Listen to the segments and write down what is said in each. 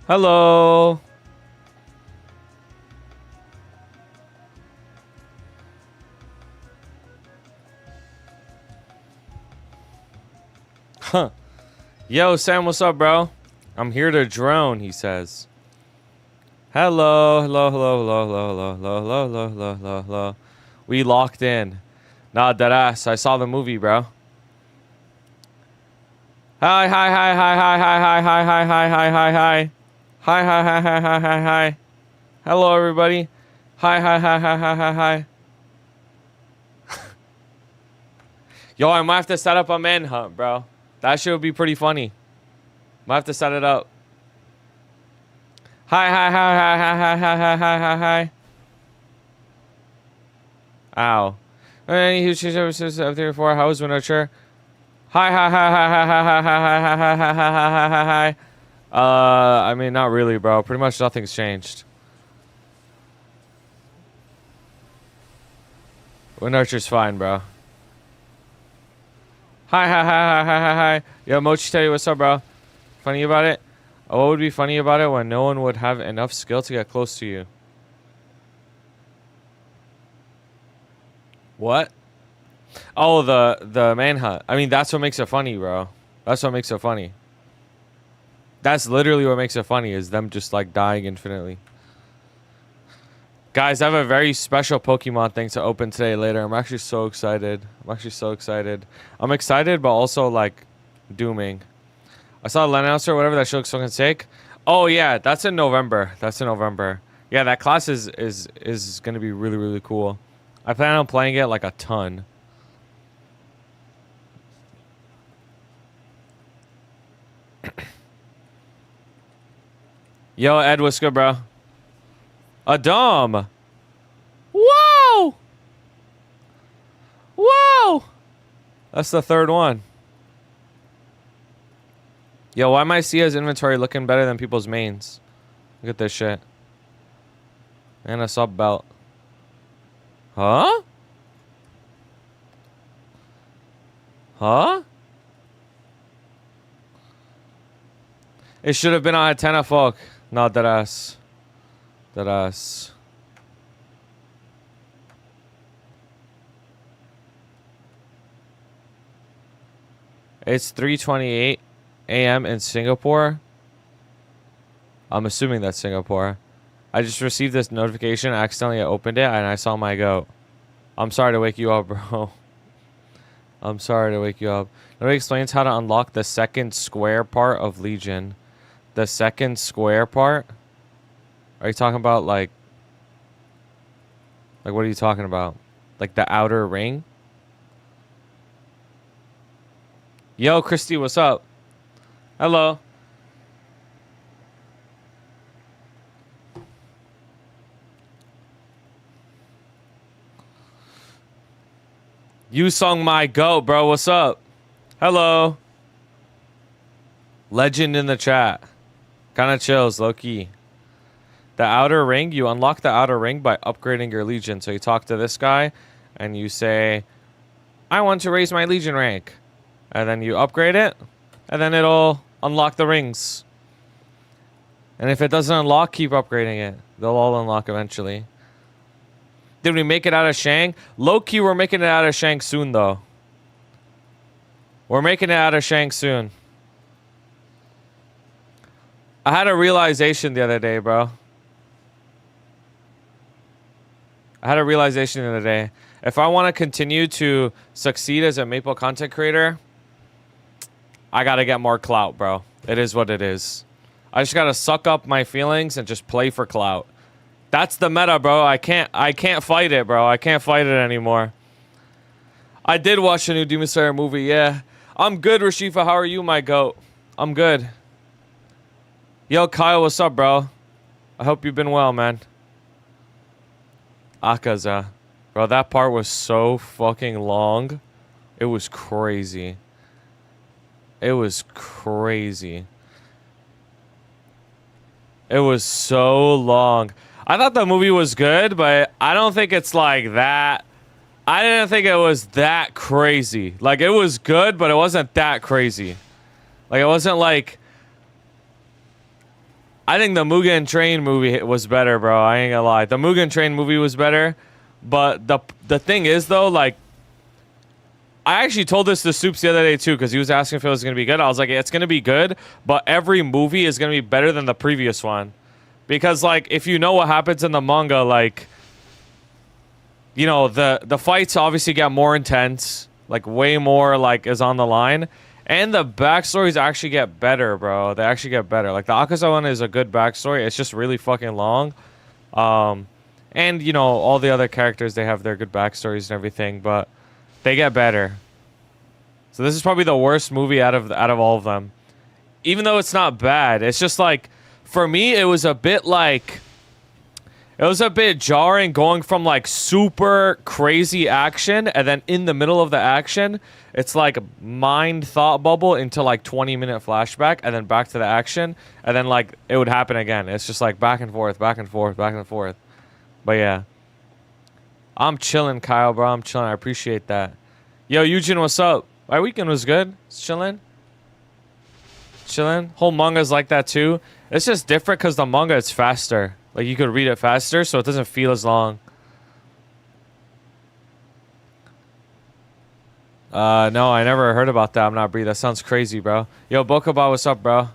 Hello. Huh. Yo, Sam, what's up, bro? I'm here to drone, he says. Hello, hello, hello, hello, hello, hello, hello, hello, hello, hello, hello, hello. We locked in. Nah, deadass. I saw the movie, bro. Hi, hi, hi, hi, hi, hi, hi, hi, hi, hi, hi, hi, hi. Hi, hi, hi, hi, hi, hi, hi. Hello, everybody. Hi, hi, hi, hi, hi, hi, hi. Yo, I might have to set up a manhunt, bro. That shit would be pretty funny. Might have to set it up. Hi, hi, hi, hi, hi, hi, hi, hi, hi, hi, hi. Ow. Any huge services up there for house window chair. Hi, hi, hi, hi, hi, hi, hi, hi, hi, hi, hi, hi, hi, hi, hi. I mean, not really, bro. Pretty much nothing's changed. Window chair's fine, bro. Hi, hi, hi, hi, hi, hi, hi. Yo, Mochi, tell you what's up, bro. Funny about it? What would be funny about it when no one would have enough skill to get close to you? What? Oh, the manhunt. I mean, that's what makes it funny, bro. That's what makes it funny. That's literally what makes it funny is them just like dying infinitely. Guys, I have a very special Pokemon thing to open today later. I'm actually so excited. I'm actually so excited. I'm excited, but also like dooming. I saw the announcer or whatever that show looks fucking sick. Oh yeah, that's in November. That's in November. Yeah, that class is gonna be really really cool. I plan on playing it like a ton. Yo, Ed, what's good, bro? Adam. Whoa! Whoa! That's the third one. Yo, why my Sia's inventory looking better than people's mains? Look at this shit. And a sub belt. Huh? Huh? It should have been on a 10 of folk. Not that ass. That ass. It's 3:28 a.m. in Singapore. I'm assuming that's Singapore. I just received this notification. I accidentally opened it and I saw my goat. I'm sorry to wake you up, bro. I'm sorry to wake you up. Nobody explains how to unlock the second square part of Legion. The second square part? Are you talking about like what are you talking about? Like the outer ring? Yo, Christy, what's up? Hello. You sung my goat, bro. What's up? Hello. Legend in the chat. Kind of chills, low key. The outer ring, you unlock the outer ring by upgrading your Legion. So you talk to this guy and you say, I want to raise my Legion rank. And then you upgrade it. And then it'll unlock the rings. And if it doesn't unlock, keep upgrading it. They'll all unlock eventually. Did we make it out of Shang? Low key, we're making it out of Shang soon, though. We're making it out of Shang soon. I had a realization the other day, bro. I had a realization the other day. If I want to continue to succeed as a Maple content creator, I got to get more clout, bro. It is what it is. I just got to suck up my feelings and just play for clout. That's the meta, bro. I can't fight it, bro. I can't fight it anymore. I did watch the new Demon Slayer movie, yeah. I'm good, Rashifa. How are you, my goat? I'm good. Yo, Kyle, what's up, bro? I hope you've been well, man. Akaza. Bro, that part was so fucking long. It was crazy. It was crazy. It was so long. I thought the movie was good, but I don't think it's like that. I didn't think it was that crazy. Like, it was good, but it wasn't that crazy. Like, it wasn't like... I think the Mugen Train movie was better, bro. I ain't gonna lie. The Mugen Train movie was better, but the thing is though, like, I actually told this to Soups the other day too, because he was asking if it was gonna be good. I was like, it's gonna be good, but every movie is gonna be better than the previous one, because like if you know what happens in the manga, like, you know, the fights obviously get more intense, like way more like is on the line. And the backstories actually get better, bro. They actually get better. Like, the Akaza one is a good backstory. It's just really fucking long. And, you know, all the other characters, they have their good backstories and everything. But they get better. So this is probably the worst movie out of all of them. Even though it's not bad. It's just, like, for me, it was a bit, like... It was a bit jarring going from, like, super crazy action, and then in the middle of the action, it's like mind thought bubble into, like, 20-minute flashback, and then back to the action, and then, like, it would happen again. It's just, like, back and forth, back and forth, back and forth. But, yeah. I'm chilling, Kyle, bro. I'm chilling. I appreciate that. Yo, Eugene, what's up? My weekend was good. It's chilling. Chilling. Whole manga's like that, too. It's just different because the manga is faster. Like, you could read it faster, so it doesn't feel as long. No, I never heard about that. I'm not breathe. That sounds crazy, bro. Yo, Bokoba, what's up, bro?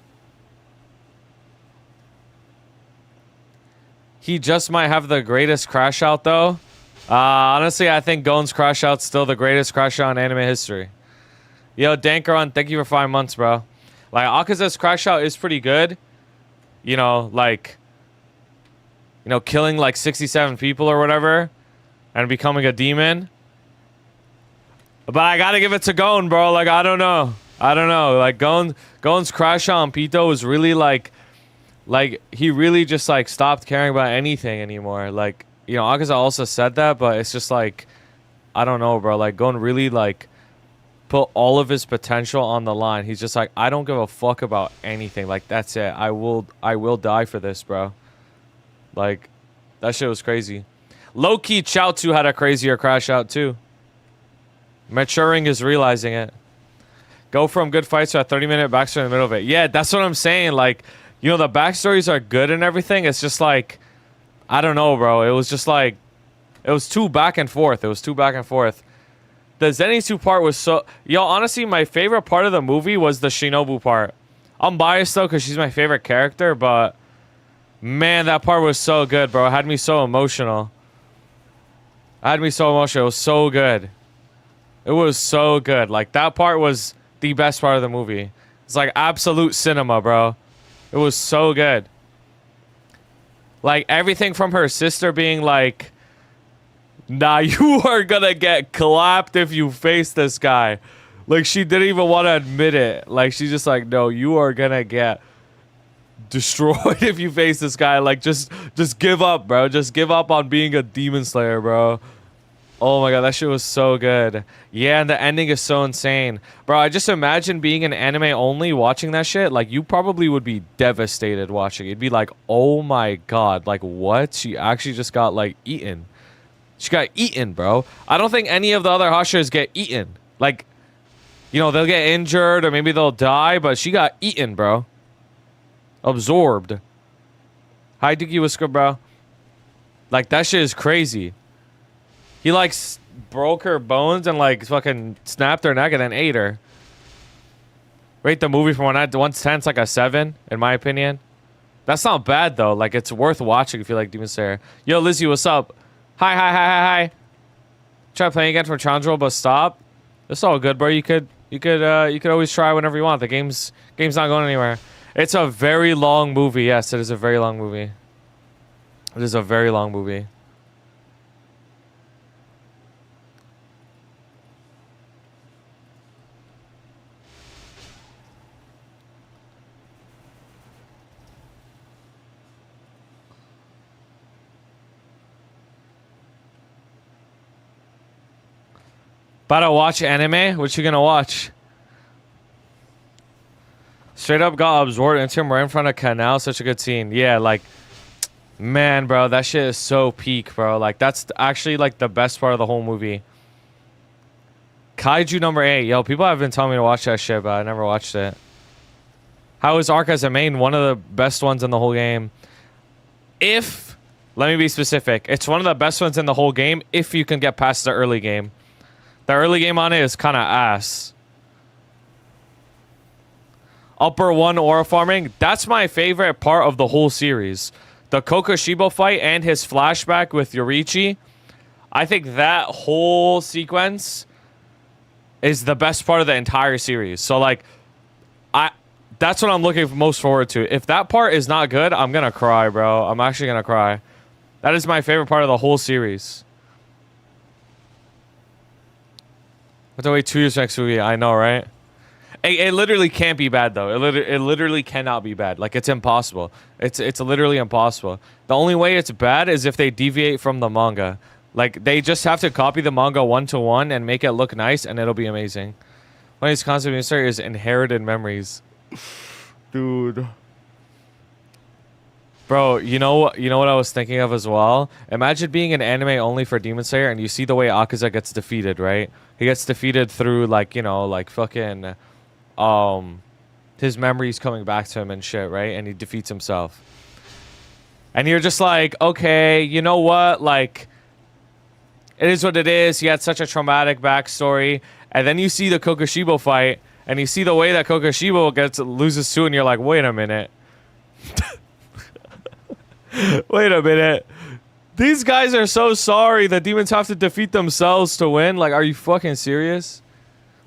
He just might have the greatest crash out, though. Honestly, I think Gon's crash out's still the greatest crash out in anime history. Yo, Dankaron, thank you for 5 months, bro. Like, Akaza's crash out is pretty good. You know, like... You know, killing like 67 people or whatever and becoming a demon. But I gotta give it to Gon, bro. Like, I don't know. Like, Gon's crash on Pito was really like, he really just like stopped caring about anything anymore. Like, you know, Akaza also said that, but it's just like, I don't know, bro. Like, Gon really like put all of his potential on the line. He's just like, I don't give a fuck about anything. Like, that's it. I will die for this, bro. Like, that shit was crazy. Low-key, Chaozu had a crazier crash out, too. Maturing is realizing it. Go from good fights to a 30-minute backstory in the middle of it. Yeah, that's what I'm saying. Like, you know, the backstories are good and everything. It's just like, I don't know, bro. It was just like, it was too back and forth. The Zenitsu part was so... Yo, honestly, my favorite part of the movie was the Shinobu part. I'm biased, though, because she's my favorite character, but... Man, that part was so good, bro. It had me so emotional. It was so good. It was so good. Like, that part was the best part of the movie. It's like absolute cinema, bro. It was so good. Like, everything from her sister being like, nah, you are gonna get clapped if you face this guy. Like, she didn't even want to admit it. Like, she's just like, no, you are gonna get... destroyed if you face this guy. Like, just give up, bro. Just give up on being a demon slayer, bro. Oh my god, that shit was so good. Yeah, and the ending is so insane, bro. I just imagine being an anime only watching that shit. Like, you probably would be devastated watching it. You'd be like, oh my god, like, what? She actually just got like eaten. She got eaten, bro. I don't think any of the other Hashas get eaten. Like, you know, they'll get injured or maybe they'll die, but she got eaten, bro. Absorbed. Hi, Duky, what's good, bro? Like, that shit is crazy. He, like, broke her bones and, like, fucking snapped her neck and then ate her. Rate the movie from 1 to 10, it's like a 7, in my opinion. That's not bad, though. Like, it's worth watching if you like Demon Slayer. Yo, Lizzie, what's up? Hi. Try playing again for challenge roll, but stop. It's all good, bro. You could always try whenever you want. The game's not going anywhere. It's a very long movie. Yes, it is a very long movie. It is a very long movie. About to watch anime? What you gonna watch? Straight up got absorbed into him right in front of canal. Such a good scene. Yeah, like, man, bro, that shit is so peak, bro. Like, that's actually like the best part of the whole movie. Kaiju number 8. Yo, people have been telling me to watch that shit, but I never watched it. How is Arc as a main one of the best ones in the whole game? Let me be specific. It's one of the best ones in the whole game if you can get past the early game. The early game on it is kind of ass. Upper 1 aura farming. That's my favorite part of the whole series. The Kokushibo fight and his flashback with Yoriichi. I think that whole sequence is the best part of the entire series. So, like, that's what I'm looking most forward to. If that part is not good, I'm going to cry, bro. I'm actually going to cry. That is my favorite part of the whole series. I have to wait 2 years for next movie. I know, right? It literally can't be bad, though. It literally cannot be bad. Like, it's impossible. It's literally impossible. The only way it's bad is if they deviate from the manga. Like, they just have to copy the manga 1-to-1 and make it look nice, and it'll be amazing. One of these concept mystery is inherited memories. Dude. Bro, you know what I was thinking of as well? Imagine being an anime only for Demon Slayer, and you see the way Akaza gets defeated, right? He gets defeated through, like, you know, like, fucking... his memories coming back to him and shit, right? And he defeats himself. And you're just like, okay, you know what? Like, it is what it is. He had such a traumatic backstory. And then you see the Kokushibo fight, and you see the way that Kokushibo loses too, and you're like, wait a minute. Wait a minute. These guys are so sorry that demons have to defeat themselves to win. Like, are you fucking serious?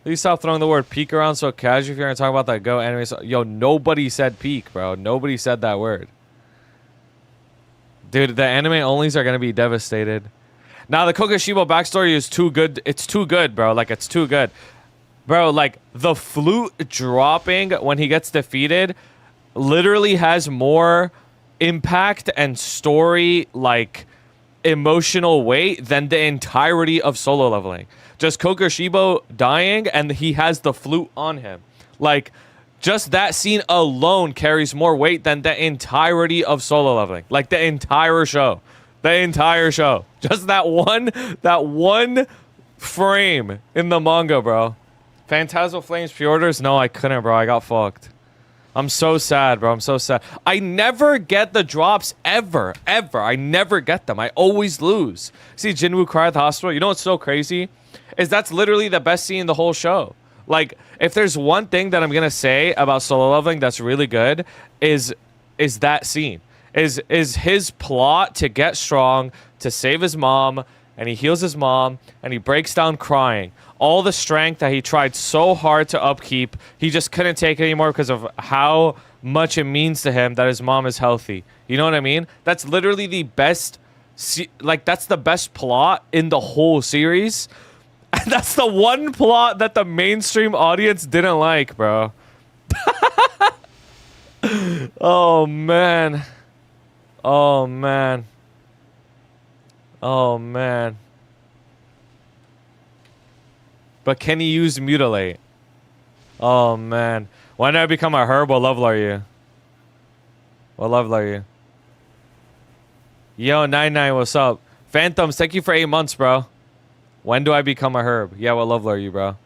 Please stop throwing the word peak around so casual if you're going to talk about that Go anime. Yo, nobody said peak, bro. Nobody said that word. Dude, the anime onlys are going to be devastated. Now, the Kokushibo backstory is too good. It's too good, bro. Like, it's too good. Bro, like, the flute dropping when he gets defeated literally has more impact and story, like, emotional weight than the entirety of Solo Leveling. Just Kokushibo dying and he has the flute on him. Like, just that scene alone carries more weight than the entirety of Solo Leveling. Like, the entire show. The entire show. Just that one frame in the manga, bro. Phantasmal Flames pre-orders? No, I couldn't, bro. I got fucked. I'm so sad, bro. I'm so sad. I never get the drops ever. I never get them. I always lose. See Jinwoo cry at the hospital? You know what's so crazy? Is that's literally the best scene in the whole show. Like, if there's one thing that I'm going to say about Solo Leveling that's really good, is that scene. Is his plot to get strong, to save his mom, and he heals his mom, and he breaks down crying. All the strength that he tried so hard to upkeep, he just couldn't take it anymore because of how much it means to him that his mom is healthy. You know what I mean? That's literally the best, like, that's the best plot in the whole series. And that's the one plot that the mainstream audience didn't like, bro. Oh, man. Oh, man. Oh, man. But can he use mutilate? Oh, man. When did I become a herb? What level are you? What level are you? Yo, 99, what's up? Phantoms, thank you for 8 months, bro. When do I become a herb? Yeah, what level are you, bro?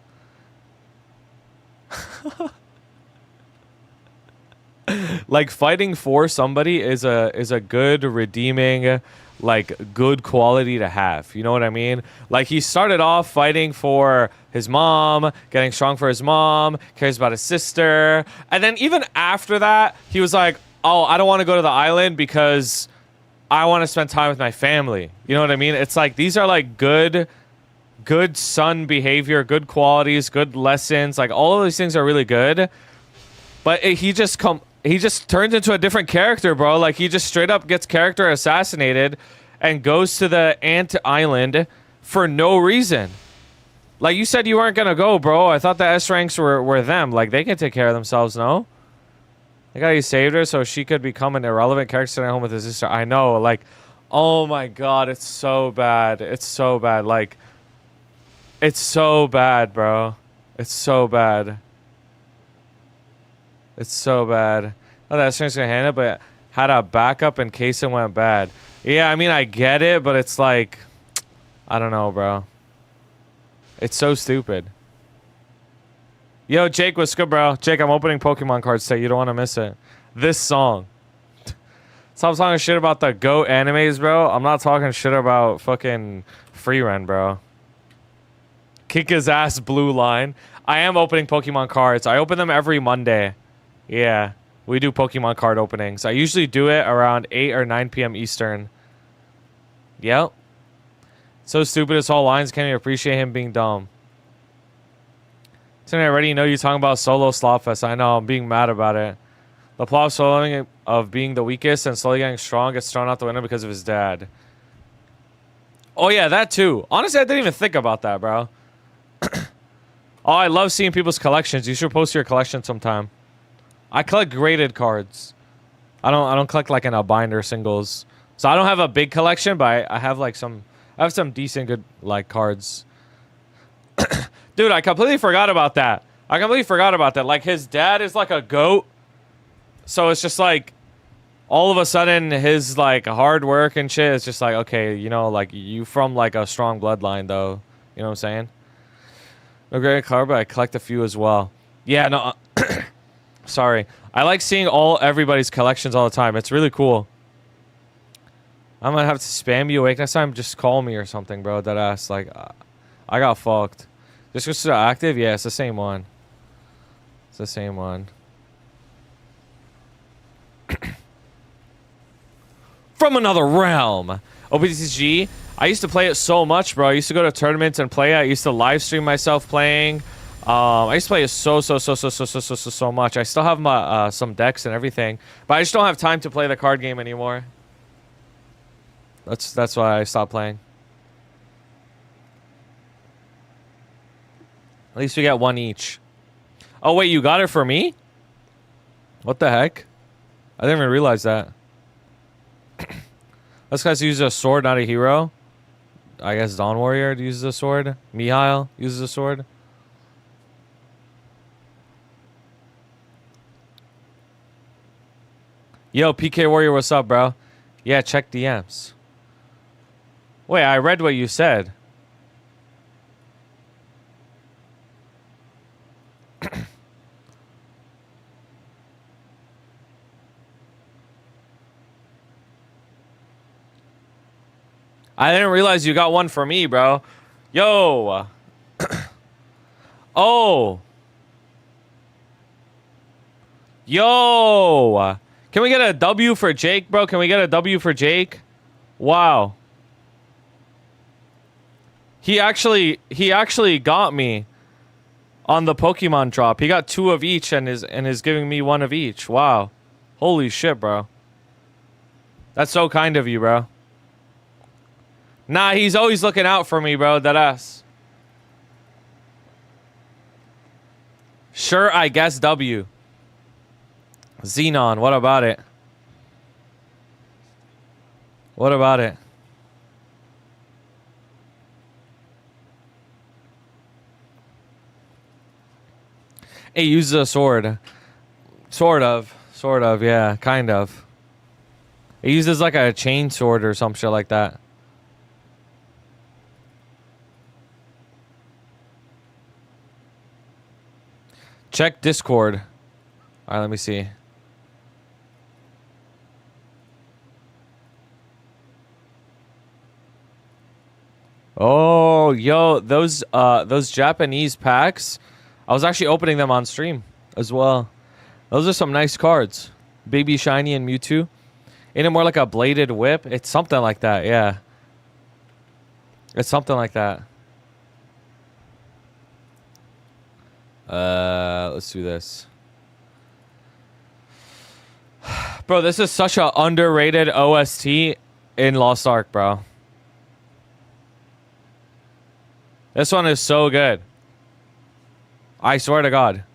Like, fighting for somebody is a good, redeeming, like, good quality to have. You know what I mean? Like, he started off fighting for his mom, getting strong for his mom, cares about his sister. And then even after that, he was like, oh, I don't want to go to the island because I want to spend time with my family. You know what I mean? It's like, these are, like, good son behavior, good qualities, good lessons. Like, all of these things are really good. But he just turns into a different character, bro. Like, he just straight up gets character assassinated and goes to the Ant Island for no reason. Like, you said you weren't going to go, bro. I thought the S ranks were them. Like, they can take care of themselves, no? I got you saved her so she could become an irrelevant character sitting at home with his sister. I know. Like, oh, my God. It's so bad. It's so bad. Like, it's so bad, bro. It's so bad. It's so bad. Oh, that string's gonna hand it, but had a backup in case it went bad. Yeah, I mean, I get it, but it's like, I don't know, bro. It's so stupid. Yo, Jake, what's good, bro? Jake, I'm opening Pokemon cards today. You don't want to miss it. This song. Stop talking shit about the GOAT animes, bro. I'm not talking shit about fucking Free Run, bro. Kick his ass, blue line. I am opening Pokemon cards. I open them every Monday. Yeah, we do Pokemon card openings. I usually do it around 8 or 9 p.m. Eastern. Yep. So stupid it's all lines. Can't even appreciate him being dumb. So I already know you're talking about solo Slotfest. I know, I'm being mad about it. The plot of soloing of being the weakest and slowly getting strong gets thrown out the window because of his dad. Oh yeah, that too. Honestly, I didn't even think about that, bro. Oh, I love seeing people's collections. You should post your collection sometime. I collect graded cards. I don't collect like in a binder singles. So I don't have a big collection, but I have like some. I have some decent good like cards. Dude, I completely forgot about that. Like his dad is like a GOAT. So it's just like all of a sudden his like hard work and shit is just like, okay, you know, like you from like a strong bloodline though. You know what I'm saying? No great card, but I collect a few as well. Yeah, no. Sorry. I like seeing everybody's collections all the time. It's really cool. I'm gonna have to spam you awake next time. Just call me or something, bro. That ass. Like, I got fucked. This was still active? Yeah, it's the same one. It's the same one. From another realm. OPTCG. I used to play it so much, bro. I used to go to tournaments and play it. I used to live stream myself playing. I used to play it so much. I still have my some decks and everything, but I just don't have time to play the card game anymore. That's why I stopped playing. At least we got one each. Oh wait, you got it for me? What the heck? I didn't even realize that. This guy's uses a sword, not a hero. I guess Dawn Warrior uses a sword. Mihail uses a sword. Yo, PK Warrior, what's up, bro? Yeah, check DMs. Wait, I read what you said. I didn't realize you got one for me, bro. Yo. Oh. Yo. Can we get a W for Jake, bro? Can we get a W for Jake? Wow. He actually got me on the Pokemon drop. He got 2 of each and is giving me 1 of each. Wow. Holy shit, bro. That's so kind of you, bro. Nah, he's always looking out for me, bro. That ass. Sure, I guess W. Xenon, what about it? What about it? It uses a sword. Sort of, yeah, kind of. It uses like a chain sword or some shit like that. Check Discord. All right, let me see. Oh, yo, those Japanese packs, I was actually opening them on stream as well. Those are some nice cards. Baby Shiny and Mewtwo. Ain't it more like a bladed whip? It's something like that, yeah. It's something like that. Let's do this. Bro, this is such an underrated OST in Lost Ark, bro. This one is so good. I swear to God.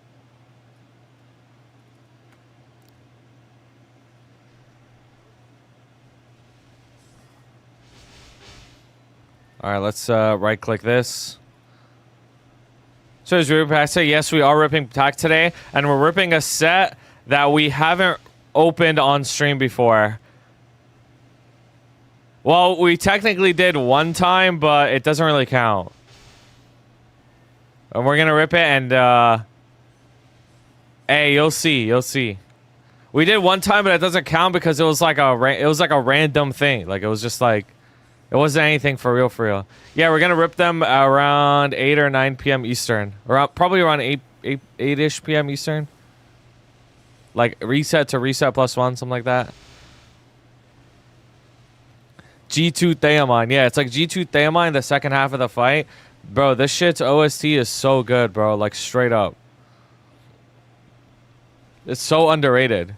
All right, let's right-click this. So is ripping pack today? Yes, we are ripping pack today, and we're ripping a set that we haven't opened on stream before. Well, we technically did one time, but it doesn't really count. And we're gonna rip it, and Hey, you'll see. You'll see. We did one time, but it doesn't count because it was like a random thing. Like it was just like it wasn't anything for real, for real. Yeah, we're gonna rip them around 8 or 9 p.m. Eastern, probably around 8-ish p.m. Eastern. Like reset to reset +1, something like that. G2 Theamine, yeah, it's like G2 Theamine. The second half of the fight, bro. This shit's OST is so good, bro. Like straight up, it's so underrated.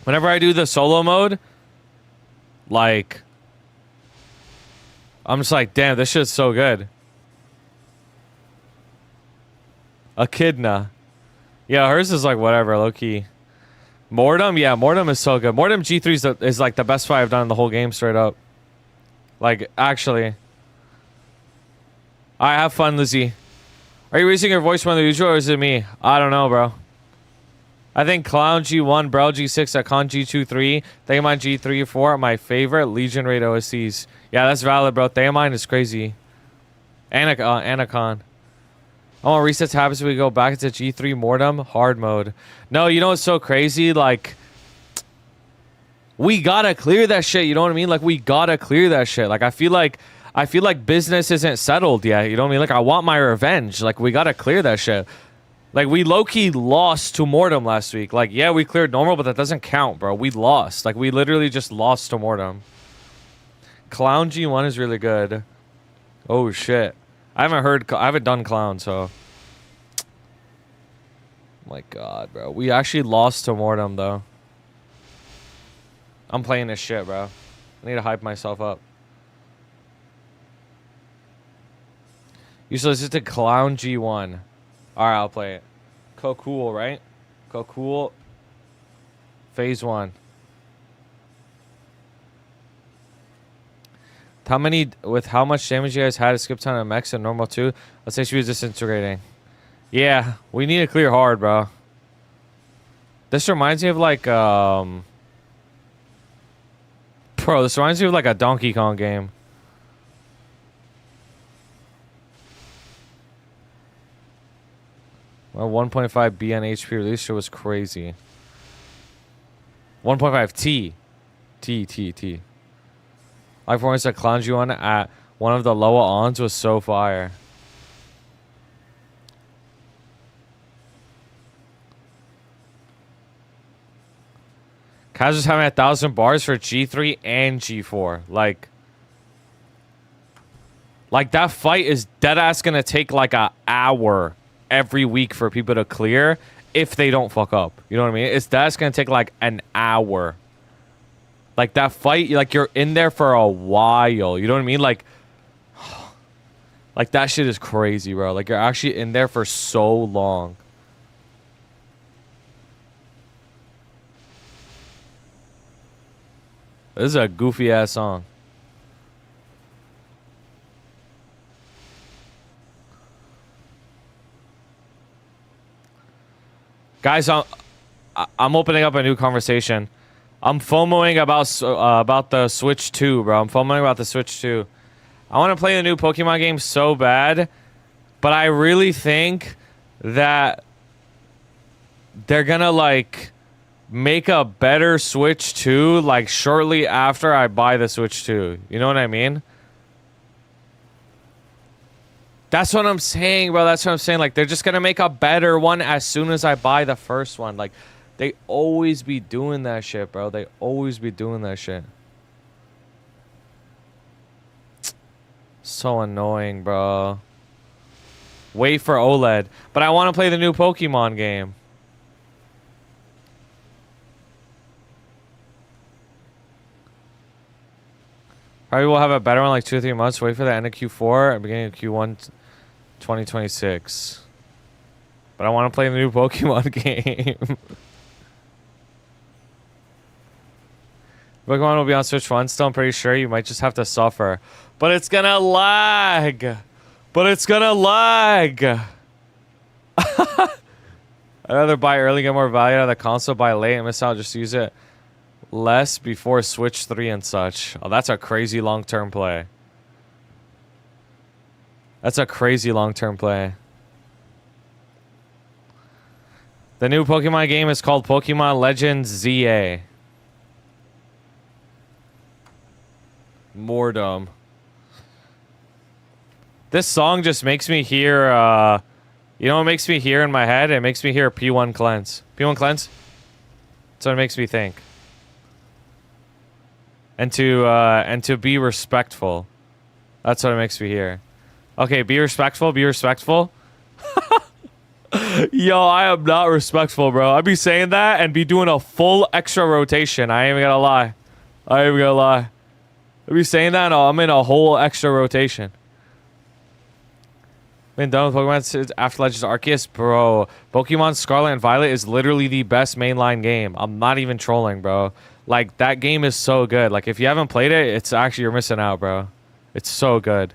Whenever I do the solo mode, like, I'm just like, damn, this shit's so good. Echidna. Yeah, hers is like whatever, low-key. Mortem, yeah, Mortem is so good. Mortem G3 is like the best fight I've done in the whole game, straight up. Like, actually. I have fun, Lizzie. Are you raising your voice more than usual, or is it me? I don't know, bro. I think Clown G1, Brel G6, Akon G2, 3, Theamine G3, 4 are my favorite Legion Raid OSCs. Yeah, that's valid, bro. Theamine is crazy. Anacon. I want resets happens when we go back into G3 Mortem hard mode. No, you know what's so crazy? Like, we gotta clear that shit. You know what I mean? Like, we gotta clear that shit. Like, I feel like business isn't settled yet. You know what I mean? Like, I want my revenge. Like, we gotta clear that shit. Like, we low-key lost to Mortem last week. Like, yeah, we cleared normal, but that doesn't count, bro. We lost. Like, we literally just lost to Mortem. Clown G1 is really good. Oh, shit. I haven't done Clown, so. My God, bro. We actually lost to Mortem, though. I'm playing this shit, bro. I need to hype myself up. You solicited Clown G1. Alright, I'll play it. Cool, right? Cool. Phase 1. How much damage you guys had to skip time on Mex and normal too? Let's say she was disintegrating. Yeah, we need to clear hard, bro. This reminds me of like bro, this reminds me of like a Donkey Kong game. Well, 1.5 BN HP release was crazy. 1.5 T. Like for instance, Clown G1 at one of the lower ons was so fire. Kaz was having 1,000 bars for G3 and G4. Like that fight is deadass gonna take like an hour every week for people to clear if they don't fuck up. You know what I mean? That's gonna take like an hour. Like that fight, like you're in there for a while. You know what I mean? Like that shit is crazy, bro. Like you're actually in there for so long. This is a goofy ass song. Guys, I'm opening up a new conversation. I'm FOMOing about the Switch 2, bro. I'm FOMOing about the Switch 2. I want to play the new Pokemon game so bad, but I really think that they're gonna like make a better Switch 2 like shortly after I buy the Switch 2. You know what I mean? That's what I'm saying, bro. That's what I'm saying. Like, they're just gonna make a better one as soon as I buy the first one. Like, they always be doing that shit, bro. They always be doing that shit. So annoying, bro. Wait for OLED. But I want to play the new Pokemon game. Probably will have a better one like 2 or 3 months. Wait for the end of Q4 and beginning of Q1 2026. But I want to play the new Pokemon game. Pokemon will be on Switch 1 still, I'm pretty sure. You might just have to suffer. But it's gonna lag. I'd rather buy early, get more value out of the console, buy late, and miss out. Just use it less before Switch 3 and such. Oh, that's a crazy long-term play. That's a crazy long-term play. The new Pokemon game is called Pokemon Legends ZA. Mordom. This song just makes me hear, you know what makes me hear in my head? It makes me hear P1 Cleanse. P1 Cleanse? That's what it makes me think. And to be respectful. That's what it makes me hear. Okay, be respectful, be respectful. Yo, I am not respectful, bro. I be saying that and be doing a full extra rotation. I ain't even gonna lie. I ain't even gonna lie. I be saying that and I'm in a whole extra rotation. Been done with Pokemon since after Legends Arceus, bro. Pokemon Scarlet and Violet is literally the best mainline game. I'm not even trolling, bro. Like, that game is so good. Like, if you haven't played it, it's actually, you're missing out, bro. It's so good.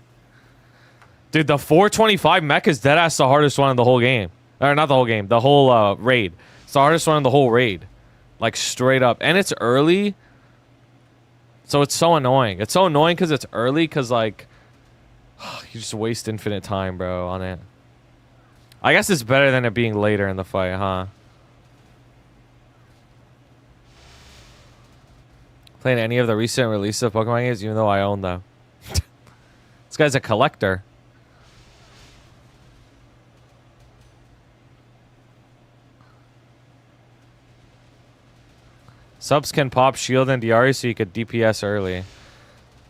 Dude, the 425 mech is deadass the hardest one in the whole game. Or not the whole game, the whole raid. It's the hardest one in the whole raid. Like, straight up. And it's early. So it's so annoying. It's so annoying because it's early because, like, you just waste infinite time, bro, on it. I guess it's better than it being later in the fight, huh? Playing any of the recent releases of Pokemon games, even though I own them. This guy's a collector. Subs can pop shield and Diari so you could DPS early.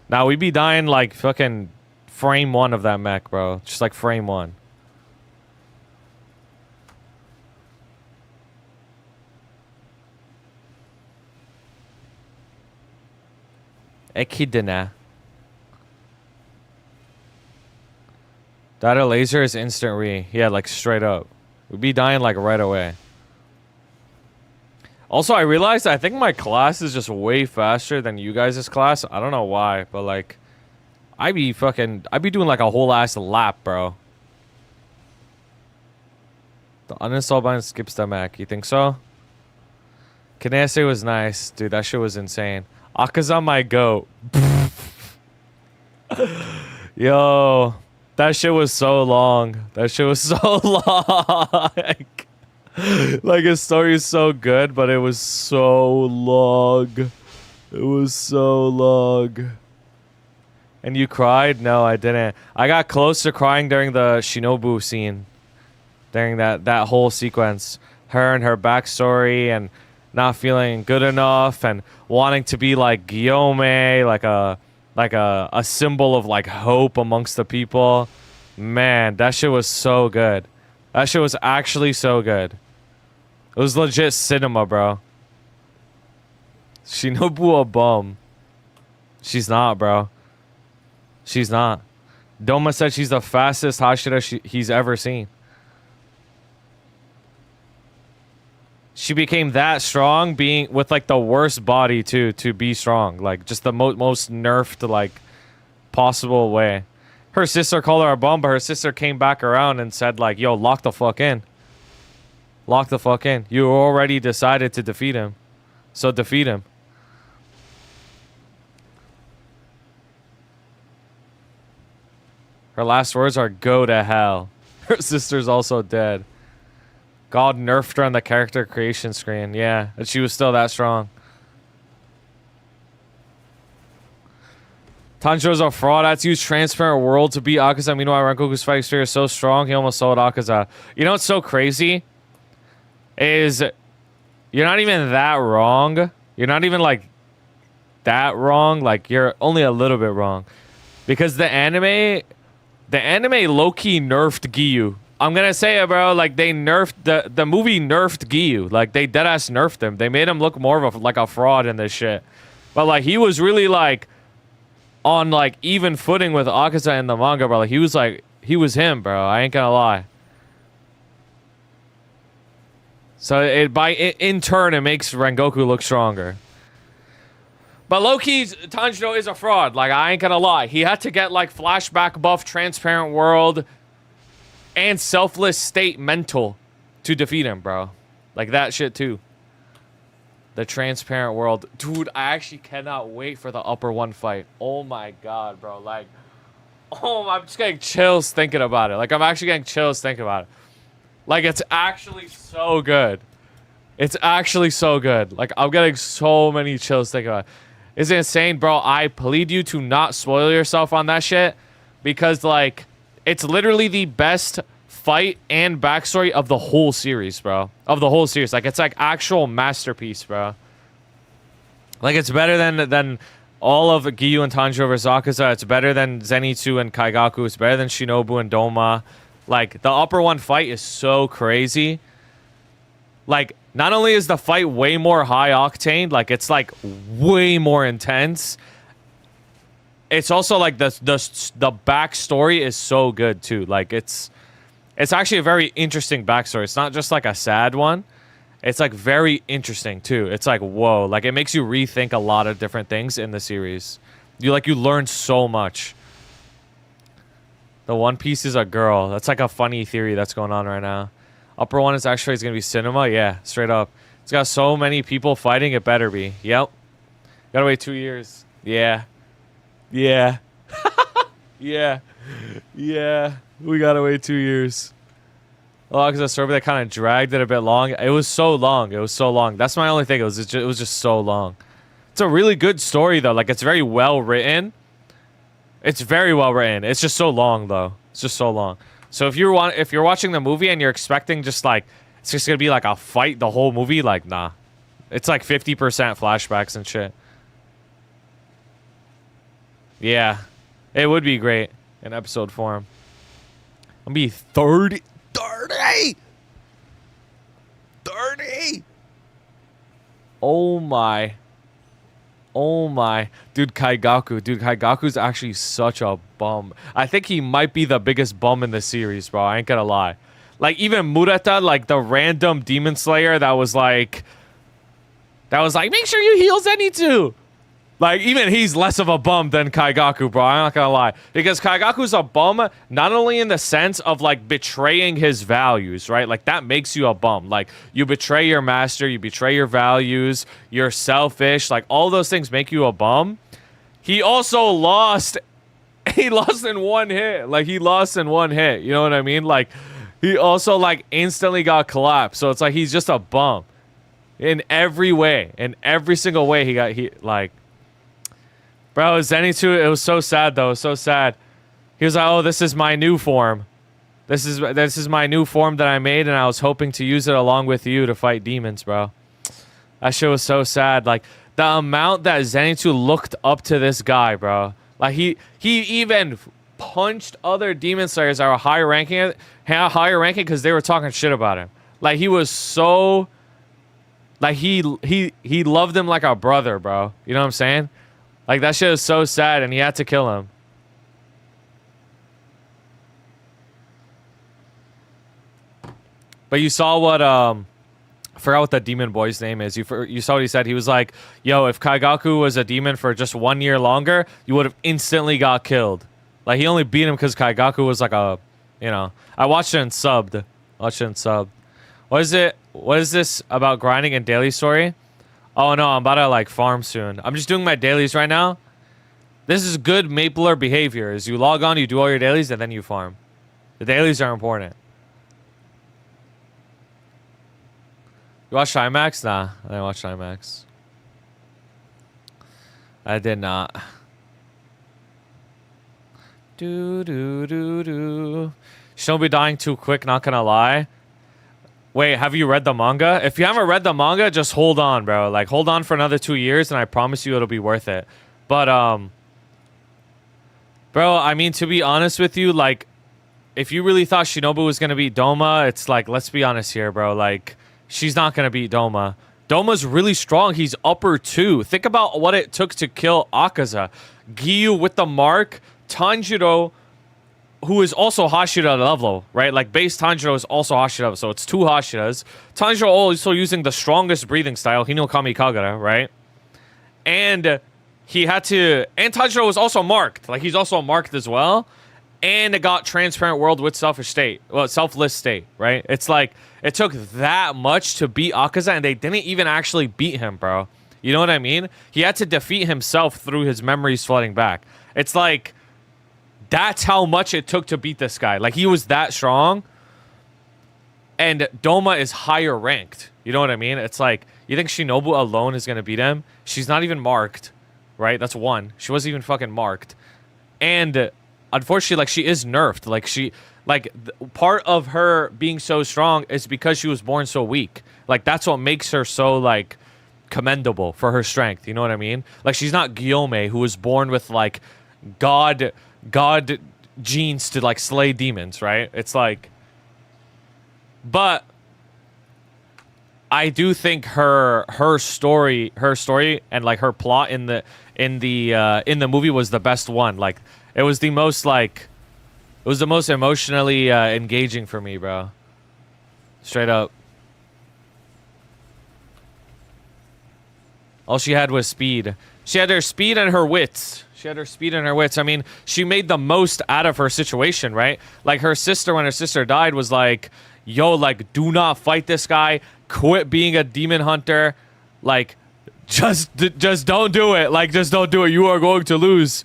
Now, we be dying like fucking frame 1 of that mech, bro. Just like frame 1. Echidna. Data laser is instant re. Yeah, like straight up. We'd be dying like right away. Also, I realized I think my class is just way faster than you guys' class. I don't know why, but like I be doing like a whole ass lap, bro. The uninstall button skips the Mac. You think so? Kanase was nice. Dude, that shit was insane. Akaza my goat. Yo, that shit was so long. That shit was so long. Like, his story is so good, but it was so long. It was so long. And you cried? No, I didn't. I got close to crying during the Shinobu scene. During that whole sequence. Her and her backstory and not feeling good enough and wanting to be like Guillaume, like a symbol of like hope amongst the people. Man, that shit was so good. That shit was actually so good. It was legit cinema, bro. Shinobu a bum. She's not, bro. She's not. Doma said she's the fastest Hashira he's ever seen. She became that strong, being with like the worst body too, to be strong. Like just the most nerfed like possible way. Her sister called her a bum, but her sister came back around and said like, "Yo, lock the fuck in. Lock the fuck in. You already decided to defeat him, so defeat him." Her last words are "Go to hell." Her sister's also dead. God nerfed her on the character creation screen. Yeah, and she was still that strong. Tanjiro's a fraud. That's used transparent world to beat Akaza. Meanwhile, Rengoku's fighting spirit is so strong, he almost sold Akaza. You know what's so crazy? Is you're not even that wrong. You're not even like that wrong. Like you're only a little bit wrong. Because the anime low-key nerfed Giyu. I'm gonna say it, bro. Like they nerfed the movie nerfed Giyu. Like they deadass nerfed him. They made him look more of a fraud in this shit. But like he was really like on like even footing with Akaza in the manga, bro. Like he was him, bro. I ain't gonna lie. So in turn it makes Rengoku look stronger. But low-key, Tanjiro is a fraud. Like I ain't gonna lie. He had to get like flashback buff, transparent world, and selfless state mental to defeat him, bro. Like that shit too. The transparent world. Dude, I actually cannot wait for the upper one fight. Oh my god, bro. Like, oh, I'm just getting chills thinking about it. Like, I'm actually getting chills thinking about it. Like, it's actually so good. It's actually so good. Like, I'm getting so many chills thinking about it. Is it insane, bro? I plead you to not spoil yourself on that shit. Because, like, it's literally the best fight and backstory of the whole series, bro. Of the whole series. Like, it's like actual masterpiece, bro. Like, it's better than all of Giyu and Tanjiro vs. Akaza. It's better than Zenitsu and Kaigaku. It's better than Shinobu and Doma. Like, the upper one fight is so crazy. Like, not only is the fight way more high octane, like, it's like way more intense. It's also like the backstory is so good too. Like, it's actually a very interesting backstory. It's not just like a sad one. It's like very interesting too. It's like, whoa, like, it makes you rethink a lot of different things in the series. You learn so much. The One Piece is a girl. That's like a funny theory that's going on right now. Upper one is actually going to be cinema. Yeah, straight up. It's got so many people fighting. It better be. Yep. Gotta wait 2 years. Yeah. Yeah. Yeah. Yeah. We gotta wait 2 years. Oh, because the story that kind of dragged it a bit long. It was so long. It was so long. That's my only thing. It was just so long. It's a really good story though. Like, it's very well written. It's very well written. It's just so long though. It's just so long. So if you're watching the movie and you're expecting just like it's just gonna be like a fight the whole movie, like, nah. It's like 50% flashbacks and shit. Yeah. It would be great in episode form. I'll be 30. 30! Oh my. Oh my. Dude, Kaigaku. Dude, Kaigaku's actually such a bum. I think he might be the biggest bum in the series, bro. I ain't gonna lie. Like, even Murata, like, the random demon slayer that was like, make sure you heal Zenitsu. Like, even he's less of a bum than Kaigaku, bro. I'm not gonna lie. Because Kaigaku's a bum, not only in the sense of, like, betraying his values, right? Like, that makes you a bum. Like, you betray your master, you betray your values, you're selfish. Like, all those things make you a bum. He also lost. He lost in one hit. Like, he lost in one hit. You know what I mean? Like, he also, like, instantly got collapsed. So it's like he's just a bum. In every way. In every single way like... Bro, Zenitsu, it was so sad, though. It was so sad. He was like, oh, this is my new form. This is my new form that I made, and I was hoping to use it along with you to fight demons, bro. That shit was so sad. Like, the amount that Zenitsu looked up to this guy, bro. Like, he even punched other demon slayers that were higher ranking because they were talking shit about him. Like, he was so... Like, he loved him like a brother, bro. You know what I'm saying? Like, that shit was so sad, and he had to kill him. But you saw what, I forgot what the demon boy's name is. You saw what he said. He was like, yo, if Kaigaku was a demon for just 1 year longer, you would have instantly got killed. Like, he only beat him because Kaigaku was like a, you know. I watched it and subbed. What is it? What is this about grinding and daily story? Oh, no, I'm about to, like, farm soon. I'm just doing my dailies right now. This is good Mapler behavior. Is you log on, you do all your dailies, and then you farm. The dailies are important. You watch IMAX? Nah, I didn't watch IMAX. I did not. Shinobi dying too quick, not gonna lie. Wait, have you read the manga? If you haven't read the manga, just hold on, bro. Like, hold on for another 2 years, and I promise you it'll be worth it. But, bro, I mean, to be honest with you, like, if you really thought Shinobu was gonna beat Doma, it's like, let's be honest here, bro. Like, she's not gonna beat Doma. Doma's really strong. He's upper 2. Think about what it took to kill Akaza. Giyu with the mark. Tanjiro, who is also Hashira level, right? Like, base Tanjiro is also Hashira, so it's 2 Hashiras. Tanjiro also using the strongest breathing style, Hinokami Kagura, right? And he had to... And Tanjiro was also marked. Like, he's also marked as well. And it got Transparent World with Selfish State. Well, Selfless State, right? It's like, it took that much to beat Akaza, and they didn't even actually beat him, bro. You know what I mean? He had to defeat himself through his memories flooding back. It's like... That's how much it took to beat this guy. Like, he was that strong. And Doma is higher ranked. You know what I mean? It's like, you think Shinobu alone is going to beat him? She's not even marked, right? That's one. She wasn't even fucking marked. And unfortunately, like, she is nerfed. Like, part of her being so strong is because she was born so weak. Like, that's what makes her so, like, commendable for her strength. You know what I mean? Like, she's not Gyome, who was born with, like, God genes to, like, slay demons, right? It's like... But I do think her story and like her plot in the movie was the best one. Like, it was the most emotionally engaging for me, bro. Straight up. All she had was speed. She had her speed and her wits. I mean, she made the most out of her situation, right? Like, her sister, when her sister died, was like, yo, like, do not fight this guy. Quit being a demon hunter. Like, just don't do it. Like, just don't do it. You are going to lose.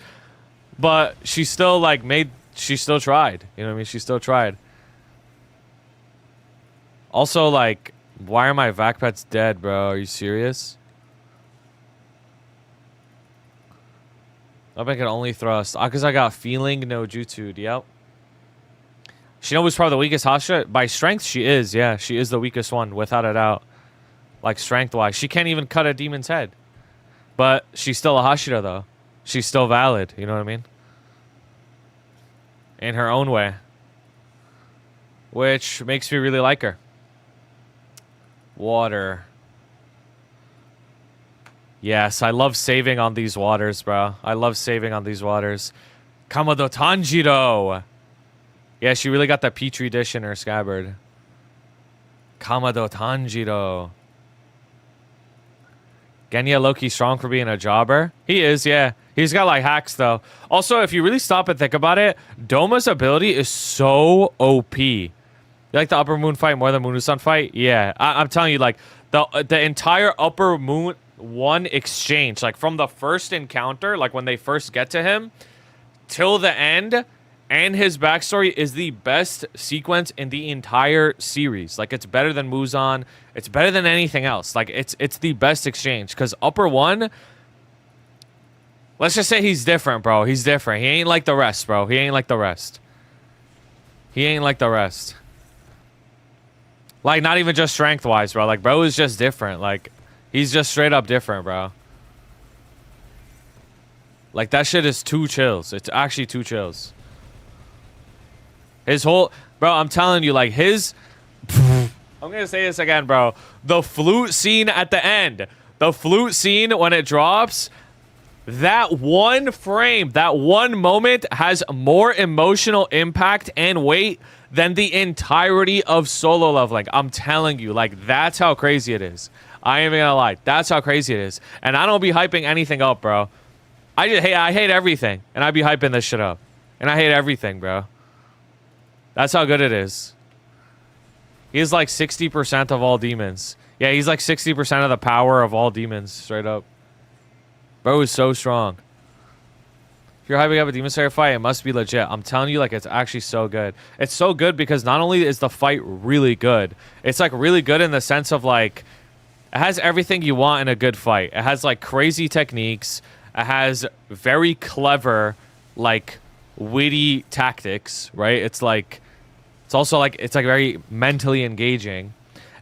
But she still, like, she still tried. You know what I mean? She still tried. Also, like, why are my vac pets dead, bro? Are you serious? I can only thrust. Because I got feeling no jutsu. Yep. Shinobu's probably the weakest Hashira. By strength, she is. Yeah, she is the weakest one, without a doubt. Like, strength-wise. She can't even cut a demon's head. But she's still a Hashira, though. She's still valid. You know what I mean? In her own way. Which makes me really like her. Water. Yes, I love saving on these waters, bro. I love saving on these waters. Kamado Tanjiro! Yeah, she really got that petri dish in her scabbard. Kamado Tanjiro. Genya Loki strong for being a jobber? He is, yeah. He's got, like, hacks, though. Also, if you really stop and think about it, Doma's ability is so OP. You like the Upper Moon fight more than Munusan fight? Yeah. I'm telling you, like, the entire Upper Moon 1 exchange, like, from the first encounter, like, when they first get to him, till the end... And his backstory is the best sequence in the entire series. Like, it's better than Muzan. It's better than anything else. Like, it's the best exchange. Because Upper 1... Let's just say he's different, bro. He's different. He ain't like the rest, bro. He ain't like the rest. Like, not even just strength-wise, bro. Like, bro is just different. Like, he's just straight up different, bro. Like, that shit is too chills. It's actually too chills. His whole... Bro, I'm telling you, like, his... I'm going to say this again, bro. The flute scene at the end. The flute scene when it drops... That one frame, that one moment has more emotional impact and weight than the entirety of Solo Leveling. I'm telling you, like, that's how crazy it is. I ain't even gonna lie. That's how crazy it is. And I don't be hyping anything up, bro. I hate everything. And I be hyping this shit up. And I hate everything, bro. That's how good it is. He's like 60% of all demons. Yeah, he's like 60% of the power of all demons, straight up. Bro is so strong. If you're hyping up a Demon Slayer fight, it must be legit. I'm telling you, like, it's actually so good. It's so good because not only is the fight really good, it's, like, really good in the sense of, like, it has everything you want in a good fight. It has, like, crazy techniques. It has very clever, like, witty tactics, right? It's, like, it's also, like, it's, like, very mentally engaging.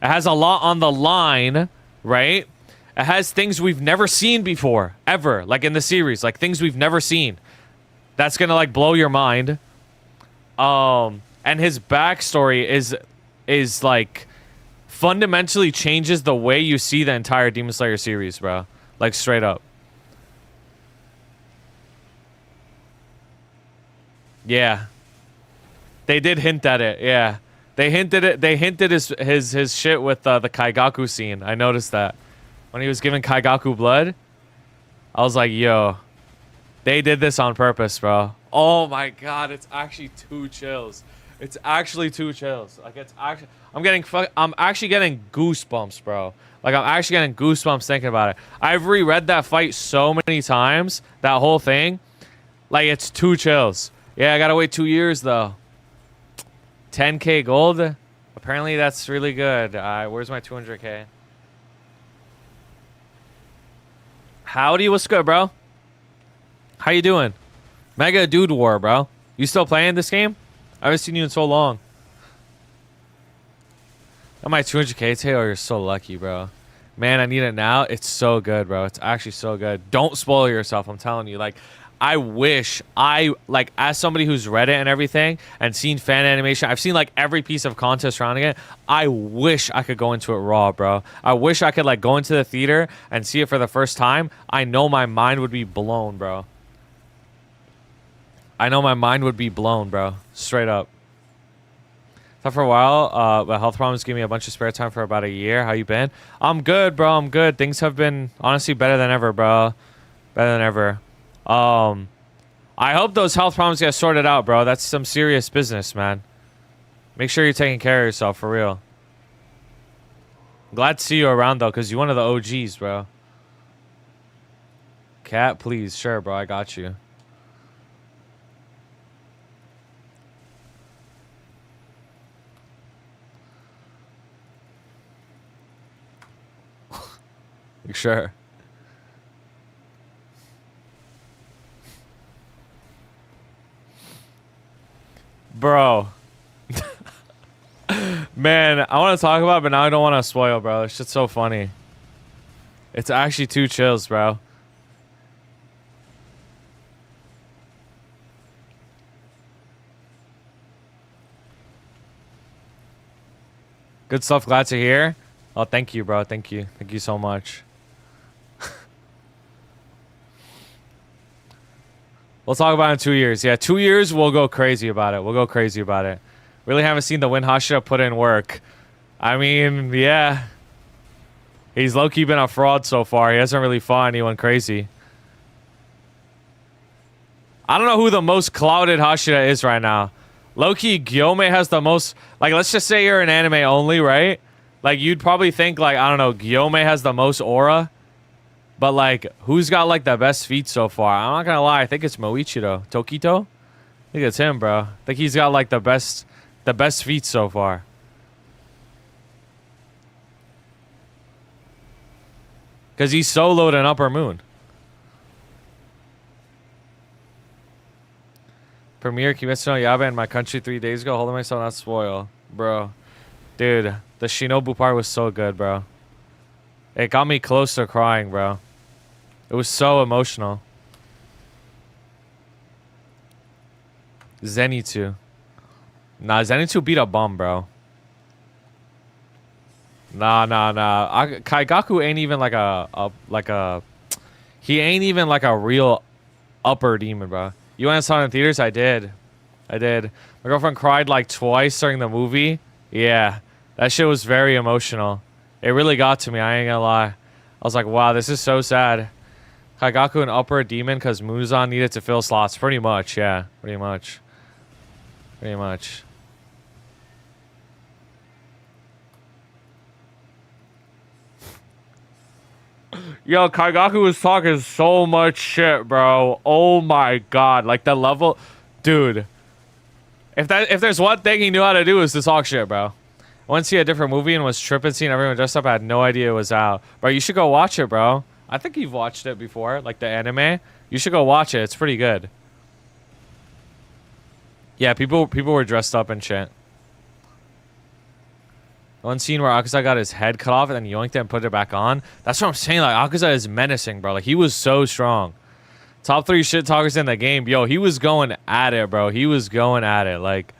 It has a lot on the line, right? It has things we've never seen before, ever, like in the series, like things we've never seen. That's gonna like blow your mind. And his backstory is like fundamentally changes the way you see the entire Demon Slayer series, bro. Like straight up. Yeah. They did hint at it, yeah. They hinted his shit with the Kaigaku scene. I noticed that. When he was giving Kaigaku blood, I was like, yo, they did this on purpose, bro. Oh my god, it's actually too chills. It's actually too chills. Like, it's actually... I'm actually getting goosebumps, bro. Like, I'm actually getting goosebumps thinking about it. I've reread that fight so many times, that whole thing. Like, it's too chills. Yeah, I gotta wait 2 years, though. 10k gold? Apparently that's really good. Where's my 200k? Howdy, what's good, bro? How you doing? Mega Dude War, bro. You still playing this game? I haven't seen you in so long. Got my 200k today. Oh, you're so lucky, bro. Man, I need it now. It's so good, bro. It's actually so good. Don't spoil yourself. I'm telling you. Like, I wish like, as somebody who's read it and everything and seen fan animation, I've seen like every piece of content surrounding it. I wish I could go into it raw, bro. I wish I could like go into the theater and see it for the first time. I know my mind would be blown, bro. I know my mind would be blown, bro. Straight up. Thought for a while, but health problems gave me a bunch of spare time for about a year. How you been? I'm good, bro. I'm good. Things have been honestly better than ever, bro. Better than ever. I hope those health problems get sorted out, bro. That's some serious business, man. Make sure you're taking care of yourself, for real. Glad to see you around, though, because you're one of the OGs, bro. Cat, please. Sure, bro. I got you. Sure. Bro. Man, I want to talk about it, but now I don't want to spoil, bro. This shit's so funny. It's actually too chills, bro. Good stuff. Glad to hear. Oh, thank you, bro. Thank you. Thank you so much. We'll talk about it in 2 years. Yeah, 2 years, we'll go crazy about it. We'll go crazy about it. Really haven't seen the Win Hashira put in work. I mean, yeah. He's low-key been a fraud so far. He hasn't really fought anyone crazy. I don't know who the most clouded Hashira is right now. Low-key, Gyome has the most... Like, let's just say you're an anime only, right? Like, you'd probably think, like, I don't know, Gyome has the most aura. But, like, who's got, like, the best feet so far? I'm not gonna lie. I think it's Moichiro. Tokito? I think it's him, bro. I think he's got, like, the best feet so far. Because he soloed an Upper Moon. Premiere Kimetsu no Yaiba in my country 3 days ago. Holding myself not spoil. Bro. Dude, the Shinobu part was so good, bro. It got me close to crying, bro. It was so emotional. Zenitsu. Nah, Zenitsu beat a bum, bro. Nah. Kaigaku ain't even like he ain't even like a real upper demon, bro. You went and saw it in theaters? I did. My girlfriend cried like twice during the movie. Yeah, that shit was very emotional. It really got to me, I ain't gonna lie. I was like, wow, this is so sad. Kaigaku an upper demon because Muzan needed to fill slots. Pretty much, yeah. Pretty much. Yo, Kaigaku was talking so much shit, bro. Oh my god. Like, the level... Dude. If there's one thing he knew how to do is to talk shit, bro. I went to see a different movie and was tripping seeing everyone dressed up. I had no idea it was out. Bro, you should go watch it, bro. I think you've watched it before, like the anime. You should go watch it. It's pretty good. Yeah, people were dressed up and shit. One scene where Akaza got his head cut off and then yoinked it and put it back on. That's what I'm saying. Like, Akaza is menacing, bro. Like, he was so strong. Top 3 shit talkers in the game. Yo, he was going at it, bro. He was going at it. Like,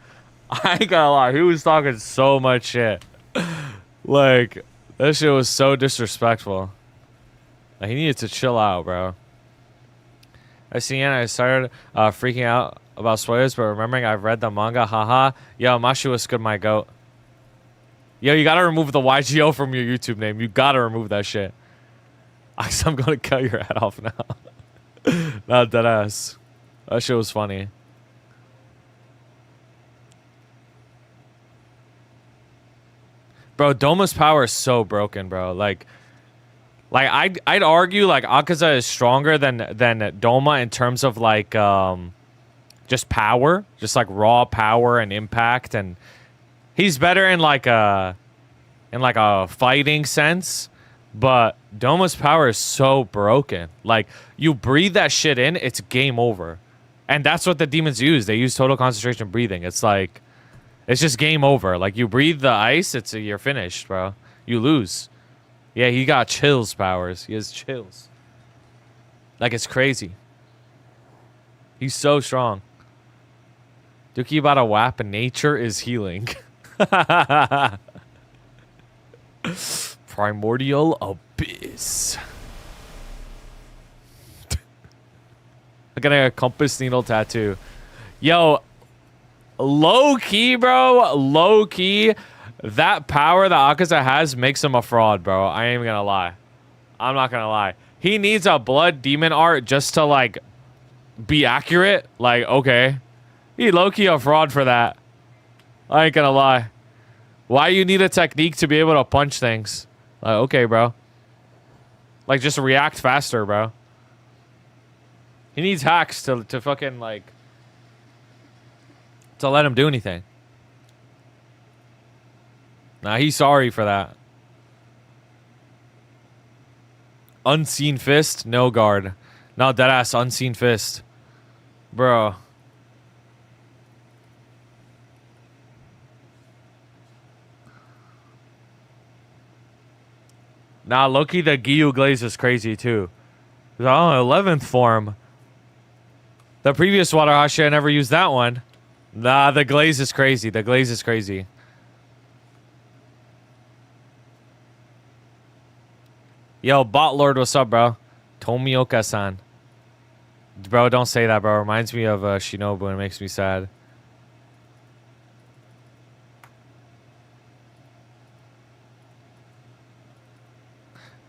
I ain't gonna lie. He was talking so much shit. Like, that shit was so disrespectful. Like, he needed to chill out, bro. I started freaking out about spoilers, but remembering I've read the manga, haha. Yo, Mashi was good, my goat. Yo, you gotta remove the YGO from your YouTube name. You gotta remove that shit. I'm gonna cut your head off now. Not that ass. That shit was funny. Bro, Doma's power is so broken, bro. Like I'd argue like Akaza is stronger than Doma in terms of like just power, just like raw power and impact, and He's better in like a fighting sense, but Doma's power is so broken. Like, you breathe that shit in, it's game over. And that's what the demons use. They use total concentration breathing. It's like, it's just game over. Like, you breathe the ice, you're finished, bro. You lose. Yeah, he got chills powers. He has chills. Like, it's crazy. He's so strong. Duky about a whap and nature is healing. Primordial abyss. I'm getting a compass needle tattoo. Yo, low key, bro. Low key. That power that Akaza has makes him a fraud, bro. I ain't even gonna lie. I'm not gonna lie. He needs a blood demon art just to, like, be accurate. Like, okay. He low-key a fraud for that. I ain't gonna lie. Why you need a technique to be able to punch things? Like, okay, bro. Like, just react faster, bro. He needs hacks to fucking, like, to let him do anything. Nah, he's sorry for that. Unseen fist, no guard. No, deadass, unseen fist. Bro. Nah, Loki, the Gyu glaze is crazy too. Oh, 11th form. The previous water Hashi, I never used that one. Nah, the glaze is crazy. The glaze is crazy. Yo, Bot Lord, what's up, bro? Tomioka-san. Bro, don't say that, bro. Reminds me of Shinobu and it makes me sad.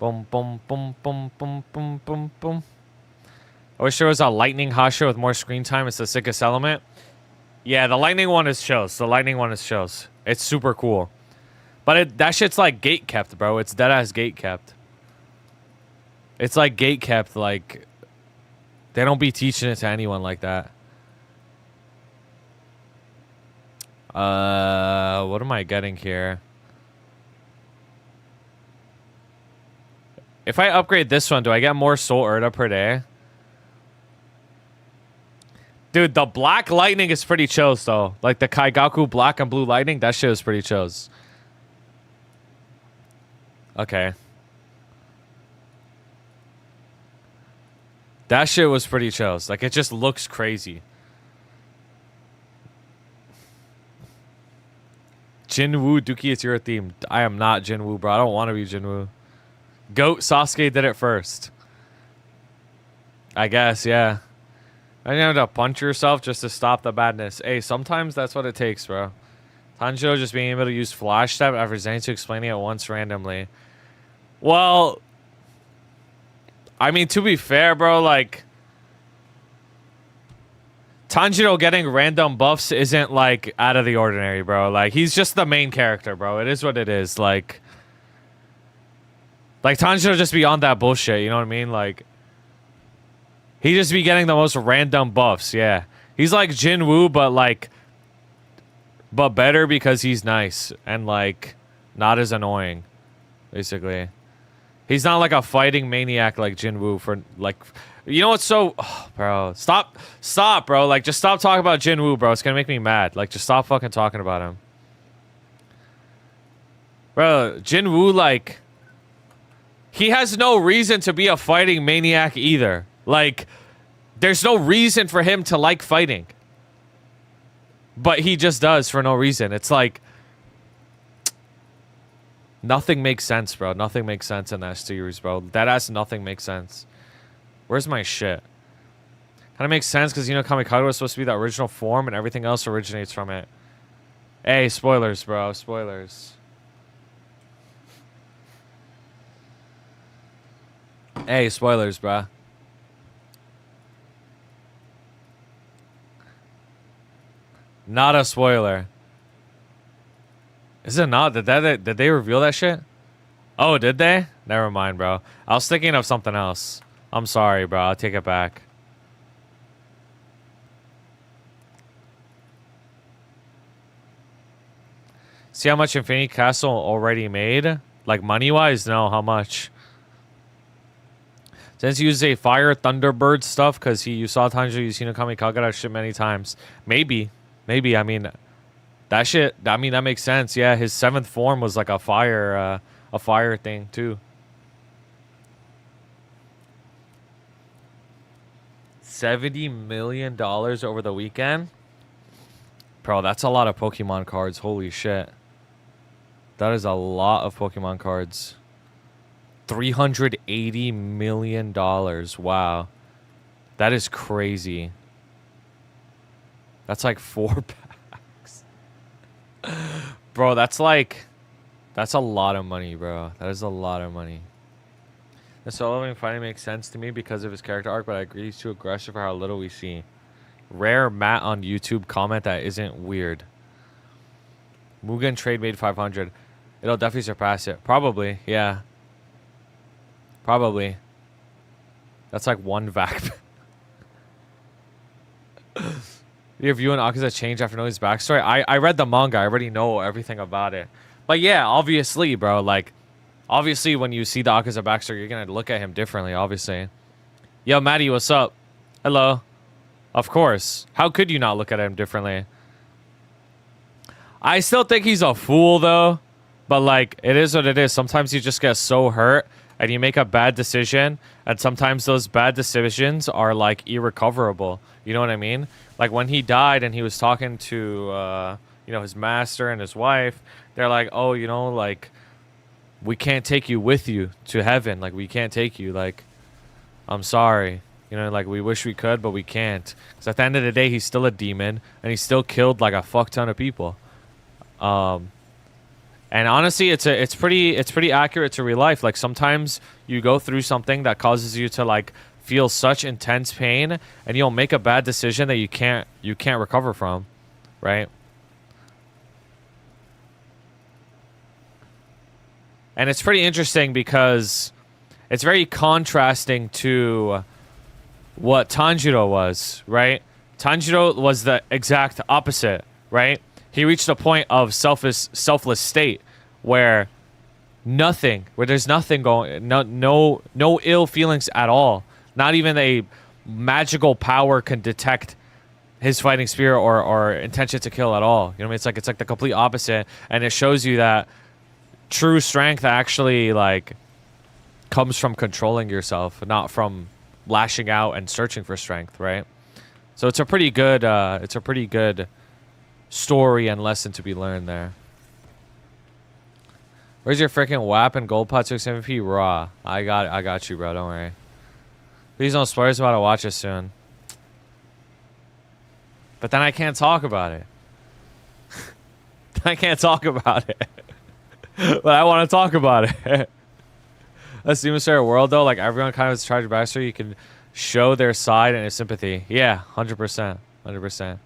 Boom, boom, boom, boom, boom, boom, boom, boom. I wish there was a lightning Hasha with more screen time. It's the sickest element. Yeah, the lightning one is shows. The lightning one is shows. It's super cool. But that shit's like gate kept, bro. It's deadass gate kept. It's like gate kept, like, they don't be teaching it to anyone like that. What am I getting here? If I upgrade this one, do I get more Soul Urta per day? Dude, the black lightning is pretty chills, though. Like, the Kaigaku black and blue lightning, that shit is pretty chills. Okay. That shit was pretty chills. Like, it just looks crazy. Jinwoo, Duky, it's your theme. I am not Jinwoo, bro. I don't want to be Jinwoo. Goat Sasuke did it first. I guess, yeah. I need to punch yourself just to stop the badness. Hey, sometimes that's what it takes, bro. Tanjiro just being able to use Flash Step after Zenitsu explaining it once randomly. Well, I mean, to be fair, bro, like, Tanjiro getting random buffs isn't, like, out of the ordinary, bro. Like, he's just the main character, bro. It is what it is. Like Tanjiro just be on that bullshit, you know what I mean? Like, he just be getting the most random buffs, yeah. He's like Jinwoo, but better because he's nice and, like, not as annoying, basically. He's not like a fighting maniac like Jinwoo for, like, you know what's so, oh, bro, stop, bro. Like, just stop talking about Jinwoo, bro. It's gonna make me mad. Like, just stop fucking talking about him. Bro, Jinwoo, like, he has no reason to be a fighting maniac either. Like, there's no reason for him to like fighting. But he just does for no reason. It's like, nothing makes sense, bro. Nothing makes sense in that series, bro. That ass nothing makes sense. Where's my shit? Kind of makes sense because, you know, Kamikaze was supposed to be the original form and everything else originates from it. Hey, spoilers, bro. Spoilers. Hey, spoilers, bro. Not a spoiler. Is it not? Did they reveal that shit? Oh, did they? Never mind, bro. I was thinking of something else. I'm sorry, bro. I'll take it back. See how much Infinity Castle already made? Like money-wise? No, how much? Since you use a Fire Thunderbird stuff, because you saw Tanjiro use Hinokami Kagura shit many times. Maybe. I mean, that shit, I mean, that makes sense. Yeah, his 7th form was like a fire thing, too. $70 million over the weekend? Bro, that's a lot of Pokemon cards. Holy shit. That is a lot of Pokemon cards. $380 million. Wow. That is crazy. That's like 4 packs. Bro, that's a lot of money, bro. That is a lot of money. The solo finally makes sense to me because of his character arc, but I agree he's too aggressive for how little we see. Rare Matt on YouTube comment that isn't weird. Mugen trade made 500. It'll definitely surpass it. Probably, yeah. Probably. That's like 1 vac. Your view on Akaza changed after knowing his backstory? I read the manga. I already know everything about it. But yeah, obviously, bro. Like, obviously, when you see the Akaza backstory, you're going to look at him differently, obviously. Yo, Maddie, what's up? Hello. Of course. How could you not look at him differently? I still think he's a fool, though. But, like, it is what it is. Sometimes you just get so hurt and you make a bad decision. And sometimes those bad decisions are, like, irrecoverable. You know what I mean? Like, when he died and he was talking to, you know, his master and his wife, they're like, oh, you know, like, we can't take you with you to heaven. Like, we can't take you. Like, I'm sorry. You know, like, we wish we could, but we can't. Because at the end of the day, he's still a demon. And he still killed, like, a fuck ton of people. And honestly, it's pretty accurate to real life. Like, sometimes you go through something that causes you to, like, feel such intense pain. And you'll make a bad decision that you can't recover from. Right? And it's pretty interesting because it's very contrasting to what Tanjiro was, right? Tanjiro was the exact opposite, right? He reached a point of selfless state where there's nothing going, no ill feelings at all. Not even a magical power can detect his fighting spirit or intention to kill at all. You know what I mean? It's like the complete opposite, and it shows you that true strength actually, like, comes from controlling yourself, not from lashing out and searching for strength, right? So it's a pretty good story and lesson to be learned there. Where's your freaking WAP and gold pot 6 MVP raw? I got you, bro. Don't worry. Please don't spoil us about to watch it soon. But then I can't talk about it. I can't talk about it. But I want to talk about it. That's Demon Slayer world, though. Like, everyone kind of has tried to backstory. You can show their side and their sympathy. Yeah, 100%. 100%.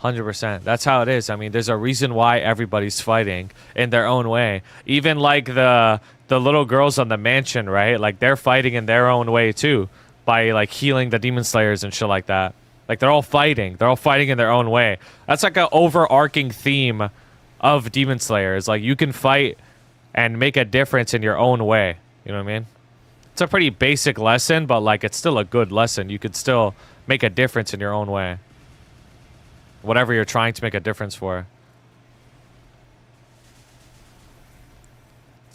100%. That's how it is. I mean, there's a reason why everybody's fighting in their own way. Even, like, the little girls on the mansion, right? Like, they're fighting in their own way, too. By, like, healing the Demon Slayers and shit like that. Like, they're all fighting. They're all fighting in their own way. That's, like, an overarching theme of Demon Slayers. Like, you can fight and make a difference in your own way. You know what I mean? It's a pretty basic lesson, but, like, it's still a good lesson. You could still make a difference in your own way. Whatever you're trying to make a difference for.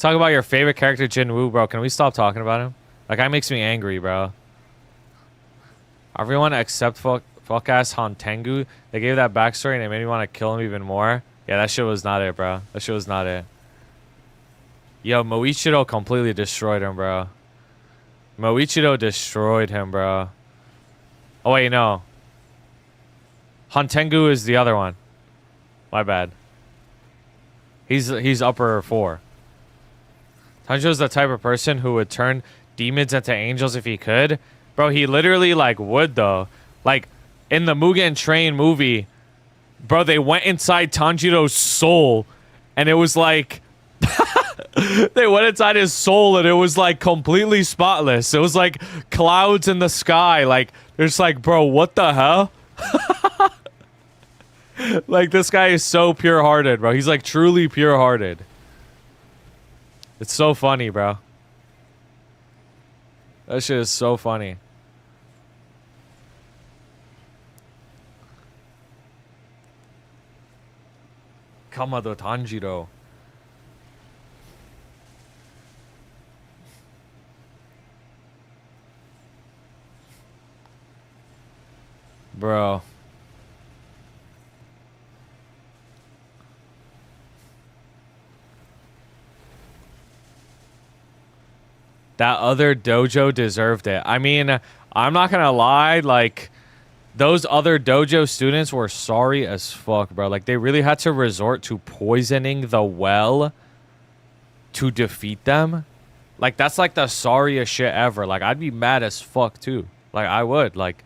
Talk about your favorite character, Jinwoo, bro. Can we stop talking about him? Like, that makes me angry, bro. Everyone except fuck-ass Hantengu, they gave that backstory and it made me want to kill him even more. Yeah, that shit was not it, bro. That shit was not it. Yo, Moichiro completely destroyed him, bro. Moichiro destroyed him, bro. Oh, wait, no. Hantengu is the other one. My bad. He's upper 4. Tanjiro's the type of person who would turn demons into angels if he could. Bro, he literally, like, would, though. Like, in the Mugen Train movie, bro, they went inside Tanjiro's soul, and it was like... they went inside his soul, and it was, like, completely spotless. It was, like, clouds in the sky. Like, there's like, bro, what the hell? Like, this guy is so pure-hearted, bro. He's like truly pure-hearted. It's so funny, bro. That shit is so funny. Kamado Tanjiro. Bro. That other dojo deserved it. I mean, I'm not gonna lie, like, those other dojo students were sorry as fuck, bro. Like, they really had to resort to poisoning the well to defeat them. Like, that's like the sorriest shit ever. Like, I'd be mad as fuck too. Like, I would. Like,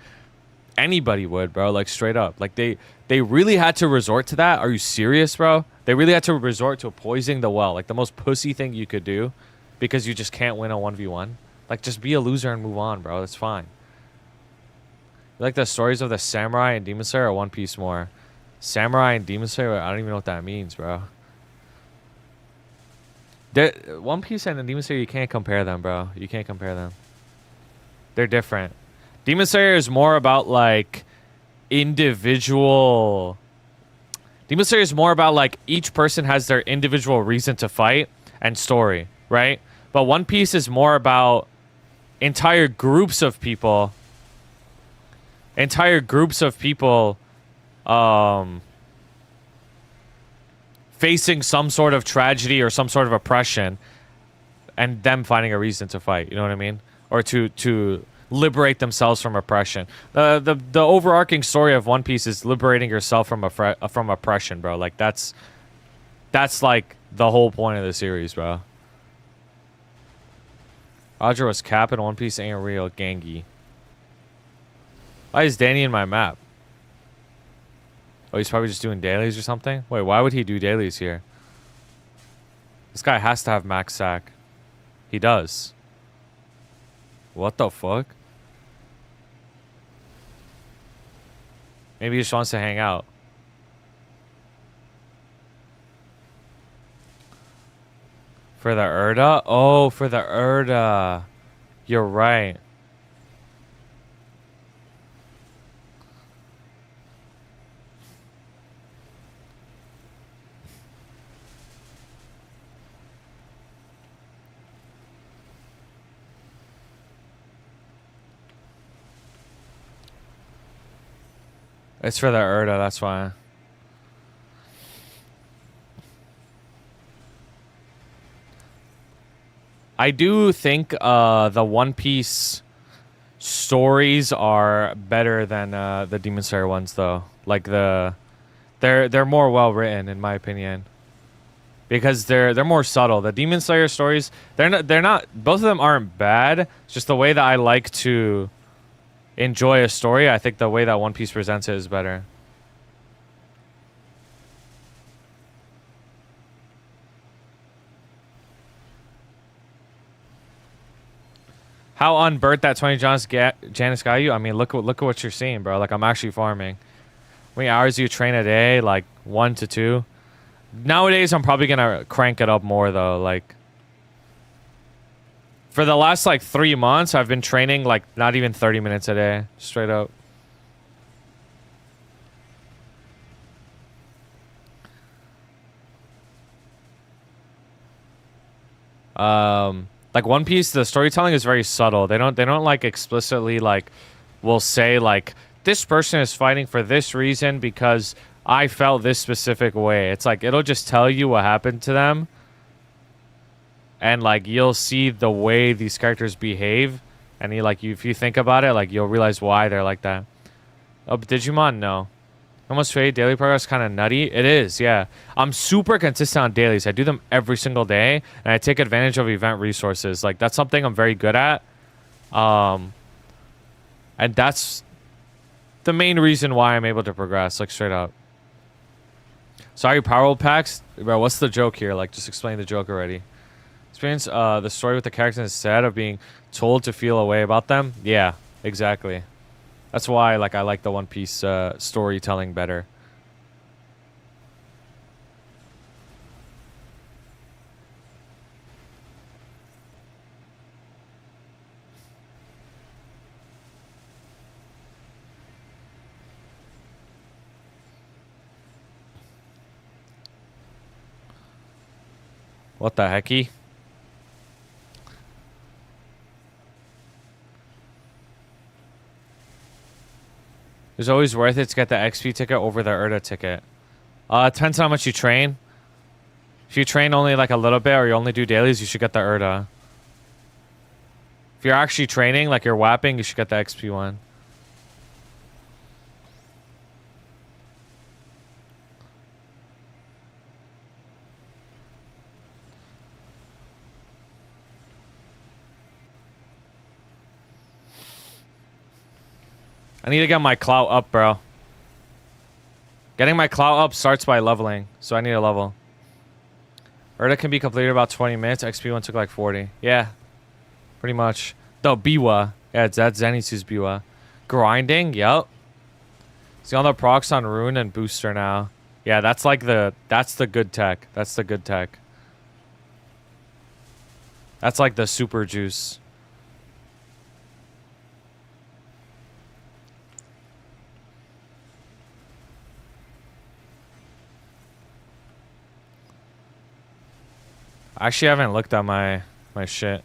anybody would, bro. Like, straight up. Like, they really had to resort to that. Are you serious, bro? They really had to resort to poisoning the well. Like, the most pussy thing you could do. Because you just can't win a 1v1. Like, just be a loser and move on, bro. That's fine. You like the stories of the samurai and Demon Slayer or One Piece more? Samurai and Demon Slayer? I don't even know what that means, bro. One Piece and Demon Slayer, you can't compare them, bro. You can't compare them. They're different. Demon Slayer is more about, like, individual... Demon Slayer is more about, like, each person has their individual reason to fight and story, right? But One Piece is more about entire groups of people. Facing some sort of tragedy or some sort of oppression and them finding a reason to fight. You know what I mean? Or to liberate themselves from oppression. The overarching story of One Piece is liberating yourself from oppression, bro. Like, that's like the whole point of the series, bro. Roger was capping. One Piece ain't real. Gangi. Why is Danny in my map? Oh, he's probably just doing dailies or something? Wait, why would he do dailies here? This guy has to have max sack. He does. What the fuck? Maybe he just wants to hang out. For the Erda? Oh, for the Erda. You're right. It's for the Erda, that's why. I do think the One Piece stories are better than the Demon Slayer ones, though. Like they're more well written, in my opinion, because they're more subtle. The Demon Slayer stories, they're not. Both of them aren't bad. It's just the way that I like to enjoy a story. I think the way that One Piece presents it is better. How unburnt that 20 Janice got you? I mean, look at what you're seeing, bro. Like, I'm actually farming. How many hours do you train a day? Like 1 to 2. Nowadays, I'm probably gonna crank it up more though. Like, for the last like 3 months, I've been training like not even 30 minutes a day, straight up. Like One Piece, the storytelling is very subtle. They don't like explicitly like will say like this person is fighting for this reason because I felt this specific way. It's like it'll just tell you what happened to them. And like you'll see the way these characters behave, and if you think about it, like you'll realize why they're like that. Oh, but Digimon, no. Almost fade daily progress kind of nutty. It is, yeah. I'm super consistent on dailies. I do them every single day, and I take advantage of event resources. Like that's something I'm very good at. And that's the main reason why I'm able to progress, like straight up. Sorry, power packs, bro. What's the joke here? Like, just explain the joke already. Experience the story with the characters instead of being told to feel a way about them. Yeah, exactly. That's why like I like the One Piece storytelling better. What the hecky? It's always worth it to get the XP ticket over the Erta ticket. It depends on how much you train. If you train only like a little bit or you only do dailies, you should get the Erta. If you're actually training, like you're whapping, you should get the XP one. I need to get my clout up, bro. Getting my clout up starts by leveling, so I need a level. Erta can be completed in about 20 minutes. XP one took like 40. Yeah, pretty much. The Biwa. Yeah, that's Zenitsu's Biwa. Grinding, yep. See all the procs on Rune and Booster now. Yeah, that's like that's the good tech. That's the good tech. That's like the super juice. I actually haven't looked at my shit.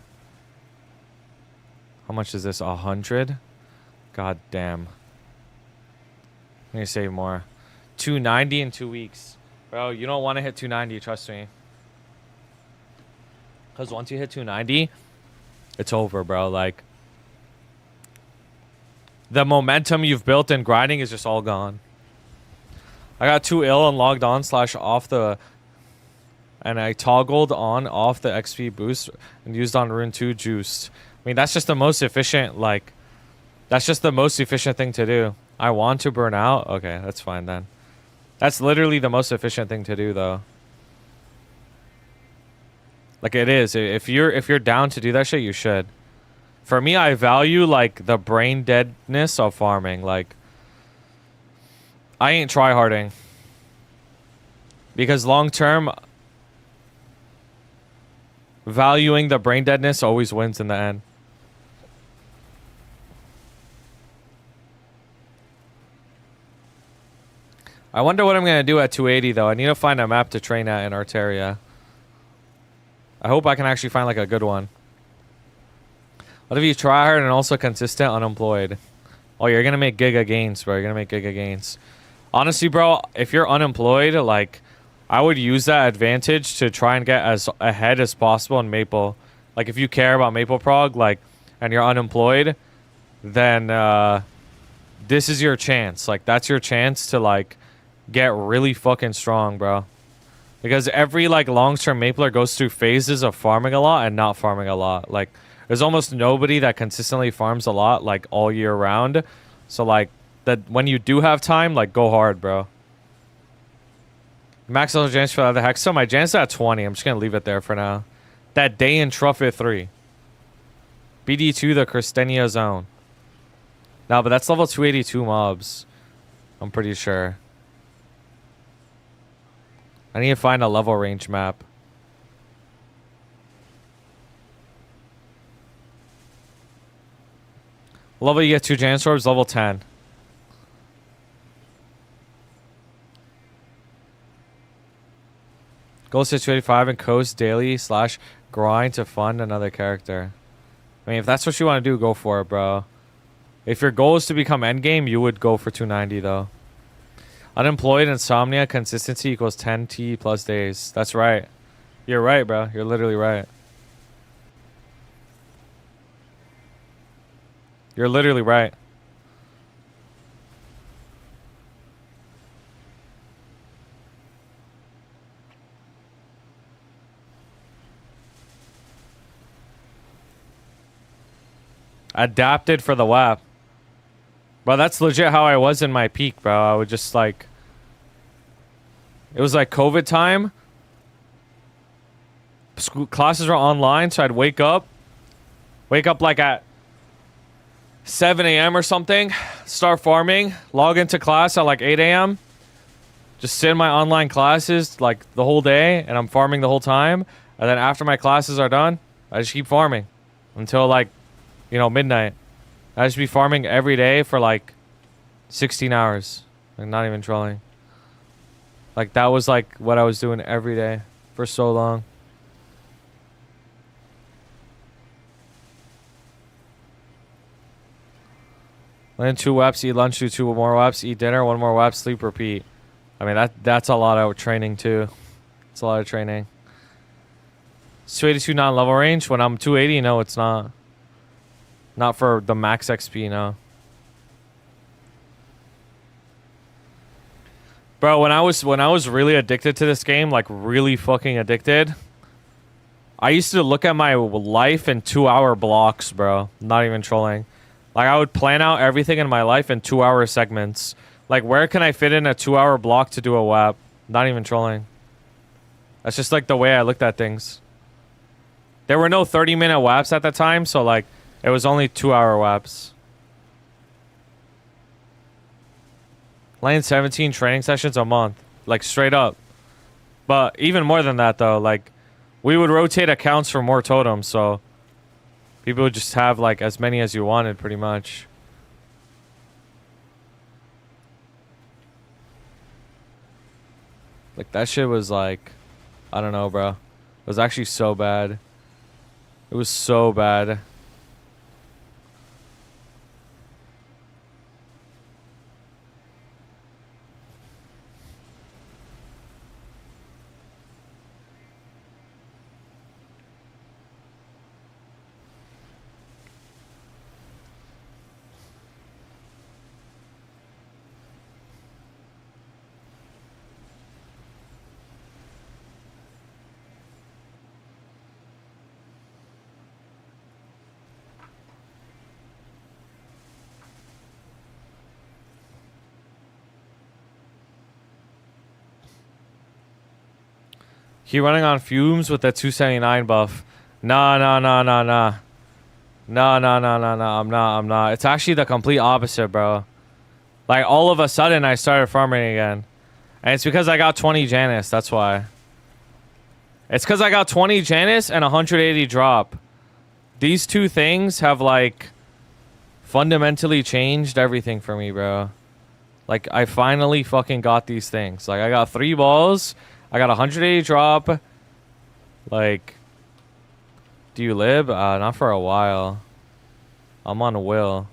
How much is this? 100? God damn. I need to save more. 290 in 2 weeks. Bro, you don't want to hit 290, trust me. Because once you hit 290, it's over, bro. Like, the momentum you've built in grinding is just all gone. I got too ill and logged on / off the... And I toggled on off the XP boost and used on Rune 2 juiced. I mean, that's just the most efficient, like... That's just the most efficient thing to do. I want to burn out? Okay, that's fine then. That's literally the most efficient thing to do, though. Like, it is. If you're down to do that shit, you should. For me, I value, like, the brain deadness of farming. Like, I ain't tryharding. Because long term... Valuing the brain deadness always wins in the end. I wonder what I'm going to do at 280, though. I need to find a map to train at in Arteria. I hope I can actually find, like, a good one. What if you try hard and also consistent unemployed? Oh, you're going to make giga gains, bro. You're going to make giga gains. Honestly, bro, if you're unemployed, like... I would use that advantage to try and get as ahead as possible in Maple. Like, if you care about Maple Prog, like, and you're unemployed, then this is your chance. Like, that's your chance to, like, get really fucking strong, bro. Because every, like, long-term Mapler goes through phases of farming a lot and not farming a lot. Like, there's almost nobody that consistently farms a lot, like, all year round. So, like, that when you do have time, like, go hard, bro. Max level Janus for the hex. So my Janus at 20. I'm just going to leave it there for now. That day in Truffet 3. BD2, the Christenia zone. No, but that's level 282 mobs. I'm pretty sure. I need to find a level range map. Level you get 2 Janus orbs, level 10. Goal 285 and coast daily / grind to fund another character. I mean, if that's what you want to do, go for it, bro. If your goal is to become endgame, you would go for 290, though. Unemployed, insomnia, consistency equals 10T plus days. That's right. You're right, bro. You're literally right. You're literally right. Adapted for the WAP. Bro, that's legit how I was in my peak, bro. I would just like... It was like COVID time. School classes were online, so I'd wake up like at 7 a.m. or something. Start farming. Log into class at like 8 a.m. Just sit in my online classes like the whole day, and I'm farming the whole time. And then after my classes are done, I just keep farming until like... You know, midnight. I just be farming every day for like 16 hours. Like, not even trolling. Like, that was like what I was doing every day for so long. Then 2 reps, eat lunch, do 2 more reps, eat dinner, 1 more rep, sleep, repeat. I mean, that's a lot of training too. It's a lot of training. Is 282 not level range? When I'm 280, no, it's not. Not for the max XP, no. Bro, when I was really addicted to this game, like really fucking addicted, I used to look at my life in 2-hour blocks, bro. Not even trolling. Like, I would plan out everything in my life in 2-hour segments. Like, where can I fit in a 2-hour block to do a WAP? Not even trolling. That's just, like, the way I looked at things. There were no 30-minute WAPs at the time, so, like, it was only 2-hour WAPs. Lane 17 training sessions a month. Like, straight up. But even more than that, though, like, we would rotate accounts for more totems, so people would just have, like, as many as you wanted, pretty much. Like, that shit was, like, I don't know, bro. It was actually so bad. It was so bad. He running on fumes with that 279 buff. Nah. Nah. I'm not. It's actually the complete opposite, bro. Like, all of a sudden, I started farming again. And it's because I got 20 Janus. That's why. It's because I got 20 Janus and 180 drop. These two things have, like, fundamentally changed everything for me, bro. Like, I finally fucking got these things. Like, I got 3 balls. I got 180 drop. Like, do you lib? Not for a while. I'm on a will.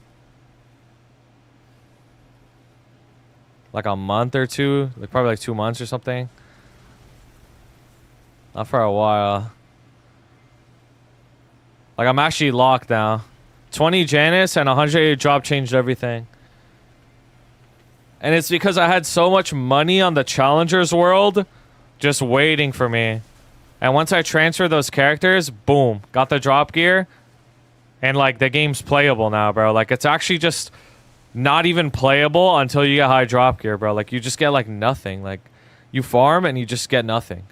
Like a month or two. Like probably like 2 months or something. Not for a while. Like, I'm actually locked now. 20 Janus and 180 drop changed everything. And it's because I had so much money on the Challengers World just waiting for me. And once I transfer those characters, boom, got the drop gear. And, like, the game's playable now, bro. Like, it's actually just not even playable until you get high drop gear, bro. Like, you just get, like, nothing. Like, you farm and you just get nothing.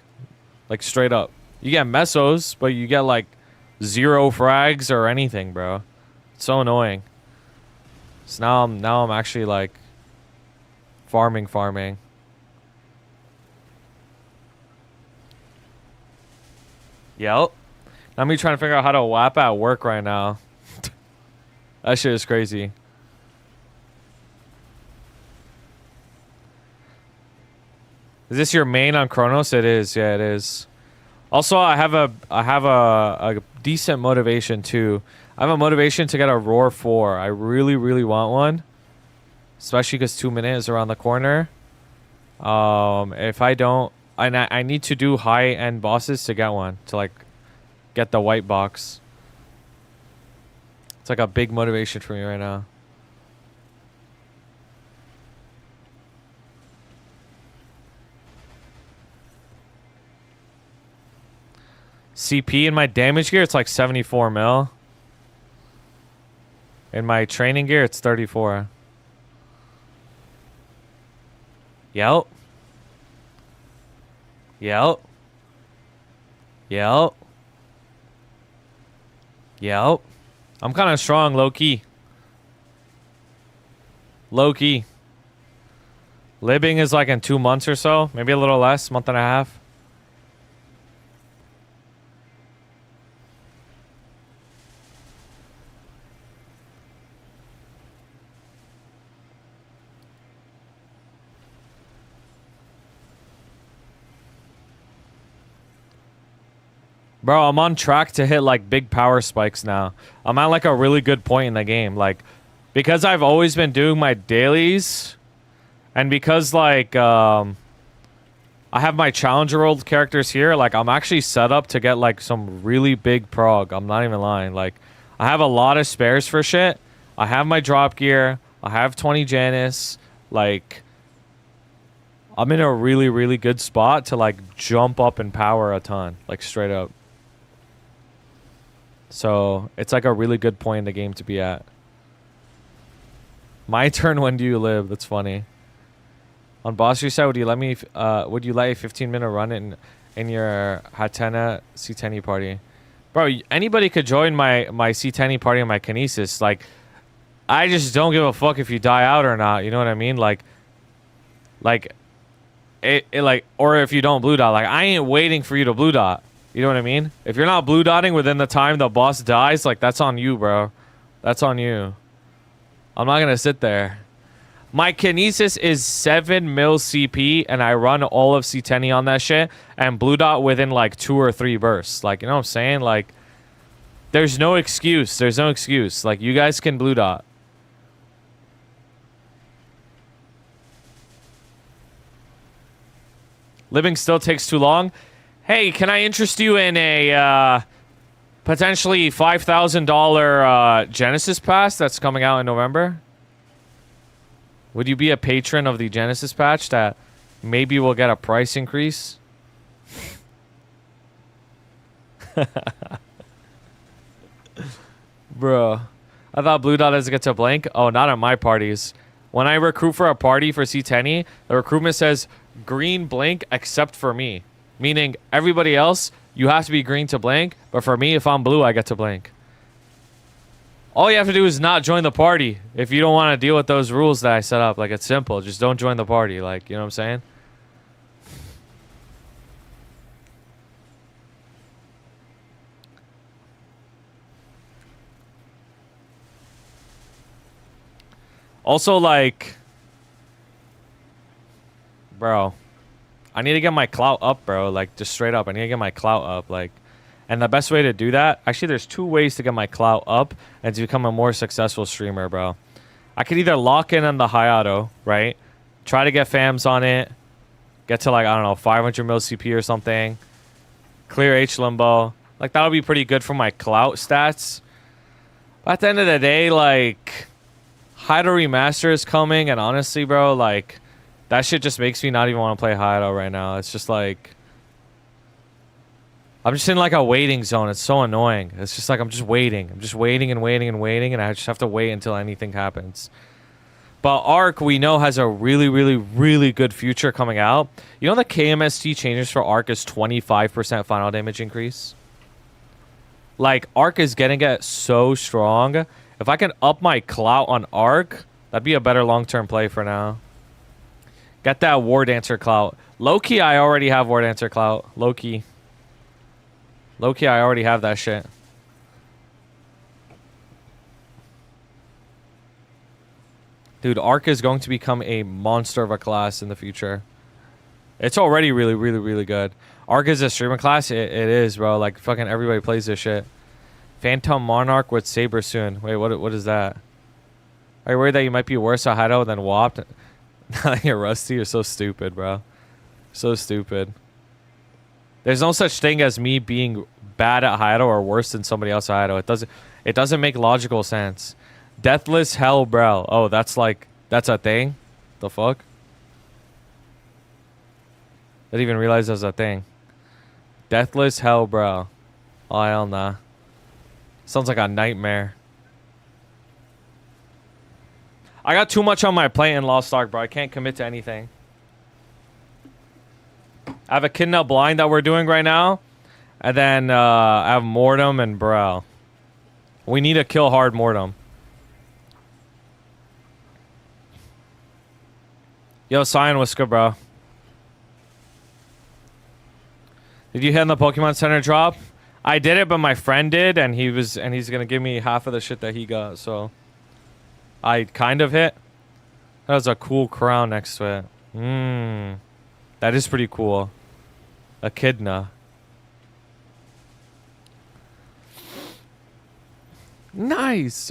Like, straight up. You get mesos, but you get, like, 0 frags or anything, bro. It's so annoying. So now I'm actually, like, farming. Yep. I'm me trying to figure out how to WAP at work right now. That shit is crazy. Is this your main on Chronos? It is. Yeah, it is. Also, I have a decent motivation too. I have a motivation to get a Roar 4. I really want one. Especially because 2 minutes is around the corner. If I don't, I need to do high-end bosses to get one. To, like, get the white box. It's like a big motivation for me right now. CP in my damage gear, it's like 74 mil. In my training gear, it's 34. Yep. I'm kind of strong, low-key. Libbing is like in 2 months or so. Maybe a little less, month and a half. Bro, I'm on track to hit, like, big power spikes now. I'm at, like, a really good point in the game. Like, because I've always been doing my dailies, and because like I have my Challenger World characters here, like I'm actually set up to get like some really big prog. I'm not even lying. Like I have a lot of spares for shit. I have my drop gear. I have 20 Janus. Like I'm in a really, really good spot to like jump up in power a ton, like straight up. So it's like a really good point in the game to be at. My turn. When do you live? That's funny. On boss reset, would you let me? Would you let a 15-minute run in your Hatena C10 party, bro? Anybody could join my C10 party and my Kinesis. Like, I just don't give a fuck if you die out or not. You know what I mean? Like it like, or if you don't blue dot. Like, I ain't waiting for you to blue dot. You know what I mean? If you're not blue dotting within the time the boss dies, like that's on you, bro. That's on you. I'm not gonna sit there. My Kinesis is 7 mil CP, and I run all of C10 on that shit, and blue dot within like 2 or 3 bursts. Like, you know what I'm saying? Like, there's no excuse. There's no excuse. Like, you guys can blue dot. Living still takes too long. Hey, can I interest you in a potentially $5,000 Genesis pass that's coming out in November? Would you be a patron of the Genesis patch that maybe we'll get a price increase? Bro, I thought Blue Dot doesn't get to blank. Oh, not at my parties. When I recruit for a party for C10, the recruitment says green blink except for me. Meaning everybody else, you have to be green to blink. But for me, if I'm blue, I get to blink. All you have to do is not join the party if you don't want to deal with those rules that I set up. Like, it's simple. Just don't join the party. Like, you know what I'm saying? Also, like, bro, I need to get my clout up, bro. Like, just straight up. I need to get my clout up. Like, and the best way to do that, actually, there's 2 ways to get my clout up and to become a more successful streamer, bro. I could either lock in on the Hayato, right? Try to get fams on it. Get to, like, I don't know, 500 mil CP or something. Clear H limbo. Like, that would be pretty good for my clout stats. But at the end of the day, like, Hayato Remaster is coming. And honestly, bro, like, that shit just makes me not even want to play Hayato right now. It's just like, I'm just in like a waiting zone. It's so annoying. It's just like I'm just waiting. I'm just waiting and waiting and waiting, and I just have to wait until anything happens. But Arc, we know, has a really, really, really good future coming out. You know the KMST changes for Arc is 25% final damage increase? Like, Arc is getting it so strong. If I can up my clout on Arc, that'd be a better long-term play for now. Get that War Dancer clout. Low-key, I already have War Dancer clout. Low-key. Low-key, I already have that shit. Dude, Arc is going to become a monster of a class in the future. It's already really, really, really good. Arc is a streamer class. It is, bro. Like, fucking everybody plays this shit. Phantom Monarch with Saber soon. Wait, what is that? Are you worried that you might be worse at Hideout than WAP? You're rusty. You're so stupid, bro. So stupid. There's no such thing as me being bad at Hideout or worse than somebody else at Hideout. It doesn't make logical sense. Deathless Hell, bro. Oh, that's a thing? The fuck? I didn't even realize that was a thing. Deathless Hell, bro. Oh, hell nah. Sounds like a nightmare. I got too much on my plate in Lost Ark, bro. I can't commit to anything. I have a Kidnap Blind that we're doing right now. And then I have Mortem and Bro. We need to kill hard Mortem. Yo, Cyan, what's good, bro? Did you hit on the Pokemon Center drop? I did it, but my friend did, and he's gonna give me half of the shit that he got, so I kind of hit. That was a cool crown next to it. That is pretty cool. Echidna. Nice.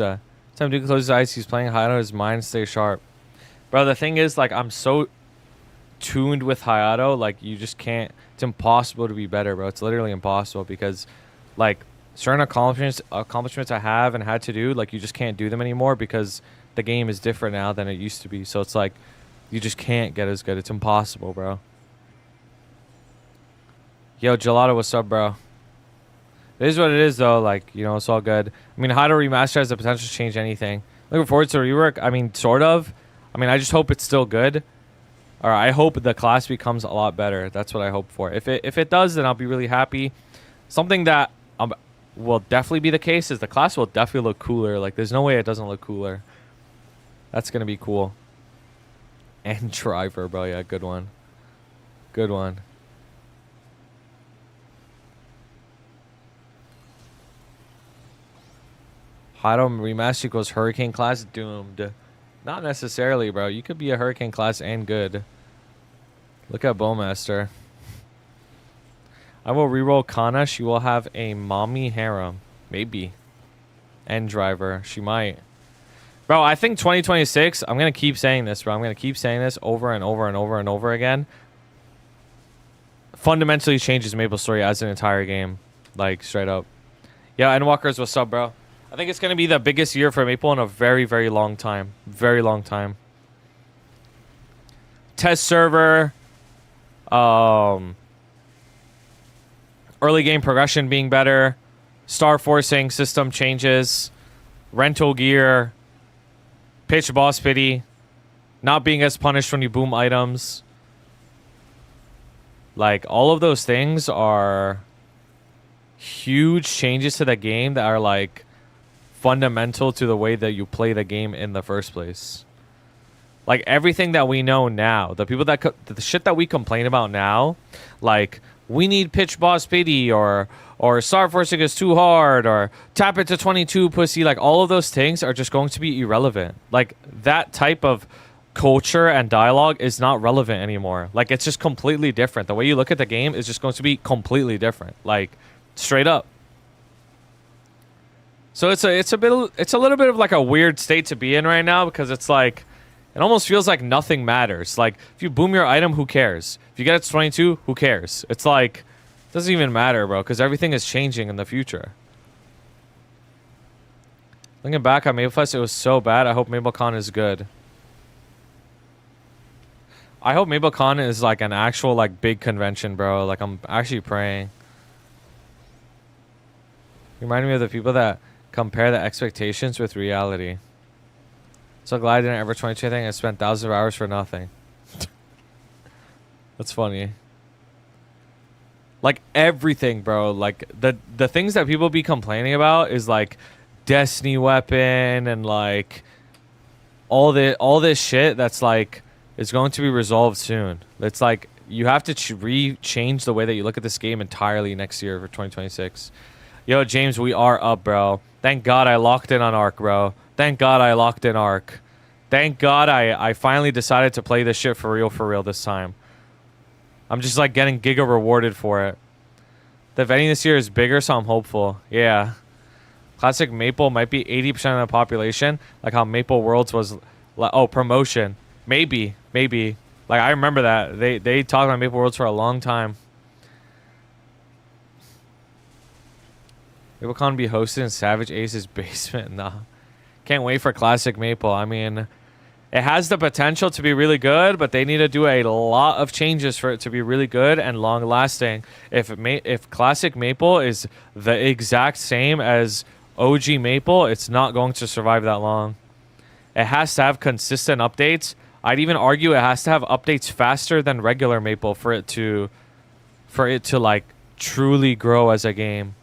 Time Duke closes his eyes, he's playing Hayato, his mind stays sharp. Bro, the thing is, like, I'm so tuned with Hayato, like, you just can't, it's impossible to be better, bro. It's literally impossible because, like, certain accomplishments I have and had to do, like, you just can't do them anymore because the game is different now than it used to be. So it's like, you just can't get as good. It's impossible, bro. Yo, Gelato, what's up, bro? It is what it is, though. Like, you know, it's all good. I mean, Hayato Remaster has the potential to change anything. Looking forward to rework. I mean, sort of. I mean, I just hope it's still good. Or I hope the class becomes a lot better. That's what I hope for. If it does, then I'll be really happy. Something that will definitely be the case is the class will definitely look cooler. Like, there's no way it doesn't look cooler. That's going to be cool. And driver, bro. Yeah, good one. Good one. Hayato Remaster equals Hurricane class doomed. Not necessarily, bro. You could be a Hurricane class and good. Look at Bowmaster. I will reroll Kana. She will have a mommy harem. Maybe. And driver. She might. Bro, I think 2026, I'm going to keep saying this, bro. I'm going to keep saying this over and over and over and over again. Fundamentally changes Maplestory as an entire game. Like, straight up. Yeah, Endwalkers, what's up, bro? I think it's going to be the biggest year for Maple in a very, very long time. Very long time. Test server. Early game progression being better. Star forcing system changes. Rental gear. Pitch boss pity. Not being as punished when you boom items. Like, all of those things are huge changes to the game that are, like, fundamental to the way that you play the game in the first place. Like, everything that we know now, the people that the shit that we complain about now, like, we need pitch boss pity, or star forcing is too hard, or tap it to 22 pussy, like, all of those things are just going to be irrelevant. Like, that type of culture and dialogue is not relevant anymore. Like, it's just completely different. The way you look at the game is just going to be completely different. Like, straight up. So it's a little bit of like a weird state to be in right now, because it's like, it almost feels like nothing matters. Like, if you boom your item, who cares? If you get it to 22, who cares? It's like, it doesn't even matter, bro, because everything is changing in the future. Looking back on MapleFest, it was so bad. I hope MapleCon is good. I hope MapleCon is like an actual like big convention, bro. Like, I'm actually praying. You remind me of the people that compare the expectations with reality. So glad I didn't ever 22 anything. I spent thousands of hours for nothing. That's funny. Like, everything, bro. Like, the things that people be complaining about is like Destiny weapon and like all this shit that's like is going to be resolved soon. It's like you have to change the way that you look at this game entirely next year for 2026. Yo, James, we are up, bro. Thank God I locked in on Arc, bro. Thank God I locked in Arc. Thank God I finally decided to play this shit for real this time. I'm just like getting giga rewarded for it. The vetting this year is bigger, so I'm hopeful. Yeah. Classic Maple might be 80% of the population, like how Maple Worlds was. Oh, promotion. Maybe. Like, I remember that. They talked about Maple Worlds for a long time. MapleCon be hosted in Savage Ace's basement. Nah. Can't wait for Classic Maple. I mean, it has the potential to be really good, but they need to do a lot of changes for it to be really good and long lasting. If Classic Maple is the exact same as OG Maple, it's not going to survive that long. It has to have consistent updates. I'd even argue it has to have updates faster than regular Maple for it to like truly grow as a game.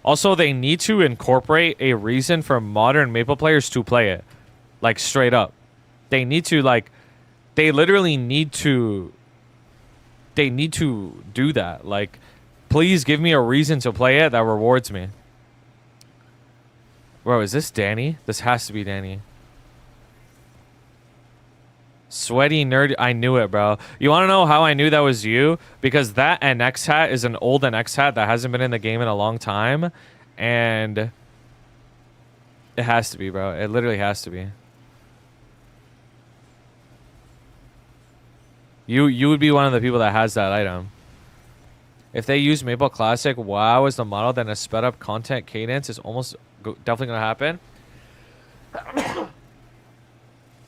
Also, they need to incorporate a reason for modern Maple players to play it. Like, straight up. They need to, like, they literally need to, they need to do that. Like, please give me a reason to play it that rewards me. Bro, is this Danny? This has to be Danny. Sweaty nerd. I knew it, bro. You want to know how I knew that was you? Because that NX hat is an old NX hat that hasn't been in the game in a long time. And It has to be, bro. It literally has to be. You would be one of the people that has that item. If they use Maple Classic WoW as the model, then a sped up content cadence is almost definitely going to happen.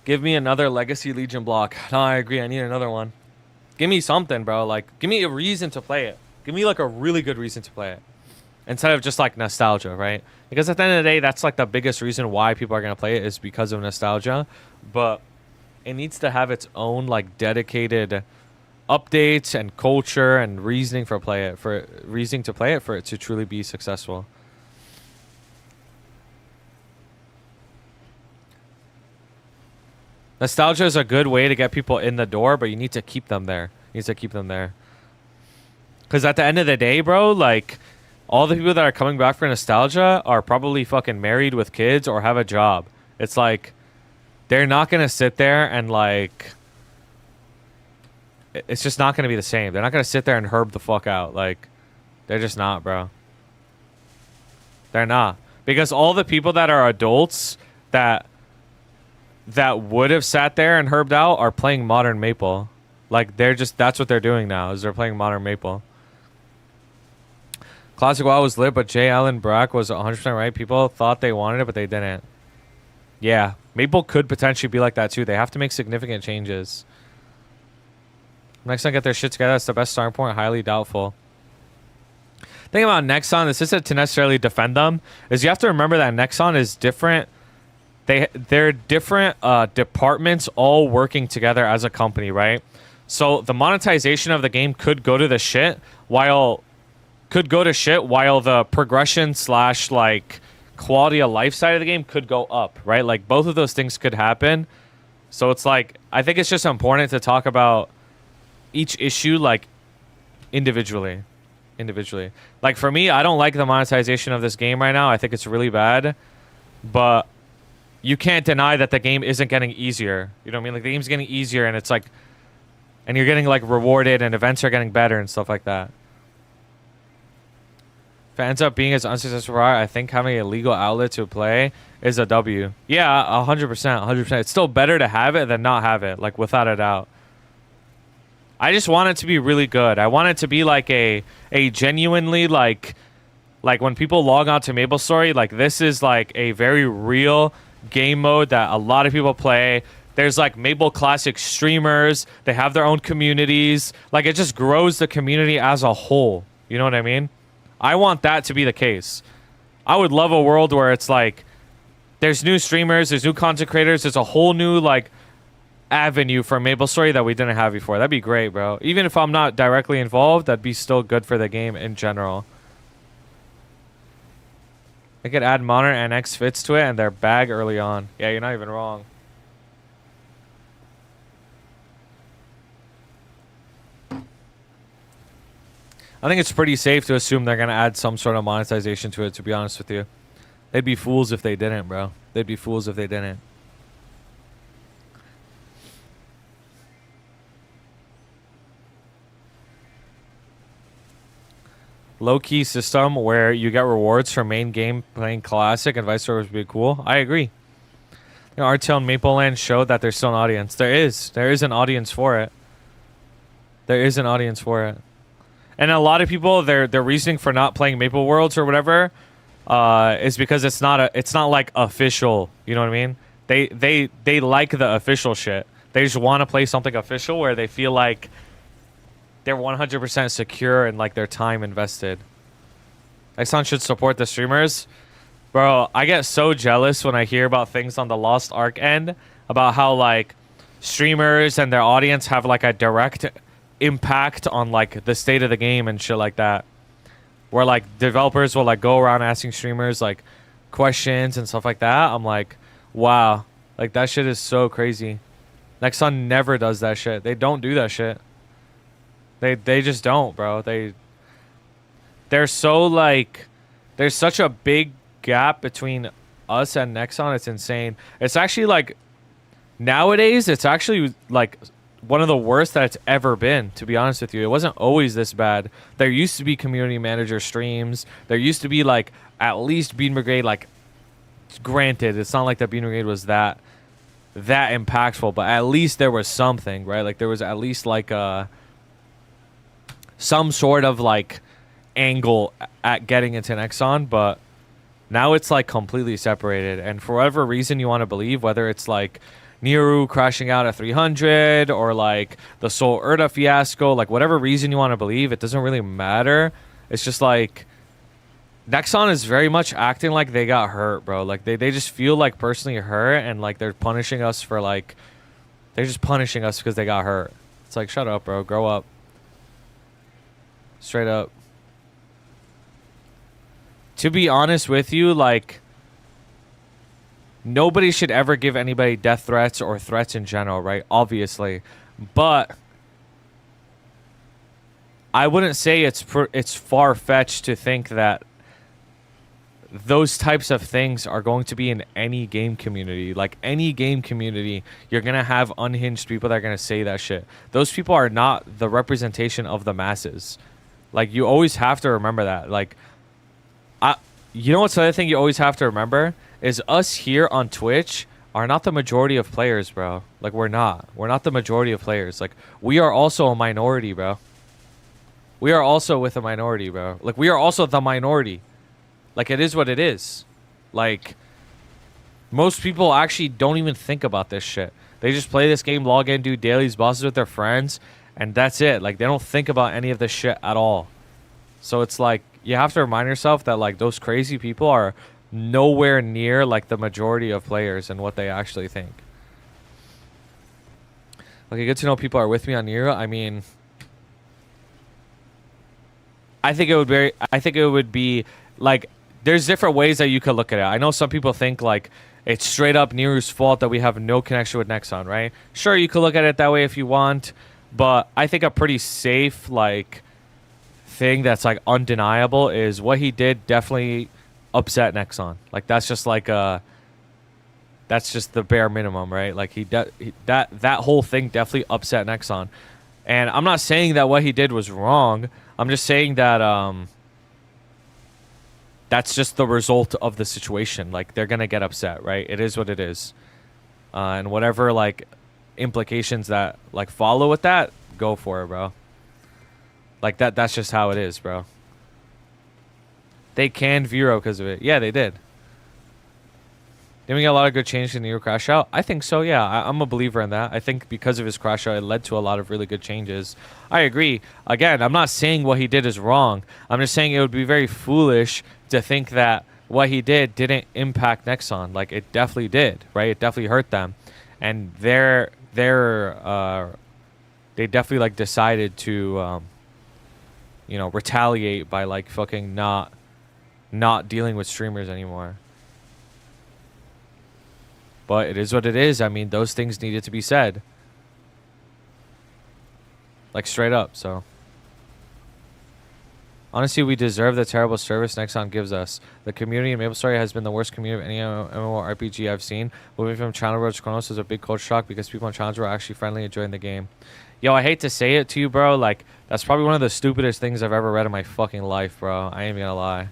Give me another Legacy Legion block. No, I agree. I need another one. Give me something, bro. Like, give me a reason to play it. Give me, like, a really good reason to play it. Instead of just, like, nostalgia, right? Because at the end of the day, that's, like, the biggest reason why people are going to play it is because of nostalgia. But it needs to have its own, like, dedicated updates and culture and reasoning to play it for it to truly be successful. Nostalgia is a good way to get people in the door, but you need to keep them there. You need to keep them there. Because at the end of the day, bro, like, all the people that are coming back for nostalgia are probably fucking married with kids or have a job. It's like, they're not going to sit there and, like, it's just not going to be the same. They're not going to sit there and herb the fuck out. Like, they're just not, bro. They're not. Because all the people that are adults that would have sat there and herbed out are playing Modern Maple. Like, they're just, that's what they're doing now, is they're playing Modern Maple. Classic WoW was lit, but J. Allen Brack was 100% right. People thought they wanted it, but they didn't. Yeah, Maple could potentially be like that too. They have to make significant changes. Nexon get their shit together. That's the best starting point. Highly doubtful. Thing about Nexon, this isn't to necessarily defend them, is you have to remember that Nexon is different. They're different departments all working together as a company, right? So the monetization of the game could go to shit while the progression / like quality of life side of the game could go up, right? Like, both of those things could happen. So it's like, I think it's just important to talk about each issue like individually. Like, for me, I don't like the monetization of this game right now. I think it's really bad, but you can't deny that the game isn't getting easier. You know what I mean? Like, the game's getting easier, and it's like, and you're getting, like, rewarded, and events are getting better and stuff like that. If it ends up being as unsuccessful, I think having a legal outlet to play is a W. Yeah, 100%, 100%. It's still better to have it than not have it, like, without a doubt. I just want it to be really good. I want it to be like a genuinely, like when people log on to Maplestory, like, this is like a very real game mode that a lot of people play. There's like Maple Classic streamers. They have their own communities. Like, it just grows the community as a whole. You know what I mean? I want that to be the case. I would love a world where it's like, there's new streamers, there's new content creators, there's a whole new, like, avenue for Maplestory that we didn't have before. That'd be great, bro. Even if I'm not directly involved, that'd be still good for the game in general. They could add modern NX fits to it and their bag early on. Yeah, you're not even wrong. I think it's pretty safe to assume they're going to add some sort of monetization to it, to be honest with you. They'd be fools if they didn't, bro. They'd be fools if they didn't. Low-key system where you get rewards for main game playing Classic and vice versa would be cool. I agree. You know, RTL and Maple Land showed that there's still an audience. There is an audience for it. There is an audience for it. And a lot of people, their reasoning for not playing Maple Worlds or whatever is because it's not like official. You know what I mean? They like the official shit. They just want to play something official where they feel like they're 100% secure in, like, their time invested. Exxon should support the streamers. Bro, I get so jealous when I hear about things on the Lost Ark end about how, like, streamers and their audience have, like, a direct impact on, like, the state of the game and shit like that. Where, like, developers will, like, go around asking streamers, like, questions and stuff like that. I'm like, wow. Like, that shit is so crazy. Nexon never does that shit. They don't do that shit. They just don't, bro. They're so, like, there's such a big gap between us and Nexon. It's insane. It's actually, like, nowadays, it's actually, like, one of the worst that it's ever been, to be honest with you. It wasn't always this bad. There used to be community manager streams. There used to be, like, at least Bean Brigade, like, granted, it's not like that being raid was that impactful, but at least there was something, right? Like there was at least like some sort of like angle at getting into Nexon, but now it's like completely separated. And for whatever reason you want to believe, whether it's like Niru crashing out at 300 or like the Soul Urda fiasco, like whatever reason you want to believe, it doesn't really matter. It's just like Nexon is very much acting like they got hurt, bro. Like they just feel like personally hurt, and like they're punishing us for like, they're just punishing us because they got hurt. It's like, shut up, bro. Grow up. Straight up. To be honest with you, like, nobody should ever give anybody death threats or threats in general, right? Obviously. But I wouldn't say it's far-fetched to think that those types of things are going to be in any game community. Like any game community, you're going to have unhinged people that are going to say that shit. Those people are not the representation of the masses. Like, you always have to remember that. Like, you know what's the other thing you always have to remember? Is us here on Twitch are not the majority of players, bro. Like, we're not. We're not the majority of players. Like, we are also a minority, bro. We are also with a minority, bro. Like, we are also the minority. Like, it is what it is. Like, most people actually don't even think about this shit. They just play this game, log in, do dailies, bosses with their friends, and that's it. Like, they don't think about any of this shit at all. So it's like, you have to remind yourself that, like, those crazy people are nowhere near, like, the majority of players and what they actually think. Okay, good to know people are with me on Nero. I mean, I think it would be, like, there's different ways that you could look at it. I know some people think, like, it's straight up Neru's fault that we have no connection with Nexon, right? Sure, you could look at it that way if you want, but I think a pretty safe, like, thing that's, like, undeniable is what he did definitely upset Nexon. Like, that's just, like, that's just the bare minimum, right? Like, that whole thing definitely upset Nexon. And I'm not saying that what he did was wrong. I'm just saying that, that's just the result of the situation. Like, they're gonna get upset, right? It is what it is. And whatever, like, implications that, like, follow with that, go for it, bro. Like, that's just how it is, bro. They canned Vero because of it. Yeah, they did. Did we get a lot of good change in the Nero crash out? I think so, yeah. I'm a believer in that. I think because of his crash out, it led to a lot of really good changes. I agree. Again, I'm not saying what he did is wrong. I'm just saying it would be very foolish to think that what he did didn't impact Nexon. Like, it definitely did, right? It definitely hurt them. And they definitely, like, decided to, you know, retaliate by, like, fucking not dealing with streamers anymore. But it is what it is. I mean, those things needed to be said. Like, straight up, so. Honestly, we deserve the terrible service Nexon gives us. The community in Maplestory has been the worst community of any MMORPG I've seen. Moving from Channel Road to Chronos was a big culture shock because people on Challenge were actually friendly enjoying the game. Yo, I hate to say it to you, bro. Like, that's probably one of the stupidest things I've ever read in my fucking life, bro. I ain't even gonna lie.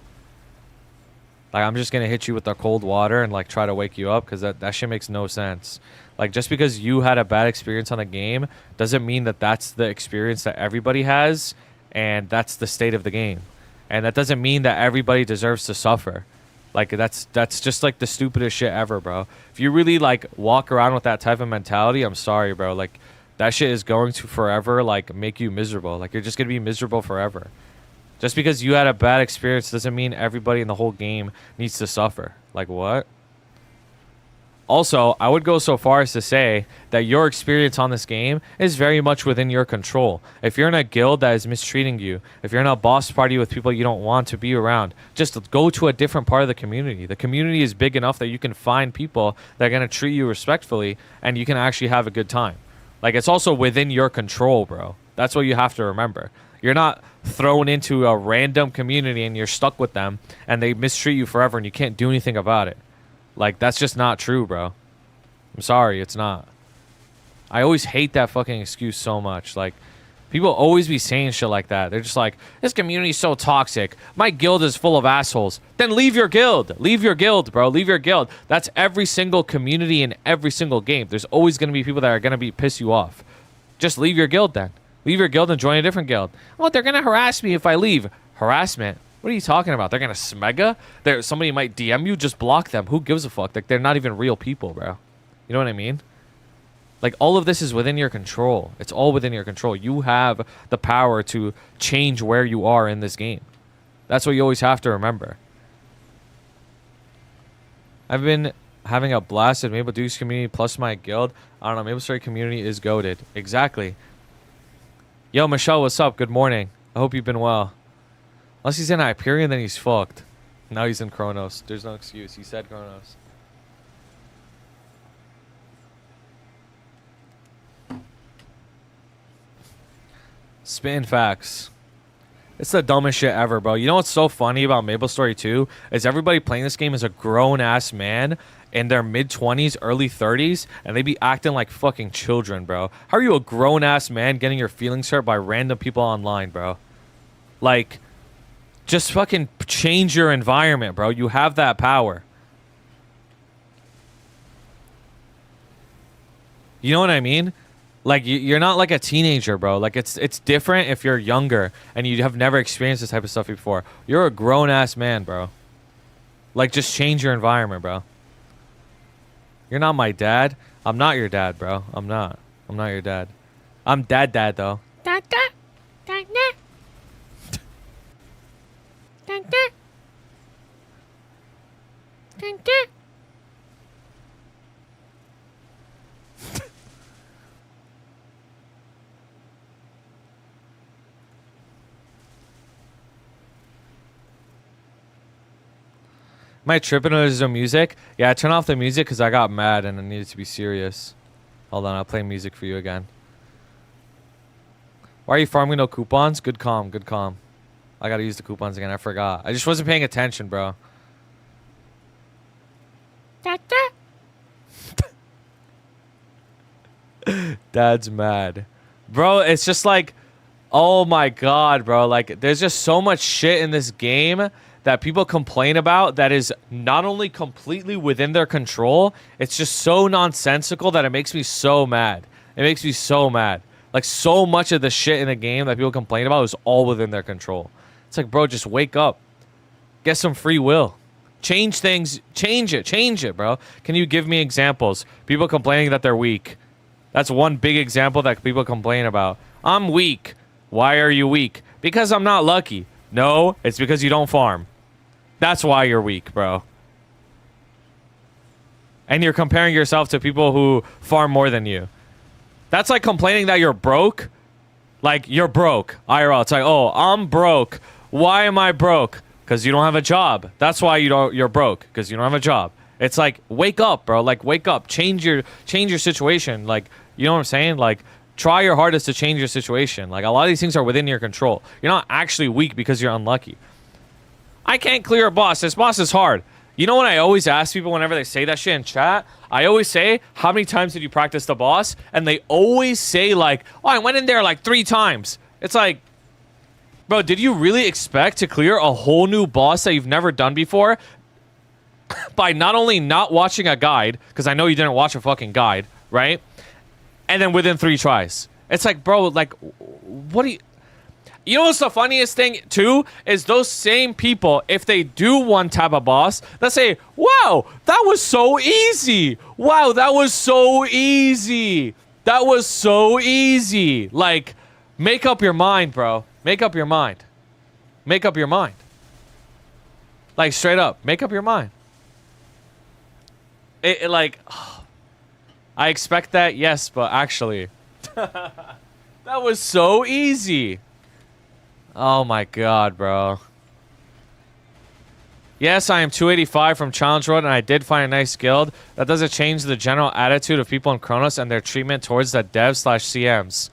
Like, I'm just gonna hit you with the cold water and, like, try to wake you up because that shit makes no sense. Like, just because you had a bad experience on a game doesn't mean that that's the experience that everybody has and that's the state of the game. And that doesn't mean that everybody deserves to suffer. Like, that's just, like, the stupidest shit ever, bro. If you really, like, walk around with that type of mentality, I'm sorry, bro. Like, that shit is going to forever, like, make you miserable. Like, you're just gonna be miserable forever. Just because you had a bad experience doesn't mean everybody in the whole game needs to suffer. Like, what? Also, I would go so far as to say that your experience on this game is very much within your control. If you're in a guild that is mistreating you, if you're in a boss party with people you don't want to be around, just go to a different part of the community. The community is big enough that you can find people that are going to treat you respectfully and you can actually have a good time. Like, it's also within your control, bro. That's what you have to remember. You're not thrown into a random community and you're stuck with them and they mistreat you forever and you can't do anything about it. Like, that's just not true, bro. I'm sorry, it's not. I always hate that fucking excuse so much. Like, People always be saying shit like that. They're just like, this community's so toxic. My guild is full of assholes. Then leave your guild. Leave your guild, bro. Leave your guild. That's every single community in every single game. There's always going to be people that are going to be piss you off. Just leave your guild then. Leave your guild and join a different guild. Well, they're going to harass me if I leave. Harassment? What are you talking about? They're going to smega? Somebody might DM you. Just block them. Who gives a fuck? Like, they're not even real people, bro. You know what I mean? Like, all of this is within your control. It's all within your control. You have the power to change where you are in this game. That's what you always have to remember. I've been having a blast at Maple Dukes community plus my guild. I don't know. Maplestory community is goated. Exactly. Yo, Michelle, what's up? Good morning. I hope you've been well. Unless he's in Hyperion, then he's fucked. Now he's in Chronos. There's no excuse. He said Chronos. Spin facts. It's the dumbest shit ever, bro. You know what's so funny about Maplestory 2 is everybody playing this game is a grown-ass man in their mid-20s, early 30s, and they be acting like fucking children, bro. How are you a grown-ass man getting your feelings hurt by random people online, bro? Like, just fucking change your environment, bro. You have that power. You know what I mean? Like, you're not like a teenager, bro. Like, it's different if you're younger and you have never experienced this type of stuff before. You're a grown-ass man, bro. Like, just change your environment, bro. You're not my dad. I'm not your dad, bro. I'm not. I'm not your dad. I'm dad, though. Dad. Am I tripping when there's no music? Yeah, I turned off the music because I got mad and I needed to be serious. Hold on, I'll play music for you again. Why are you farming no coupons? Good calm, good calm. I gotta use the coupons again, I forgot. I just wasn't paying attention, bro. Dad's mad. Bro, it's just like, oh my god, bro. Like, there's just so much shit in this game that people complain about that is not only completely within their control, it's just so nonsensical that it makes me so mad. It makes me so mad. Like, so much of the shit in the game that people complain about is all within their control. It's like, bro, just wake up. Get some free will. Change things. Change it, bro. Can you give me examples? People complaining that they're weak. That's one big example that people complain about. I'm weak. Why are you weak? Because I'm not lucky. No, it's because you don't farm. That's why you're weak, bro. And you're comparing yourself to people who farm more than you. That's like complaining that you're broke. Like, you're broke. IRL. It's like, oh, I'm broke. Why am I broke? Because you don't have a job. That's why you're broke. Because you don't have a job. It's like, wake up, bro. Like, wake up. Change your situation. Like, you know what I'm saying? Like, try your hardest to change your situation. Like, a lot of these things are within your control. You're not actually weak because you're unlucky. I can't clear a boss. This boss is hard. You know what I always ask people whenever they say that shit in chat? I always say, how many times did you practice the boss? And they always say, like, oh, I went in there like 3 times. It's like, bro, did you really expect to clear a whole new boss that you've never done before by not only not watching a guide, because I know you didn't watch a fucking guide, right? And then within 3 tries. It's like, bro, like, what do you... You know what's the funniest thing, too? Is those same people, if they do one-tap a boss, they'll say, wow, that was so easy. Wow, that was so easy. That was so easy. Like, make up your mind, bro. Make up your mind. Make up your mind. Like, straight up, make up your mind. Like, I expect that, yes, but actually, that was so easy. Oh my god, bro. Yes, I am 285 from Challenge Road, and I did find a nice guild. That doesn't change the general attitude of people in Chronos and their treatment towards the devs/CMs.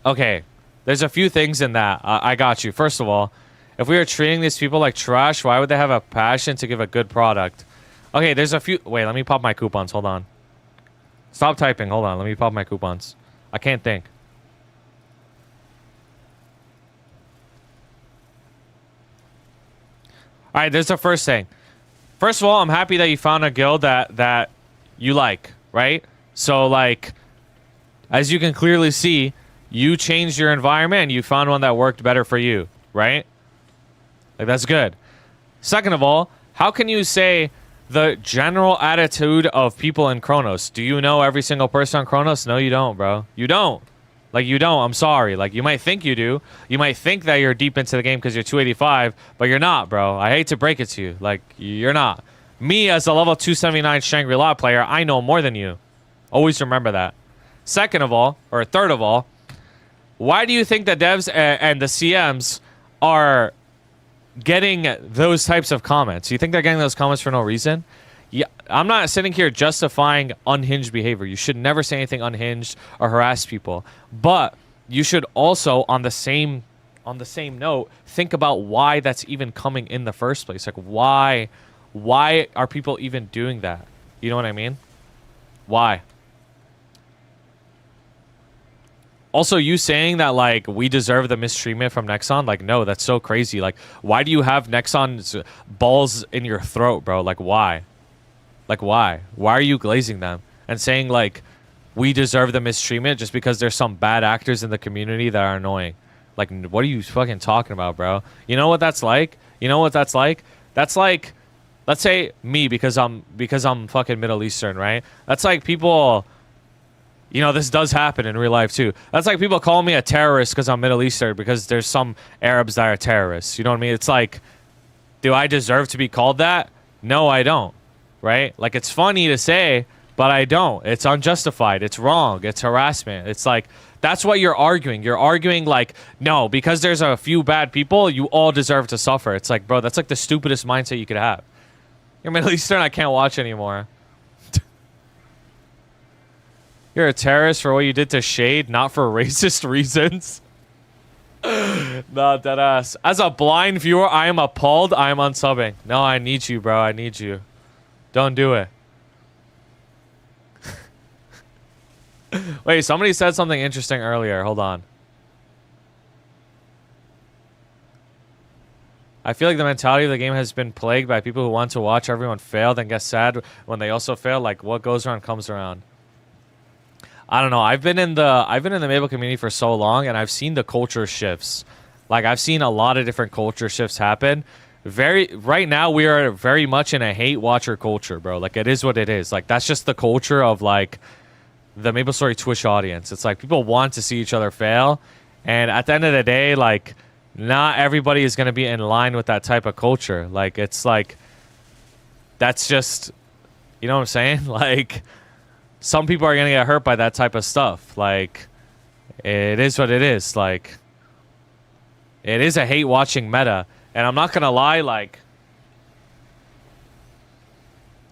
Okay, there's a few things in that. I got you. First of all, if we are treating these people like trash, why would they have a passion to give a good product? Okay, there's a few... Wait, let me pop my coupons. Hold on. Stop typing. Hold on. Let me pop my coupons. I can't think. All right, there's the first thing. First of all, I'm happy that you found a guild that you like, right? So, like, as you can clearly see, you changed your environment and you found one that worked better for you, right? Like, that's good. Second of all, how can you say the general attitude of people in Chronos? Do you know every single person on Chronos? No, you don't, bro. You don't. Like, you don't. I'm sorry. Like, you might think you do. You might think that you're deep into the game because you're 285, but you're not, bro. I hate to break it to you. Like, you're not. Me, as a level 279 Shangri-La player, I know more than you. Always remember that. Second of all, or third of all, why do you think the devs and the CMs are getting those types of comments? You think they're getting those comments for no reason? Yeah, I'm not sitting here justifying unhinged behavior. You should never say anything unhinged or harass people. But you should also, on the same note, think about why that's even coming in the first place. Like, why are people even doing that? You know what I mean? Why? Also, you saying that, like, we deserve the mistreatment from Nexon, like, no, that's so crazy. Like, why do you have Nexon's balls in your throat, bro? Like, why? Like, why? Why are you glazing them and saying, like, we deserve the mistreatment just because there's some bad actors in the community that are annoying? Like, what are you fucking talking about, bro? You know what that's like? You know what that's like? That's like, let's say me, because I'm fucking Middle Eastern, right? That's like people... You know, this does happen in real life, too. That's like people call me a terrorist because I'm Middle Eastern, because there's some Arabs that are terrorists. You know what I mean? It's like, do I deserve to be called that? No, I don't. Right? Like, it's funny to say, but I don't. It's unjustified. It's wrong. It's harassment. It's like, that's what you're arguing. You're arguing, like, no, because there's a few bad people, you all deserve to suffer. It's like, bro, that's like the stupidest mindset you could have. You're Middle Eastern, I can't watch anymore. You're a terrorist for what you did to Shade, not for racist reasons. No, deadass. As a blind viewer, I am appalled. I am unsubbing. No, I need you, bro. I need you. Don't do it. Wait, somebody said something interesting earlier. Hold on. I feel like the mentality of the game has been plagued by people who want to watch everyone fail, then get sad when they also fail. Like, what goes around comes around. I don't know. I've been in the Maple community for so long, and I've seen the culture shifts. Like, I've seen a lot of different culture shifts happen. Right now, we are very much in a hate watcher culture, bro. Like, it is what it is. Like, that's just the culture of, like, the Maplestory Twitch audience. It's like people want to see each other fail, and at the end of the day, like, not everybody is going to be in line with that type of culture. Like, it's like, that's just, you know what I'm saying? Like, some people are going to get hurt by that type of stuff. Like, it is what it is. Like, it is a hate-watching meta. And I'm not going to lie, like,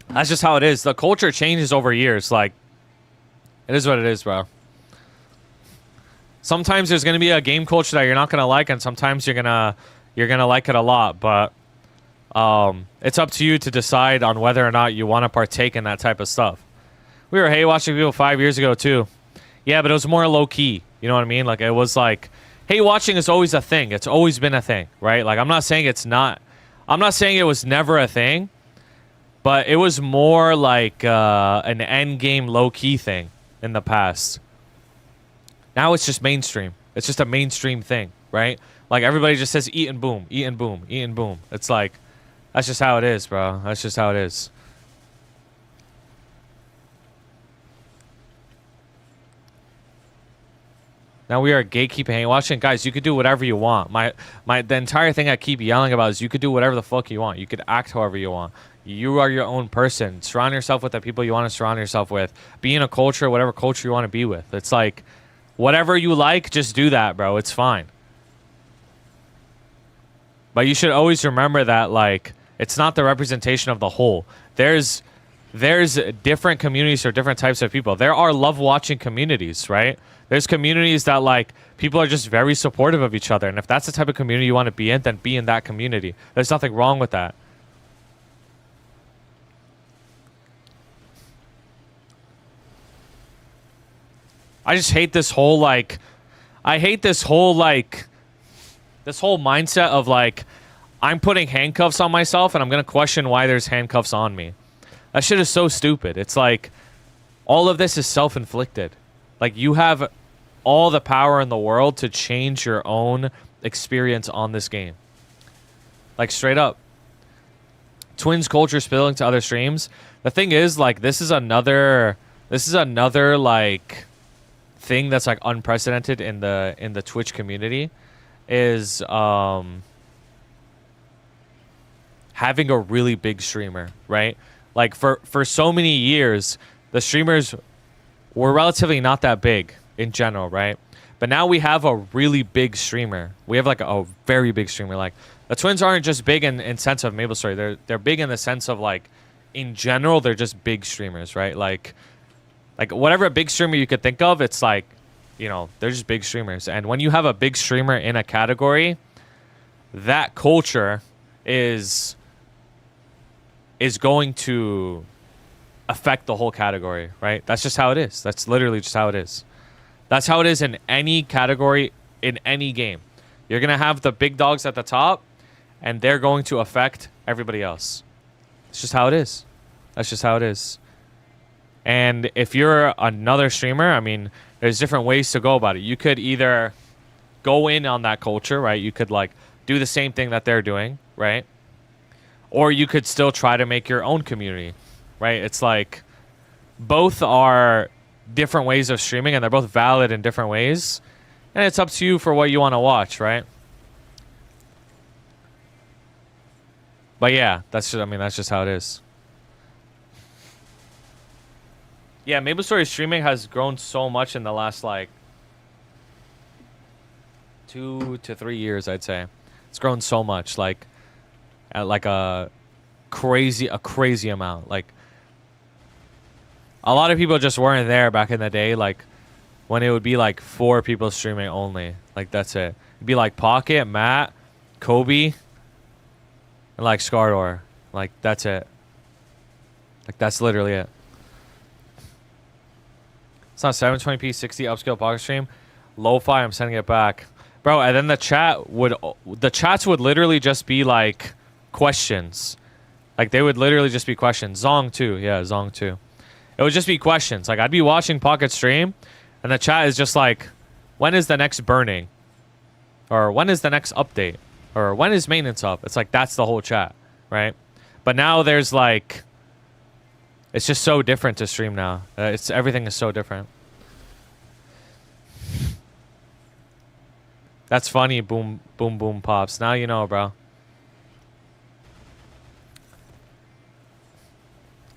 that's just how it is. The culture changes over years. Like, it is what it is, bro. Sometimes there's going to be a game culture that you're not going to like, and sometimes you're going to like it a lot. But it's up to you to decide on whether or not you want to partake in that type of stuff. We were hate watching people 5 years ago too. Yeah, but it was more low key. You know what I mean? Like, it was like, hate watching is always a thing. It's always been a thing, right? Like, I'm not saying it's not. I'm not saying it was never a thing, but it was more like an Endgame low key thing in the past. Now it's just mainstream. It's just a mainstream thing, right? Like, everybody just says eat and boom, eat and boom, eat and boom. It's like, that's just how it is, bro. That's just how it is. Now we are gatekeeping hate watching. Guys, you could do whatever you want. The entire thing I keep yelling about is you could do whatever the fuck you want. You could act however you want. You are your own person. Surround yourself with the people you want to surround yourself with. Be in a culture, whatever culture you want to be with. It's like, whatever you like, just do that, bro. It's fine. But you should always remember that, like, it's not the representation of the whole. There's different communities or different types of people. There are love-watching communities, right? There's communities that, like, people are just very supportive of each other. And if that's the type of community you want to be in, then be in that community. There's nothing wrong with that. I just hate this whole, like... I hate this whole, like... This whole mindset of, like... I'm putting handcuffs on myself and I'm going to question why there's handcuffs on me. That shit is so stupid. It's like all of this is self-inflicted. Like you have all the power in the world to change your own experience on this game. Like straight up. Twins culture spilling to other streams. The thing is, like, this is another like thing that's like unprecedented in the Twitch community is having a really big streamer, right? Like for so many years, the streamers were relatively not that big in general, right? But now we have a really big streamer. We have like a very big streamer. Like the Twins aren't just big in sense of Maplestory. They're big in the sense of like in general, they're just big streamers, right? Like whatever big streamer you could think of, it's like, you know, they're just big streamers. And when you have a big streamer in a category, that culture is going to affect the whole category, right? That's just how it is. That's literally just how it is. That's how it is in any category, in any game. You're going to have the big dogs at the top, and they're going to affect everybody else. It's just how it is. That's just how it is. And if you're another streamer, I mean, there's different ways to go about it. You could either go in on that culture, right? You could like do the same thing that they're doing, right? Or you could still try to make your own community, right? It's like both are different ways of streaming and they're both valid in different ways. And it's up to you for what you want to watch, right? But yeah, that's just how it is. Yeah, Maplestory streaming has grown so much in the last like 2 to 3 years, I'd say. It's grown so much, like at like a crazy amount. Like a lot of people just weren't there back in the day, like when it would be like 4 people streaming only. Like that's it. It'd be like Pocket, Matt, Kobe, and like Scardor. Like that's it. Like that's literally it. It's not 720p 60 upscale pocket stream. Lo-fi, I'm sending it back. Bro, and then the chats would literally just be like questions. Like they would literally just be questions. Zong too. Yeah, Zong too. It would just be questions. Like I'd be watching Pocket stream and the chat is just like, when is the next burning? Or when is the next update? Or when is maintenance up? It's like that's the whole chat, right? But now there's like, it's just so different to stream now. Everything is so different. That's funny. Boom, boom, boom, pops. Now you know, bro.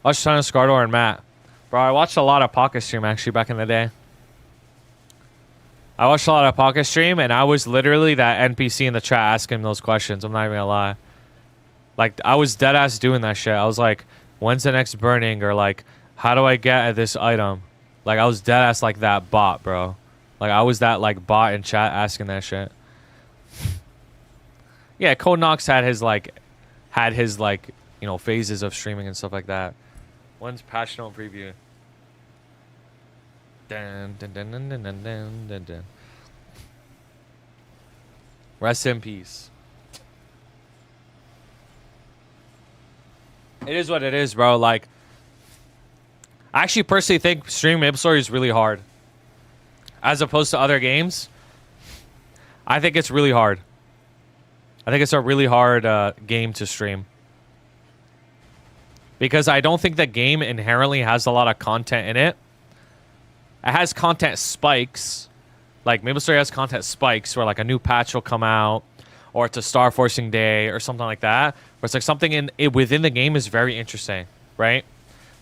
Watch ton of Scardor and Matt. Bro, I watched a lot of Pocket stream actually back in the day. I watched a lot of Pocket stream and I was literally that NPC in the chat asking those questions. I'm not even gonna lie. Like I was dead ass doing that shit. I was like, when's the next burning? Or like, how do I get at this item? Like I was dead ass like that bot, bro. Like I was that like bot in chat asking that shit. Yeah, Code Knox had his like, you know, phases of streaming and stuff like that. When's patch note preview? Dun, dun, dun, dun, dun, dun, dun, dun, dun. Rest in peace. It is what it is, bro. Like, I actually personally think streaming Maplestory is really hard. As opposed to other games, I think it's really hard. I think it's a really hard game to stream. Because I don't think the game inherently has a lot of content in it. It has content spikes. Like, Maplestory has content spikes where, like, a new patch will come out. Or it's a Star Forcing Day or something like that. Where it's like something within the game is very interesting, right?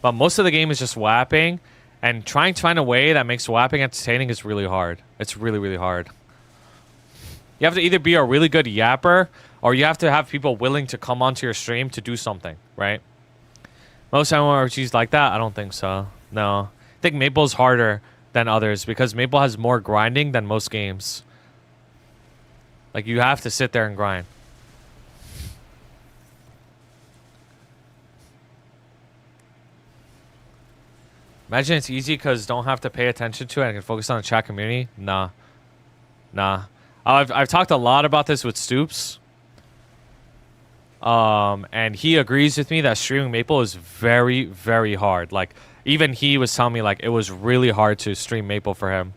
But most of the game is just whapping. And trying to find a way that makes whapping entertaining is really hard. It's really, really hard. You have to either be a really good yapper, or you have to have people willing to come onto your stream to do something, right? Most MMORPGs like that? I don't think so. No. I think Maple's harder than others because Maple has more grinding than most games. Like, you have to sit there and grind. Imagine it's easy because don't have to pay attention to it and I can focus on the chat community. Nah. Nah. I've talked a lot about this with Stoops. And he agrees with me that streaming Maple is very, very hard. Like, even he was telling me, like, it was really hard to stream Maple for him.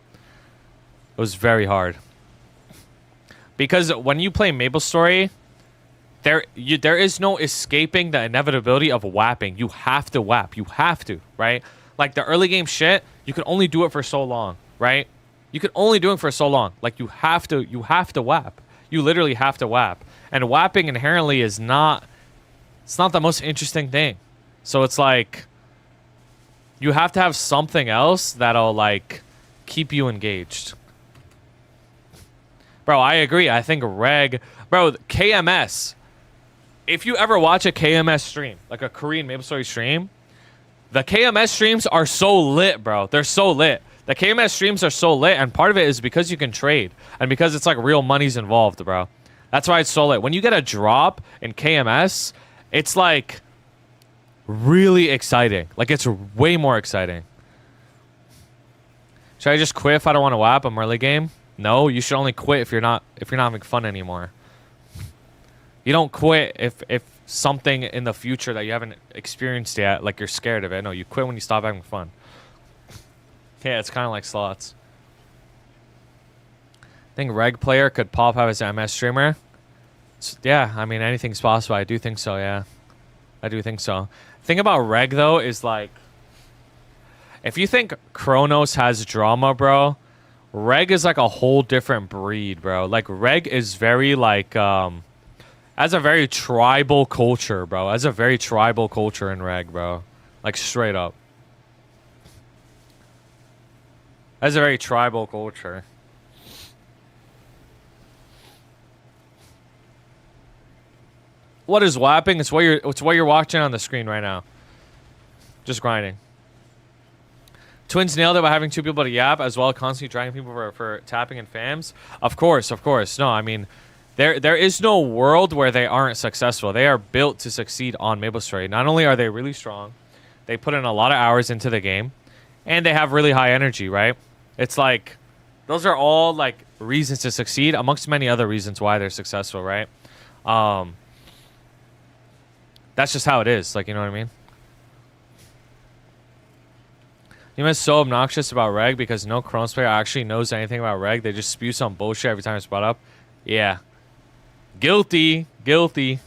It was very hard. Because when you play Maplestory, there is no escaping the inevitability of wapping. You have to wap. You have to, right? Like, the early game shit, you can only do it for so long, right? You can only do it for so long. Like, you have to wap. You literally have to wap. And wapping inherently is not... It's not the most interesting thing. So it's like... You have to have something else that'll, like, keep you engaged. Bro, I agree. I think Reg... Bro, KMS. If you ever watch a KMS stream, like a Korean Maplestory stream, the KMS streams are so lit, bro. They're so lit. The KMS streams are so lit, and part of it is because you can trade. And because it's, like, real money's involved, bro. That's why it's so lit. When you get a drop in KMS, it's, like... really exciting. Like, it's way more exciting. Should I just quit if I don't want to WAP? I'm early game? No, you should only quit if you're not having fun anymore. You don't quit if something in the future that you haven't experienced yet, like you're scared of it. No, you quit when you stop having fun. Yeah, it's kind of like slots. I think Reg player could pop out as an MS streamer. Yeah, I mean, anything's possible. I do think so, yeah. I do think so. Thing about Reg, though, is like... If you think Kronos has drama, bro, Reg is like a whole different breed, bro. Like, Reg is very, like, has a very tribal culture, bro. Has a very tribal culture in Reg, bro. Like, straight up. Has a very tribal culture. What is wapping? It's what you're watching on the screen right now. Just grinding. Twins nailed it by having two people to yap, as well as constantly dragging people for tapping and fams. Of course, of course. No, I mean, there is no world where they aren't successful. They are built to succeed on Maplestory. Not only are they really strong, they put in a lot of hours into the game, and they have really high energy, right? It's like, those are all, like, reasons to succeed, amongst many other reasons why they're successful, right? That's just how it is. Like, you know what I mean? You is so obnoxious about Reg because no Kronos player actually knows anything about Reg. They just spew some bullshit every time it's brought up. Yeah. Guilty. Guilty.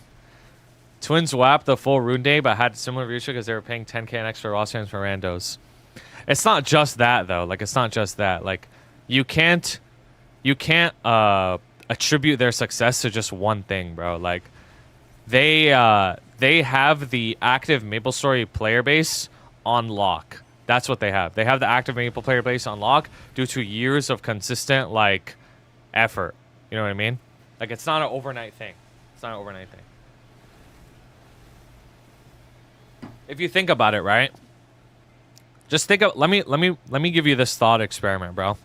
Twins WAP the full rune day, but had similar viewership because they were paying 10k and extra Ross fans for randos. It's not just that, though. Like, it's not just that. Like, you can't attribute their success to just one thing, bro. Like, they have the active Maplestory player base on lock. That's what they have. They have the active Maple player base on lock due to years of consistent, like, effort. You know what I mean? Like, it's not an overnight thing. It's not an overnight thing. If you think about it, right? Just think of, let me give you this thought experiment, bro.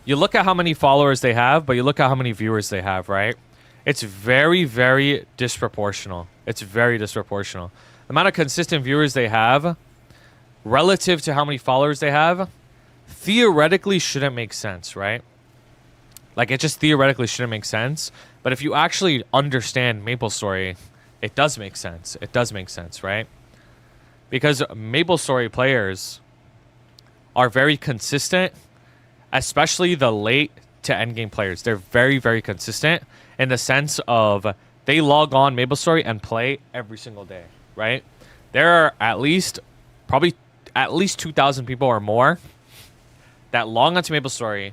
You look at how many followers they have, but you look at how many viewers they have, right? It's very, very disproportional. It's very disproportional. The amount of consistent viewers they have relative to how many followers they have theoretically shouldn't make sense, right? Like, it just theoretically shouldn't make sense. But if you actually understand Maplestory, it does make sense. It does make sense, right? Because Maplestory players are very consistent, especially the late to endgame players. They're very, very consistent in the sense of they log on Maplestory and play every single day, right? There are probably at least 2,000 people or more that log onto Maplestory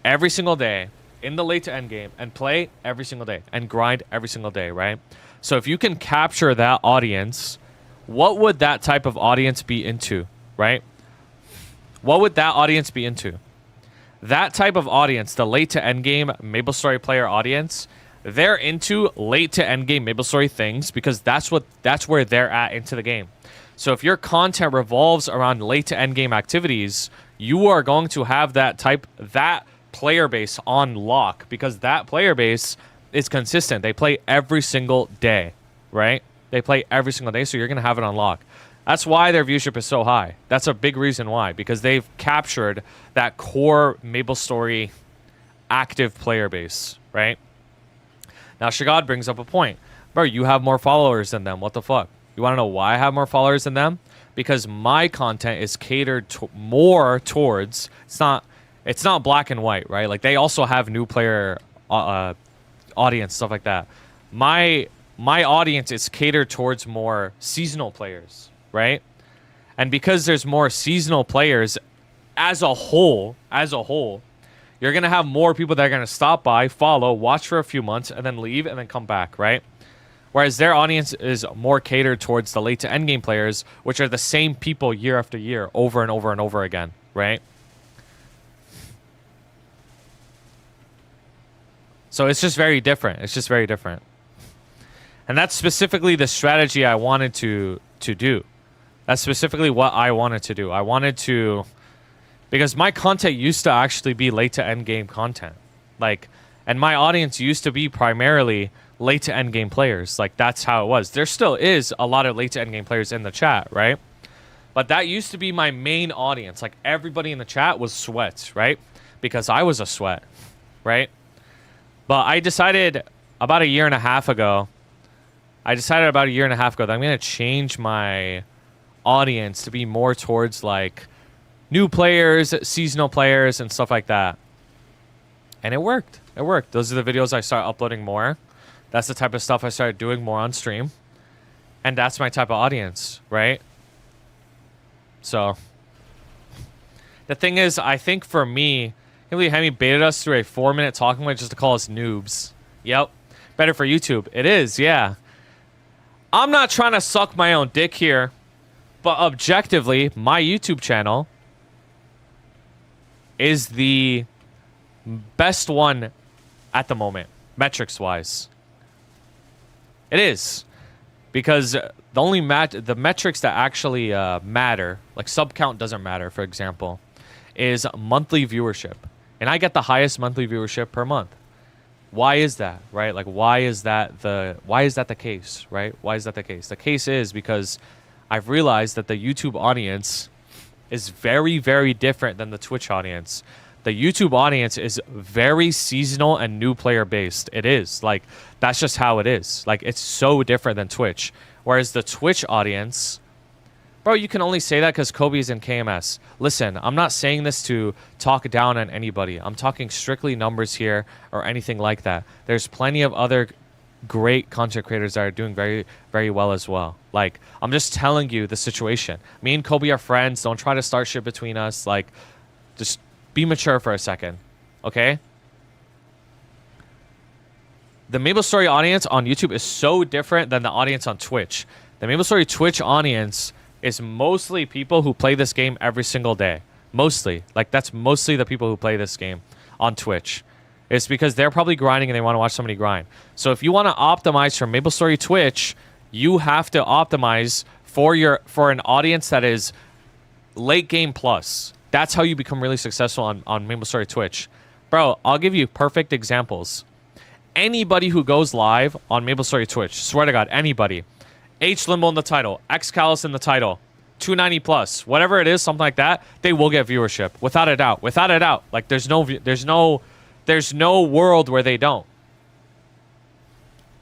every single day in the late to end game and play every single day and grind every single day, right? So if you can capture that audience, what would that type of audience be into, right? What would that audience be into? That type of audience, the late to end game Maplestory player audience, they're into late to end game Maplestory things because that's where they're at into the game. So if your content revolves around late to end game activities, you are going to have that player base on lock because that player base is consistent. They play every single day, right? They play every single day, so you're going to have it on lock. That's why their viewership is so high. That's a big reason why, because they've captured that core Maplestory active player base, right? Now, Shagad brings up a point. Bro, you have more followers than them. What the fuck? You want to know why I have more followers than them? Because my content is catered to more towards, it's not black and white, right? Like they also have new player audience, stuff like that. My audience is catered towards more seasonal players, right? And because there's more seasonal players as a whole, you're going to have more people that are going to stop by, follow, watch for a few months, and then leave and then come back, right? Whereas their audience is more catered towards the late to endgame players, which are the same people year after year, over and over and over again, right? So it's just very different. It's just very different. And that's specifically the strategy I wanted to do. That's specifically what I wanted to do. I wanted to... Because my content used to actually be late to endgame content. Like, and my audience used to be primarily late to endgame players. Like, that's how it was. There still is a lot of late to endgame players in the chat, right? But that used to be my main audience. Like, everybody in the chat was sweats, right? Because I was a sweat, right? But I decided about a year and a half ago that I'm going to change my audience to be more towards, like, new players, seasonal players, and stuff like that. And it worked. It worked. Those are the videos I started uploading more. That's the type of stuff I started doing more on stream. And that's my type of audience, right? So, the thing is, I think for me, Hemi baited us through a 4-minute talking point just to call us noobs. Yep. Better for YouTube. It is, yeah. I'm not trying to suck my own dick here, but objectively, my YouTube channel is the best one at the moment, metrics-wise. It is. Because the only the metrics that actually matter, like sub count doesn't matter, for example, is monthly viewership. And I get the highest monthly viewership per month. Why is that, right? Like, why is that the case, right? Why is that the case? The case is because I've realized that the YouTube audience is very, very different than the Twitch audience. The YouTube audience is very seasonal and new player based. It is. Like, that's just how it is. Like, it's so different than Twitch. Whereas the Twitch audience... Bro, you can only say that because Kobe's in KMS. Listen, I'm not saying this to talk down on anybody. I'm talking strictly numbers here or anything like that. There's plenty of other great content creators that are doing very, very well as well. Like, I'm just telling you the situation. Me and Kobe are friends. Don't try to start shit between us. Like, just be mature for a second, okay? The Maplestory audience on YouTube is so different than the audience on Twitch. The Maplestory Twitch audience is mostly people who play this game every single day. Mostly. Like, that's mostly the people who play this game on Twitch. It's because they're probably grinding and they want to watch somebody grind. So if you want to optimize for Maplestory Twitch, you have to optimize for an audience that is late game plus. That's how you become really successful on Maplestory Twitch. Bro, I'll give you perfect examples. Anybody who goes live on Maplestory Twitch, swear to God, anybody... H Limbo in the title, X Callus in the title, 290 plus, whatever it is, something like that, they will get viewership without a doubt. Without a doubt. Like, there's no world where they don't.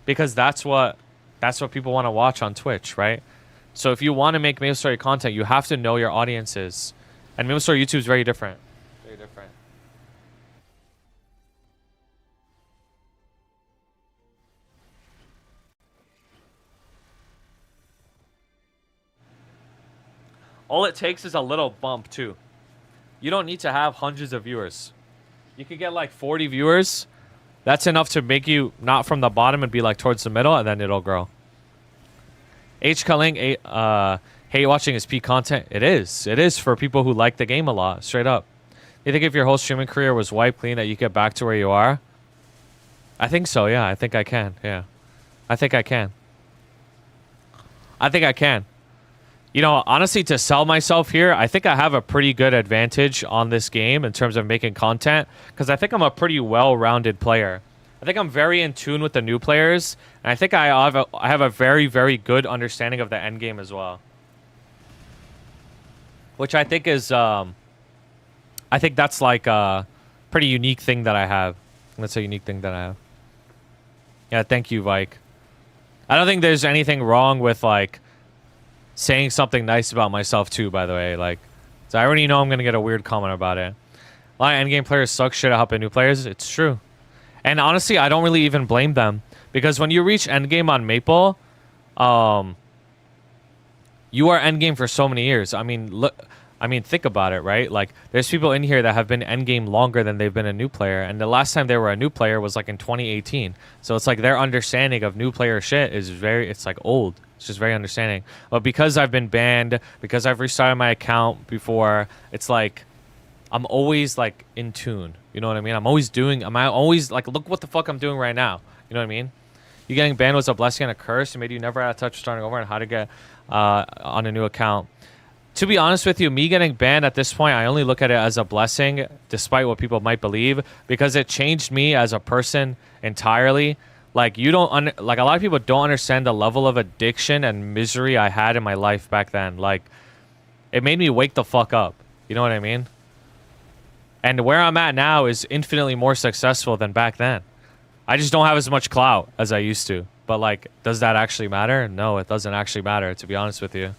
Because that's what people want to watch on Twitch, right? So if you want to make Maplestory content, you have to know your audiences. And Maplestory YouTube is very different. Very different. All it takes is a little bump, too. You don't need to have hundreds of viewers. You could get, like, 40 viewers. That's enough to make you not from the bottom and be, like, towards the middle, and then it'll grow. H. Culling, hate watching is peak content. It is. It is for people who like the game a lot, straight up. You think if your whole streaming career was wiped clean that you get back to where you are? I think so, yeah. I think I can, yeah. I think I can. I think I can. You know, honestly, to sell myself here, I think I have a pretty good advantage on this game in terms of making content, because I think I'm a pretty well-rounded player. I think I'm very in tune with the new players, and I think I have a very, very good understanding of the end game as well. Which I think is, I think that's like a pretty unique thing that I have. That's a unique thing that I have. Yeah, thank you, Vike. I don't think there's anything wrong with like saying something nice about myself too, by the way. Like, so I already know I'm gonna get a weird comment about it. A lot of endgame players suck shit at helping new players. It's true. And honestly, I don't really even blame them. Because when you reach endgame on Maple, you are endgame for so many years. I mean, think about it, right? Like, there's people in here that have been endgame longer than they've been a new player. And the last time they were a new player was like in 2018. So it's like their understanding of new player shit is it's like old. It's just very understanding. But because I've been banned, because I've restarted my account before, it's like I'm always like in tune. You know what I mean? I'm always like, look what the fuck I'm doing right now. You know what I mean? You getting banned was a blessing and a curse. It made you never out of touch with starting over and how to get on a new account. To be honest with you, me getting banned at this point, I only look at it as a blessing, despite what people might believe, because it changed me as a person entirely. Like, like a lot of people don't understand the level of addiction and misery I had in my life back then. Like, it made me wake the fuck up. You know what I mean? And where I'm at now is infinitely more successful than back then. I just don't have as much clout as I used to. But, like, does that actually matter? No, it doesn't actually matter, to be honest with you.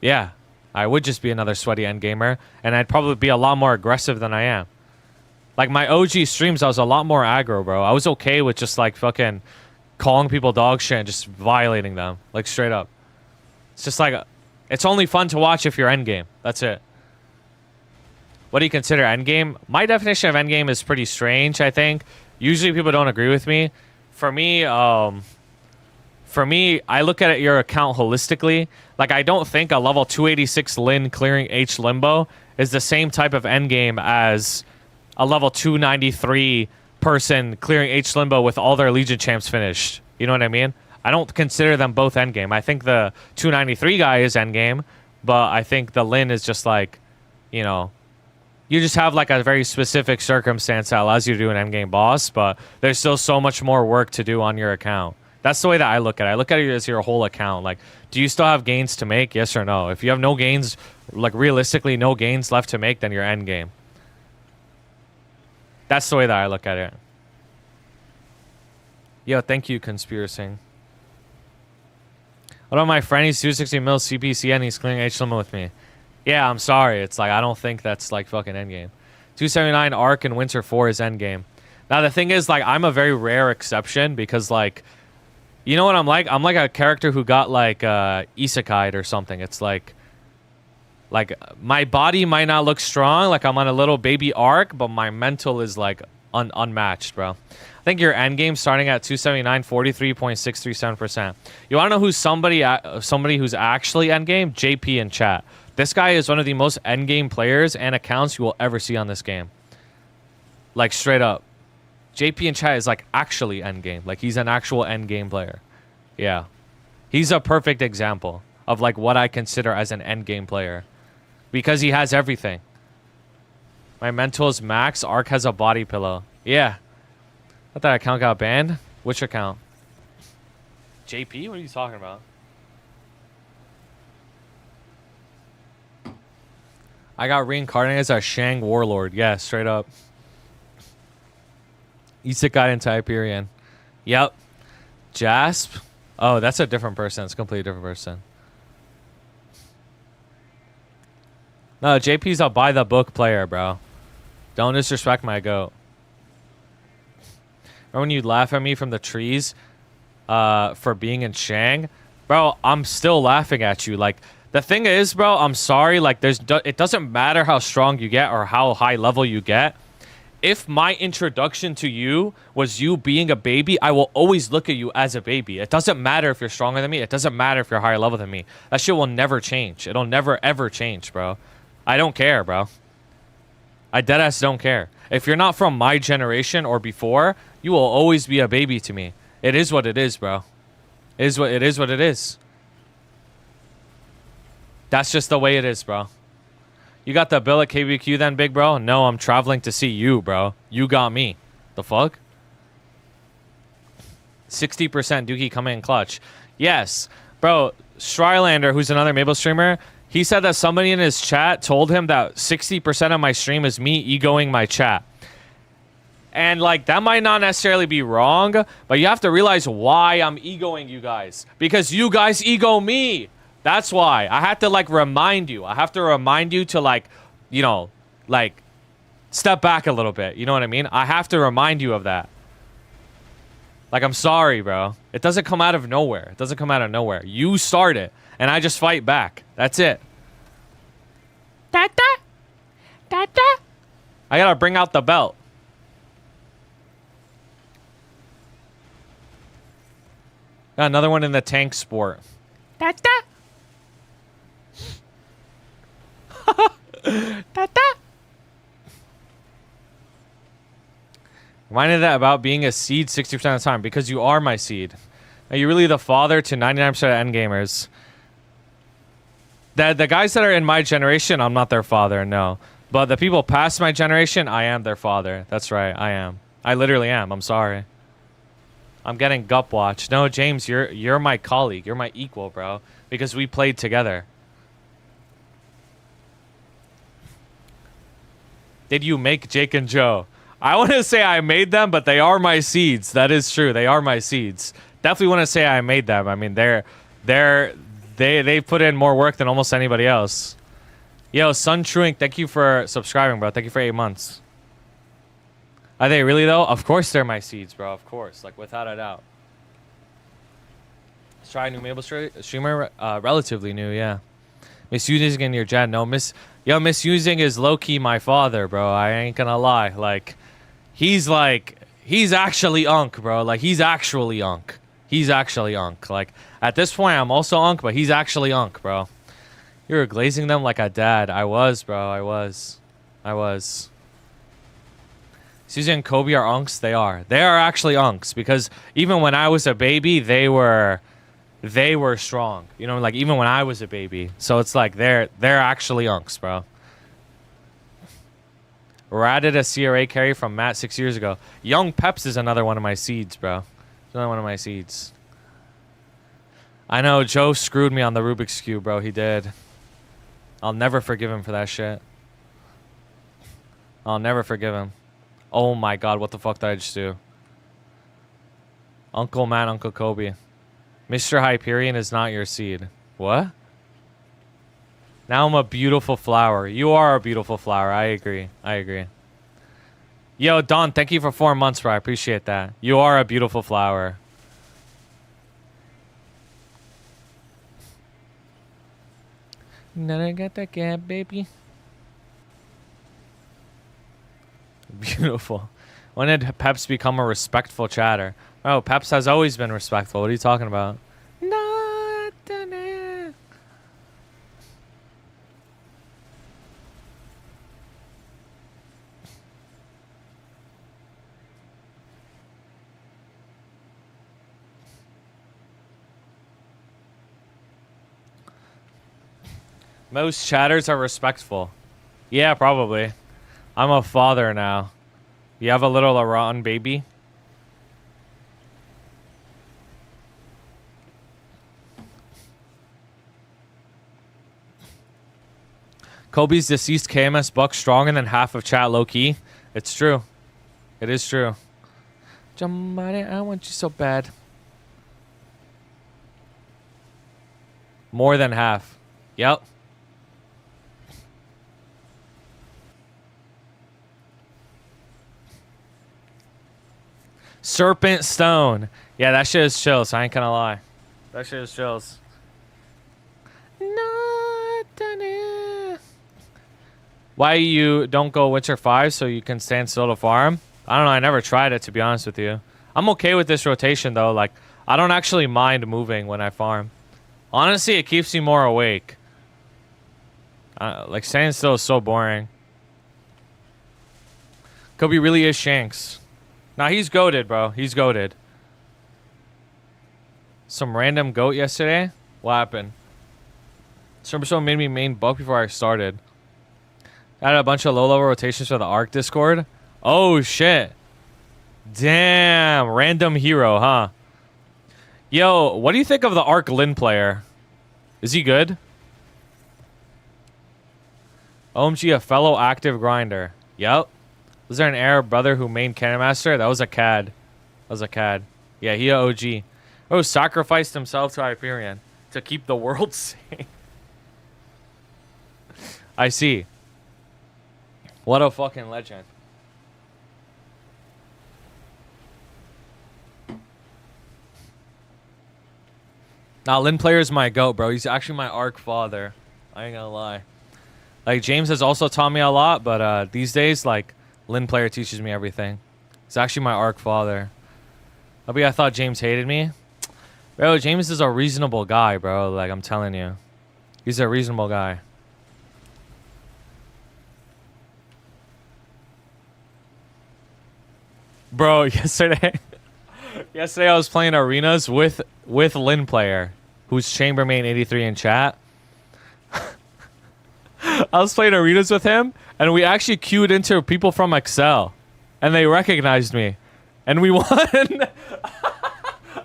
Yeah, I would just be another sweaty endgamer, and I'd probably be a lot more aggressive than I am. Like, my OG streams, I was a lot more aggro, bro. I was okay with just, like, fucking calling people dog shit and just violating them. Like, straight up. It's just like, it's only fun to watch if you're endgame. That's it. What do you consider endgame? My definition of endgame is pretty strange, I think. Usually people don't agree with me. For me, I look at your account holistically. Like, I don't think a level 286 Lin clearing H Limbo is the same type of endgame as a level 293 person clearing H Limbo with all their Legion champs finished. You know what I mean? I don't consider them both endgame. I think the 293 guy is endgame, but I think the Lin is just like, you know, you just have like a very specific circumstance that allows you to do an endgame boss, but there's still so much more work to do on your account. That's the way that I look at it. I look at it as your whole account. Like, do you still have gains to make? Yes or no? If you have no gains, like realistically no gains left to make, then you're endgame. That's the way that I look at it. Yo, thank you, Conspiracy. What about my friend? He's 260 mil CPC and he's clearing H Limbo with me. Yeah, I'm sorry. It's like, I don't think that's like fucking endgame. 279 Arc and Winter 4 is endgame. Now, the thing is, like, I'm a very rare exception because, like, you know what I'm like? I'm like a character who got, like, isekai'd or something. It's like, my body might not look strong. Like, I'm on a little baby arc, but my mental is, like, unmatched, bro. I think your endgame starting at 279, 43.637%. You want to know who's somebody who's actually endgame? JP in chat. This guy is one of the most endgame players and accounts you will ever see on this game. Like, straight up. JP in chat is, like, actually endgame. Like, he's an actual endgame player. Yeah. He's a perfect example of, like, what I consider as an endgame player. Because he has everything. My mental is max. Arc has a body pillow. Yeah. I thought that account got banned. Which account? JP? What are you talking about? I got reincarnated as a Shang warlord. Yeah, straight up. Isekai into Hyperion. Yep. Jasp? Oh, that's a different person. It's a completely different person. No, JP's a by-the-book player, bro. Don't disrespect my goat. Remember when you laugh at me from the trees for being in Shang? Bro, I'm still laughing at you. Like, the thing is, bro, I'm sorry. Like, it doesn't matter how strong you get or how high level you get. If my introduction to you was you being a baby, I will always look at you as a baby. It doesn't matter if you're stronger than me. It doesn't matter if you're higher level than me. That shit will never change. It'll never, ever change, bro. I don't care, bro. I deadass don't care. If you're not from my generation or before, you will always be a baby to me. It is what it is, bro. It is what it is. That's just the way it is, bro. You got the bill at KBQ then, big bro? No, I'm traveling to see you, bro. You got me. The fuck? 60% Dookie coming in clutch. Yes. Bro, Strylander, who's another Maple streamer, he said that somebody in his chat told him that 60% of my stream is me egoing my chat. And like that might not necessarily be wrong, but you have to realize why I'm egoing you guys. Because you guys ego me. That's why. I have to like remind you. I have to remind you to like, you know, like step back a little bit. You know what I mean? I have to remind you of that. Like, I'm sorry, bro. It doesn't come out of nowhere. It doesn't come out of nowhere. You start it, and I just fight back. That's it. Da-da. Da-da. I gotta bring out the belt. Got another one in the tank sport. Da-da. Da-da. Reminded that about being a seed 60% of the time because you are my seed. Are you really the father to 99% of endgamers? The guys that are in my generation, I'm not their father, no. But the people past my generation, I am their father. That's right, I am. I literally am. I'm sorry. I'm getting gup watched. No, James, you're my colleague. You're my equal, bro. Because we played together. Did you make Jake and Joe? I want to say I made them, but they are my seeds. That is true. They are my seeds. Definitely want to say I made them. I mean, they put in more work than almost anybody else. Yo, Sun Truink, thank you for subscribing, bro. Thank you for 8 months. Are they really though? Of course they're my seeds, bro. Of course, like without a doubt. Let's try a new Maplestory streamer. Relatively new, yeah. Misusing in your gen, no misusing is low key my father, bro. I ain't gonna lie, like. He's actually Unk, bro. Like, he's actually Unk. He's actually Unk. Like, at this point, I'm also Unk, but he's actually Unk, bro. You were glazing them like a dad. I was, bro. I was. Susan and Kobe are Unks? They are. They are actually Unks, because even when I was a baby, they were strong. You know, like, even when I was a baby. So it's like, they're actually Unks, bro. Ratted a CRA carry from Matt 6 years ago. Young Peps is another one of my seeds, bro. Another one of my seeds. I know Joe screwed me on the Rubik's Cube, bro. He did. I'll never forgive him for that shit. I'll never forgive him. Oh my god, what the fuck did I just do? Uncle Matt, Uncle Kobe. Mr. Hyperion is not your seed. What? Now I'm a beautiful flower. You are a beautiful flower. I agree. I agree. Yo, Don, thank you for 4 months, bro. I appreciate that. You are a beautiful flower. Now I got that gap, baby. Beautiful. When did Peps become a respectful chatter? Oh, Peps has always been respectful. What are you talking about? Most chatters are respectful. Yeah, probably. I'm a father now. You have a little Iran baby? Kobe's deceased KMS buck stronger than half of chat low-key. It's true. It is true. Jamari, I want you so bad. More than half. Yep. Serpent Stone. Yeah, that shit is chills. I ain't gonna lie. That shit is chills. Why you don't go Witcher 5 so you can stand still to farm? I don't know. I never tried it, to be honest with you. I'm okay with this rotation, though. Like, I don't actually mind moving when I farm. Honestly, it keeps me more awake. Like, standing still is so boring. Kobe really is Shanks. Nah, he's goated, bro. He's goated. Some random goat yesterday? What happened? Someone made me main buck before I started. I had a bunch of low-level rotations for the ARC Discord. Oh, shit. Damn. Random hero, huh? Yo, what do you think of the ARC Lin player? Is he good? OMG, a fellow active grinder. Yep. Was there an Arab brother who main Cannon Master? That was a CAD. That was a CAD. Yeah, he a OG. Oh, sacrificed himself to Hyperion to keep the world safe. I see. What a fucking legend. Nah, Lin Player's my goat, bro. He's actually my arc father. I ain't gonna lie. Like, James has also taught me a lot, but these days, like, Lin Player teaches me everything. He's actually my arc father. Maybe I thought James hated me. Bro, James is a reasonable guy, bro. Like, I'm telling you. He's a reasonable guy. Bro, yesterday I was playing arenas with Lin Player, who's Chambermain 83 in chat. I was playing arenas with him, and we actually queued into people from Excel, and they recognized me, and we won.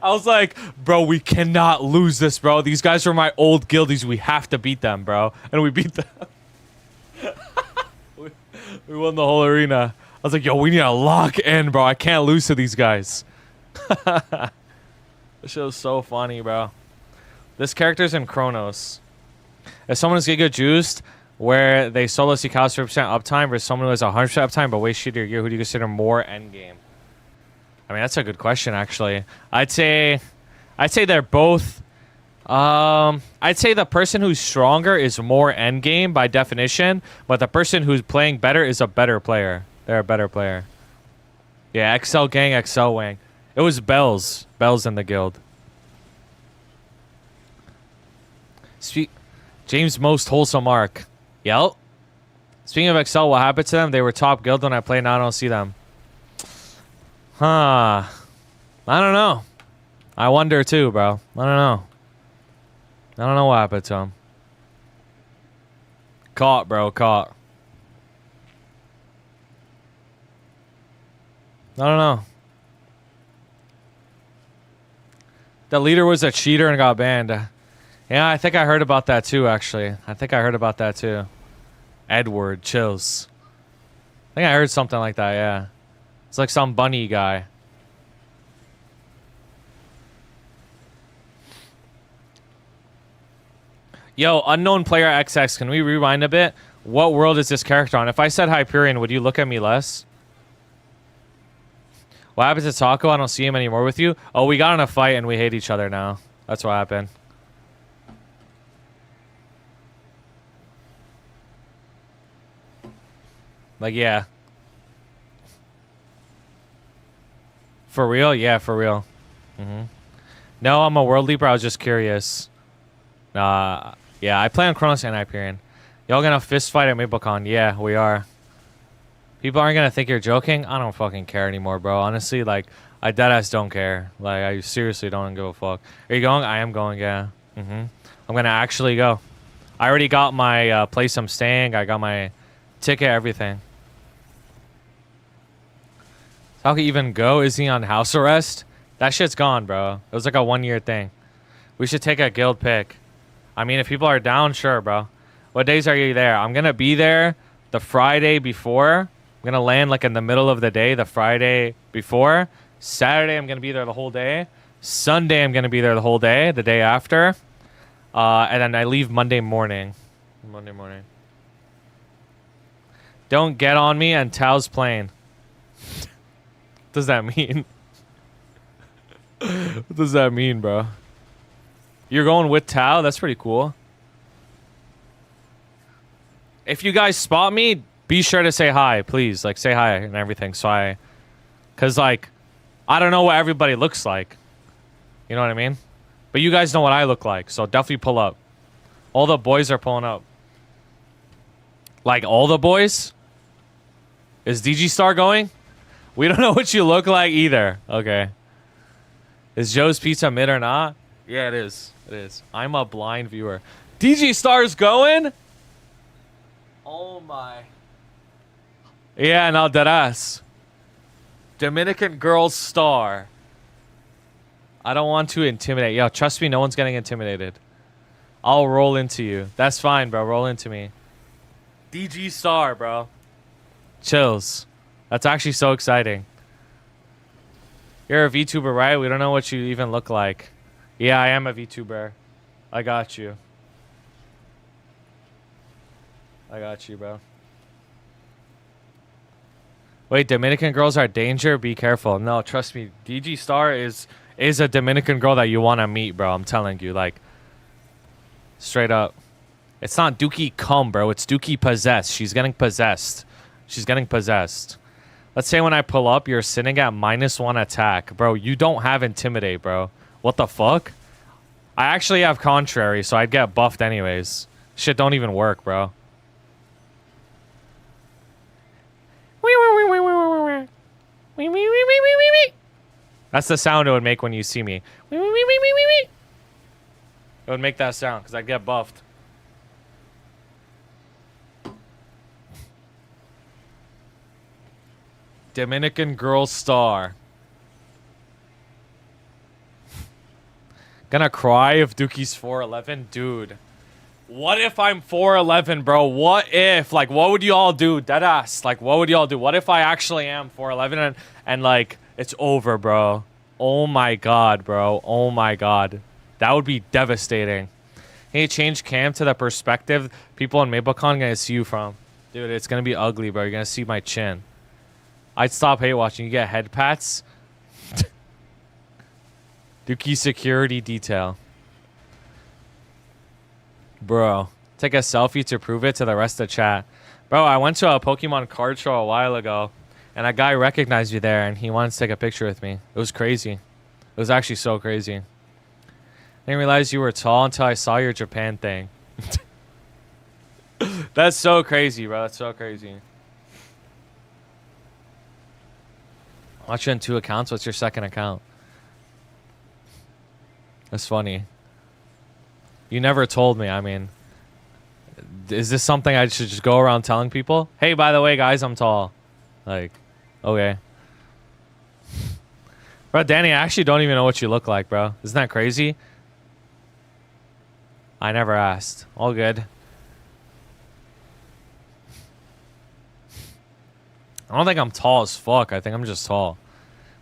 I was like, bro, we cannot lose this, bro. These guys are my old guildies. We have to beat them, bro. And we beat them. we won the whole arena. I was like, yo, we need to lock in, bro. I can't lose to these guys. This shit was so funny, bro. This character's in Chronos. If someone is Giga Juiced, where they solo see cows 50% uptime versus someone who has 100% uptime but way shittier gear, who do you consider more endgame? I mean, that's a good question, actually. I'd say they're both. I'd say the person who's stronger is more endgame by definition, but the person who's playing better is a better player. They're a better player. Yeah, XL gang, XL wang. It was Bells in the guild. James' most wholesome arc. Yep. Speaking of XL, what happened to them? They were top guild when I played. Now I don't see them. Huh. I don't know. I wonder too, bro. I don't know. I don't know what happened to him. Caught, bro. Caught. I don't know. The leader was a cheater and got banned. Yeah, I think I heard about that too, actually. I think I heard about that too. Edward, chills. I think I heard something like that, yeah. It's like some bunny guy. Yo, unknown player XX, can we rewind a bit? What world is this character on? If I said Hyperion, would you look at me less? What happened to Taco? I don't see him anymore with you. Oh, we got in a fight and we hate each other now. That's what happened. Like, yeah. For real? Yeah, for real. No, I'm a world leaper. I was just curious. Yeah, I play on Chronos and Hyperion. Y'all gonna fist fight at MapleCon? Yeah, we are. People aren't gonna think you're joking. I don't fucking care anymore, bro. Honestly, like, I deadass don't care. Like, I seriously don't give a fuck. Are you going? I am going, yeah. I'm gonna actually go. I already got my place I'm staying. I got my ticket, everything. How can he even go? Is he on house arrest? That shit's gone, bro. It was like a 1-year thing. We should take a guild pick. I mean, if people are down, sure, bro. What days are you there? I'm gonna be there the Friday before. I'm gonna land like in the middle of the day, the Friday before. Saturday, I'm gonna be there the whole day. Sunday, I'm gonna be there the whole day, the day after. And then I leave Monday morning. Don't get on me and Tao's playing. What does that mean? What does that mean, bro? You're going with Tao? That's pretty cool. If you guys spot me, be sure to say hi, please. Like, say hi and everything. So cause like, I don't know what everybody looks like. You know what I mean? But you guys know what I look like. So definitely pull up. All the boys are pulling up. Like, all the boys? Is DG Star going? We don't know what you look like either. Okay. Is Joe's Pizza mid or not? Yeah, it is. It is. I'm a blind viewer. DG Star's going? Oh my. Yeah, no, deadass. Dominican girl star. I don't want to intimidate. Yo, trust me, no one's getting intimidated. I'll roll into you. That's fine, bro. Roll into me. DG Star, bro. Chills. That's actually so exciting. You're a VTuber, right? We don't know what you even look like. Yeah, I am a VTuber. I got you. I got you, bro. Wait, Dominican girls are danger? Be careful. No, trust me. DG Star is a Dominican girl that you want to meet, bro. I'm telling you, like, straight up. It's not Dookie cum, bro. It's Dookie possessed. She's getting possessed. She's getting possessed. Let's say when I pull up, you're sitting at -1 attack. Bro, you don't have Intimidate, bro. What the fuck? I actually have Contrary, so I'd get buffed anyways. Shit don't even work, bro. That's the sound it would make when you see me. It would make that sound because I'd get buffed. Dominican girl star. Gonna cry if Dookie's 4'11? Dude. What if I'm 4'11, bro? What if? Like, what would y'all do? Deadass. Like, what would y'all do? What if I actually am 4'11 and like, it's over, bro? Oh my god, bro. Oh my god. That would be devastating. Hey, change cam to the perspective people in MapleCon gonna see you from. Dude, it's gonna be ugly, bro. You're gonna see my chin. I'd stop hate watching. You get head pats. Dookie security detail. Bro, take a selfie to prove it to the rest of the chat. Bro, I went to a Pokemon card show a while ago, and a guy recognized me there, and he wanted to take a picture with me. It was crazy. It was actually so crazy. I didn't realize you were tall until I saw your Japan thing. That's so crazy, bro. That's so crazy. Watch you on 2 accounts. What's your second account? That's funny. You never told me. I mean, is this something I should just go around telling people? Hey, by the way, guys, I'm tall. Like, okay. Bro, Danny, I actually don't even know what you look like, bro. Isn't that crazy? I never asked. All good. I don't think I'm tall as fuck. I think I'm just tall.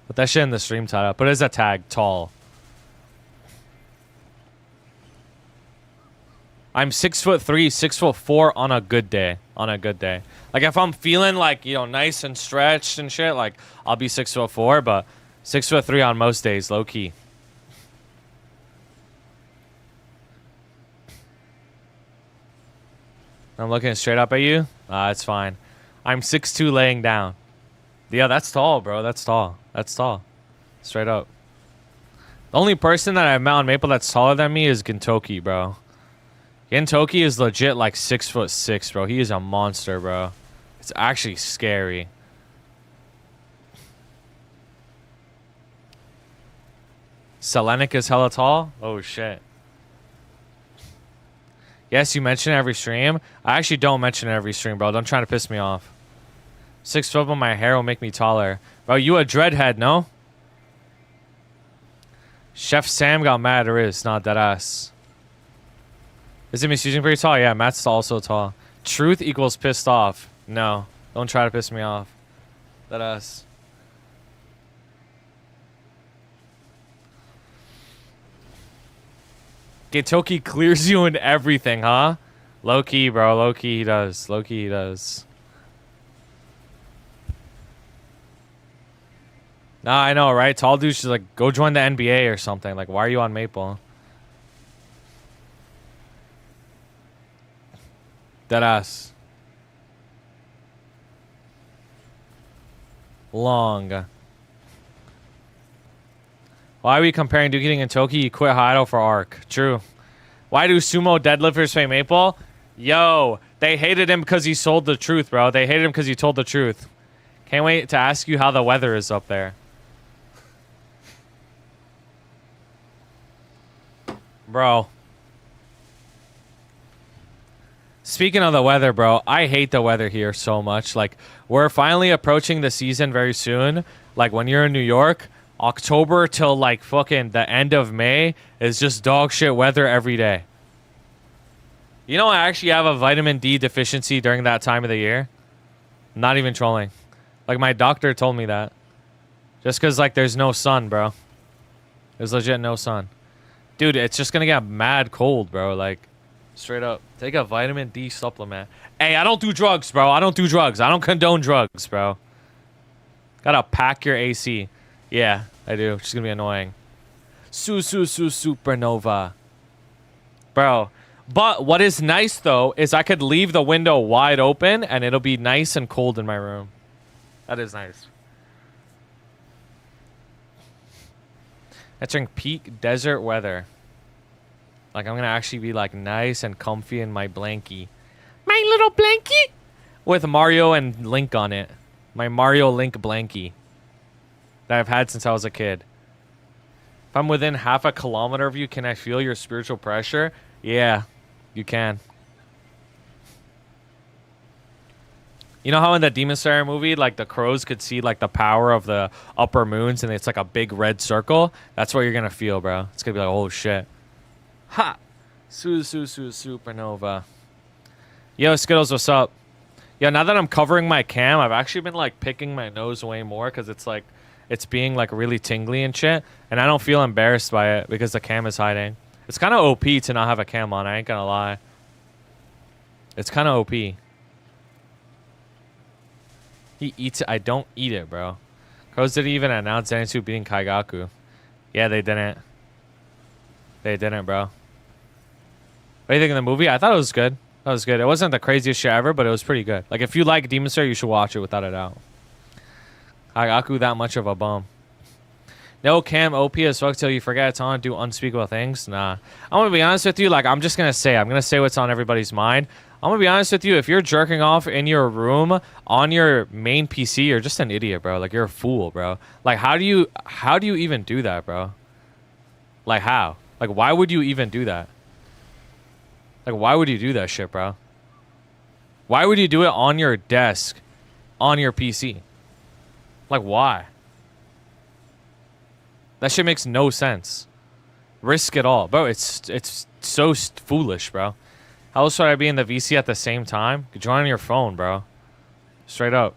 Put that shit in the stream title. Put it as a tag, tall. I'm 6'3", 6'4" on a good day. On a good day. Like if I'm feeling like, you know, nice and stretched and shit, like I'll be 6'4", but 6'3" on most days, low key. I'm looking straight up at you. It's fine. I'm 6'2" laying down. Yeah, that's tall, bro. That's tall. That's tall. Straight up. The only person that I've met on Maple that's taller than me is Gintoki, bro. Gintoki is legit like 6'6", bro. He is a monster, bro. It's actually scary. Selenic is hella tall? Oh, shit. Yes, you mention it every stream. I actually don't mention it every stream, bro. Don't try to piss me off. 6 foot on my hair will make me taller. Bro, you a dreadhead, no? Chef Sam got mad or is not that ass. Is it misusing pretty tall? Yeah, Matt's also tall. Truth equals pissed off. No. Don't try to piss me off. That ass. Getoki clears you in everything, huh? Low key, bro. Low key he does. Low key he does. Nah, I know, right? Tall dude should like go join the NBA or something. Like, why are you on Maple? Deadass. Long. Why are we comparing Dookie and Toki? You quit Hido for Arc. True. Why do sumo deadlifters pay Maple? Yo, they hated him because he sold the truth, bro. They hated him because he told the truth. Can't wait to ask you how the weather is up there. Bro. Speaking of the weather, bro, I hate the weather here so much. Like, we're finally approaching the season very soon. Like, when you're in New York, October till, like, fucking the end of May is just dog shit weather every day. You know, I actually have a vitamin D deficiency during that time of the year. I'm not even trolling. Like my doctor told me that. Just because like there's no sun, bro. There's legit no sun. Dude, it's just gonna get mad cold, bro. Like, straight up. Take a vitamin D supplement. Hey, I don't do drugs, bro. I don't do drugs. I don't condone drugs, bro. Gotta pack your AC. Yeah, I do. It's gonna be annoying. Supernova. Bro. But what is nice, though, is I could leave the window wide open and it'll be nice and cold in my room. That is nice. Entering peak desert weather. Like, I'm gonna actually be, like, nice and comfy in my blankie. My little blankie! With Mario and Link on it. My Mario Link blankie. That I've had since I was a kid. If I'm within half a kilometer of you, can I feel your spiritual pressure? Yeah, you can. You know how in the Demon Slayer movie, like, the crows could see, like, the power of the upper moons and it's, like, a big red circle? That's what you're gonna feel, bro. It's gonna be like, oh, shit. Ha! Supernova. Yo, Skittles, what's up? Yo, now that I'm covering my cam, I've actually been, like, picking my nose way more because it's, like, it's being, like, really tingly and shit. And I don't feel embarrassed by it because the cam is hiding. It's kind of OP to not have a cam on, I ain't gonna lie. It's kind of OP. He eats it. I don't eat it, bro. Crows didn't even announce Zenitsu beating Kaigaku. Yeah, they didn't. They didn't, bro. What do you think of the movie? I thought it was good. That was good. It wasn't the craziest shit ever, but it was pretty good. Like, if you like Demon Slayer, you should watch it without a doubt. Kaigaku that much of a bum. No cam OP as fuck till you forget it's on, do unspeakable things. Nah. I'm gonna be honest with you. Like, I'm just gonna say. I'm gonna say what's on everybody's mind. I'm gonna be honest with you. If you're jerking off in your room on your main PC, you're just an idiot, bro. Like, you're a fool, bro. Like, how do you even do that, bro? Like, how? Like, why would you even do that? Like, why would you do that shit, bro? Why would you do it on your desk, on your PC? Like, why? That shit makes no sense. Risk it all. Bro, it's so foolish, bro. How else would I be in the VC at the same time? Join on your phone, bro. Straight up.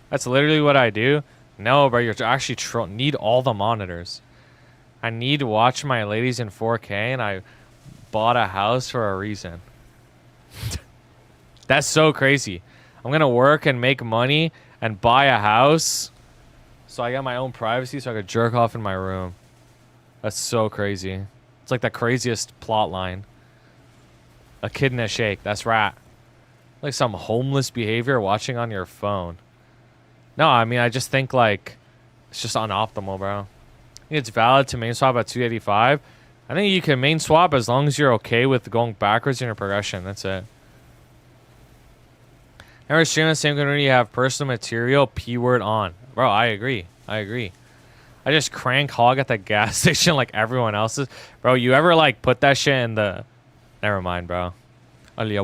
That's literally what I do. No, bro, you're actually need all the monitors. I need to watch my ladies in 4K, and I bought a house for a reason. That's so crazy. I'm going to work and make money and buy a house so I got my own privacy so I could jerk off in my room. That's so crazy. It's like the craziest plot line. A kid in a shake. That's right. Like some homeless behavior watching on your phone. No, I mean, I just think, like, it's just unoptimal, bro. I think it's valid to main swap at 285. I think you can main swap as long as you're okay with going backwards in your progression. That's it. Never stream in the same community, you have personal material, P-word on. Bro, I agree. I agree. I just crank hog at the gas station like everyone else's. Bro, you ever, like, put that shit in the... Never mind, bro. Hey.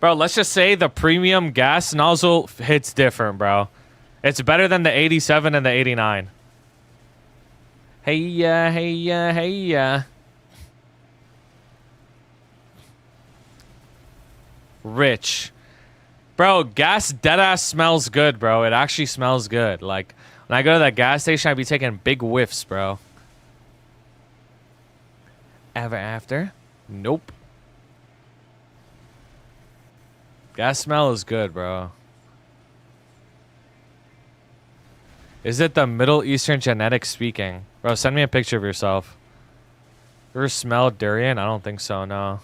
Bro, let's just say the premium gas nozzle hits different, bro. It's better than the 87 and the 89. Hey. Rich. Bro, gas deadass smells good, bro. It actually smells good. Like, when I go to that gas station, I be taking big whiffs, bro. Ever after? Nope. Gas smell is good, bro. Is it the Middle Eastern genetic speaking? Bro, send me a picture of yourself. You ever smelled durian? I don't think so, no.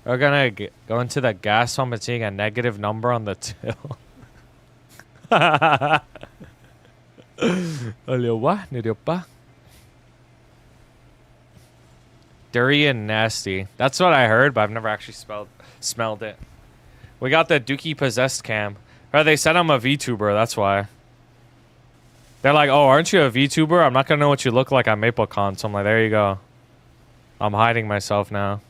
We're gonna go into the gas pump and seeing a negative number on the till. Durian nasty. That's what I heard, but I've never actually smelled it. We got the Dookie possessed cam. Or they said I'm a VTuber, that's why. They're like, oh, aren't you a VTuber? I'm not gonna know what you look like on MapleCon. So I'm like, there you go. I'm hiding myself now.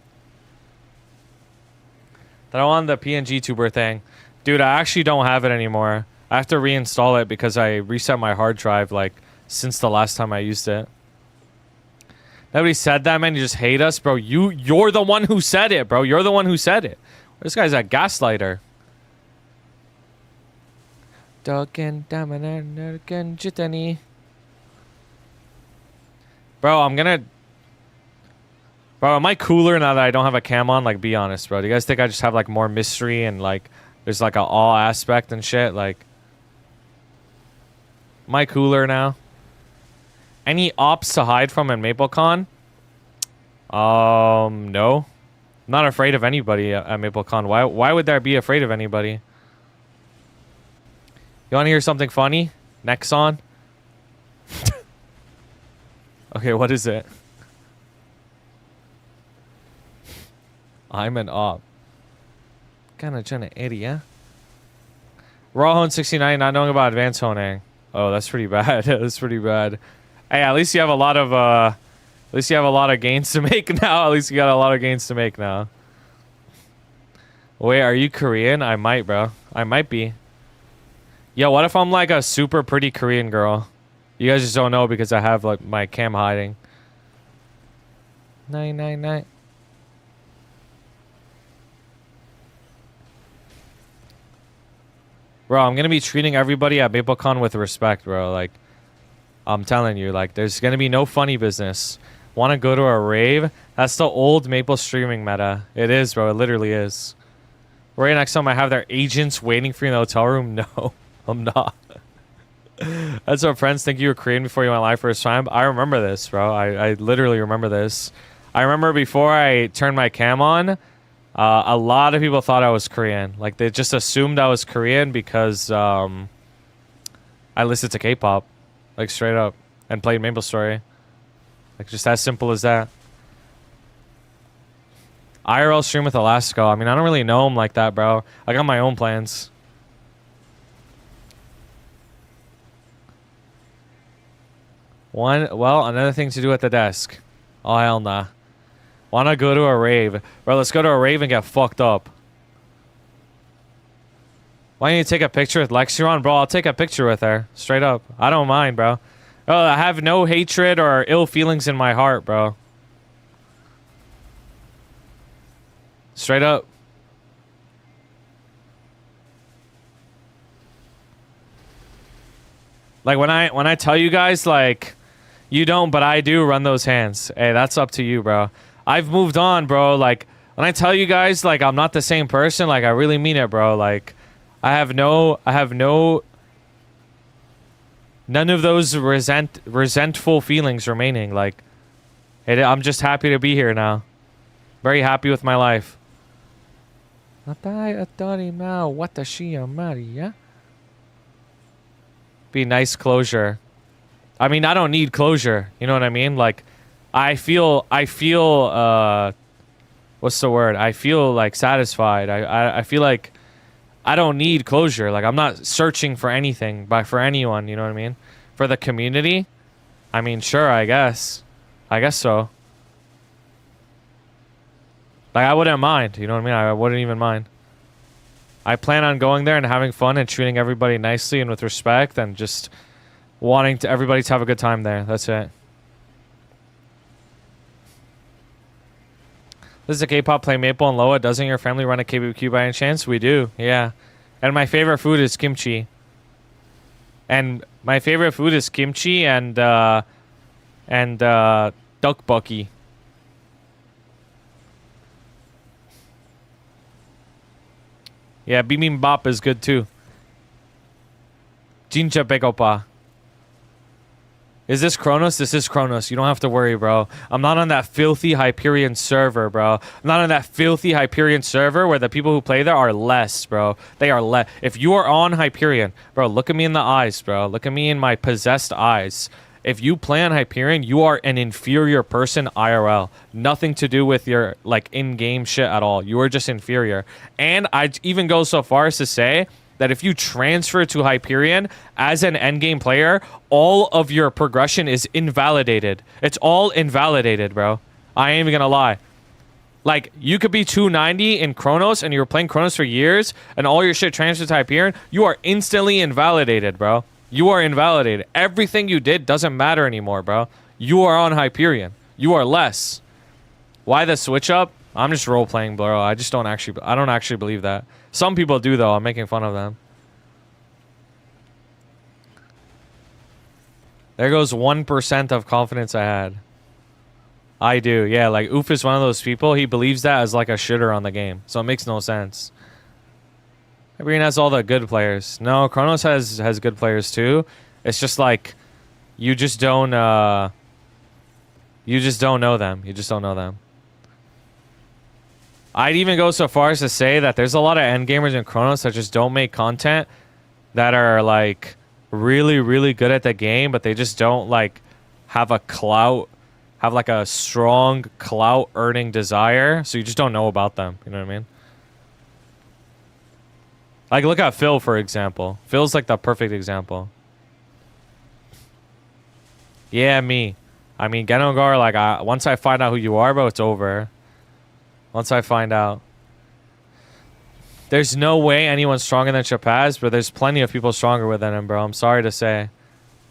That I want the PNG tuber thing. Dude, I actually don't have it anymore. I have to reinstall it because I reset my hard drive like since the last time I used it. Nobody said that, man. You just hate us, bro. You're the one who said it, bro. You're the one who said it. This guy's a gaslighter. Bro, I'm gonna... Bro, am I cooler now that I don't have a cam on? Like, be honest, bro. Do you guys think I just have, like, more mystery and, like, there's, like, a awe aspect and shit? Like, am I cooler now? Any ops to hide from in MapleCon? No. I'm not afraid of anybody at MapleCon. Why would there be afraid of anybody? You want to hear something funny? Nexon? Okay, what is it? I'm an op. Kinda trying to idiot. Raw Hone 69, not knowing about advanced honing. Oh, that's pretty bad. That's pretty bad. Hey, at least you have a lot of gains to make now. At least you got a lot of gains to make now. Wait, are you Korean? I might, bro. I might be. Yo, what if I'm like a super pretty Korean girl? You guys just don't know because I have like my cam hiding. 999. Bro, I'm gonna be treating everybody at MapleCon with respect, bro. Like, I'm telling you, like, there's gonna be no funny business. Wanna go to a rave? That's the old Maple streaming meta. It is, bro. It literally is. Right next time I have their agents waiting for you in the hotel room. No, I'm not. That's what friends think you were Korean before you went live first time. I remember this, bro. I literally remember this. I remember before I turned my cam on, a lot of people thought I was Korean. Like, they just assumed I was Korean because I listened to K-pop. Like, straight up. And played Maplestory. Like, just as simple as that. IRL stream with Alaska. I mean, I don't really know him like that, bro. I got my own plans. Well, another thing to do at the desk. Oh, hell nah. Wanna go to a rave? Bro, let's go to a rave and get fucked up. Why don't you take a picture with Lexiron? Bro, I'll take a picture with her. Straight up. I don't mind, bro. Oh, I have no hatred or ill feelings in my heart, bro. Straight up. Like, when I tell you guys, like, you don't, but I do, run those hands. Hey, that's up to you, bro. I've moved on, bro. Like, when I tell you guys, like, I'm not the same person, like, I really mean it, bro. Like, none of those resentful feelings remaining. Like, I'm just happy to be here now. Very happy with my life. Be nice closure. I mean, I don't need closure. You know what I mean? Like, I feel what's the word? I feel like satisfied. I feel like I don't need closure. Like, I'm not searching for anything for anyone, you know what I mean? For the community? I mean, sure, I guess. I guess so. Like, I wouldn't mind, you know what I mean? I wouldn't even mind. I plan on going there and having fun and treating everybody nicely and with respect and just wanting everybody to have a good time there. That's it. This is a K-pop play Maple and Loa. Doesn't your family run a KBQ by any chance? We do, yeah. And my favorite food is kimchi. And my favorite food is kimchi and tteokbokki. Yeah, bibimbap is good too. Jinja begopa. Is this Kronos? This is Kronos. You don't have to worry, bro. I'm not on that filthy Hyperion server, bro. I'm not on that filthy Hyperion server where the people who play there are less, bro. They are less. If you are on Hyperion, bro, look at me in the eyes, bro. Look at me in my possessed eyes. If you play on Hyperion, you are an inferior person IRL. Nothing to do with your, like, in-game shit at all. You are just inferior. And I'd even go so far as to say that if you transfer to Hyperion as an endgame player, all of your progression is invalidated. It's all invalidated, bro. I ain't even gonna lie. Like, you could be 290 in Kronos and you were playing Kronos for years and all your shit transfers to Hyperion, you are instantly invalidated, bro. You are invalidated. Everything you did doesn't matter anymore, bro. You are on Hyperion. You are less. Why the switch up? I'm just role playing, bro. I don't actually believe that. Some people do though. I'm making fun of them. There goes 1% of confidence I had. I do, yeah. Like, Oof is one of those people. He believes that as like a shitter on the game. So it makes no sense. Hyperion has all the good players. No, Chronos has good players too. It's just like, you just don't know them. You just don't know them. I'd even go so far as to say that there's a lot of endgamers in Chronos that just don't make content that are like really, really good at the game, but they just don't like have like a strong clout earning desire. So you just don't know about them. You know what I mean? Like, look at Phil, for example. Phil's like the perfect example. Yeah, me. I mean, Genogar, like, once I find out who you are, bro, it's over. Once I find out. There's no way anyone's stronger than Chapaz, but there's plenty of people stronger than him, bro. I'm sorry to say.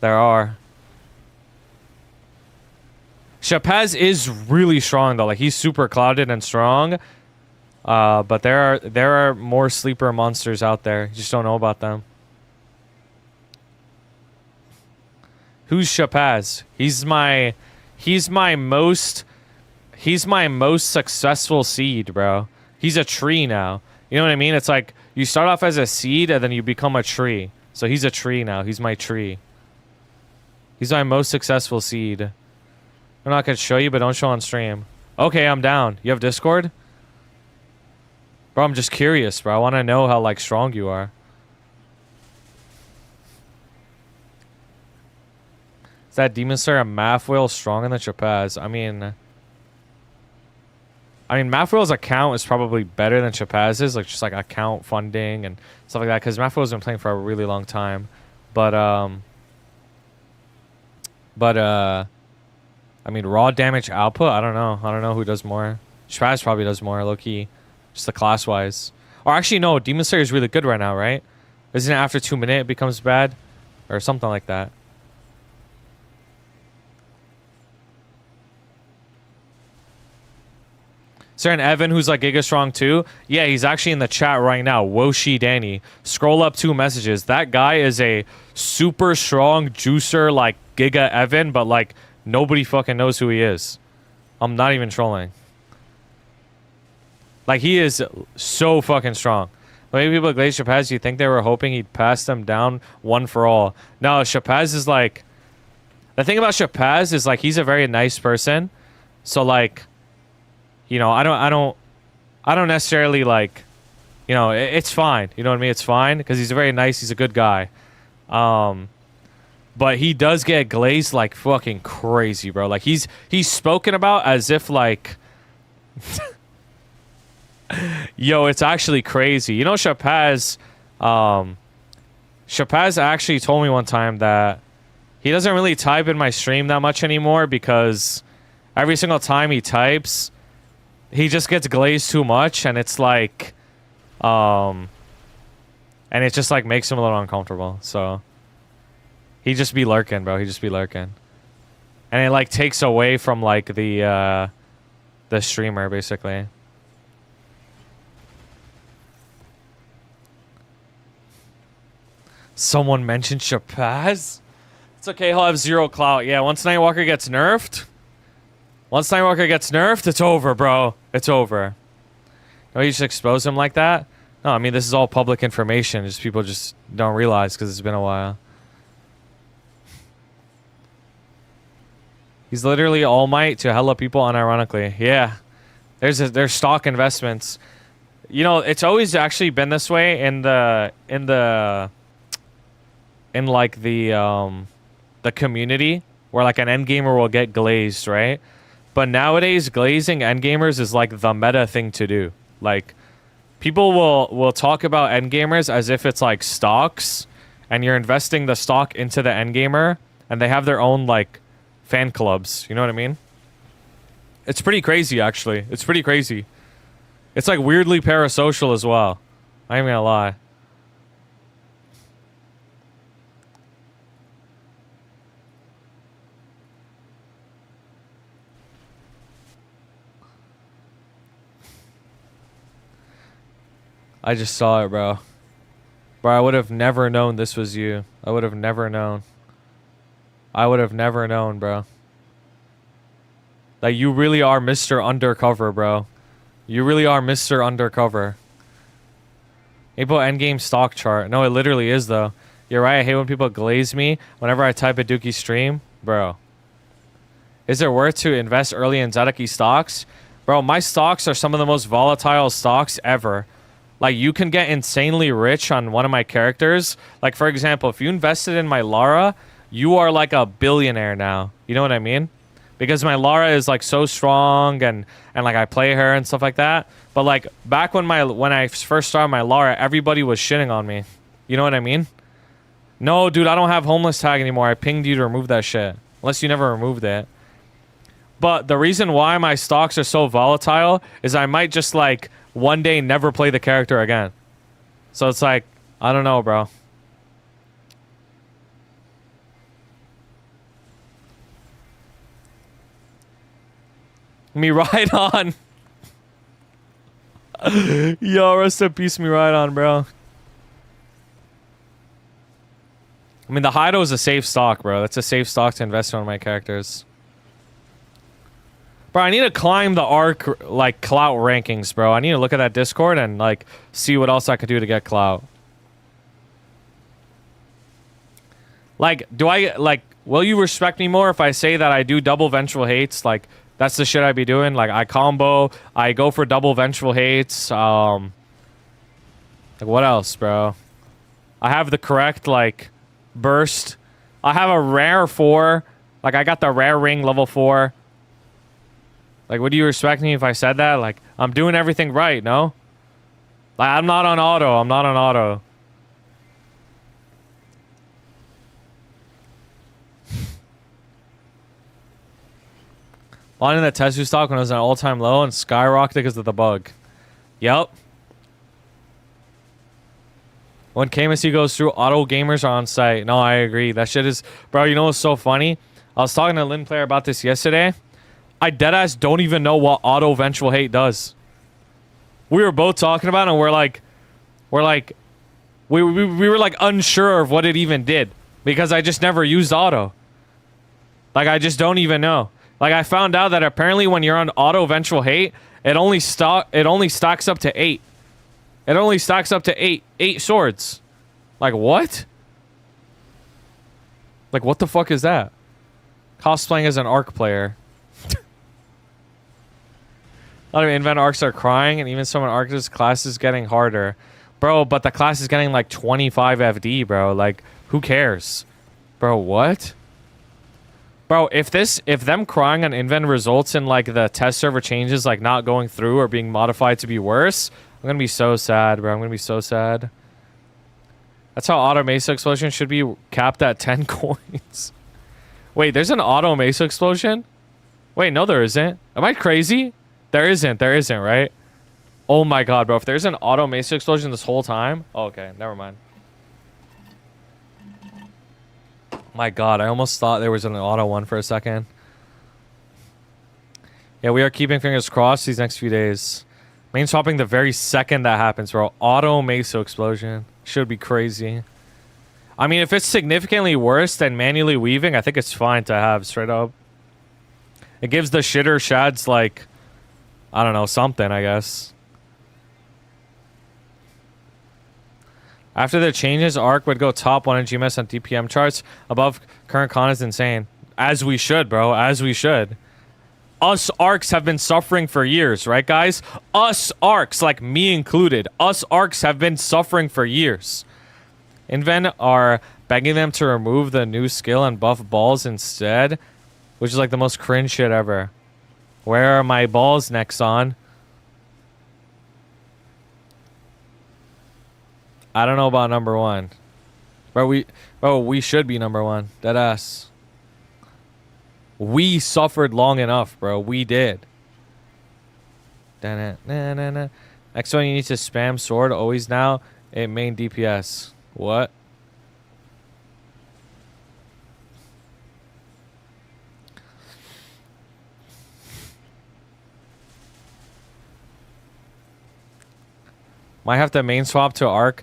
There are. Chapaz is really strong, though. Like, he's super clouded and strong. But there are more sleeper monsters out there. You just don't know about them. Who's Chapaz? He's my most successful seed, bro. He's a tree now. You know what I mean? It's like you start off as a seed and then you become a tree. So he's a tree now. He's my tree. He's my most successful seed. I'm not gonna show you, but don't show on stream. Okay, I'm down. You have Discord? Bro, I'm just curious, bro. I want to know how like strong you are. Is that Demon Slayer and Mathwheel stronger than Chapaz? I mean, Mathwheel's account is probably better than Chapaz's, like just like account funding and stuff like that. Because Mathwheel's been playing for a really long time, but I mean, raw damage output. I don't know who does more. Chapaz probably does more, low key, just the class wise. Or actually, no. Demon Slayer is really good right now, right? Isn't it after 2 minutes it becomes bad, or something like that? Is there an Evan who's like Giga Strong too? Yeah, he's actually in the chat right now. Woshi Danny. Scroll up 2 messages. That guy is a super strong juicer like Giga Evan, but like nobody fucking knows who he is. I'm not even trolling. Like, he is so fucking strong. Maybe people glaze Chapaz, you think they were hoping he'd pass them down one for all. No, Chapaz is like... The thing about Chapaz is like he's a very nice person. So like... You know, I don't necessarily like, you know, it's fine. You know what I mean? It's fine because he's very nice. He's a good guy. But he does get glazed like fucking crazy, bro. Like he's spoken about as if like, yo, it's actually crazy. You know, Chapaz actually told me one time that he doesn't really type in my stream that much anymore because every single time he types, he just gets glazed too much, and it's like, and it just like makes him a little uncomfortable. So he just be lurking, bro. He just be lurking, and it like takes away from like the streamer basically. Someone mentioned Chapaz. It's okay. He'll have 0 clout. Yeah, once Nightwalker gets nerfed. Once Nightwalker gets nerfed, it's over, bro. It's over. No, you just expose him like that? No, I mean, this is all public information. Just people just don't realize because it's been a while. He's literally All Might to hella people unironically. Yeah. There's stock investments. You know, it's always actually been this way in the community where like an endgamer will get glazed, right? But nowadays, glazing endgamers is like the meta thing to do. Like, people will talk about endgamers as if it's like stocks, and you're investing the stock into the endgamer, and they have their own like fan clubs. You know what I mean? It's pretty crazy, actually. It's pretty crazy. It's like weirdly parasocial as well. I ain't gonna lie. I just saw it, bro. Bro, I would have never known this was you. I would have never known. I would have never known, bro. Like, you really are Mr. Undercover, bro. You really are Mr. Undercover. Maple Endgame stock chart. No, it literally is, though. You're right. I hate when people glaze me whenever I type a Dookie stream. Bro. Is it worth to invest early in Zedeki stocks? Bro, my stocks are some of the most volatile stocks ever. Like, you can get insanely rich on one of my characters. Like, for example, if you invested in my Lara, you are like a billionaire now. You know what I mean? Because my Lara is like so strong and like I play her and stuff like that. But like back when I first started my Lara, everybody was shitting on me. You know what I mean? No, dude, I don't have homeless tag anymore. I pinged you to remove that shit. Unless you never removed it. But the reason why my stocks are so volatile is I might just like one day never play the character again. So it's like, I don't know, bro. Me ride on. Yo, rest in peace, me ride on, bro. I mean, the Hido is a safe stock, bro. That's a safe stock to invest in one of my characters. Bro, I need to climb the ARC, like, clout rankings, bro. I need to look at that Discord and, like, see what else I could do to get clout. Like, will you respect me more if I say that I do double vengeful hates? Like, that's the shit I be doing. Like, I combo, I go for double vengeful hates. Like, what else, bro? I have the correct, like, burst. I have a rare 4. Like, I got the rare ring level 4. Like, would you respect me if I said that? Like, I'm doing everything right, no? Like, I'm not on auto. I'm not on auto. Bought in the Tezu stock when it was at an all-time low and skyrocketed because of the bug. Yep. When KMSC goes through, auto gamers are on site. No, I agree. That shit is... Bro, you know what's so funny? I was talking to Lin Player about this yesterday. I deadass don't even know what auto vengeful hate does. We were both talking about it and we were like unsure of what it even did. Because I just never used auto. Like, I just don't even know. Like, I found out that apparently when you're on auto vengeful hate, it only stacks up to 8. It only stacks up to 8 swords. Like, what? Like, what the fuck is that? Cosplaying as an ARC player. A lot of invent arcs are crying, and even some arcs class is getting harder. Bro, but the class is getting like 25 FD, bro. Like, who cares? Bro, what? Bro, if them crying on invent results in like the test server changes like not going through or being modified to be worse, I'm gonna be so sad, bro. I'm gonna be so sad. That's how auto mesa explosion should be capped at 10 coins. Wait, there's an auto mesa explosion? Wait, no there isn't. Am I crazy? There isn't, right? Oh my god, bro. If there's an auto mesa explosion this whole time... Oh, okay, never mind. My god, I almost thought there was an auto one for a second. Yeah, we are keeping fingers crossed these next few days. Main swapping the very second that happens, bro. Auto mesa explosion. Should be crazy. I mean, if it's significantly worse than manually weaving, I think it's fine to have, straight up. It gives the shitter shads, like... I don't know, something, I guess. After the changes, ARC would go top 1 in GMS on DPM charts. Above current con is insane. As we should, bro. As we should. Us ARCs have been suffering for years, right, guys? Us ARCs, like me included. Us ARCs have been suffering for years. Invent are begging them to remove the new skill and buff balls instead. Which is like the most cringe shit ever. Where are my balls, Nexon? I don't know about number 1. Bro, we should be number 1. Deadass. We suffered long enough, bro. We did. Next one, you need to spam sword always now. It main DPS. What? Might have to main swap to Arc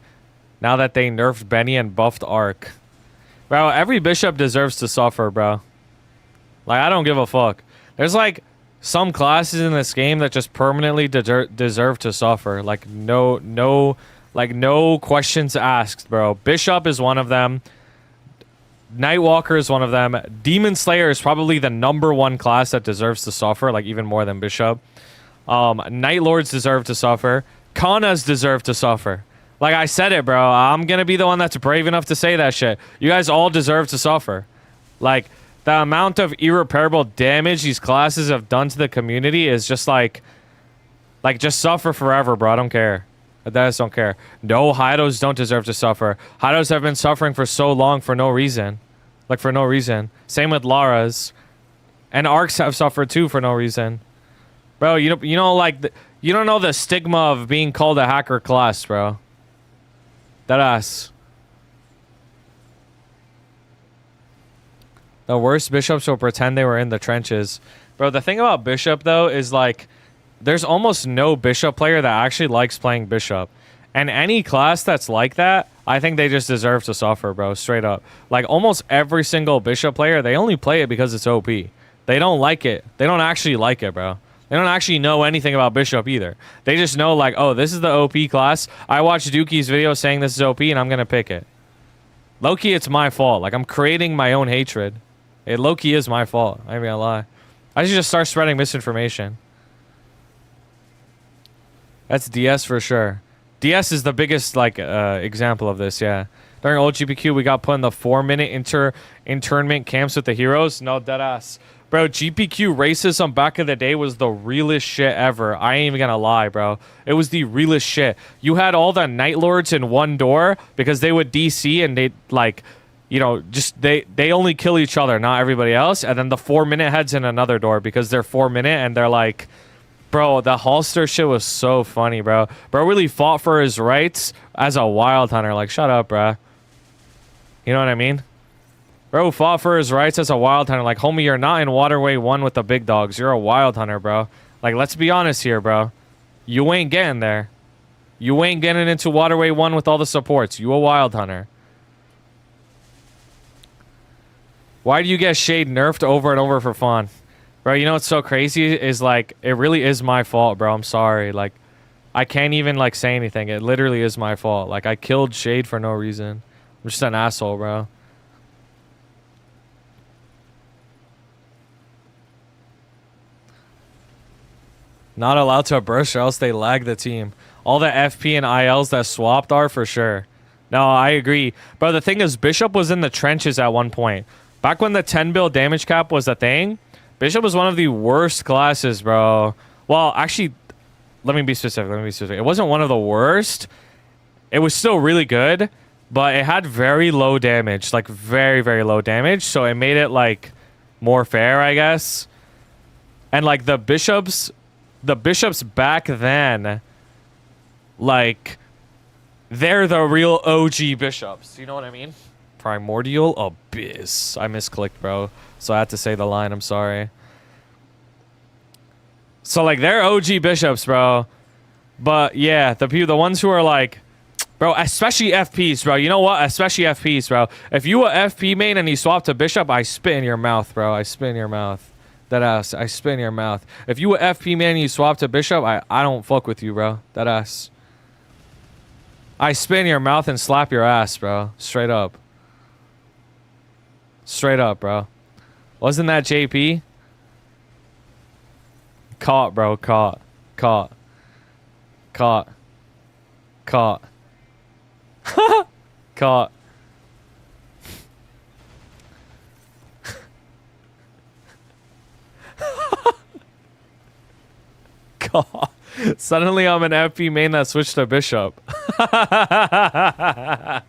now that they nerfed Benny and buffed Arc. Bro, every bishop deserves to suffer, bro. Like, I don't give a fuck. There's, like, some classes in this game that just permanently deserve to suffer. Like, no questions asked, bro. Bishop is one of them. Nightwalker is one of them. Demon Slayer is probably the #1 class that deserves to suffer, like, even more than Bishop. Night Lords deserve to suffer. Kanas deserve to suffer. Like I said it, bro. I'm gonna be the one that's brave enough to say that shit. You guys all deserve to suffer. Like, the amount of irreparable damage these classes have done to the community is just like just suffer forever, bro. I don't care. I just don't care. No, Hydos don't deserve to suffer. Hydos have been suffering for so long for no reason. Like, for no reason. Same with Lara's. And Arcs have suffered too for no reason. Bro, you know, like, you don't know the stigma of being called a hacker class, bro. That ass. The worst bishops will pretend they were in the trenches. Bro, the thing about Bishop, though, is, like, there's almost no Bishop player that actually likes playing Bishop. And any class that's like that, I think they just deserve to suffer, bro. Straight up. Like, almost every single Bishop player, they only play it because it's OP. They don't like it. They don't actually like it, bro. They don't actually know anything about Bishop either. They just know, like, oh, this is the OP class. I watched Dukey's video saying this is OP, and I'm going to pick it. Low-key, it's my fault. Like, I'm creating my own hatred. It low-key is my fault. I ain't gonna lie. I should just start spreading misinformation. That's DS for sure. DS is the biggest, like, example of this, yeah. During old GPQ, we got put in the 4-minute internment camps with the heroes. No, deadass. Bro, GPQ racism back in the day was the realest shit ever. I ain't even gonna lie, bro. It was the realest shit. You had all the Night Lords in one door because they would DC and they'd, like, you know, just they only kill each other, not everybody else. And then the 4-minute heads in another door because they're 4-minute and they're like, bro, the Halster shit was so funny, bro. Bro really fought for his rights as a wild hunter. Like, shut up, bro. You know what I mean? Bro fought for his rights as a wild hunter. Like, homie, you're not in Waterway 1 with the big dogs. You're a wild hunter, bro. Like, let's be honest here, bro. You ain't getting there. You ain't getting into Waterway 1 with all the supports. You a wild hunter. Why do you get Shade nerfed over and over for fun? Bro, you know what's so crazy is, like, it really is my fault, bro. I'm sorry. Like, I can't even, like, say anything. It literally is my fault. Like, I killed Shade for no reason. I'm just an asshole, bro. Not allowed to burst or else they lag the team. All the FP and ILs that swapped are for sure. No, I agree. Bro, the thing is, Bishop was in the trenches at one point. Back when the 10 bill damage cap was a thing, Bishop was one of the worst classes, bro. Well, actually, let me be specific. It wasn't one of the worst. It was still really good, but it had very low damage. Like, very, very low damage. So it made it, like, more fair, I guess. And, like, the bishops back then, like, they're the real OG bishops. You know what I mean? Primordial Abyss. I misclicked, bro. So I had to say the line. I'm sorry. So, like, they're OG bishops, bro. But, yeah, the ones who are, like, bro, especially FPs, bro. You know what? Especially FPs, bro. If you a FP main and you swap to bishop, I spit in your mouth, bro. I spit in your mouth. That ass. I spit in your mouth. If you a FP man and you swap to bishop, I don't fuck with you, bro. That ass. I spit in your mouth and slap your ass, bro. Straight up. Straight up, bro. Wasn't that JP? Caught, bro. Caught. Caught. Caught. Caught. Caught. God. Suddenly I'm an FP main that switched to bishop. That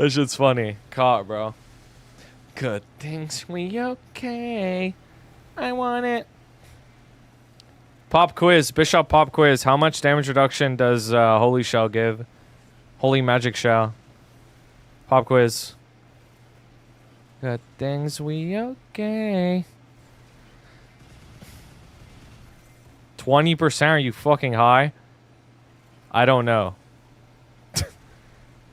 shit's funny. Caught, bro. Good things we okay. I want it. Pop quiz. Bishop pop quiz. How much damage reduction does Holy Shell give? Holy Magic Shell. Pop quiz. Good things we okay. 20%? Are you fucking high? I don't know.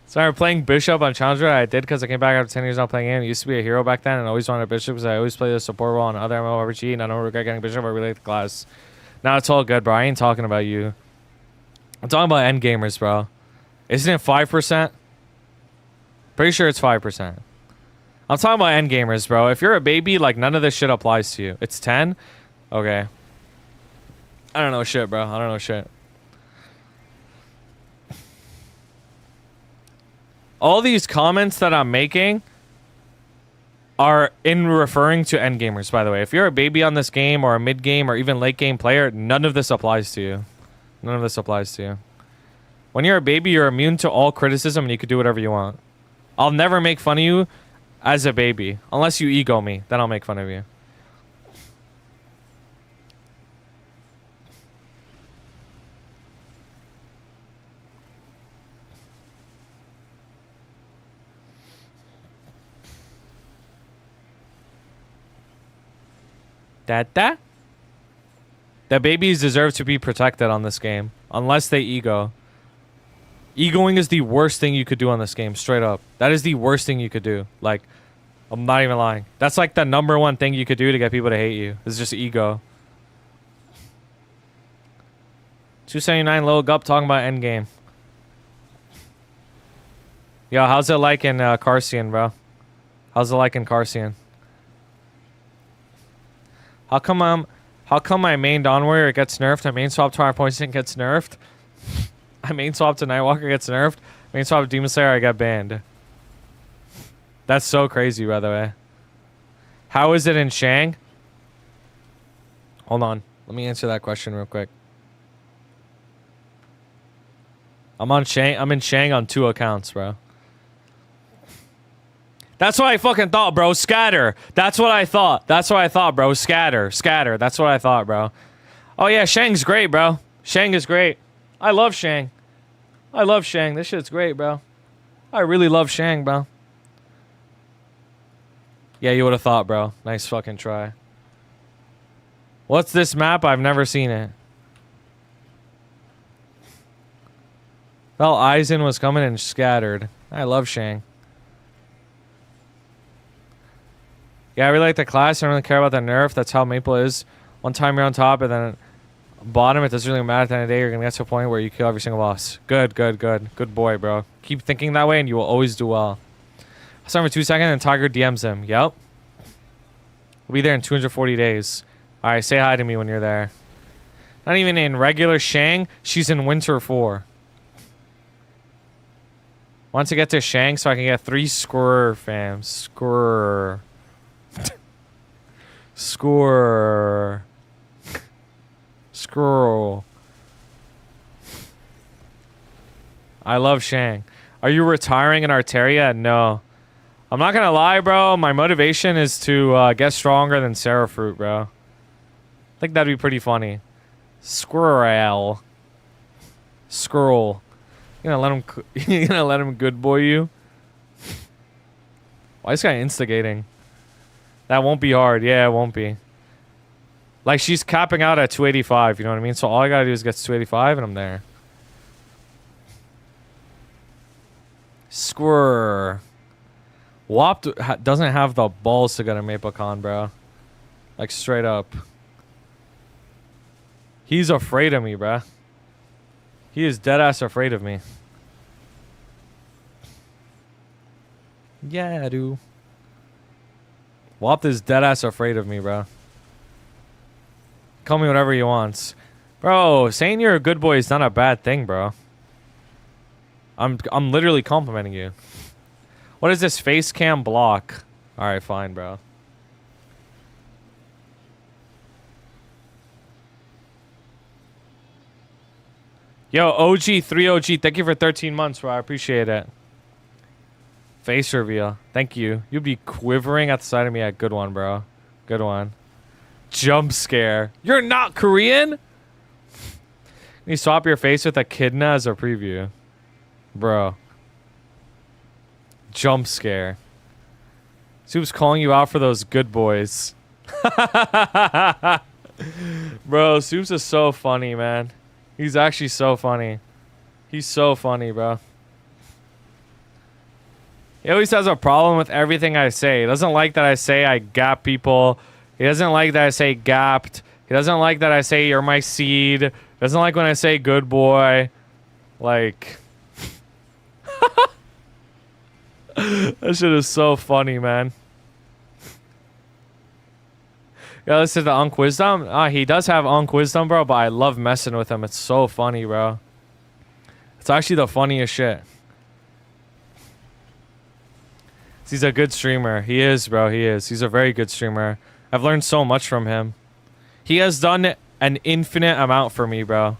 Started playing Bishop on Challenger. I did because I came back after 10 years not playing game. I used to be a hero back then and always wanted a Bishop because I always played the support role on other MMORPG and I don't regret getting Bishop. I relate the class. Now it's all good, bro. I ain't talking about you. I'm talking about endgamers, bro. Isn't it 5%? Pretty sure it's 5%. I'm talking about endgamers, bro. If you're a baby, like, none of this shit applies to you. It's 10? Okay. I don't know shit, bro. I don't know shit. All these comments that I'm making are in referring to endgamers, by the way. If you're a baby on this game or a mid-game or even late-game player, none of this applies to you. None of this applies to you. When you're a baby, you're immune to all criticism and you can do whatever you want. I'll never make fun of you as a baby. Unless you ego me, then I'll make fun of you. The babies deserve to be protected on this game. Unless they ego. Egoing is the worst thing you could do on this game. Straight up. That is the worst thing you could do. Like, I'm not even lying. That's like the #1 thing you could do to get people to hate you. It's just ego. 279 Lil Gup talking about Endgame. Yo, how's it like in Carcian, bro? How's it like in Carcian? How come my main Dawn Warrior gets nerfed? I main swap to our poison gets nerfed. I main swap to Nightwalker gets nerfed. Main swap to Demon Slayer I got banned. That's so crazy, by the way. How is it in Shang? Hold on. Let me answer that question real quick. I'm in Shang on 2 accounts, bro. That's what I fucking thought, bro. Scatter. That's what I thought. That's what I thought, bro. Scatter. Scatter. That's what I thought, bro. Oh, yeah. Shang's great, bro. Shang is great. I love Shang. I love Shang. This shit's great, bro. I really love Shang, bro. Yeah, you would have thought, bro. Nice fucking try. What's this map? I've never seen it. Well, Aizen was coming and scattered. I love Shang. Yeah, I really like the class. I don't really care about the nerf. That's how Maple is. One time you're on top and then bottom, it doesn't really matter at the end of the day. You're going to get to a point where you kill every single boss. Good, good, good. Good boy, bro. Keep thinking that way and you will always do well. I'll start for 2 seconds and Tiger DMs him. Yep. We'll be there in 240 days. Alright, say hi to me when you're there. Not even in regular Shang. She's in Winter 4. Want to get to Shang so I can get 3 score, fam. Score. Score. Scroll. I love Shang. Are you retiring in Arteria? No. I'm not gonna lie, bro. My motivation is to get stronger than Seraphruit, bro. I think that'd be pretty funny. Squirrel. Scroll. You gonna let him good boy you? Why is this guy instigating? That won't be hard. Yeah, it won't be. Like, she's capping out at 285, you know what I mean? So all I gotta do is get to 285 and I'm there. Squirr. Wop doesn't have the balls to go to MapleCon, bro. Like, straight up. He's afraid of me, bro. He is deadass afraid of me. Yeah, dude. Wop is deadass afraid of me, bro. Call me whatever he wants. Bro, saying you're a good boy is not a bad thing, bro. I'm literally complimenting you. What is this face cam block? Alright, fine, bro. Yo, OG3OG, thank you for 13 months, bro. I appreciate it. Face reveal. Thank you. You'd be quivering at the side of me. Yeah, good one, bro. Good one. Jump scare. You're not Korean? You swap your face with Echidna as a preview. Bro. Jump scare. Soup's calling you out for those good boys. Bro, Soups is so funny, man. He's actually so funny. He's so funny, bro. He always has a problem with everything I say. He doesn't like that I say I gap people. He doesn't like that I say gapped. He doesn't like that I say you're my seed. He doesn't like when I say good boy. Like... that shit is so funny, man. Yeah, listen to Unc Wisdom. He does have Unc Wisdom, bro, but I love messing with him. It's so funny, bro. It's actually the funniest shit. He's a good streamer. He is, bro. He is. He's a very good streamer. I've learned so much from him. He has done an infinite amount for me, bro.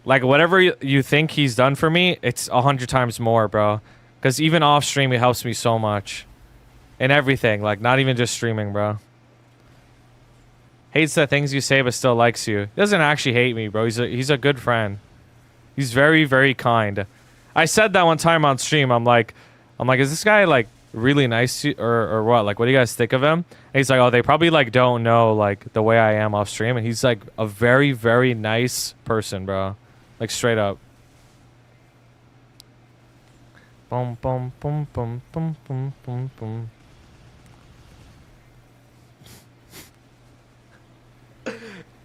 Like, whatever you think he's done for me, it's 100 times more, bro. Because even off stream, he helps me so much. In everything. Like, not even just streaming, bro. Hates the things you say, but still likes you. He doesn't actually hate me, bro. He's a good friend. He's very, very kind. I said that one time on stream. I'm like, is this guy, like, really nice to, or what? Like, what do you guys think of him? And he's like, oh, they probably, like, don't know, like, the way I am off stream. And he's, like, a very, very nice person, bro. Like, straight up. Boom, boom, boom, boom, boom, boom, boom, boom.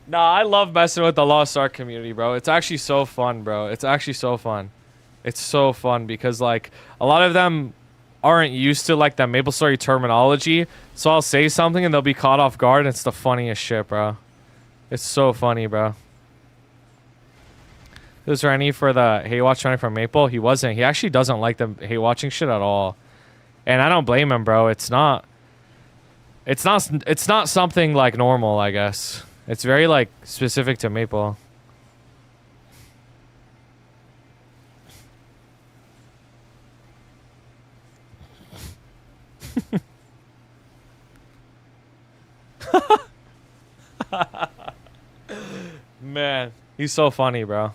Nah, I love messing with the Lost Ark community, bro. It's actually so fun, bro. It's actually so fun. It's so fun because, like, a lot of them aren't used to, like, that Maplestory terminology. So I'll say something and they'll be caught off guard. It's the funniest shit, bro. It's so funny, bro. Was there any for the hate watch running from Maple? He wasn't. He actually doesn't like the hate watching shit at all. And I don't blame him, bro. It's not something, like, normal, I guess. It's very, like, specific to Maple. Man, he's so funny, bro.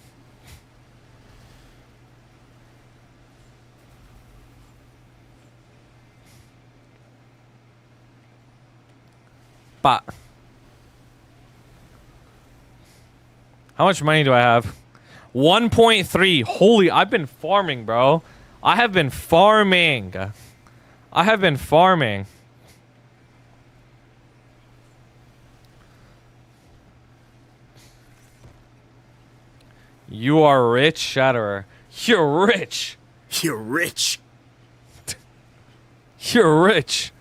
But how much money do I have? 1.3. Holy, I've been farming, bro. I have been farming. I have been farming. You are rich, Shatterer. You're rich. You're rich. You're rich.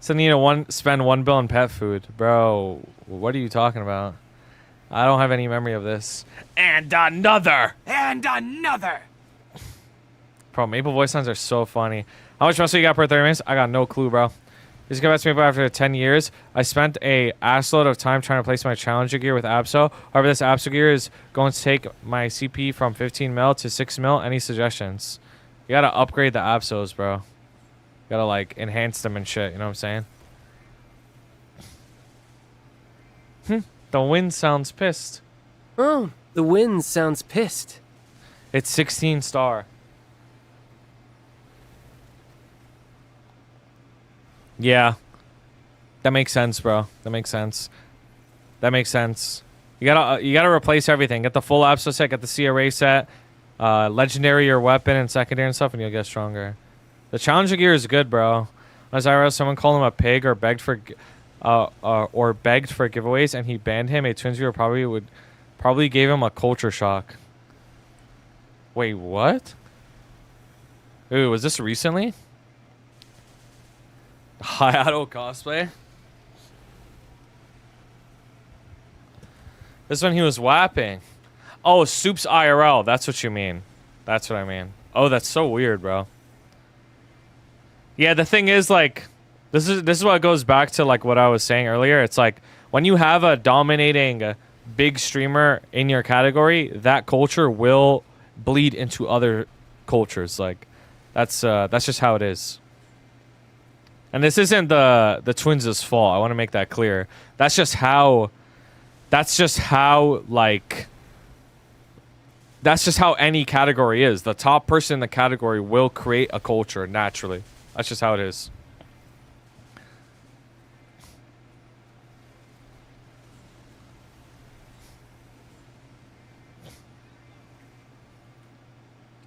So need to spend $1 bill on pet food. Bro, what are you talking about? I don't have any memory of this. And another! And another! Bro, Maple voice lines are so funny. How much muscle you got per 30 minutes? I got no clue, bro. Just got back to Maple after 10 years. I spent a assload of time trying to place my Challenger gear with Abso. However, this Abso gear is going to take my CP from 15 mil to 6 mil. Any suggestions? You gotta upgrade the Absos, bro. Gotta, like, enhance them and shit, you know what I'm saying? The wind sounds pissed. Oh, the wind sounds pissed. It's 16 star. Yeah. That makes sense, bro. That makes sense. That makes sense. You gotta replace everything. Get the full Abso set, get the CRA set, legendary your weapon and secondary and stuff, and you'll get stronger. The Challenger gear is good, bro. As I read, someone called him a pig or begged for giveaways, and he banned him. A Twins viewer probably gave him a culture shock. Wait, what? Ooh, was this recently? Hayato cosplay? This one he was whapping. Oh, Soup's IRL. That's what you mean. That's what I mean. Oh, that's so weird, bro. Yeah, the thing is, like, this is what goes back to, like, what I was saying earlier. It's like when you have a dominating big streamer in your category, that culture will bleed into other cultures. Like, that's just how it is. And this isn't the Twins' fault. I want to make that clear. That's just how like, that's just how any category is. The top person in the category will create a culture naturally. That's just how it is.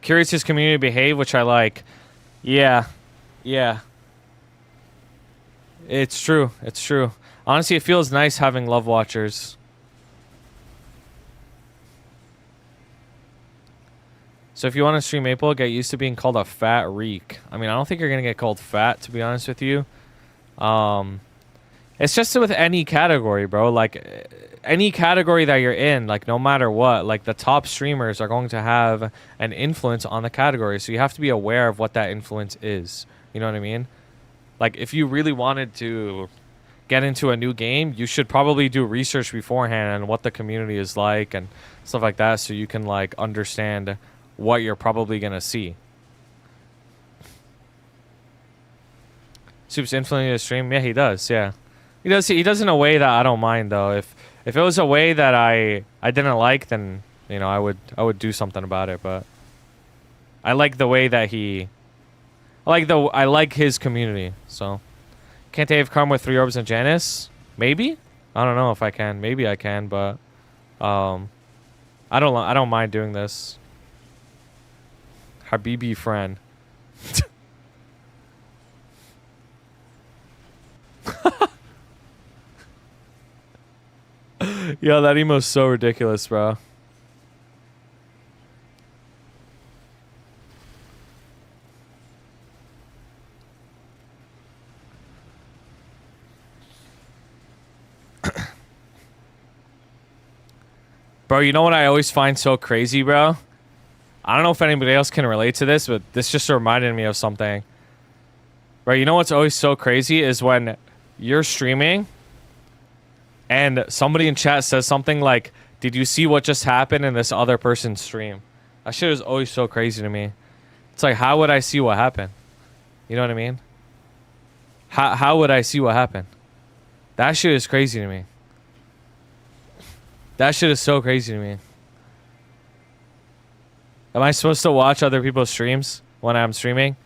curious his community behave, which I like. Yeah. Yeah. It's true. It's true. Honestly, it feels nice having love watchers. So if you want to stream Maple, get used to being called a fat reek. I mean, I don't think you're going to get called fat, to be honest with you. It's just with any category, bro. Like, any category that you're in, like, no matter what, like, the top streamers are going to have an influence on the category. So you have to be aware of what that influence is. You know what I mean? Like, if you really wanted to get into a new game, you should probably do research beforehand on what the community is like and stuff like that, so you can, like, understand what you're probably gonna see. Soup's influencing the stream. Yeah, he does. Yeah, he does. He does in a way that I don't mind, though. If it was a way that I didn't like, then, you know, I would do something about it. But I like the way that I like his community. So can't they have come with 3 orbs and Janice? Maybe. I don't know if I can. Maybe I can, but I don't mind doing this. Habibi friend. Yo, that emo's so ridiculous, bro. Bro, you know what I always find so crazy, bro? I don't know if anybody else can relate to this, but this just reminded me of something. Bro, you know what's always so crazy is when you're streaming and somebody in chat says something like, "Did you see what just happened in this other person's stream?" That shit is always so crazy to me. It's like, how would I see what happened? You know what I mean? How would I see what happened? That shit is crazy to me. That shit is so crazy to me. Am I supposed to watch other people's streams when I'm streaming?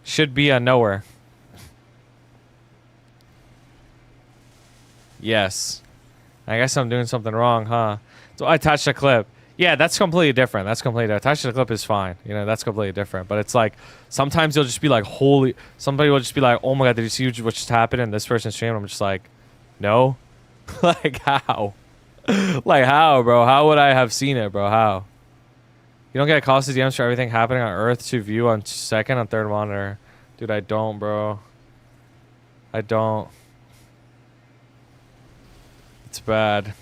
Should be a knower. Yes. I guess I'm doing something wrong, huh? So I attached a clip. Yeah, that's completely different. That's completely different. Attached to the clip is fine. You know, that's completely different. But it's like, sometimes you'll just be like, holy... Somebody will just be like, oh my god, did you see what just happened in this person's stream? I'm just like, no. Like, how? Like, how, bro? How would I have seen it, bro? How? You don't get cost of DMs for everything happening on Earth to view on second on third monitor. Dude, I don't, bro. I don't. It's bad.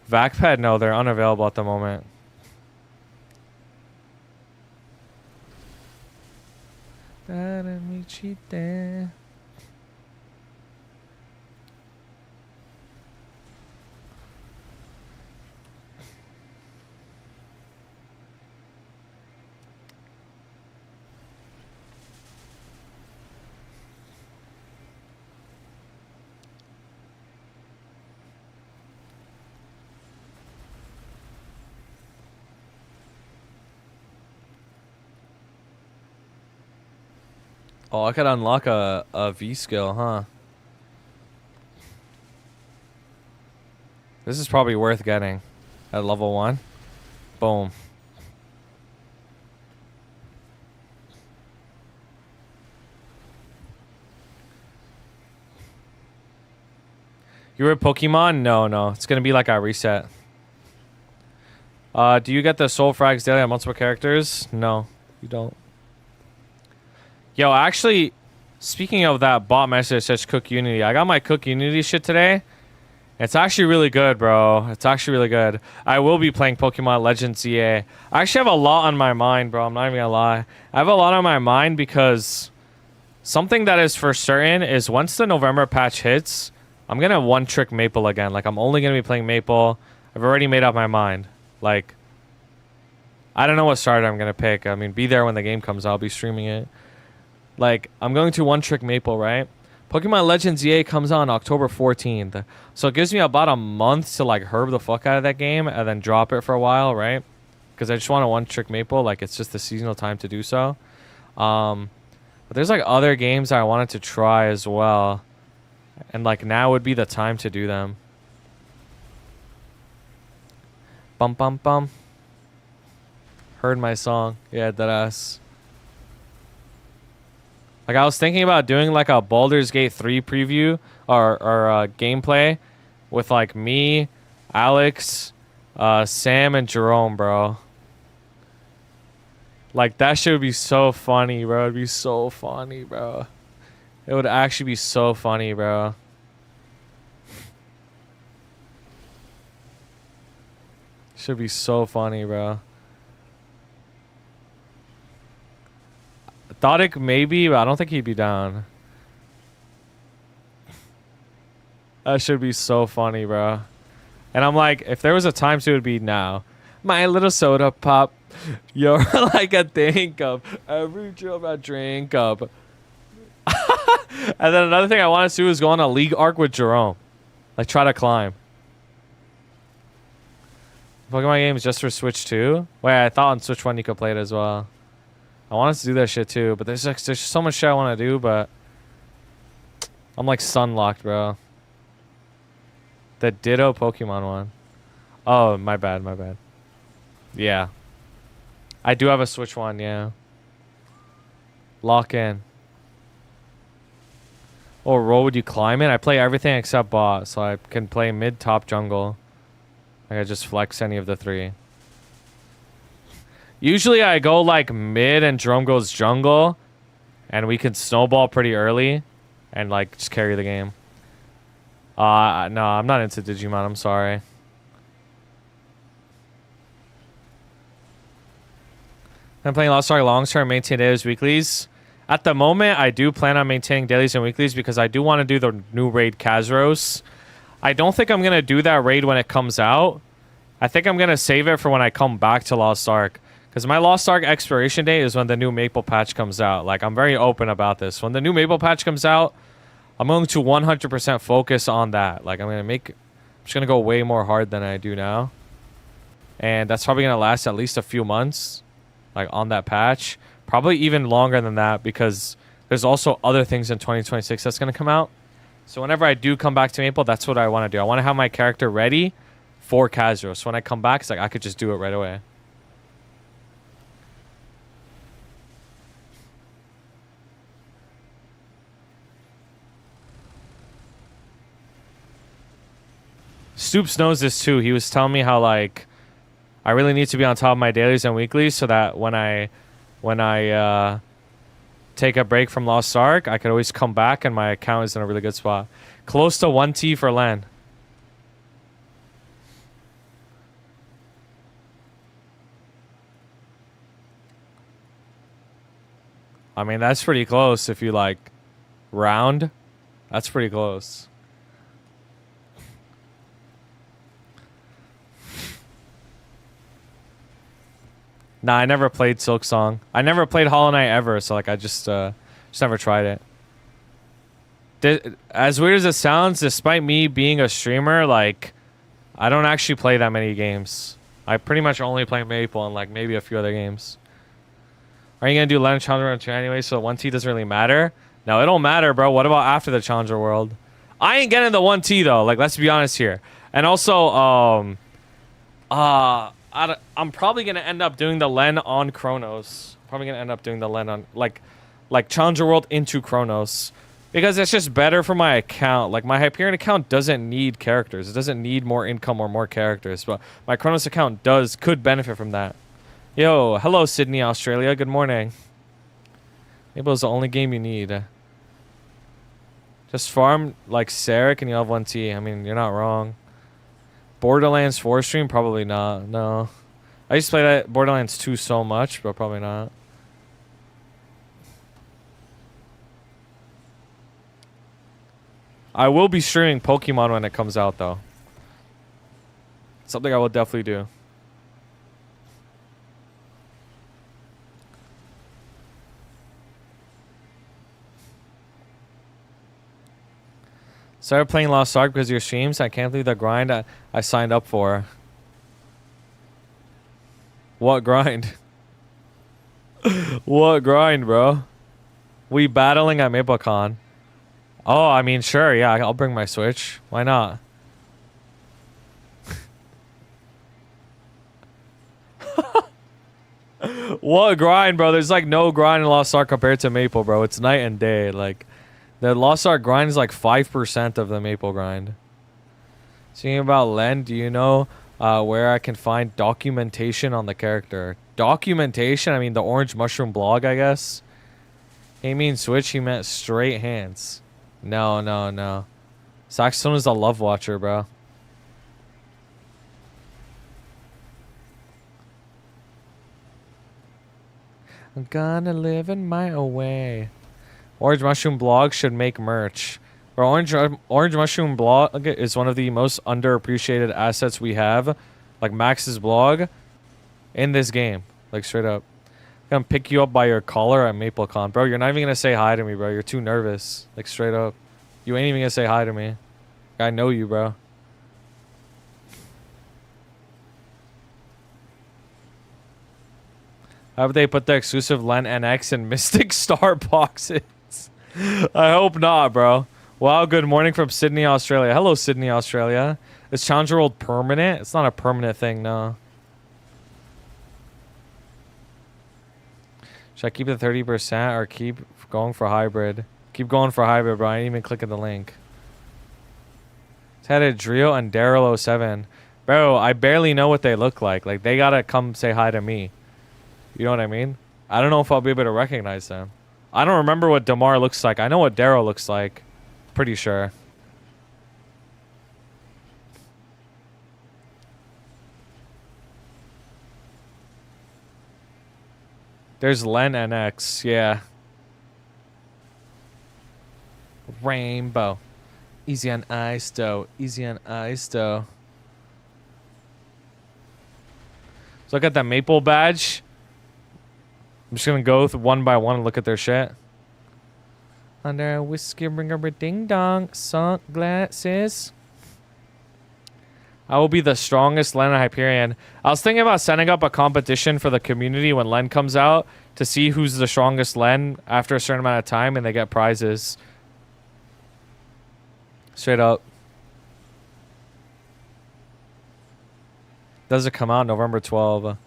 VacPad, no, they're unavailable at the moment. Oh, I could unlock a V skill, huh? This is probably worth getting at level 1. Boom. You were Pokemon? No. It's gonna be like a reset. Do you get the soul frags daily on multiple characters? No, you don't. Yo, actually, speaking of that bot message that says Cook Unity, I got my Cook Unity shit today. It's actually really good, bro. It's actually really good. I will be playing Pokemon Legends ZA. I actually have a lot on my mind, bro. I'm not even gonna lie. I have a lot on my mind because something that is for certain is once the November patch hits, I'm gonna one-trick Maple again. Like, I'm only gonna be playing Maple. I've already made up my mind. Like, I don't know what starter I'm gonna pick. I mean, be there when the game comes out. I'll be streaming it. Like, I'm going to one-trick Maple, right? Pokemon Legends EA comes on October 14th. So it gives me about a month to, like, herb the fuck out of that game and then drop it for a while, right? Because I just want to one-trick Maple. Like, it's just the seasonal time to do so. But there's, like, other games I wanted to try as well. And, like, now would be the time to do them. Bum, bum, bum. Heard my song. Yeah, deadass. Like, I was thinking about doing, like, a Baldur's Gate 3 preview or gameplay with, like, me, Alex, Sam, and Jerome, bro. Like, that shit would be so funny, bro. It'd be so funny, bro. It would actually be so funny, bro. Should be so funny, bro. Thought maybe, but I don't think he'd be down. That should be so funny, bro. And I'm like, if there was a time to, it would be now. My little soda pop. You're like a think of every drop I drink of. And then another thing I want to do is go on a league arc with Jerome. Like, try to climb. Pokemon games just for Switch 2? Wait, I thought on Switch 1 you could play it as well. I wanted to do that shit too, but there's so much shit I want to do, but I'm like sunlocked, bro. The Ditto Pokemon one. Oh, my bad, my bad. Yeah. I do have a Switch one, yeah. Lock in. What role would you climb in? I play everything except bot, so I can play mid, top, jungle. I just flex any of the three. Usually I go like mid and Jerome goes jungle, and we can snowball pretty early and like just carry the game. No, I'm not into Digimon, I'm sorry. I'm playing Lost Ark long term, maintain dailies, weeklies. At the moment, I do plan on maintaining dailies and weeklies because I do want to do the new raid Kazros. I don't think I'm going to do that raid when it comes out. I think I'm going to save it for when I come back to Lost Ark. Because my Lost Ark expiration date is when the new Maple patch comes out. Like, I'm very open about this. When the new Maple patch comes out, I'm going to 100% focus on that. Like, I'm just going to go way more hard than I do now. And that's probably going to last at least a few months. Like, on that patch. Probably even longer than that because there's also other things in 2026 that's going to come out. So whenever I do come back to Maple, that's what I want to do. I want to have my character ready for Kazro. So when I come back, it's like I could just do it right away. Stoops knows this too. He was telling me how like I really need to be on top of my dailies and weeklies so that when I take a break from Lost Ark, I could always come back and my account is in a really good spot. Close to 1T for Len. I mean, that's pretty close if you like round. That's pretty close. Nah, I never played Silk Song. I never played Hollow Knight ever, so like I just never tried it. As weird as it sounds, despite me being a streamer, like I don't actually play that many games. I pretty much only play Maple and like maybe a few other games. Are you gonna do Len Challenger World 2 anyway? So 1T doesn't really matter. No, it don't matter, bro. What about after the Challenger World? I ain't getting the 1T though. Like, let's be honest here. And also, I'm probably gonna end up doing the Len on Chronos. Probably gonna end up doing the Len on like Challenger World into Chronos because it's just better for my account. Like my Hyperion account doesn't need characters. It doesn't need more income or more characters, but my Chronos account could benefit from that. Yo, hello Sydney, Australia. Good morning. Maybe it's the only game you need. Just farm like Sarek and you'll have 1T. I mean, you're not wrong. Borderlands 4 stream? Probably not. No. I used to play that Borderlands 2 so much, but probably not. I will be streaming Pokemon when it comes out, though. Something I will definitely do. Started playing Lost Ark because of your streams. I can't believe the grind I signed up for. What grind? What grind, bro? We battling at MapleCon. Oh, I mean, sure, yeah, I'll bring my Switch. Why not? What grind, bro? There's like no grind in Lost Ark compared to Maple, bro. It's night and day. Like, the Lost Ark grind is like 5% of the Maple grind. Speaking about Len, do you know where I can find documentation on the character? Documentation? I mean, the Orange Mushroom blog, I guess. He means switch. He meant straight hands. No, no, no. Saxon is a love watcher, bro. I'm gonna live in my own way. Orange Mushroom blog should make merch. Bro, Orange Mushroom blog is one of the most underappreciated assets we have. Like Max's blog in this game. Like straight up. I'm gonna pick you up by your collar at MapleCon. Bro, you're not even gonna say hi to me, bro. You're too nervous. Like straight up. You ain't even gonna say hi to me. I know you, bro. How would they put the exclusive Len NX in Mystic Star boxes? I hope not, bro. Wow, good morning from Sydney, Australia. Hello, Sydney, Australia. Is Challenger World permanent? It's not a permanent thing, no. Should I keep the 30% or keep going for hybrid? Keep going for hybrid, bro. I ain't even clicking the link. It's had a Drill and Daryl 07. Bro, I barely know what they look like. Like, they gotta come say hi to me. You know what I mean? I don't know if I'll be able to recognize them. I don't remember what Damar looks like. I know what Daryl looks like. Pretty sure. There's Len NX. Yeah. Rainbow. Easy on ice, though. Easy on ice, though. So look at that Maple badge. I'm just gonna go one by one and look at their shit. Under a whiskey ringer ding dong sunglasses. I will be the strongest Len and Hyperion. I was thinking about setting up a competition for the community when Len comes out to see who's the strongest Len after a certain amount of time, and they get prizes. Straight up. Does it come out November 12th?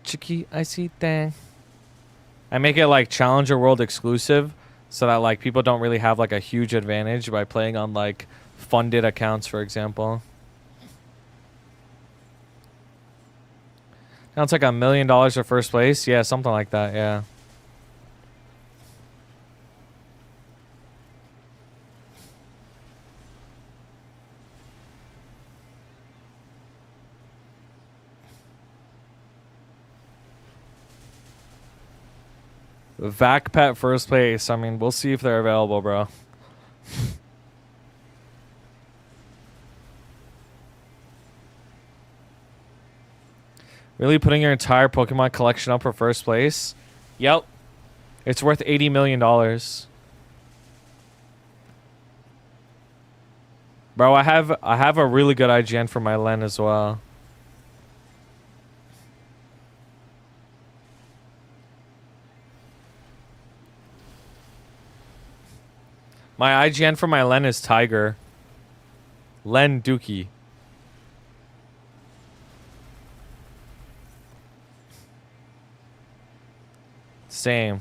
Chicky icy thing. I make it like Challenger World exclusive so that like people don't really have like a huge advantage by playing on like funded accounts, for example. Now it's like $1 million for first place. Yeah, something like that. Yeah. Vac Pet first place. I mean, we'll see if they're available, bro. Really putting your entire Pokemon collection up for first place? Yep. It's worth $80 million. Bro, I have a really good IGN for my Len as well. My IGN for my Len is Tiger. Len Dookie. Same.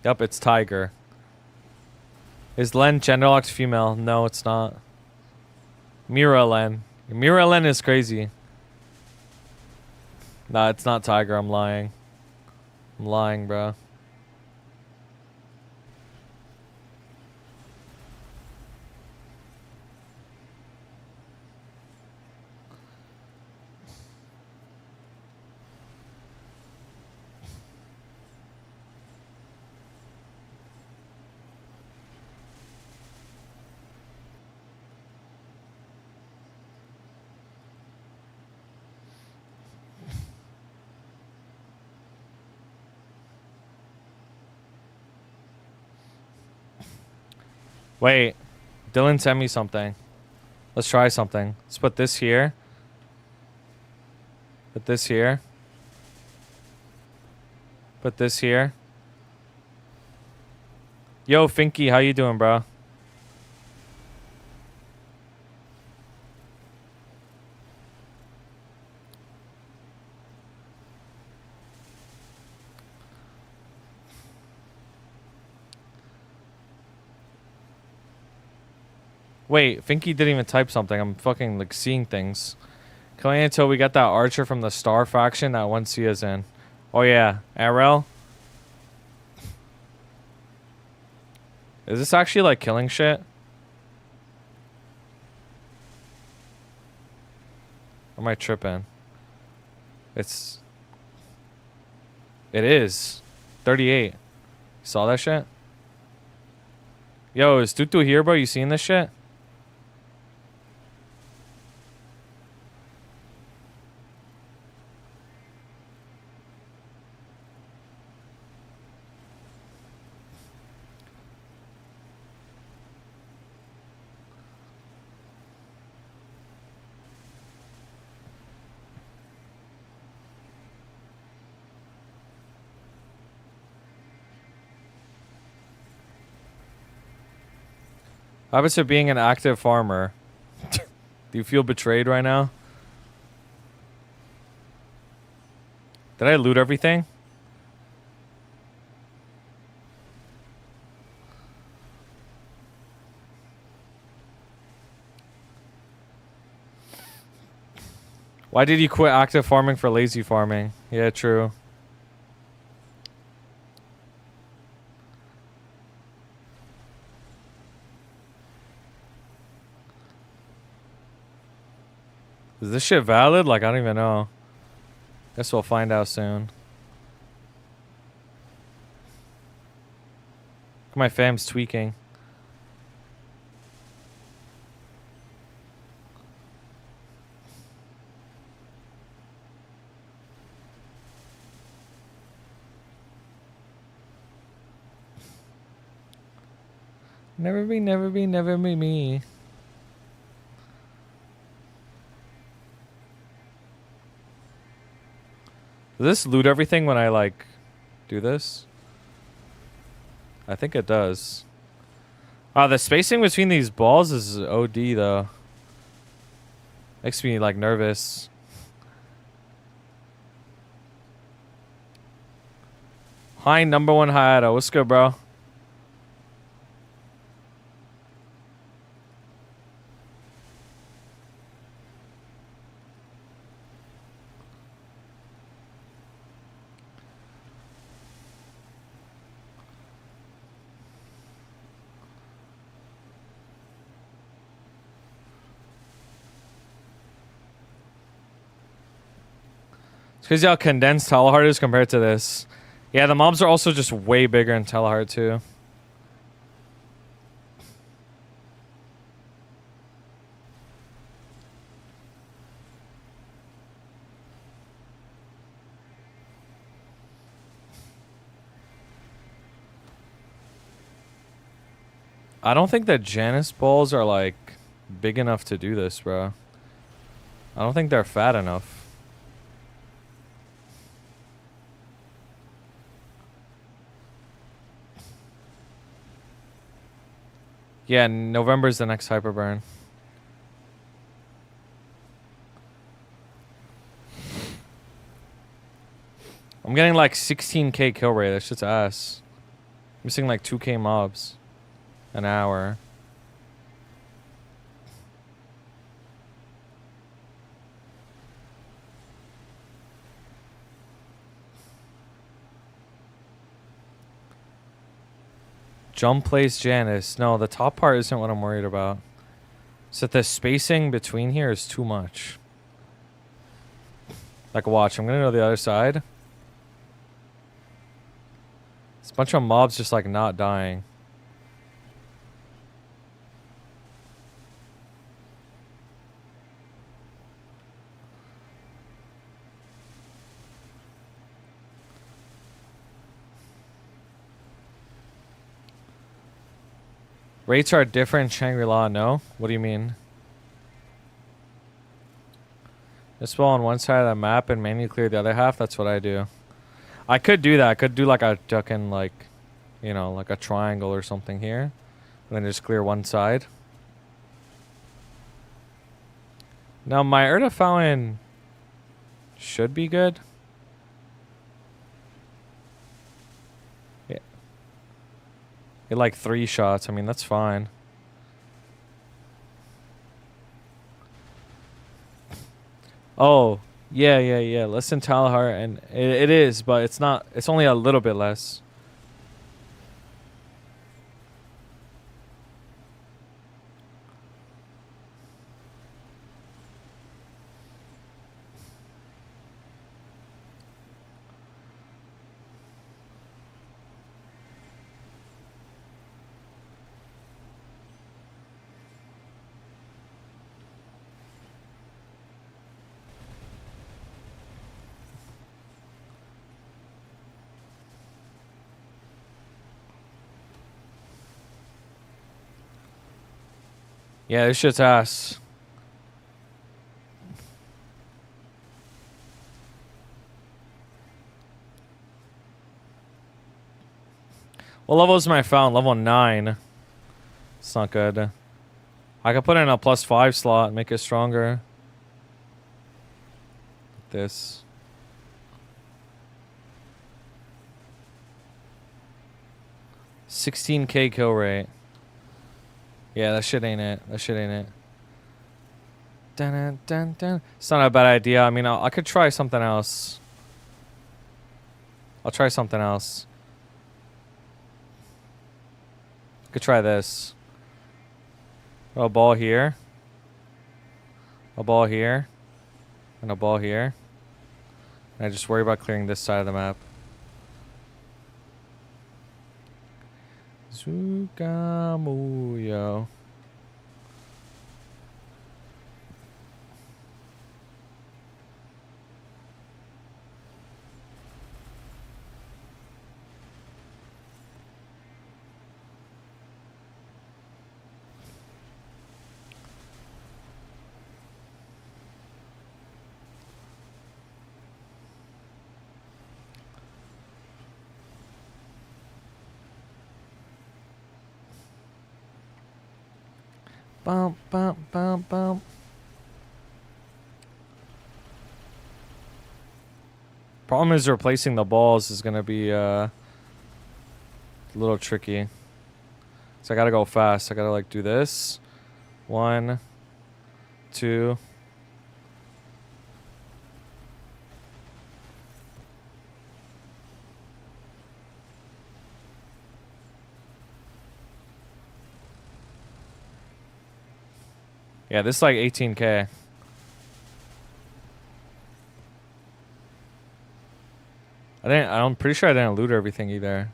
Yep, it's Tiger. Is Len genderlocked female? No, it's not. Mira Len. Mira Len is crazy. Nah, it's not Tiger. I'm lying. I'm lying, bro. Wait, Dylan sent me something. Let's try something. Let's put this here. Put this here. Put this here. Yo, Finky, how you doing, bro? Wait, Finky didn't even type something. I'm fucking like seeing things. Can we wait until we got that archer from the Star faction that one C is in? Oh yeah, Arel. Is this actually like killing shit? Or am I tripping? It is. 38. Saw that shit? Yo, is Tutu here, bro? You seen this shit? How about it being an active farmer? Do you feel betrayed right now? Did I loot everything? Why did you quit active farming for lazy farming? Yeah, true. Is this shit valid? Like, I don't even know. Guess we'll find out soon. My fam's tweaking. Never be, never be, never be me. Does this loot everything when I, like, do this? I think it does. The spacing between these balls is OD, though. Makes me, like, nervous. Hi, #1 Hayato. What's good, bro? It's crazy how condensed Telehard is compared to this. Yeah, the mobs are also just way bigger in Telehard too. I don't think that Janus balls are like big enough to do this, bro. I don't think they're fat enough. Yeah, November's the next Hyperburn. I'm getting like 16k kill rate. That's just ass. Missing like 2k mobs an hour. Jump place Janus. No, the top part isn't what I'm worried about. So the spacing between here is too much. Like, watch. I'm going to go to the other side. It's a bunch of mobs just, like, not dying. Rates are different in Shangri-La, no? What do you mean? Just spawn on one side of the map and manually clear the other half? That's what I do. I could do that. I could do like a ducking, like, you know, like a triangle or something here. And then just clear one side. Now, my Erta Fountain should be good. Yeah. Get like 3 shots. I mean, that's fine. Oh, yeah, yeah, yeah. Less than Talahar, and it is, but it's not. It's only a little bit less. Yeah, this shit's ass. What level is my fountain? Level 9. It's not good. I could put in a +5 slot and make it stronger. This. $16K kill rate. Yeah, that shit ain't it. That shit ain't it. Dun, dun, dun, dun. It's not a bad idea. I mean, I could try something else. I'll try something else. Could try this. A ball here. A ball here. And a ball here. And I just worry about clearing this side of the map. Zugamuyo. Bump, bump, bump, bump. Problem is replacing the balls is gonna be a little tricky. So I gotta go fast. I gotta like do this. 1, 2. Yeah, this is like 18K. I'm pretty sure I didn't loot everything either.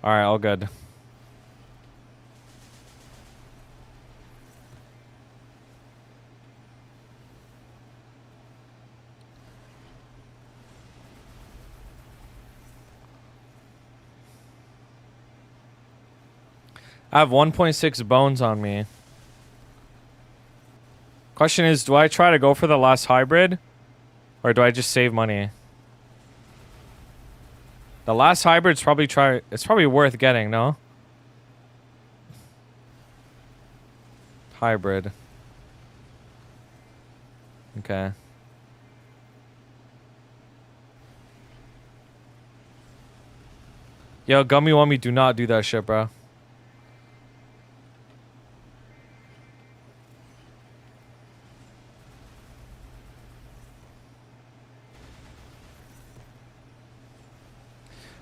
Alright, all good. I have 1.6 bones on me. Question is, do I try to go for the last hybrid? Or do I just save money? The last hybrid's it's probably worth getting, no? Hybrid. Okay. Yo, Gummy Wummy, do not do that shit, bro.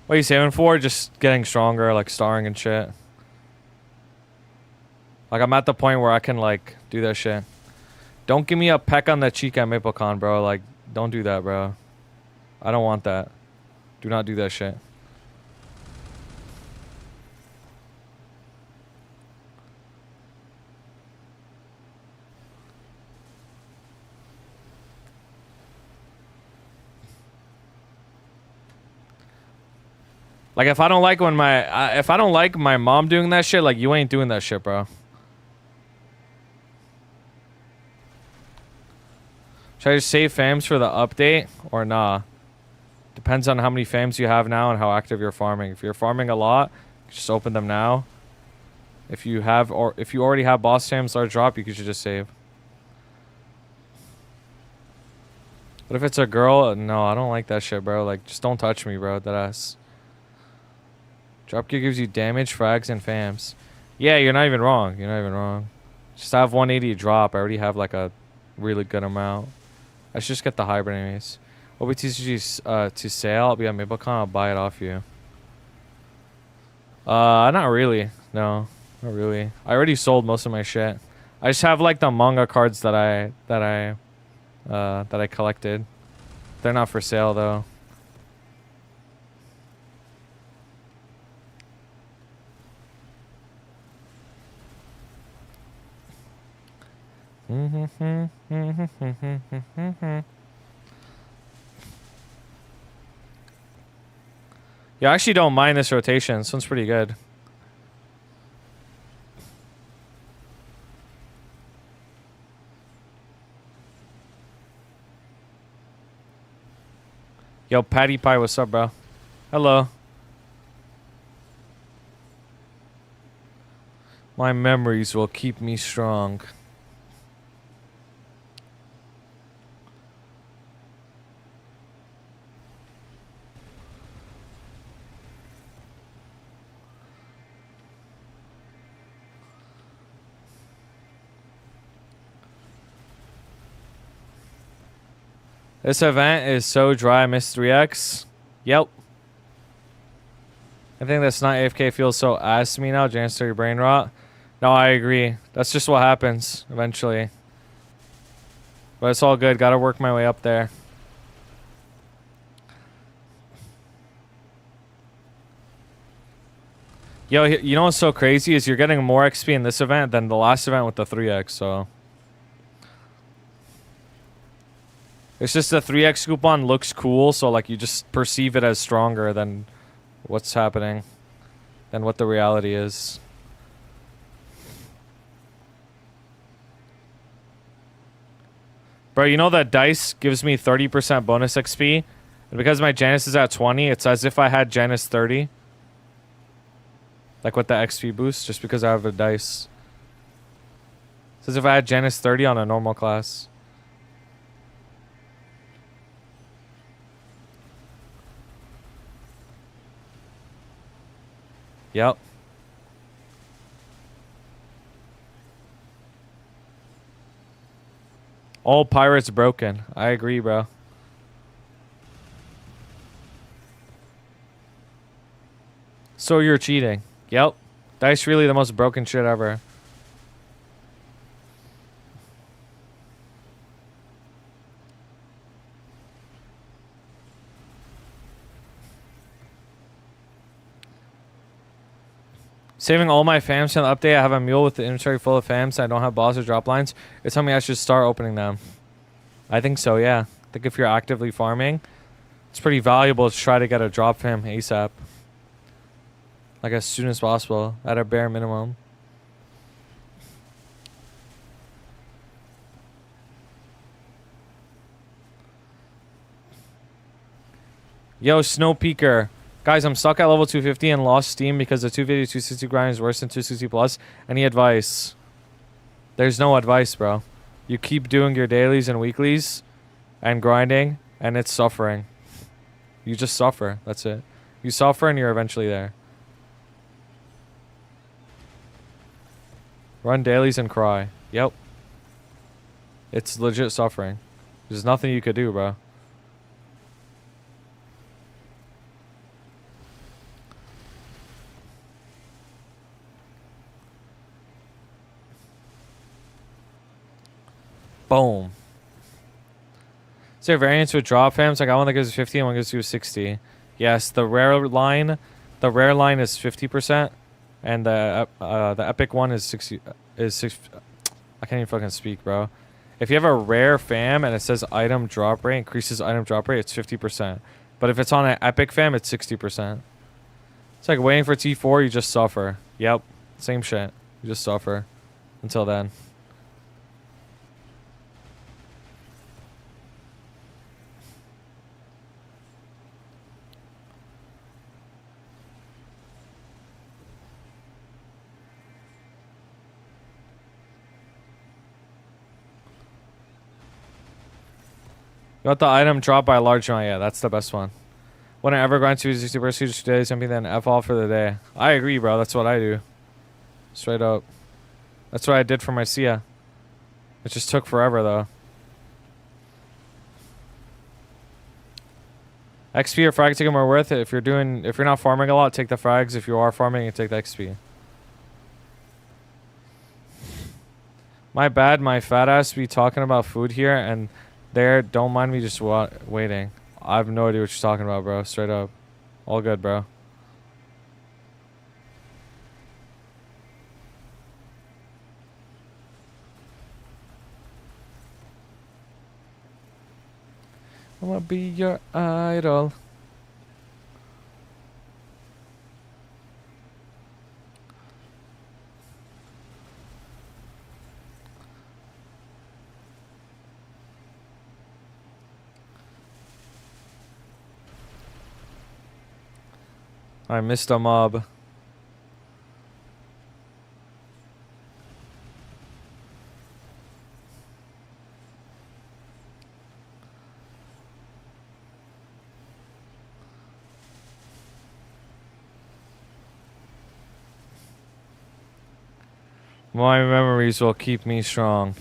What are you saving for? Just getting stronger, like starring and shit. Like, I'm at the point where I can, like, do that shit. Don't give me a peck on the cheek at MapleCon, bro. Like, don't do that, bro. I don't want that. Do not do that shit. Like, if I don't like if I don't like my mom doing that shit, like, you ain't doing that shit, bro. Should I just save fams for the update or nah? Depends on how many fams you have now and how active you're farming. If you're farming a lot, just open them now. If you already have boss fams start drop, you should just save. But if it's a girl, no, I don't like that shit, bro. Like, just don't touch me, bro. That ass. Dropkick gives you damage, frags, and fams. Yeah, you're not even wrong. You're not even wrong. Just have 180 drop. I already have like a really good amount. I should just get the hybrid anyways. OBTCG to sale. I'll be on MapleCon. I'll buy it off you. Not really. No, not really. I already sold most of my shit. I just have like the manga cards that I collected. They're not for sale though. Yeah, I actually don't mind this rotation. This one's pretty good. Yo, Patty Pie, what's up, bro? Hello. My memories will keep me strong. This event is so dry, I missed 3x. Yep. I think that's not AFK feels so ass to me now. Jan's your brain rot. No, I agree. That's just what happens eventually. But it's all good. Gotta work my way up there. Yo, you know what's so crazy is you're getting more XP in this event than the last event with the 3x, so. It's just the 3x coupon looks cool, so like you just perceive it as stronger than what's happening, than what the reality is. Bro, you know that dice gives me 30% bonus XP? And because my Janus is at 20, it's as if I had Janus 30. Like with the XP boost, just because I have a dice. It's as if I had Janus 30 on a normal class. Yep. All pirates broken. I agree, bro. So you're cheating. Yep. Dice really the most broken shit ever. Saving all my fams to the update. I have a mule with the inventory full of fams. I don't have boss or drop lines. It's telling me I should start opening them. I think so, yeah. I think if you're actively farming, it's pretty valuable to try to get a drop fam ASAP. Like as soon as possible, at a bare minimum. Yo, Snowpeaker. Guys, I'm stuck at level 250 and lost steam because the 250 260 grind is worse than 260 plus. Any advice? There's no advice, bro. You keep doing your dailies and weeklies and grinding, and it's suffering. You just suffer. That's it. You suffer and you're eventually there. Run dailies and cry. Yep. It's legit suffering. There's nothing you could do, bro. Boom. Is there variance with drop fams? I got one that gives 50 and one gives you 60. Yes, the rare line is 50%, and the epic one is 60. I can't even fucking speak, bro. If you have a rare fam and it says item drop rate, increases item drop rate, it's 50%. But if it's on an epic fam, it's 60%. It's like waiting for T4, you just suffer. Yep, same shit. You just suffer until then. You want the item dropped by a large amount? Yeah, that's the best one. Wouldn't ever grind 260 per 2 days, something then F all for the day. I agree, bro. That's what I do. Straight up. That's what I did for my Sia. It just took forever though. XP or frag ticket are worth it. If you're not farming a lot, take the frags. If you are farming, you take the XP. My bad, my fat ass be talking about food here and there. Don't mind me just waiting. I have no idea what you're talking about, bro. Straight up. All good, bro. I wanna be your idol. I missed a mob. My memories will keep me strong.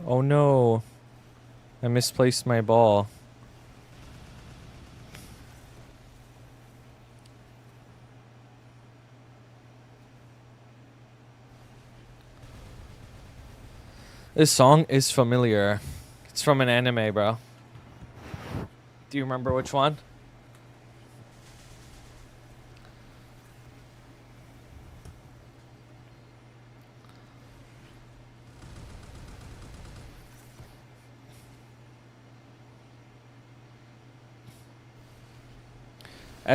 Oh no. I misplaced my ball. This song is familiar. It's from an anime, bro. Do you remember which one?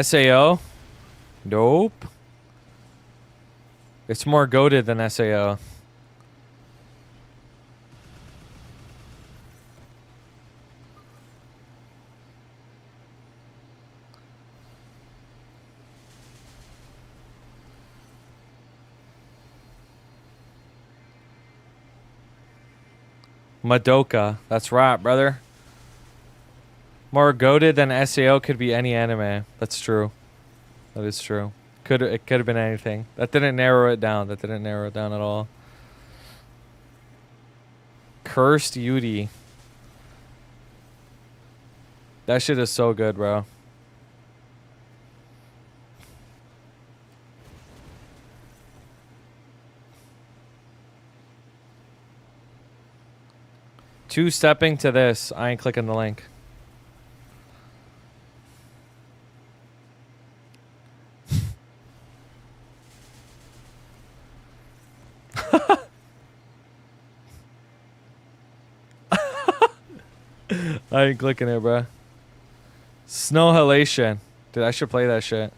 SAO? Nope. It's more goated than SAO. Madoka. That's right, brother. More goated than SAO could be any anime. That's true. That is true. It could have been anything. That didn't narrow it down. That didn't narrow it down at all. Cursed Yudi. That shit is so good, bro. Two-stepping to this. I ain't clicking the link. I ain't clicking it, bro. Snow halation. Dude, I should play that shit.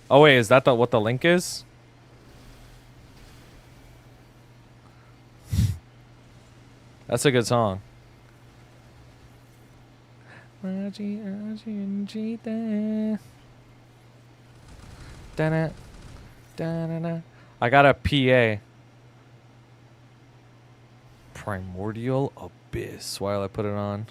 Oh wait, is that what the link is? That's a good song. I got a PA. Primordial Abyss while I put it on.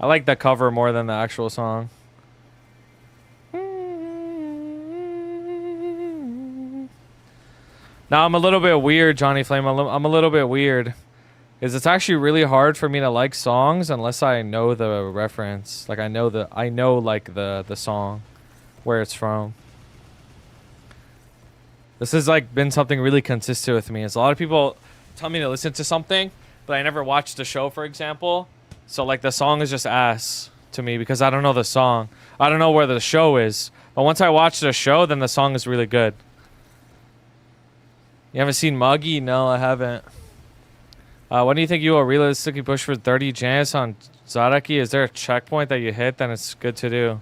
I like the cover more than the actual song. Now I'm a little bit weird, Johnny Flame. I'm a little bit weird. Is it's actually really hard for me to like songs unless I know the reference. Like I know like the song, where it's from. This has like been something really consistent with me. It's a lot of people tell me to listen to something, but I never watched the show, for example. So like the song is just ass to me because I don't know the song. I don't know where the show is. But once I watch the show, then the song is really good. You haven't seen Muggy? No, I haven't. When do you think you will realistically push for 30 Janus on Zaraki? Is there a checkpoint that you hit? Then it's good to do.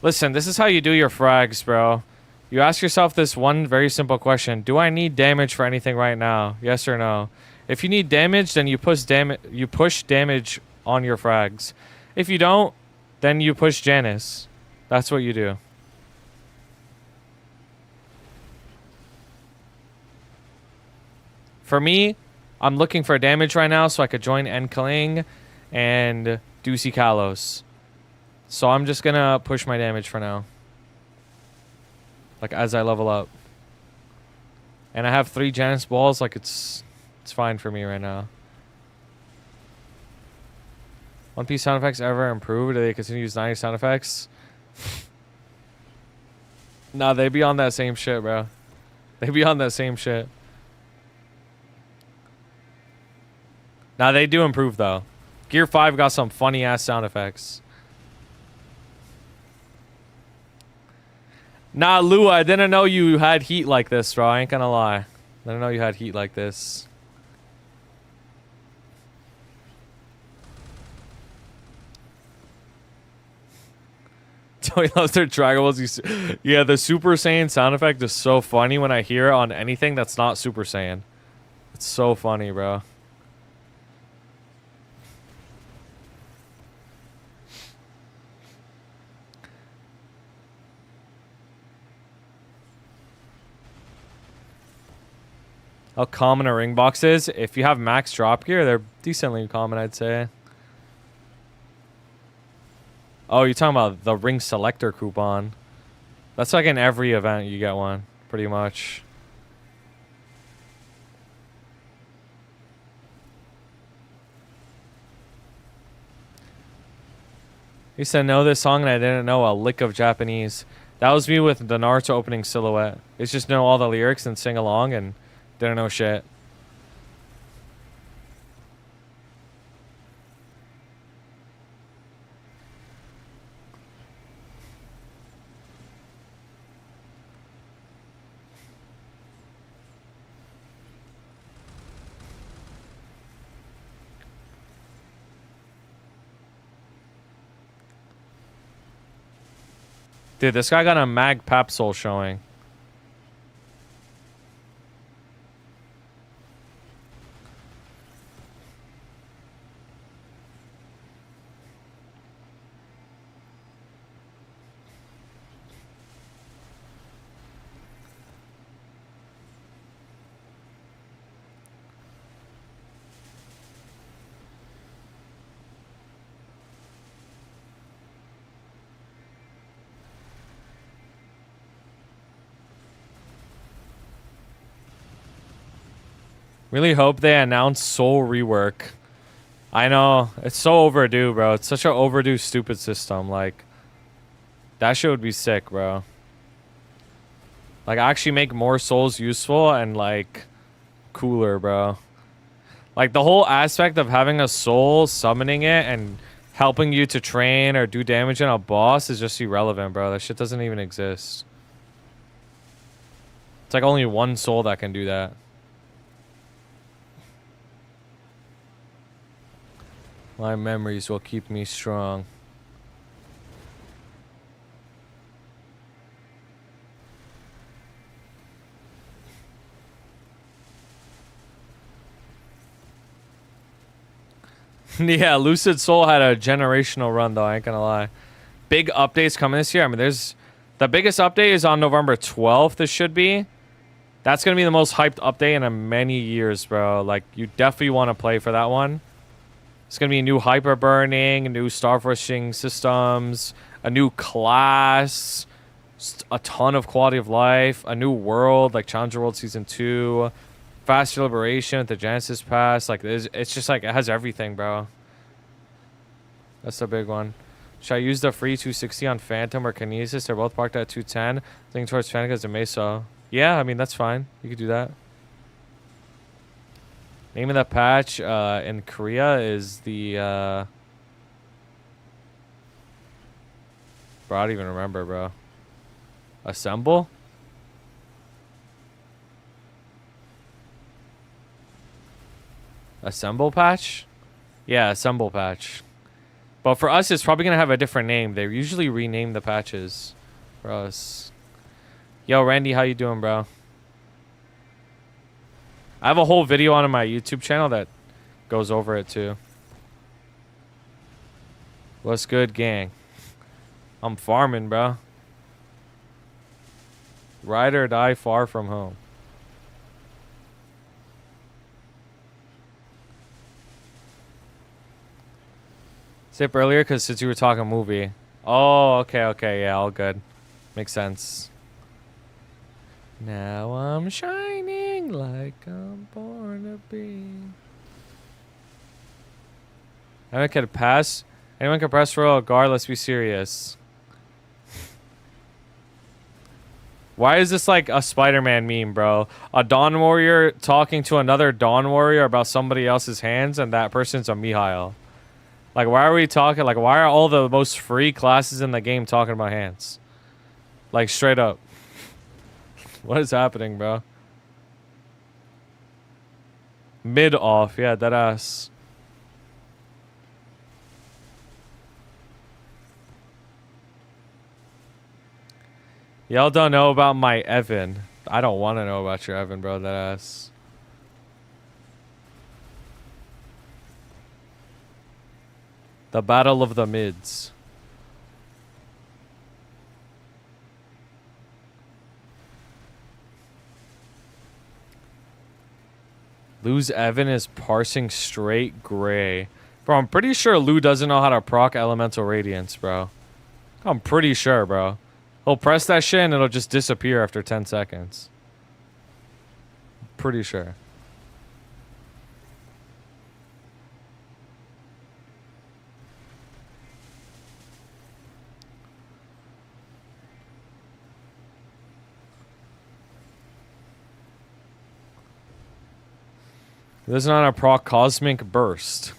Listen, this is how you do your frags, bro. You ask yourself this one very simple question. Do I need damage for anything right now? Yes or no? If you need damage, then you push damage on your frags. If you don't, then you push Janus. That's what you do. For me, I'm looking for damage right now so I could join Endgame and Deucey Kalos. So I'm just gonna push my damage for now. Like as I level up. And I have 3 Janus balls, like it's fine for me right now. One Piece sound effects ever improved? Do they continue to use 90 sound effects? Nah, they be on that same shit, bro. They be on that same shit. Nah, they do improve though. Gear 5 got some funny ass sound effects. Nah, Lua, I didn't know you had heat like this, bro. I ain't gonna lie. I didn't know you had heat like this. Joey loves their Dragon Balls. Yeah, the Super Saiyan sound effect is so funny when I hear it on anything that's not Super Saiyan. It's so funny, bro. How common a ring box is? If you have max drop gear, they're decently common, I'd say. Oh, you're talking about the ring selector coupon. That's like in every event you get one, pretty much. I used to know this song and I didn't know a lick of Japanese. That was me with the Naruto opening Silhouette. It's just know all the lyrics and sing along and didn't know shit. Dude, this guy got a mag Papsol showing. Really hope they announce Soul rework. I know. It's so overdue, bro. It's such an overdue, stupid system. Like, that shit would be sick, bro. Like, actually make more souls useful and, like, cooler, bro. Like, the whole aspect of having a soul, summoning it, and helping you to train or do damage on a boss is just irrelevant, bro. That shit doesn't even exist. It's like only one soul that can do that. My memories will keep me strong. Yeah, Lucid Soul had a generational run, though. I ain't gonna lie. Big updates coming this year. I mean, there's... The biggest update is on November 12th, it should be. That's gonna be the most hyped update in many years, bro. Like, you definitely want to play for that one. It's going to be a new hyper burning, new starforcing systems, a new class, a ton of quality of life, a new world like Challenger World Season 2, faster liberation with the Genesis Pass. Like, it's just like, it has everything, bro. That's the big one. Should I use the free 260 on Phantom or Kinesis? They're both parked at 210. Thinking towards Phantom because of Mesa. Yeah, I mean, that's fine. You could do that. Name of the patch in Korea is the bro, I don't even remember, bro. Assemble? Assemble patch? Yeah, assemble patch. But for us, it's probably gonna have a different name. They usually rename the patches for us. Yo, Randy, how you doing, bro? I have a whole video on my YouTube channel that goes over it too. What's good, gang? I'm farming, bro. Ride or die far from home. Sip earlier because since you were talking movie. Oh, okay, yeah, all good. Makes sense. Now I'm shining like I'm born to be. Anyone can pass. Anyone can press roll. Guard, let's be serious. Why is this like a Spider-Man meme, bro? A Dawn Warrior talking to another Dawn Warrior about somebody else's hands, and that person's a Mihail. Like, why are we talking? Like, why are all the most free classes in the game talking about hands? Like, straight up. What is happening, bro? Mid off. Yeah, that ass. Y'all don't know about my Evan. I don't want to know about your Evan, bro. That ass. The Battle of the Mids. Lou's Evan is parsing straight gray. Bro, I'm pretty sure Lou doesn't know how to proc Elemental Radiance, bro. I'm pretty sure, bro. He'll press that shit and it'll just disappear after 10 seconds. Pretty sure. This is not a proc Cosmic Burst.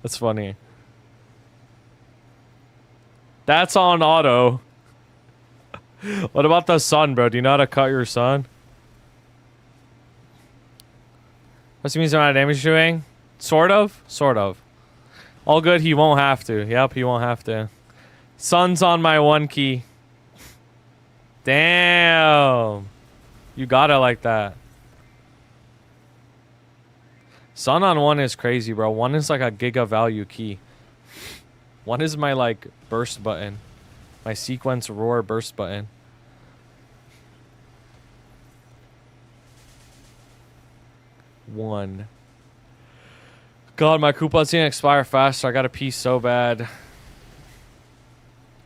That's funny. That's on auto. What about the sun, bro? Do you know how to cut your sun? What's it mean amount of damage doing? Sort of? Sort of. All good, he won't have to. Yep, he won't have to. Sun's on my 1 key. Damn. You got it like that. Sun on 1 is crazy, bro. 1 is like a giga value key. 1 is my like burst button. My sequence roar burst button. One. God, my coupon's gonna expire fast, so I gotta pee so bad. Have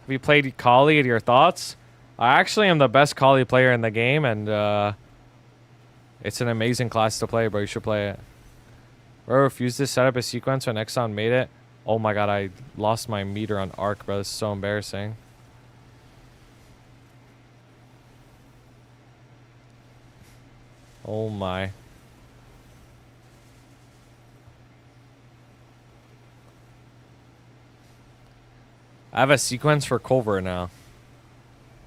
you played Kali? Your thoughts? I actually am the best Kali player in the game, and it's an amazing class to play, bro. You should play it. Bro, refused to set up a sequence when Exxon made it. Oh my god, I lost my meter on Arc, bro. This is so embarrassing. Oh my. I have a sequence for Culver now.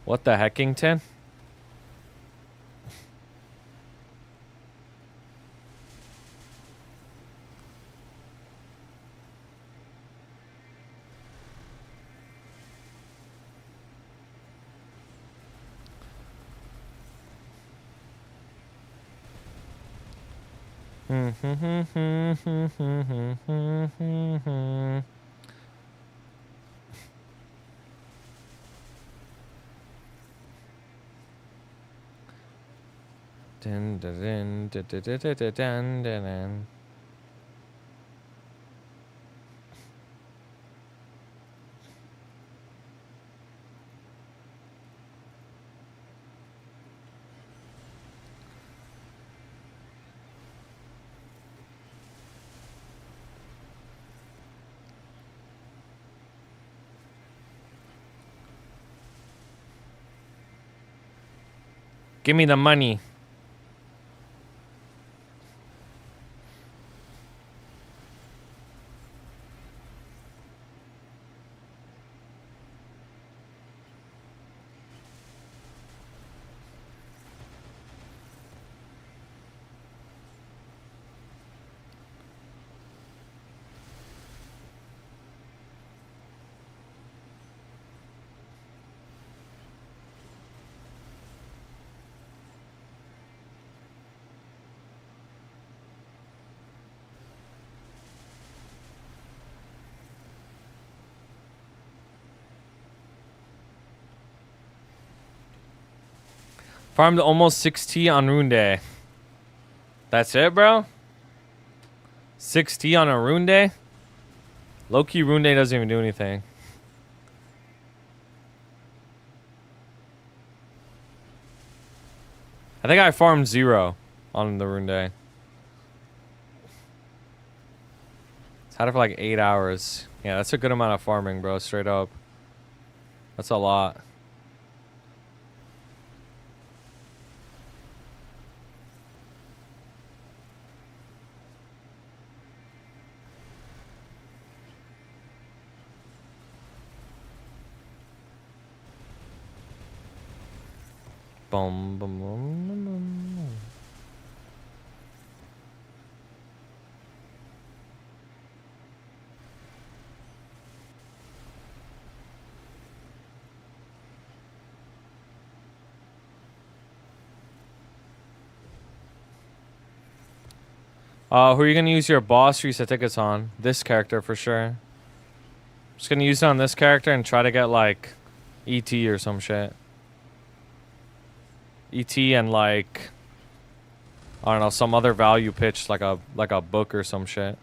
What the heckington? Dun, dun, dun, dun, dun, dun, dun, dun, dun, dun. Give me the money. Farmed almost 6T on Rune Day. That's it, bro? 6T on a Rune Day? Low-key Rune Day doesn't even do anything. I think I farmed 0 on the Rune Day. Had it for like 8 hours. Yeah, that's a good amount of farming, bro. Straight up. That's a lot. Boom, boom, boom, boom, boom. Who are you gonna use your boss reset tickets on? This character for sure. Just gonna use it on this character and try to get like ET or some shit. ET and like I don't know, some other value pitch like a book or some shit.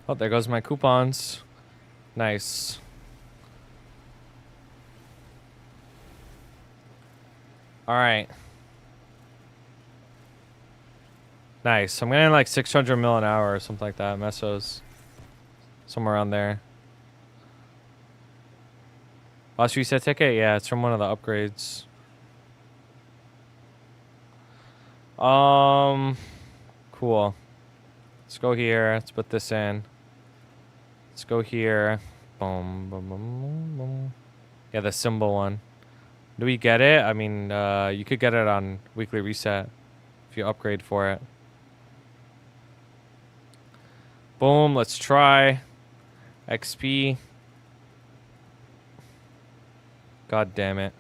Oh, there goes my coupons. Nice. All right. Nice. I'm getting like 600 mil an hour or something like that. Mesos. Somewhere around there. Boss reset ticket? Yeah, it's from one of the upgrades. Cool. Let's go here. Let's put this in. Let's go here. Boom, boom, boom, boom, boom. Yeah, the symbol one. Do we get it? I mean, you could get it on weekly reset if you upgrade for it. Boom, let's try. XP. God damn it.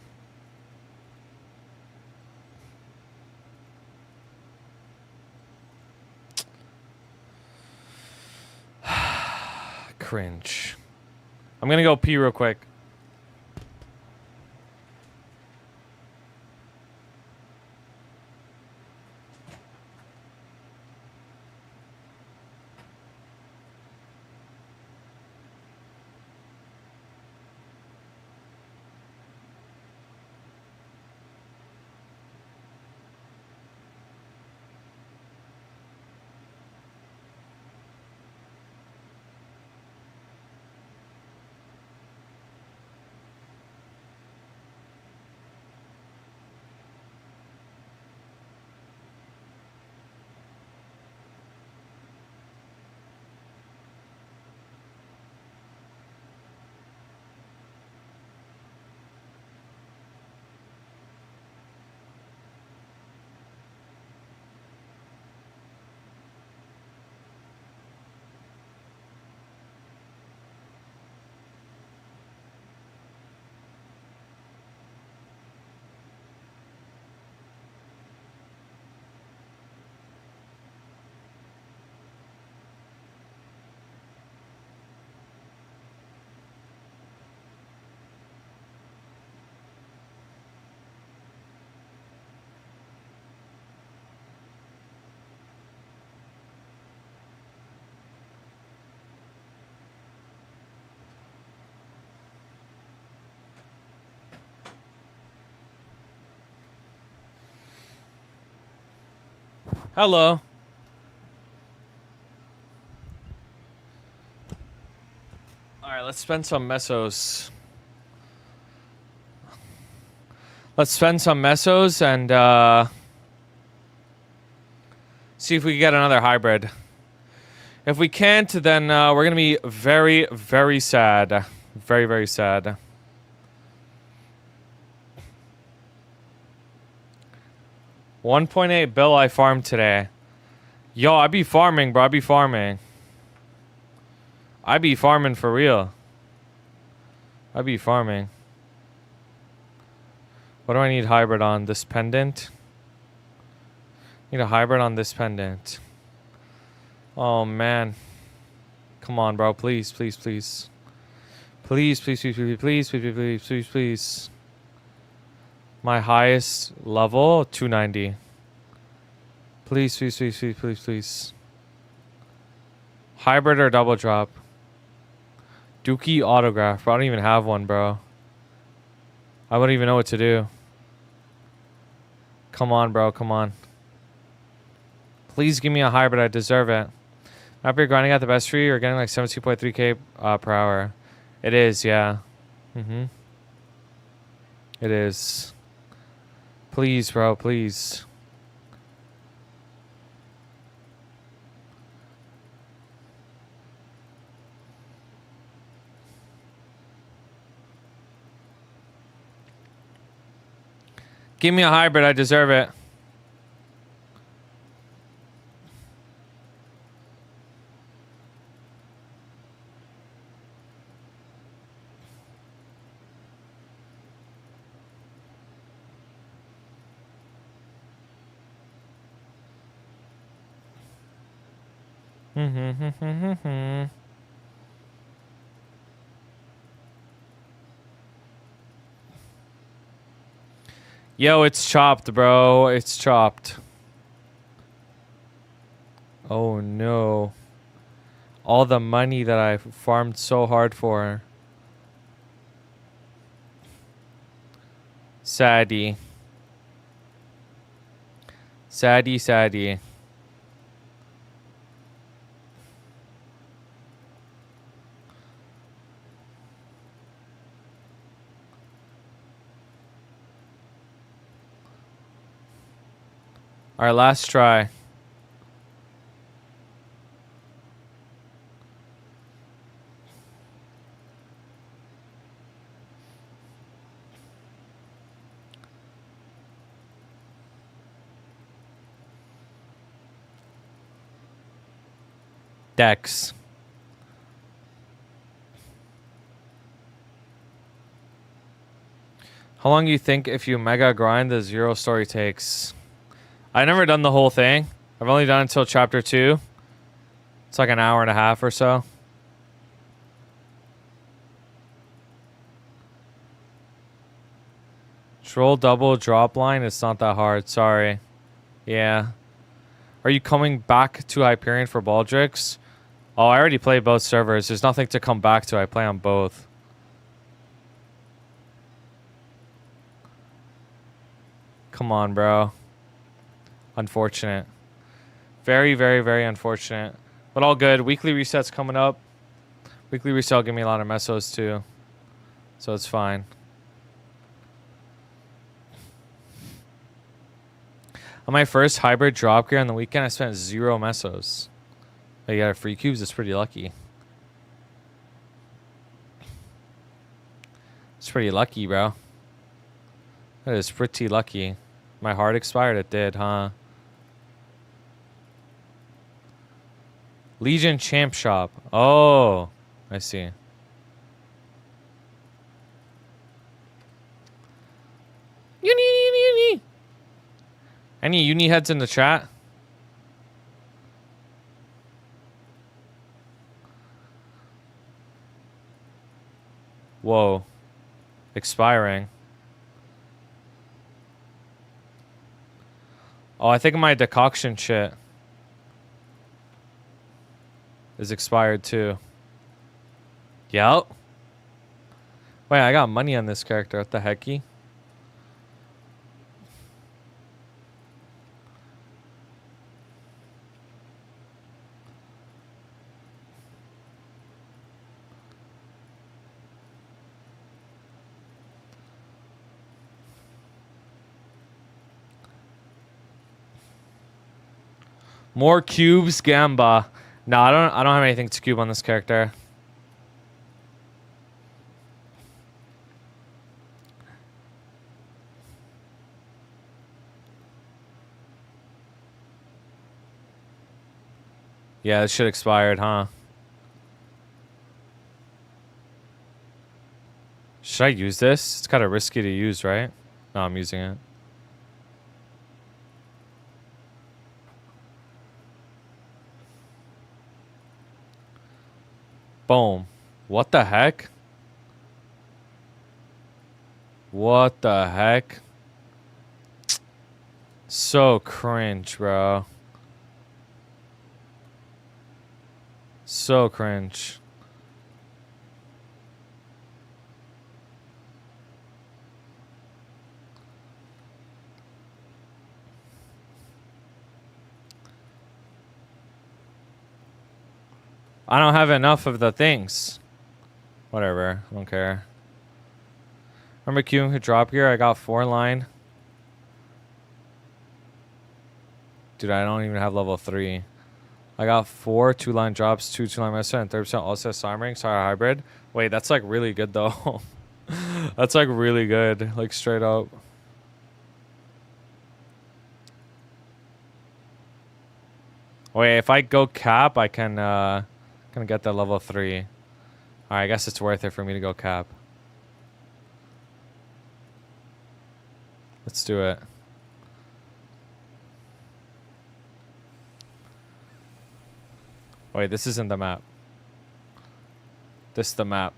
Cringe. I'm gonna go pee real quick. Hello. Alright, let's spend some mesos. Let's spend some mesos and see if we can get another hybrid. If we can't, then we're gonna be very, very sad. Very, very sad. $1.8 bill I farmed today. Yo, I be farming, bro. I be farming. I be farming for real. I be farming. What do I need hybrid on? This pendant? Need a hybrid on this pendant. Oh, man. Come on, bro. Please, please, please. Please, please, please, please, please, please, please, please, please. My highest level, 290. Please, please, please, please, please, please. Hybrid or double drop? Dookie autograph. Bro, I don't even have one, bro. I wouldn't even know what to do. Come on, bro. Come on. Please give me a hybrid. I deserve it. After you're grinding out the best tree, you're getting like 17.3k per hour. It is, yeah. Mm-hmm. It is. Please, bro. Please. Give me a hybrid. I deserve it. Yo, it's chopped, bro. It's chopped. Oh, no. All the money that I farmed so hard for. Saddy. Saddy, saddy. Our last try. Dex. How long do you think if you mega grind the 0 story takes? I've never done the whole thing. I've only done until chapter 2. It's like an hour and a half or so. Troll double drop line. It's not that hard. Sorry. Yeah. Are you coming back to Hyperion for Baldrix? Oh, I already played both servers. There's nothing to come back to. I play on both. Come on, bro. Unfortunate. Very, very, very unfortunate. But all good. Weekly reset's coming up. Weekly reset will give me a lot of mesos too. So it's fine. On my first hybrid drop gear on the weekend, I spent 0 mesos. But you got a free cubes. It's pretty lucky. It's pretty lucky, bro. That is pretty lucky. My heart expired. It did, huh? Legion Champ Shop. Oh, I see. Uni. Any uni heads in the chat? Whoa. Expiring. Oh, I think my decoction shit is expired too. Yup. Wait, I got money on this character. What the hecky? More cubes, Gamba. No, I don't have anything to cube on this character. Yeah, this shit expired, huh? Should I use this? It's kind of risky to use, right? No, I'm using it. Boom. What the heck? What the heck? So cringe, bro. So cringe. I don't have enough of the things. Whatever. I don't care. Remember queuing could drop gear? I got 4 line. Dude, I don't even have level 3. I got 4 2-line drops, 2 2-line master, and 30% also armoring. Sorry, hybrid. Wait, that's like really good though. That's like really good. Like straight up. Wait, if I go cap, I can get that level 3. Alright, I guess it's worth it for me to go cap. Let's do it. Wait, this isn't the map. This is the map.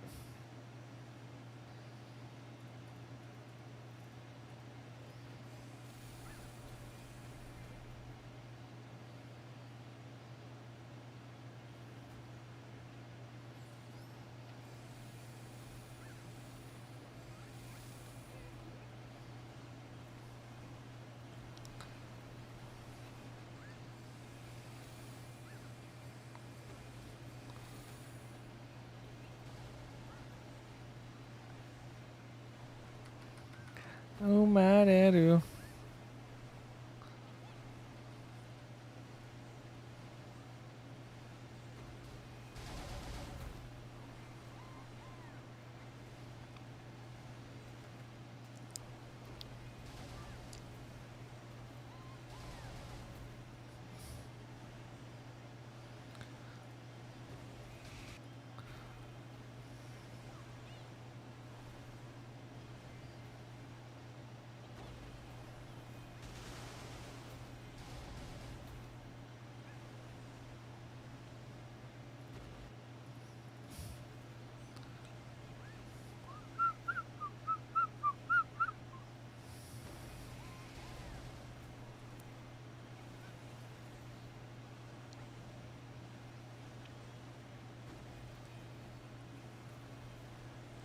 Oh my daddy.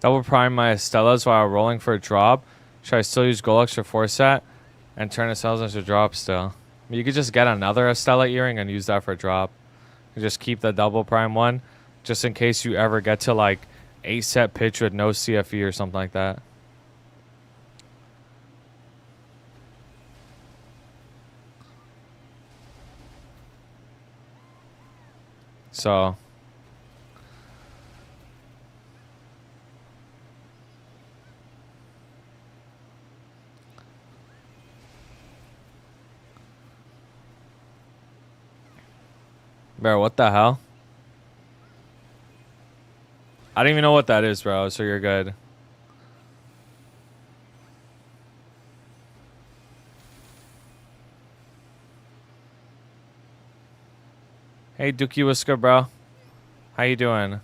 Double prime my Estelas while rolling for a drop. Should I still use Golux for 4 set and turn Estelas into a drop still? You could just get another Estella earring and use that for a drop. And just keep the double prime one just in case you ever get to like 8 set pitch with no CFE or something like that. So bro, what the hell? I don't even know what that is, bro, so you're good. Hey, Dookie, what's good, bro? How you doing?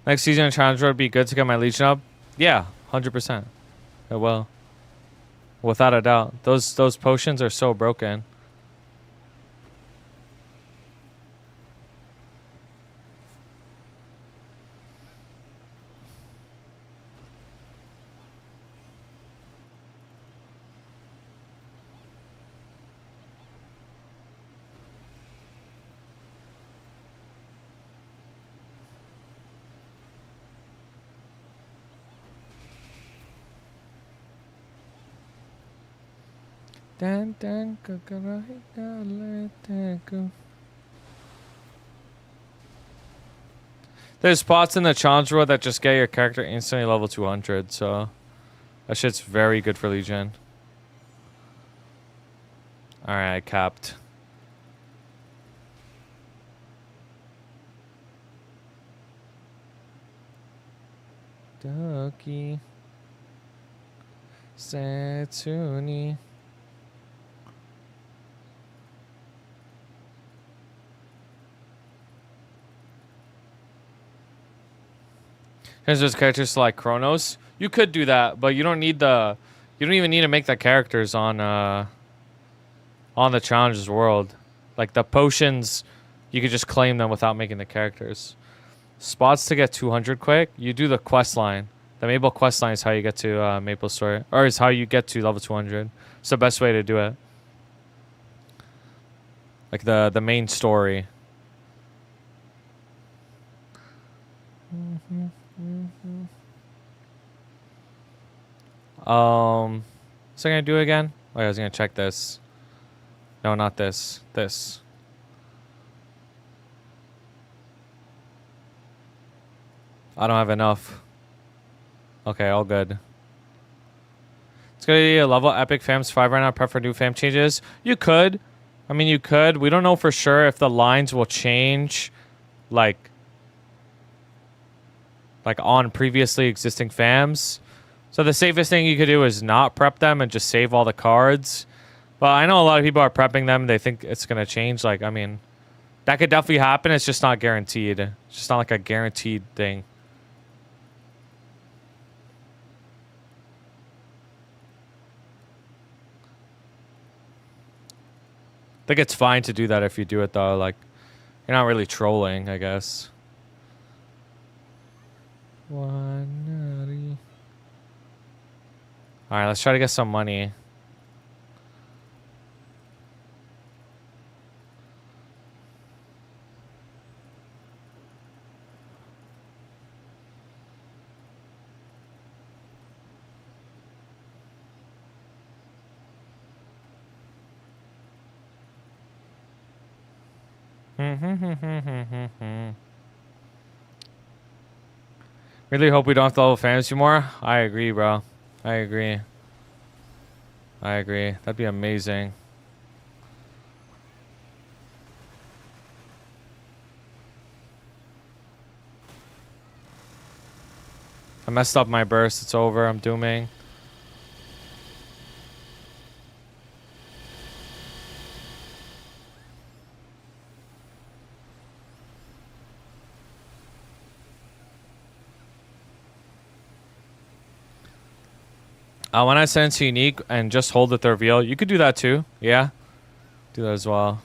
Next season, challenge would be good to get my Legion up. Yeah, 100%. It will. Without a doubt. Those potions are so broken. There's spots in the challenge world that just get your character instantly level 200, so that shit's very good for Legion. Alright, I capped. Ducky. Setsuni. Here's those characters like Chronos. You could do that, but you don't need the. You don't even need to make the characters on the challenges world. Like the potions, you could just claim them without making the characters. Spots to get 200 quick. You do the quest line. The Maple quest line is how you get to Maplestory, or is how you get to level 200. It's the best way to do it. Like the main story. What's I gonna do again? Oh, yeah, I was gonna check this. No, not this. This. I don't have enough. Okay, all good. It's gonna be a level epic fams 5 right now. Prep for new fam changes. You could. I mean, you could. We don't know for sure if the lines will change, like on previously existing fams. So the safest thing you could do is not prep them and just save all the cards. But I know a lot of people are prepping them. They think it's gonna change. Like, I mean, that could definitely happen. It's just not guaranteed. It's just not like a guaranteed thing. I think it's fine to do that if you do it though. Like, you're not really trolling, I guess. Alright, let's try to get some money. Really hope we don't have to level fantasy more. I agree, bro. I agree. I agree. That'd be amazing. I messed up my burst. It's over. I'm dooming. When I send to unique and just hold it to reveal, you could do that too. Yeah, do that as well.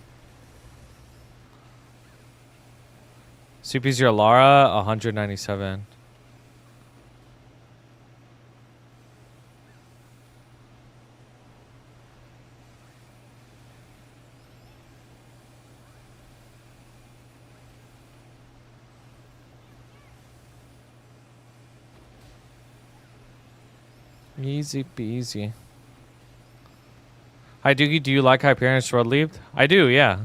CP0 Lara 197. Easy peasy. Hi Doogie, do you like Hyperion Sword Leap? I do, yeah.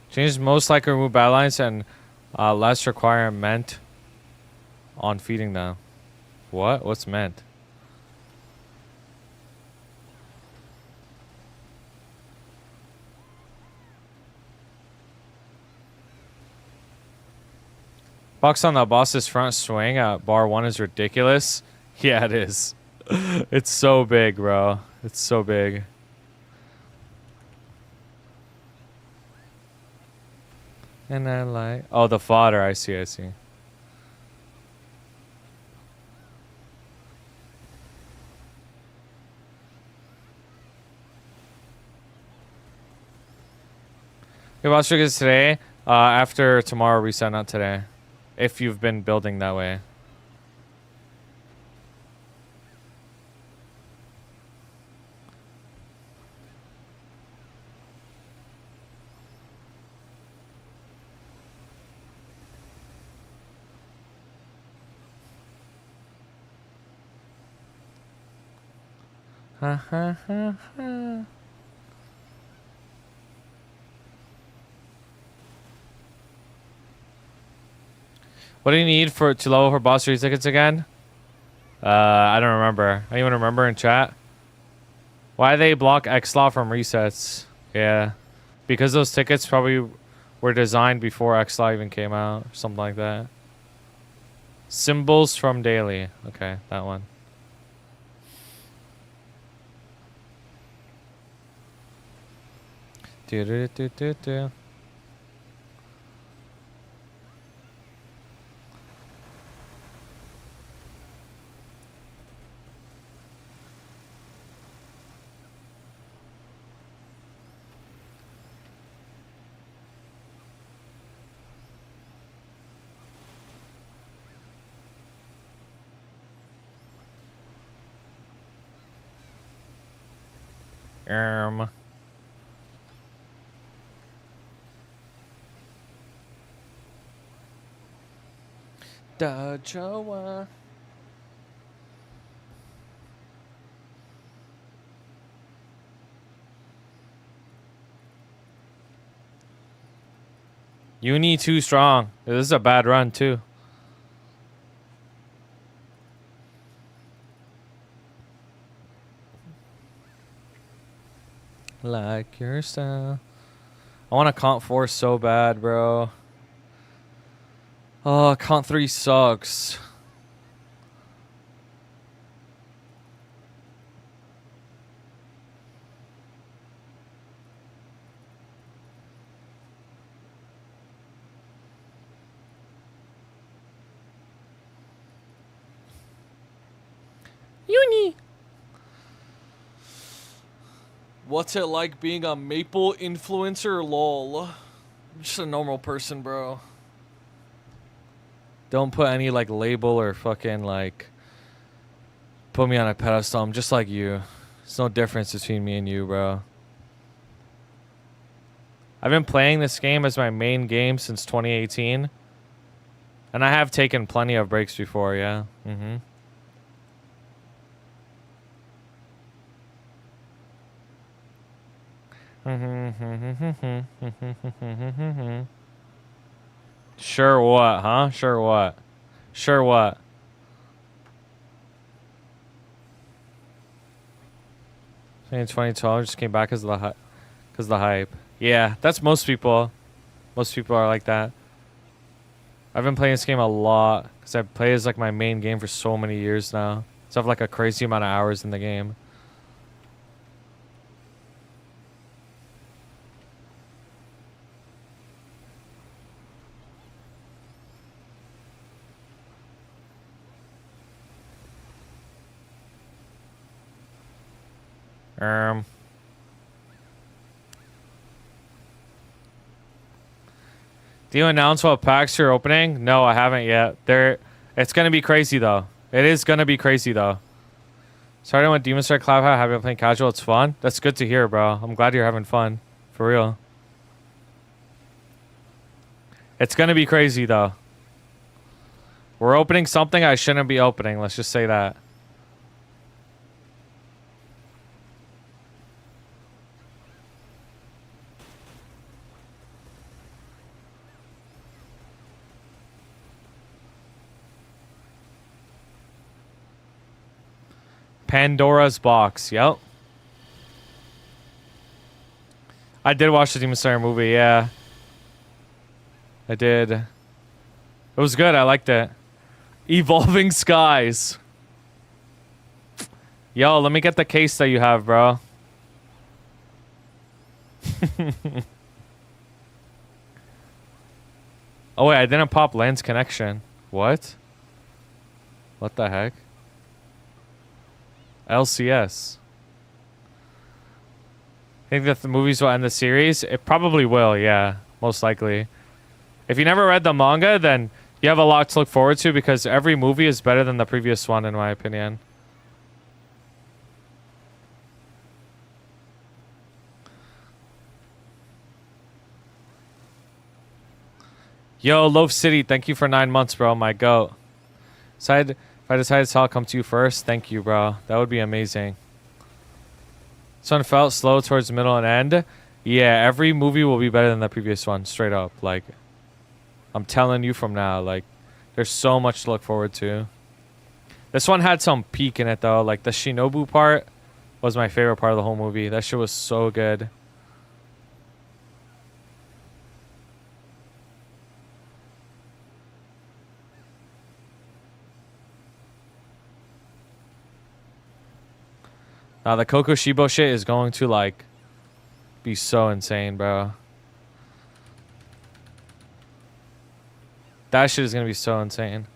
Changes most likely remove battle lines and less requirement on feeding them. What? What's meant? Bucks on the boss's front swing at bar 1 is ridiculous. Yeah, it is. It's so big, bro. It's so big. And I like... Oh, the fodder. I see, I see. Your boss trick is today. After tomorrow reset, not today. If you've been building that way. Ha ha ha ha. What do you need for to level for boss 3 tickets again? I don't remember. Anyone remember in chat? Why they block X-Law from resets? Yeah. Because those tickets probably were designed before X-Law even came out. Or something like that. Symbols from daily. Okay, that one. Do do do do do. Um. Da Joa. Uni too strong. This is a bad run too. Like your style. I want to comp 4 so bad, bro. Oh, comp 3 sucks. Uni. What's it like being a Maple influencer? Lol. I'm just a normal person, bro. Don't put any like label or fucking like put me on a pedestal. I'm just like you. There's no difference between me and you, bro. I've been playing this game as my main game since 2018. And I have taken plenty of breaks before, yeah. Mm-hmm. Sure what, huh? Sure what? Sure what? In 2012 just came back because of the hype. Yeah, that's most people. Most people are like that. I've been playing this game a lot because I've played as like my main game for so many years now. So I have like a crazy amount of hours in the game. Do you announce what packs you're opening? No, I haven't yet. It's gonna be crazy though. It is gonna be crazy though. Starting with Demon Slayer Cloud, have been playing casual. It's fun. That's good to hear, bro. I'm glad you're having fun, for real. It's gonna be crazy though. We're opening something I shouldn't be opening. Let's just say that. Pandora's Box. Yep. I did watch the Demon Slayer movie, yeah. I did. It was good. I liked it. Evolving Skies. Yo, let me get the case that you have, bro. Oh, wait. I didn't pop Lens Connection. What? What the heck? LCS. Think that the movies will end the series? It probably will, yeah. Most likely. If you never read the manga, then you have a lot to look forward to because every movie is better than the previous one, in my opinion. Yo, Loaf City, thank you for 9 months, bro. My goat. If I decide to come to you first, thank you, bro. That would be amazing. This one felt slow towards the middle and end. Yeah, every movie will be better than the previous one, straight up. Like, I'm telling you from now, like, there's so much to look forward to. This one had some peak in it, though. Like, the Shinobu part was my favorite part of the whole movie. That shit was so good. Now, the Kokushibo shit is going to, like, be so insane, bro. That shit is going to be so insane.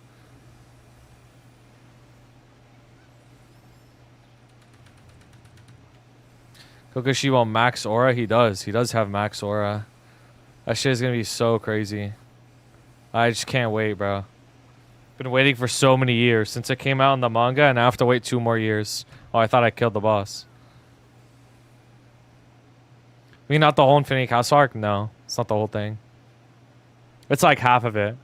Kokushibo max aura? He does. He does have max aura. That shit is going to be so crazy. I just can't wait, bro. Been waiting for so many years since it came out in the manga, and I have to wait 2 more years. Oh, I thought I killed the boss. I mean, not the whole Infinity Castle arc? No, it's not the whole thing. It's like half of it.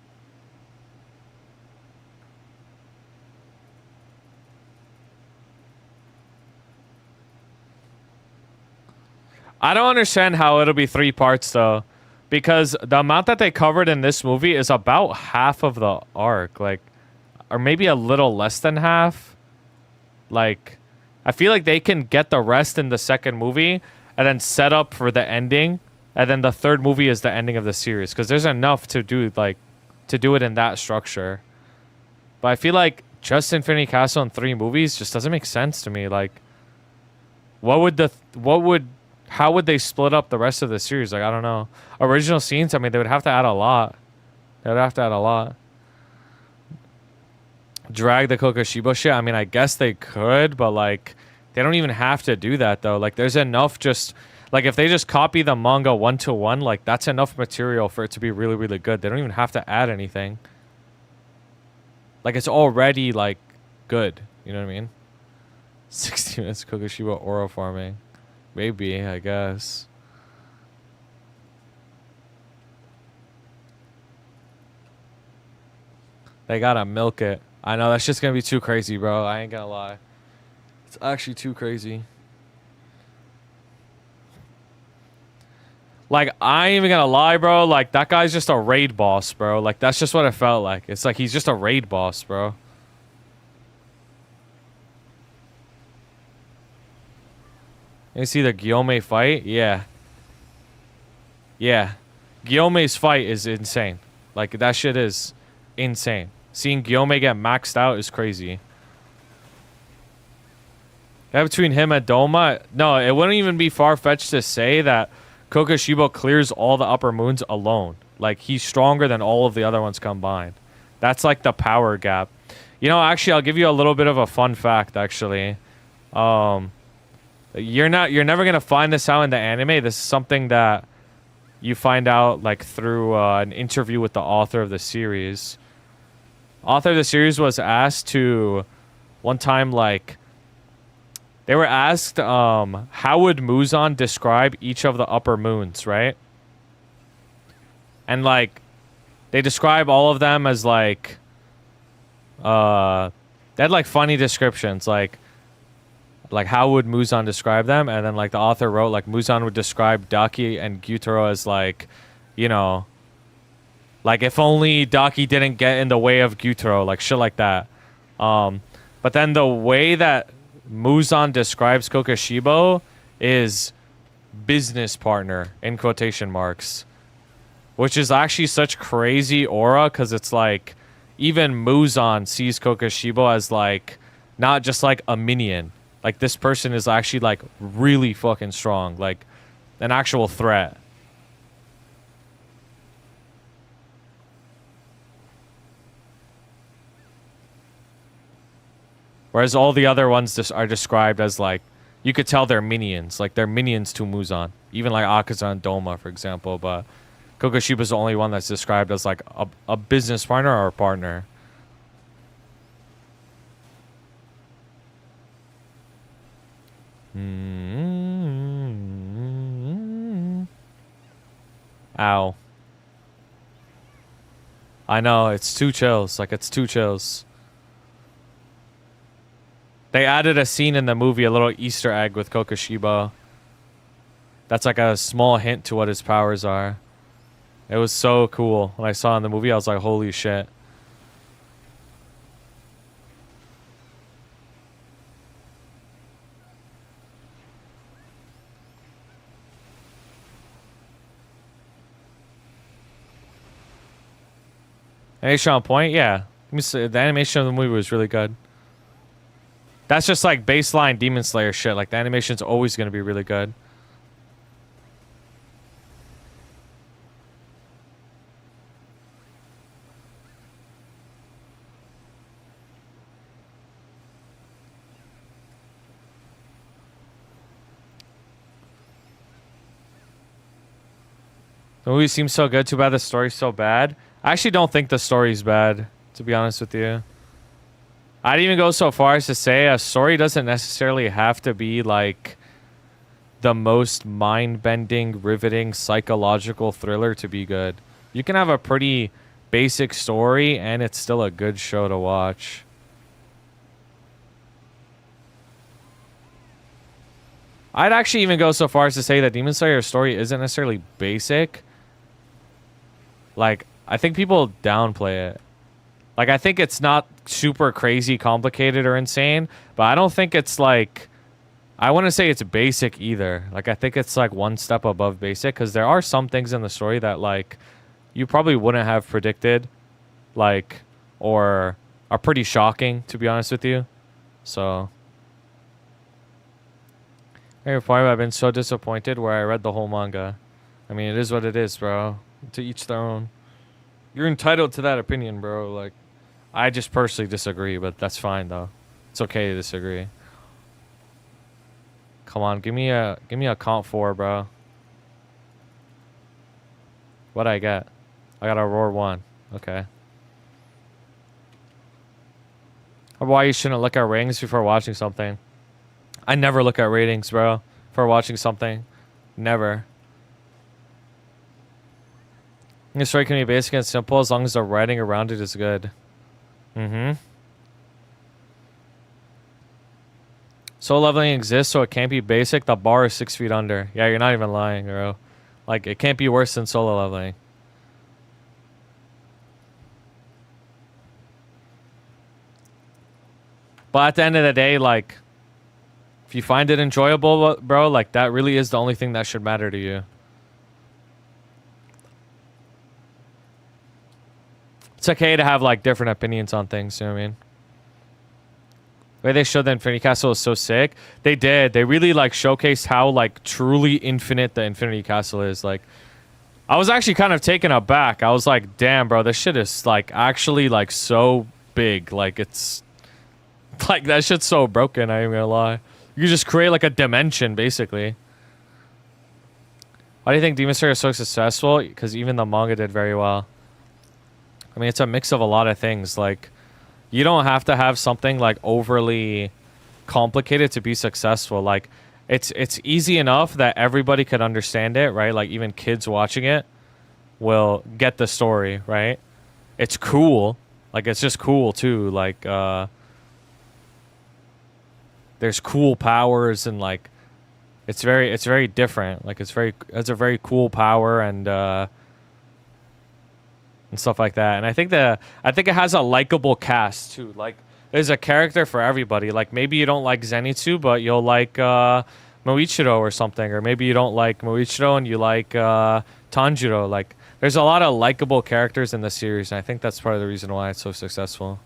I don't understand how it'll be 3 parts, though. Because the amount that they covered in this movie is about half of the arc. Like, or maybe a little less than half. Like, I feel like they can get the rest in the second movie and then set up for the ending, and then the third movie is the ending of the series, because there's enough to do, like, to do it in that structure. But I feel like just Infinity Castle in 3 movies just doesn't make sense to me. Like, how would they split up the rest of the series? Like, I don't know. Original scenes, I mean, they would have to add a lot. They would have to add a lot. Drag the Kokushibo shit, I mean, I guess they could, but, like, they don't even have to do that, though. Like, there's enough just... Like, if they just copy the manga 1-to-1, like, that's enough material for it to be really, really good. They don't even have to add anything. Like, it's already, like, good. You know what I mean? 60 minutes Kokushibo aura farming. Maybe, I guess. They gotta milk it. I know, that's just gonna be too crazy, bro. I ain't gonna lie. It's actually too crazy. Like, I ain't even gonna lie, bro. Like, that guy's just a raid boss, bro. Like, that's just what it felt like. It's like he's just a raid boss, bro. You see the Guillaume fight? Yeah. Yeah. Guillaume's fight is insane. Like, that shit is insane. Seeing Guillaume get maxed out is crazy. Yeah, between him and Doma, no, it wouldn't even be far-fetched to say that Kokushibo clears all the upper moons alone. Like, he's stronger than all of the other ones combined. That's like the power gap. You know, actually, I'll give you a little bit of a fun fact, actually. You're never gonna find this out in the anime. This is something that you find out, like, through an interview with the author of the series. Author of the series was asked to, one time, like, they were asked, how would Muzan describe each of the upper moons, right? And, like, they describe all of them as, like, they had, like, funny descriptions, like, how would Muzan describe them? And then, like, the author wrote, like, Muzan would describe Daki and Gyutaro as, like, you know, like, if only Daki didn't get in the way of Gyutaro, like, shit like that. But then the way that Muzan describes Kokushibo is business partner, in quotation marks. Which is actually such crazy aura, because it's like, even Muzan sees Kokushibo as, like, not just, like, a minion. Like, this person is actually, like, really fucking strong. Like, an actual threat. Whereas all the other ones are described as, like, you could tell they're minions. Like, they're minions to Muzan. Even, like, Akaza and Doma, for example. But Kokushiba's the only one that's described as, like, a business partner or a partner. Ow. I know, it's too chills. Like, it's too chills. They added a scene in the movie, a little Easter egg with Kokushibo. That's like a small hint to what his powers are. It was so cool. When I saw it in the movie, I was like, holy shit. Animation on point? Yeah. Let me see. The animation of the movie was really good. That's just like baseline Demon Slayer shit. Like, the animation's always going to be really good. The movie seems so good. Too bad the story's so bad. I actually don't think the story's bad, to be honest with you. I'd even go so far as to say a story doesn't necessarily have to be like the most mind-bending, riveting, psychological thriller to be good. You can have a pretty basic story and it's still a good show to watch. I'd actually even go so far as to say that Demon Slayer's story isn't necessarily basic. Like, I think people downplay it. Like, I think it's not super crazy complicated or insane, but I don't think it's like, I wouldn't say it's basic either. Like, I think it's like one step above basic, because there are some things in the story that like you probably wouldn't have predicted, like, or are pretty shocking, to be honest with you. So I've been so disappointed where I read the whole manga. I mean, it is what it is, bro. To each their own. You're entitled to that opinion, bro. Like, I just personally disagree, but that's fine though. It's okay to disagree. Come on, give me a comp 4, bro. What'd I get? I got a roar 1. Okay. Or why you shouldn't look at ratings before watching something. I never look at ratings, bro, for watching something. Never. The story can be basic and simple as long as the writing around it is good. Soul leveling exists, so it can't be basic. The bar is 6 feet under. Yeah, you're not even lying, bro. Like, it can't be worse than solo leveling. But at the end of the day, like, if you find it enjoyable, bro, like, that really is the only thing that should matter to you. It's okay to have, like, different opinions on things, you know what I mean? The way they showed the Infinity Castle is so sick. They did. They really, like, showcased how, like, truly infinite the Infinity Castle is. Like, I was actually kind of taken aback. I was like, damn, bro, this shit is, like, actually, like, so big. Like, it's... Like, that shit's so broken, I ain't gonna lie. You just create, like, a dimension, basically. Why do you think Demon Slayer is so successful? Because even the manga did very well. I mean, it's a mix of a lot of things. Like, you don't have to have something, like, overly complicated to be successful. Like, it's easy enough that everybody could understand it, right? Like, even kids watching it will get the story, right? It's cool. Like, it's just cool, too. Like, there's cool powers and, like, it's very different. Like, it's a very cool power and stuff like that. And I think it has a likable cast too. Like, there's a character for everybody. Like, maybe you don't like Zenitsu, but you'll like Moichiro or something, or maybe you don't like Moichiro and you like Tanjiro. Like, there's a lot of likable characters in the series, and I think that's part of the reason why it's so successful.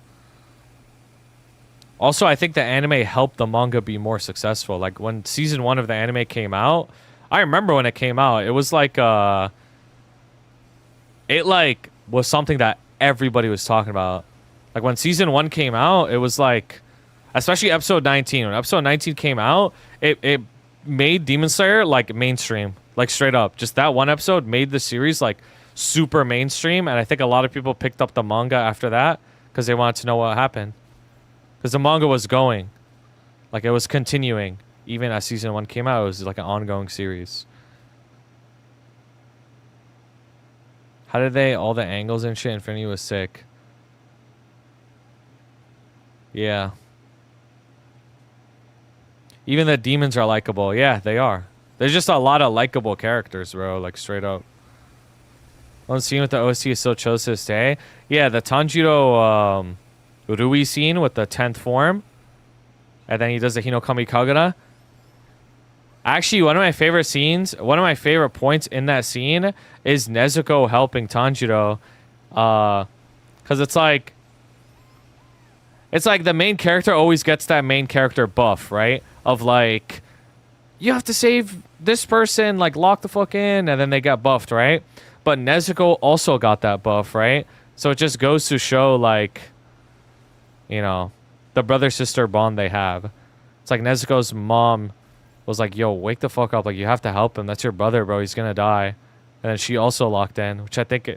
Also, I think the anime helped the manga be more successful. Like, when season 1 of the anime came out, I remember when it came out, it was like it like was something that everybody was talking about. Like, when season 1 came out, it was like, especially episode 19. When episode 19 came out, it made Demon Slayer, like, mainstream. Like, straight up. Just that one episode made the series, like, super mainstream. And I think a lot of people picked up the manga after that because they wanted to know what happened. Because the manga was going. Like, it was continuing. Even as season 1 came out, it was like an ongoing series. How did they... All the angles and shit, Infinity was sick. Yeah. Even the demons are likable. Yeah, they are. There's just a lot of likable characters, bro. Like, straight up. One scene with the OC is still chose to this day. Yeah, the Tanjiro Rui scene with the 10th form. And then he does the Hinokami Kagura. Actually, one of my favorite scenes, one of my favorite points in that scene is Nezuko helping Tanjiro. Because it's like the main character always gets that main character buff, right? Of like, you have to save this person, like lock the fuck in, and then they get buffed, right? But Nezuko also got that buff, right? So it just goes to show, like, you know, the brother-sister bond they have. It's like Nezuko's mom was like, yo, wake the fuck up. Like, you have to help him. That's your brother, bro. He's gonna die. And then she also locked in, which I think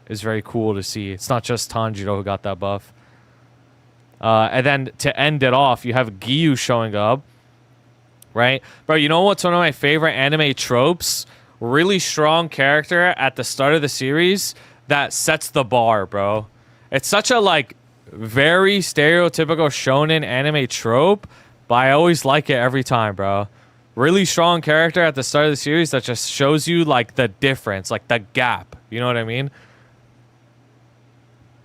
is very cool to see. It's not just Tanjiro who got that buff. And then to end it off, you have Giyu showing up, right? Bro, you know what's one of my favorite anime tropes? Really strong character at the start of the series that sets the bar, bro. It's such a, like, very stereotypical shonen anime trope, but I always like it every time, bro. Really strong character at the start of the series that just shows you, like, the difference, like, the gap. You know what I mean?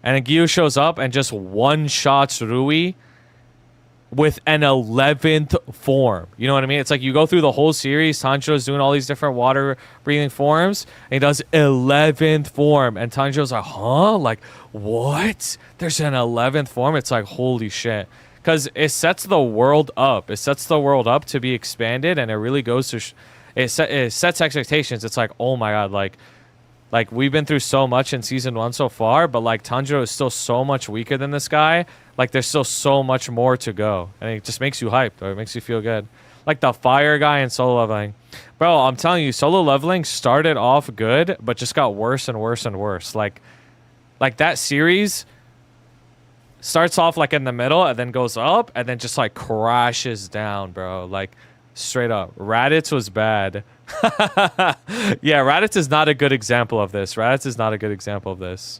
And then Giyu shows up and just one-shots Rui with an 11th form. You know what I mean? It's like you go through the whole series, Tanjiro's doing all these different water-breathing forms, and he does 11th form. And Tanjiro's like, huh? Like, what? There's an 11th form? It's like, holy shit. Because it sets the world up. It sets the world up to be expanded, and it really goes to... it sets expectations. It's like, oh my god, like, we've been through so much in season 1 so far, but, like, Tanjiro is still so much weaker than this guy. Like, there's still so much more to go. And it just makes you hyped, or it makes you feel good. Like, the fire guy in solo leveling. Bro, I'm telling you, solo leveling started off good, but just got worse and worse and worse. Like that series starts off, like, in the middle, and then goes up, and then just, like, crashes down, bro. Like, straight up. Raditz was bad. Yeah, Raditz is not a good example of this. Raditz is not a good example of this.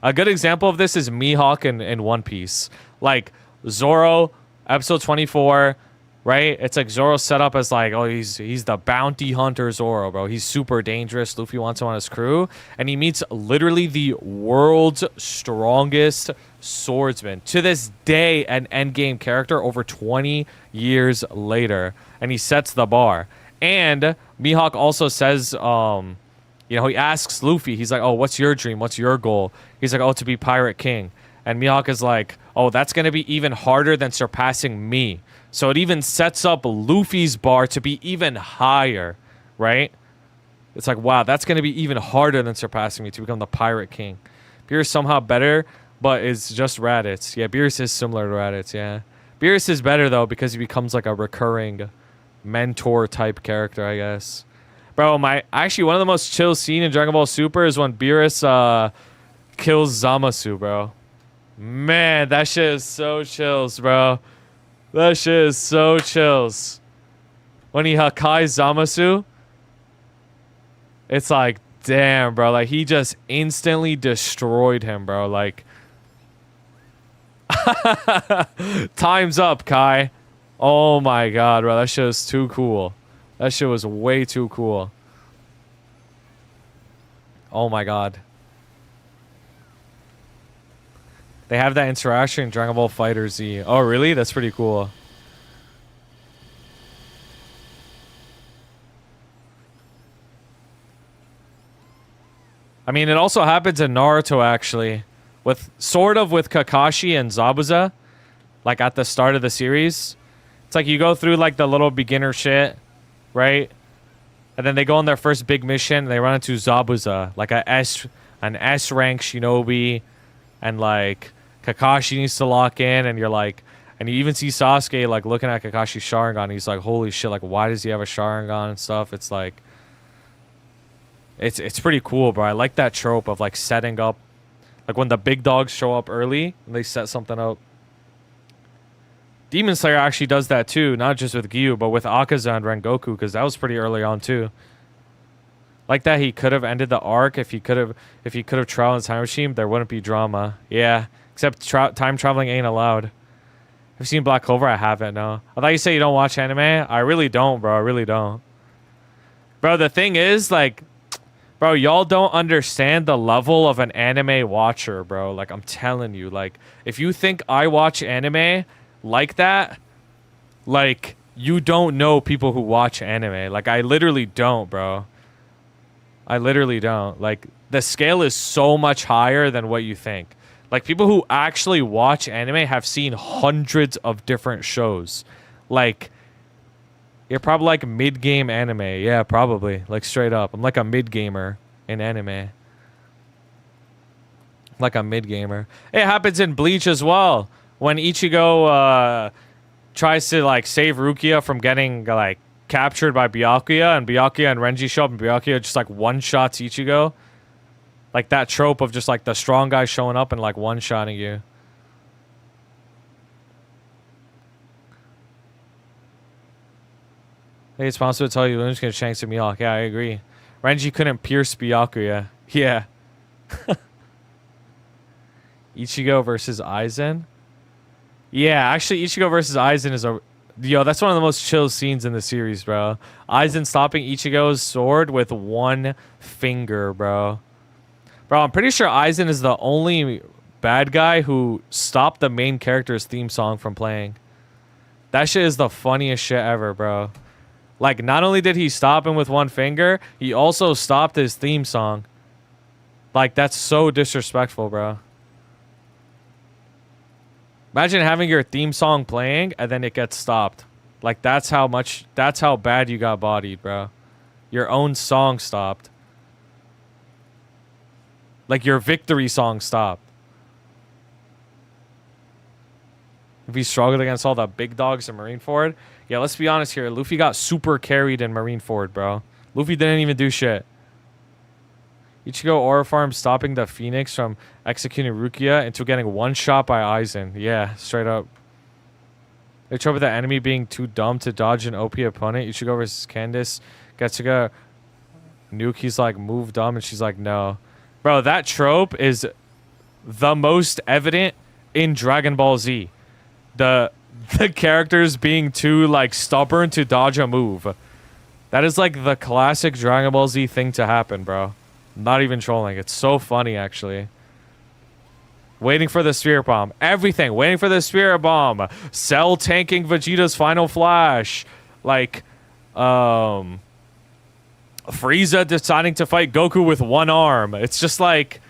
A good example of this is Mihawk in One Piece. Like, Zoro, episode 24, right? It's like Zoro set up as like, oh, he's the bounty hunter Zoro, bro. He's super dangerous. Luffy wants him on his crew. And he meets literally the world's strongest swordsman. To this day, an endgame character over 20 years later. And he sets the bar. And Mihawk also says, you know, he asks Luffy, he's like, oh, what's your dream? What's your goal? He's like, oh, to be Pirate King. And Mihawk is like, oh, that's going to be even harder than surpassing me. So it even sets up Luffy's bar to be even higher, right? It's like, wow, that's going to be even harder than surpassing me to become the Pirate King. Beerus somehow better, but it's just Raditz. Yeah, Beerus is similar to Raditz, yeah. Beerus is better, though, because he becomes like a recurring mentor type character, I guess. Bro, actually one of the most chill scene in Dragon Ball Super is when Beerus kills Zamasu, bro. Man, that shit is so chills, bro. That shit is so chills. When he Hakai's Zamasu, it's like, damn, bro. Like, he just instantly destroyed him, bro. Like, time's up, Kai. Oh my god, bro. That shit was too cool. That shit was way too cool. Oh my god. They have that interaction in Dragon Ball FighterZ. Oh, really? That's pretty cool. I mean, it also happens in Naruto, actually. With Kakashi and Zabuza. Like, at the start of the series. It's like you go through, like, the little beginner shit, right? And then they go on their first big mission, and they run into Zabuza. Like, an S-rank shinobi. And, like, Kakashi needs to lock in, and you're like... And you even see Sasuke, like, looking at Kakashi's Sharingan. He's like, holy shit, like, why does he have a Sharingan and stuff? It's like... It's pretty cool, bro. I like that trope of, like, setting up... Like, when the big dogs show up early, and they set something up. Demon Slayer actually does that, too. Not just with Giyu, but with Akaza and Rengoku, because that was pretty early on, too. Like that, he could have ended the arc if he could have traveled in the time machine. There wouldn't be drama. Yeah, except time traveling ain't allowed. I've seen Black Clover. I haven't. No. I thought you said you don't watch anime. I really don't, bro. I really don't. Bro, the thing is, like, bro, y'all don't understand the level of an anime watcher, bro. Like, I'm telling you, like, if you think I watch anime like that, like, you don't know people who watch anime. Like, I literally don't, bro. I literally don't. Like, the scale is so much higher than what you think. Like, people who actually watch anime have seen hundreds of different shows. Like, you're probably like mid-game anime. Yeah, probably. Like, straight up. I'm like a mid-gamer in anime. Like a mid-gamer. It happens in Bleach as well. When Ichigo tries to, like, save Rukia from getting, like, captured by Byakuya, and Byakuya and Renji show up, and Byakuya just, like, one-shots Ichigo. Like, that trope of just, like, the strong guy showing up and, like, one-shotting you. Hey, it's possible to tell you Luna's gonna shank some Mihawk. Yeah, I agree. Renji couldn't pierce Byakuya. Yeah. Ichigo versus Aizen? Yeah, actually, Ichigo versus Aizen is a... Yo, that's one of the most chill scenes in the series, bro. Aizen stopping Ichigo's sword with one finger, bro. Bro, I'm pretty sure Aizen is the only bad guy who stopped the main character's theme song from playing. That shit is the funniest shit ever, bro. Like, not only did he stop him with one finger, he also stopped his theme song. Like, that's so disrespectful, bro. Imagine having your theme song playing and then it gets stopped. Like, that's how bad you got bodied, bro. Your own song stopped. Like, your victory song stopped. If he struggled against all the big dogs in Marineford. Yeah, let's be honest here. Luffy got super carried in Marineford, bro. Luffy didn't even do shit. Ichigo Aura Farm stopping the Phoenix from executing Rukia into getting one shot by Aizen. Yeah, straight up. They trope with the enemy being too dumb to dodge an OP opponent. Ichigo versus Candice. Getsuga nuke. He's like, move dumb. And she's like, no. Bro, that trope is the most evident in Dragon Ball Z. The characters being too, like, stubborn to dodge a move. That is, like, the classic Dragon Ball Z thing to happen, bro. Not even trolling. It's so funny, actually. Waiting for the Spirit Bomb. Everything. Waiting for the Spirit Bomb. Cell tanking Vegeta's Final Flash. Like, Frieza deciding to fight Goku with one arm. It's just like...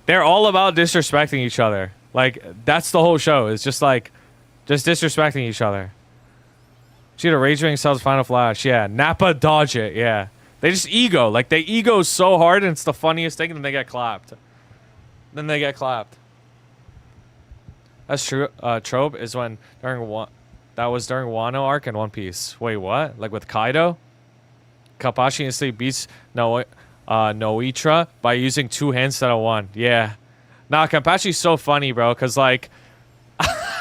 They're all about disrespecting each other. Like, that's the whole show. It's just like... Just disrespecting each other. Cheetah Rage Ring Cell's Final Flash. Yeah. Nappa dodge it. Yeah. They just ego. Like, they ego so hard and it's the funniest thing and then they get clapped. Then they get clapped. That's true. Trope is when... That was during Wano arc in One Piece. Wait, what? Like with Kaido? Kapashi instantly beats Noitra by using two hands instead of one. Yeah. Nah, Kapashi's so funny, bro, because, like,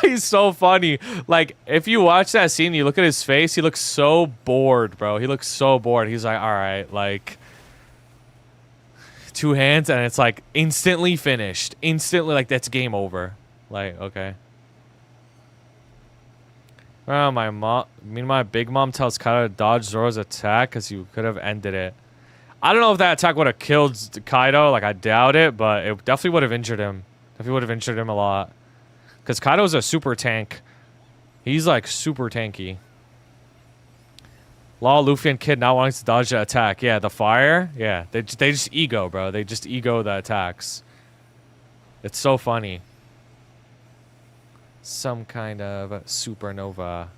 he's so funny. Like, if you watch that scene, you look at his face, he looks so bored, bro. He looks so bored. He's like, all right, like, two hands, and it's, like, instantly finished. Instantly, like, that's game over. Like, okay. Oh, my big mom tells Kaido to dodge Zoro's attack because you could have ended it. I don't know if that attack would have killed Kaido. Like, I doubt it, but it definitely would have injured him. Definitely would have injured him a lot. Because Kaido's a super tank. He's, like, super tanky. Law, Luffy, and Kid not wanting to dodge the attack. Yeah, the fire. Yeah, they just ego, bro. They just ego the attacks. It's so funny. Some kind of supernova.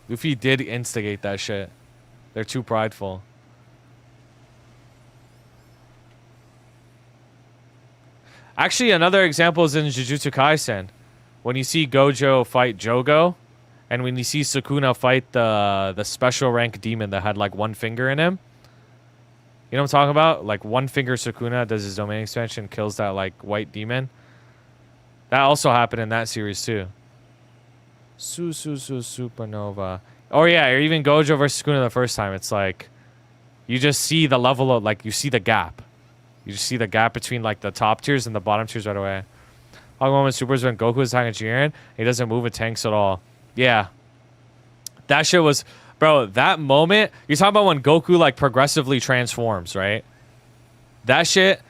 Luffy did instigate that shit. They're too prideful. Actually, another example is in Jujutsu Kaisen. When you see Gojo fight Jogo, and when you see Sukuna fight the special rank demon that had like one finger in him. You know what I'm talking about? Like, one finger Sukuna does his domain expansion, kills that, like, white demon. That also happened in that series, too. Supernova. Oh, yeah, or even Gojo versus Sukuna the first time. It's like, you just see the level of, like, you see the gap. You just see the gap between like the top tiers and the bottom tiers right away. Hog moment supers when Goku is attacking Jiren. He doesn't move with tanks at all. Yeah. That shit was... Bro, that moment... You're talking about when Goku, like, progressively transforms, right? That shit...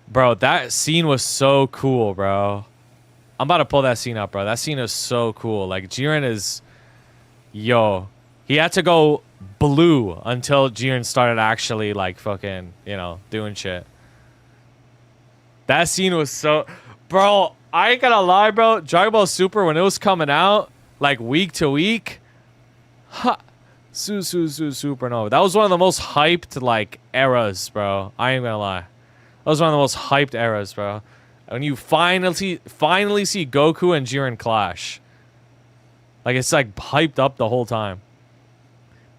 Bro, that scene was so cool, bro. I'm about to pull that scene up, bro. That scene is so cool. Like, Jiren is... Yo. He had to go blue until Jiren started actually, like, fucking, you know, doing shit. That scene was so... Bro, I ain't gonna lie, bro. Dragon Ball Super, when it was coming out, like, week to week... Ha! Supernova. That was one of the most hyped, like, eras, bro. I ain't gonna lie. That was one of the most hyped eras, bro. When you finally see Goku and Jiren clash. Like, it's, like, hyped up the whole time.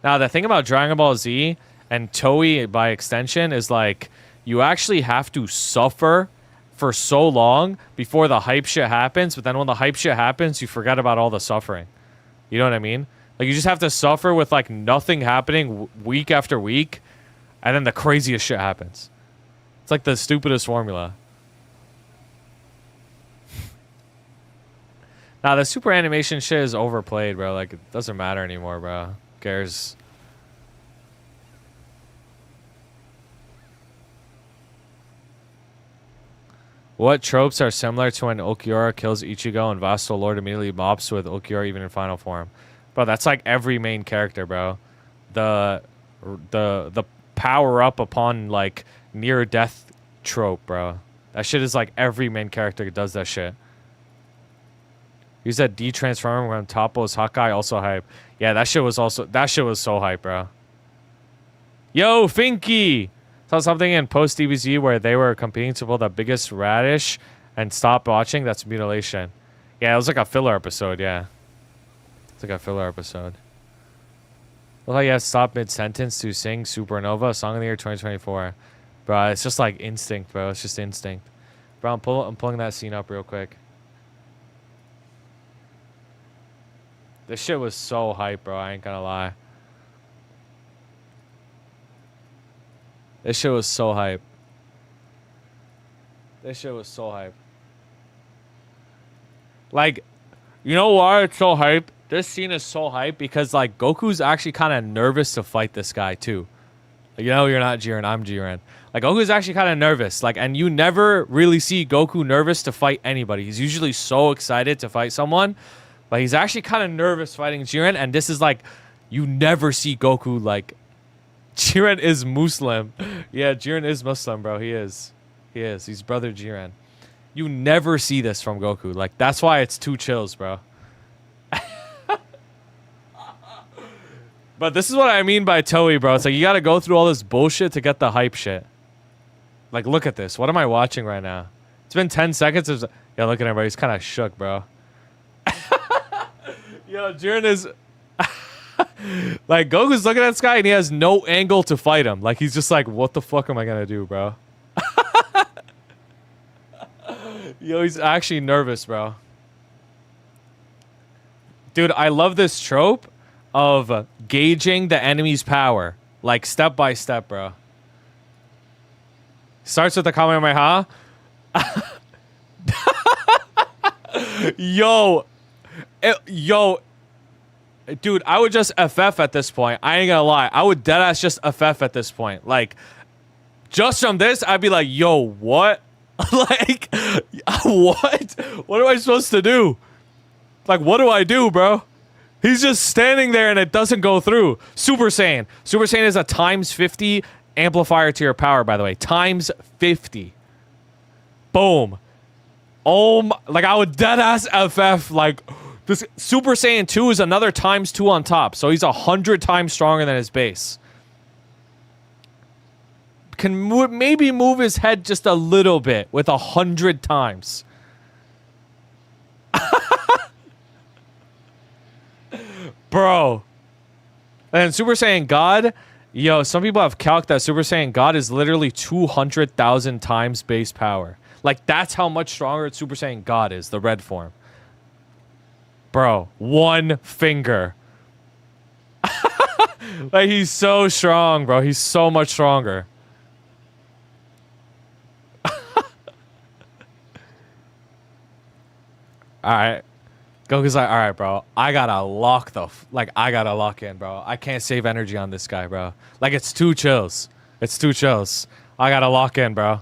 Now, the thing about Dragon Ball Z and Toei, by extension, is, like, you actually have to suffer for so long before the hype shit happens, but then when the hype shit happens, you forget about all the suffering. You know what I mean? Like, you just have to suffer with, like, nothing happening week after week, and then the craziest shit happens. It's like the stupidest formula. Nah, the super animation shit is overplayed, bro. Like, it doesn't matter anymore, bro. Who cares? What tropes are similar to when Ulquiorra kills Ichigo and Vasto Lord immediately mobs with Ulquiorra even in final form? Bro, that's like every main character, bro. The power up upon like near death trope, bro. That shit is like every main character does that shit. Use that D transformer when Toppo's Hawkeye also hype. Yeah, that shit was so hype, bro. Yo, Finky! Saw something in post DBZ where they were competing to pull the biggest radish and stop watching. That's mutilation. Yeah, it was like a filler episode, yeah. It's like a filler episode. Look how you have to stop mid-sentence to sing Supernova, Song of the Year 2024. Bro, it's just like instinct, bro. It's just instinct. Bro, I'm pulling that scene up real quick. This shit was so hype, bro. I ain't gonna lie. This shit was so hype. This shit was so hype. Like, you know why it's so hype? This scene is so hype because, like, Goku's actually kind of nervous to fight this guy, too. Like, you know, you're not Jiren, I'm Jiren. Like, Goku's actually kind of nervous. Like, and you never really see Goku nervous to fight anybody. He's usually so excited to fight someone. But he's actually kind of nervous fighting Jiren. And this is, like, you never see Goku, like... Jiren is Muslim. Yeah, Jiren is Muslim, bro. He is. He is. He's brother Jiren. You never see this from Goku. Like, that's why it's too chills, bro. But this is what I mean by Toei, bro. It's like you gotta go through all this bullshit to get the hype shit. Like, look at this. What am I watching right now? It's been 10 seconds. Yeah, look at him, bro. He's kind of shook, bro. Yo, Jiren is... Like, Goku's looking at this guy and he has no angle to fight him. Like, he's just like, what the fuck am I gonna do, bro? Yo, he's actually nervous, bro. Dude, I love this trope of gauging the enemy's power. Like, step by step, bro. Starts with the Kamehameha. Yo. Yo. Dude, I would just FF at this point. I ain't gonna lie. I would deadass just FF at this point. Like, just from this, I'd be like, yo, what? Like, what? What am I supposed to do? Like, what do I do, bro? He's just standing there and it doesn't go through. Super Saiyan. Super Saiyan is a times 50 amplifier to your power, by the way. Times 50. Boom. Oh my, like, I would deadass FF, like... This Super Saiyan 2 is another times 2 on top. So he's 100 times stronger than his base. Can maybe move his head just a little bit with 100 times. Bro. And Super Saiyan God. Yo, some people have calculated that Super Saiyan God is literally 200,000 times base power. Like, that's how much stronger Super Saiyan God is, the red form. Bro, one finger. Like, he's so strong, bro. He's so much stronger. all right. Goku's like, all right, bro. I gotta lock I gotta lock in, bro. I can't save energy on this guy, bro. Like, it's too chills. It's too chills. I gotta lock in, bro.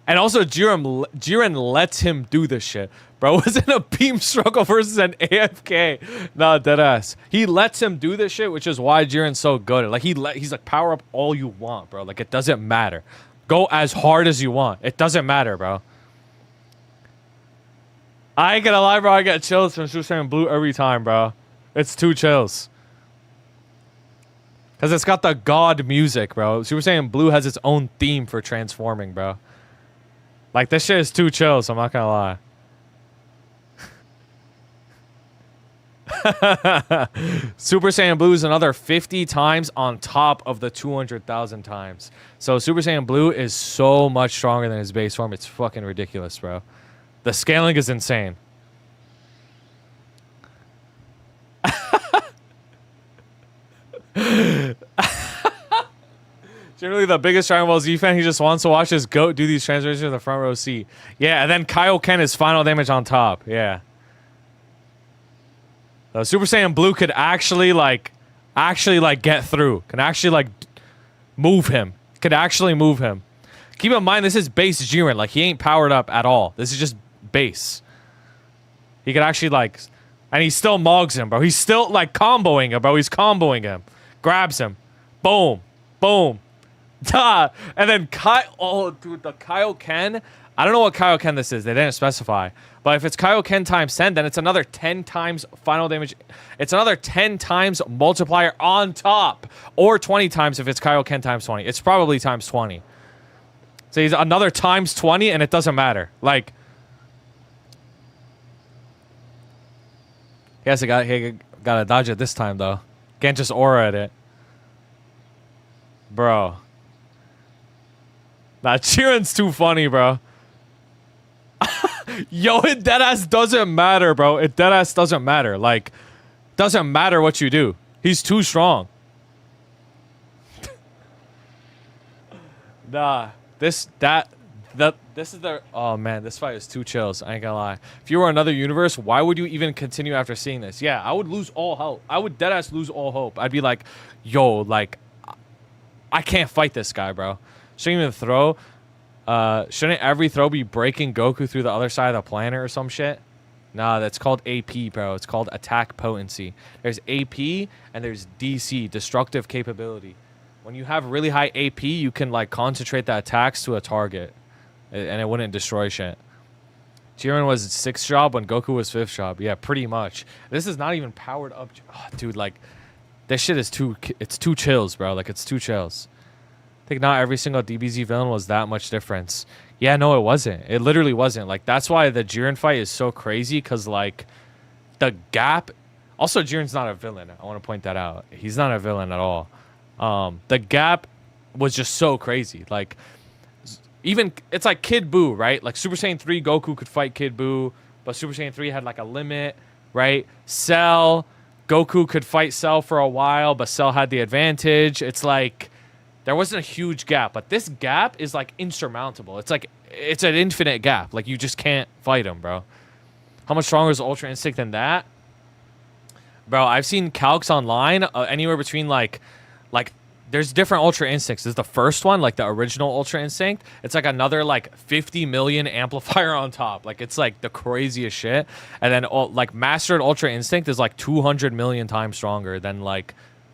And also, Jiren lets him do this shit. Bro, it wasn't a beam struggle versus an AFK. Nah, deadass. He lets him do this shit, which is why Jiren's so good. Like, he's like, power up all you want, bro. Like, it doesn't matter. Go as hard as you want. It doesn't matter, bro. I ain't gonna lie, bro. I get chills from Super Saiyan Blue every time, bro. It's too chills. Because it's got the god music, bro. Super Saiyan Blue has its own theme for transforming, bro. Like, this shit is too chills, I'm not gonna lie. Super Saiyan Blue is another 50 times on top of the 200,000 times. So Super Saiyan Blue is so much stronger than his base form. It's fucking ridiculous, bro. The scaling is insane. Generally the biggest Dragon Ball Z fan, he just wants to watch his GOAT do these transformations in the front row seat. Yeah, and then Kaioken is final damage on top. Yeah. So Super Saiyan Blue could actually get through. Can actually move him. Could actually move him. Keep in mind this is base Jiren. Like, he ain't powered up at all. This is just base. He could actually and he still mogs him, bro. He's still comboing him, bro. He's comboing him. Grabs him. Boom. Boom. Duh. And then oh, dude, the Kaioken. I don't know what Kaioken this is. They didn't specify. But if it's Kaioken times 10, then it's another 10 times final damage. It's another 10 times multiplier on top. Or 20 times if it's Kaioken times 20. It's probably times 20. So he's another times 20 and it doesn't matter. Like, he gotta dodge it this time, though. Can't just aura at it. Bro. Nah, Jiren's too funny, bro. Yo, it deadass doesn't matter, bro. It deadass doesn't matter. Like, doesn't matter what you do. He's too strong. Nah, this is the... Oh, man, this fight is too chills. I ain't gonna lie. If you were another universe, why would you even continue after seeing this? Yeah, I would lose all hope. I would deadass lose all hope. I'd be like, yo, I can't fight this guy, bro. Shouldn't even throw. Shouldn't every throw be breaking Goku through the other side of the planet or some shit? Nah, that's called AP, bro. It's called attack potency. There's AP and there's DC, destructive capability. When you have really high AP, you can concentrate the attacks to a target, and it wouldn't destroy shit. Jiren was 6th job when Goku was 5th job. Yeah, pretty much. This is not even powered up. Oh, dude, this shit is it's too chills, bro. It's too chills. I think not every single DBZ villain was that much difference. Yeah, no, it wasn't. It literally wasn't. That's why the Jiren fight is so crazy, because, the gap... Also, Jiren's not a villain. I want to point that out. He's not a villain at all. The gap was just so crazy. Even... It's like Kid Buu, right? Super Saiyan 3 Goku could fight Kid Buu, but Super Saiyan 3 had, a limit, right? Cell... Goku could fight Cell for a while, but Cell had the advantage. It's there wasn't a huge gap, but this gap is insurmountable. It's an infinite gap. You just can't fight him, bro. How much stronger is Ultra Instinct than that? Bro, I've seen calcs online anywhere between there's different Ultra Instincts. There's the first one, the original Ultra Instinct. It's another 50 million amplifier on top. It's the craziest shit. And then Mastered Ultra Instinct is 200 million times stronger than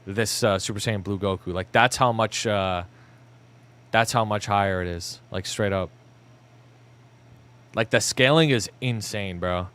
this Super Saiyan Blue Goku. That's how much higher it is. Straight up. The scaling is insane, bro.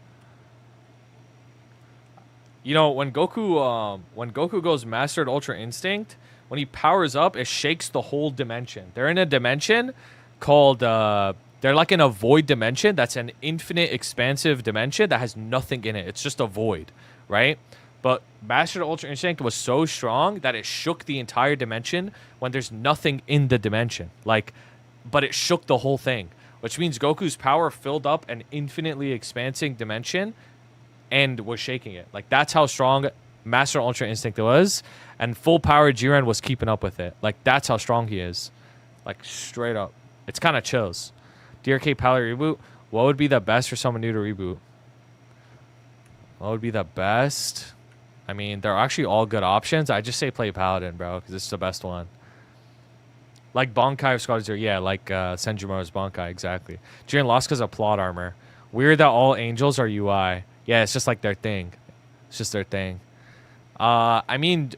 You know, when Goku goes Mastered Ultra Instinct, when he powers up, it shakes the whole dimension. They're in a dimension called they're in a void dimension. That's an infinite expansive dimension that has nothing in it. It's just a void, right? But Mastered Ultra Instinct was so strong that it shook the entire dimension when there's nothing in the dimension. But it shook the whole thing, which means Goku's power filled up an infinitely expanding dimension and was shaking it. That's how strong Master Ultra Instinct was, and full power Jiren was keeping up with it. That's how strong he is. Straight up. It's kind of chills. DRK Palette reboot. What would be the best for someone new to reboot? What would be the best? I mean, they're actually all good options. I just say play Paladin, bro, because it's the best one. Like Bonkai of Squad Zero. Yeah, like Senjumaru's Bonkai, exactly. Jiren lost because of plot armor. Weird that all angels are UI. Yeah, it's just like their thing. It's just their thing. I mean,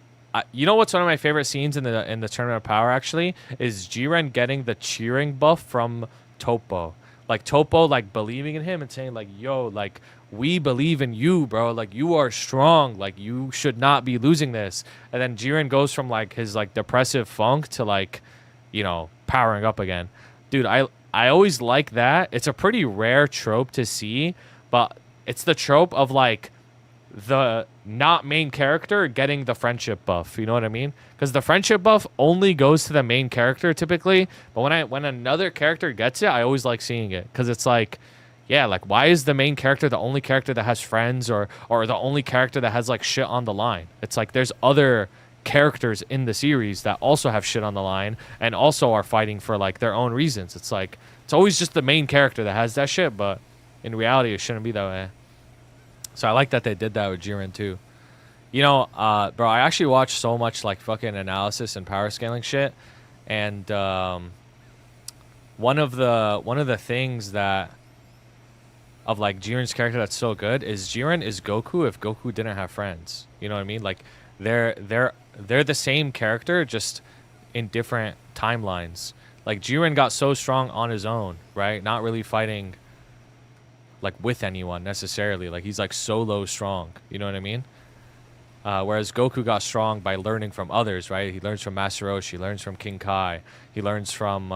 you know what's one of my favorite scenes in the Tournament of Power, actually? Is Jiren getting the cheering buff from Topo. Like, Topo, like, believing in him and saying, like, yo, like, we believe in you, bro. Like, you are strong. Like, you should not be losing this. And then Jiren goes from, like, his, like, depressive funk to, like, you know, powering up again. Dude, I always like that. It's a pretty rare trope to see, but it's the trope of, like, the not main character getting the friendship buff. You know what I mean? Because the friendship buff only goes to the main character typically, but when another character gets it, I always like seeing it, because it's like, yeah, like, why is the main character the only character that has friends, or the only character that has, like, shit on the line? It's like there's other characters in the series that also have shit on the line and also are fighting for, like, their own reasons. It's like, it's always just the main character that has that shit, but in reality it shouldn't be that way. So I like that they did that with Jiren too. You know, bro, I actually watched so much, like, fucking analysis and power scaling shit, and one of the things that of, like, Jiren's character that's so good is Jiren is Goku if Goku didn't have friends. You know what I mean? Like, they're the same character, just in different timelines. Like, Jiren got so strong on his own, right? Not really fighting, like, with anyone necessarily. Like, he's, like, solo strong. You know what I mean? Whereas Goku got strong by learning from others, right? He learns from Master Roshi, he learns from King Kai, he learns from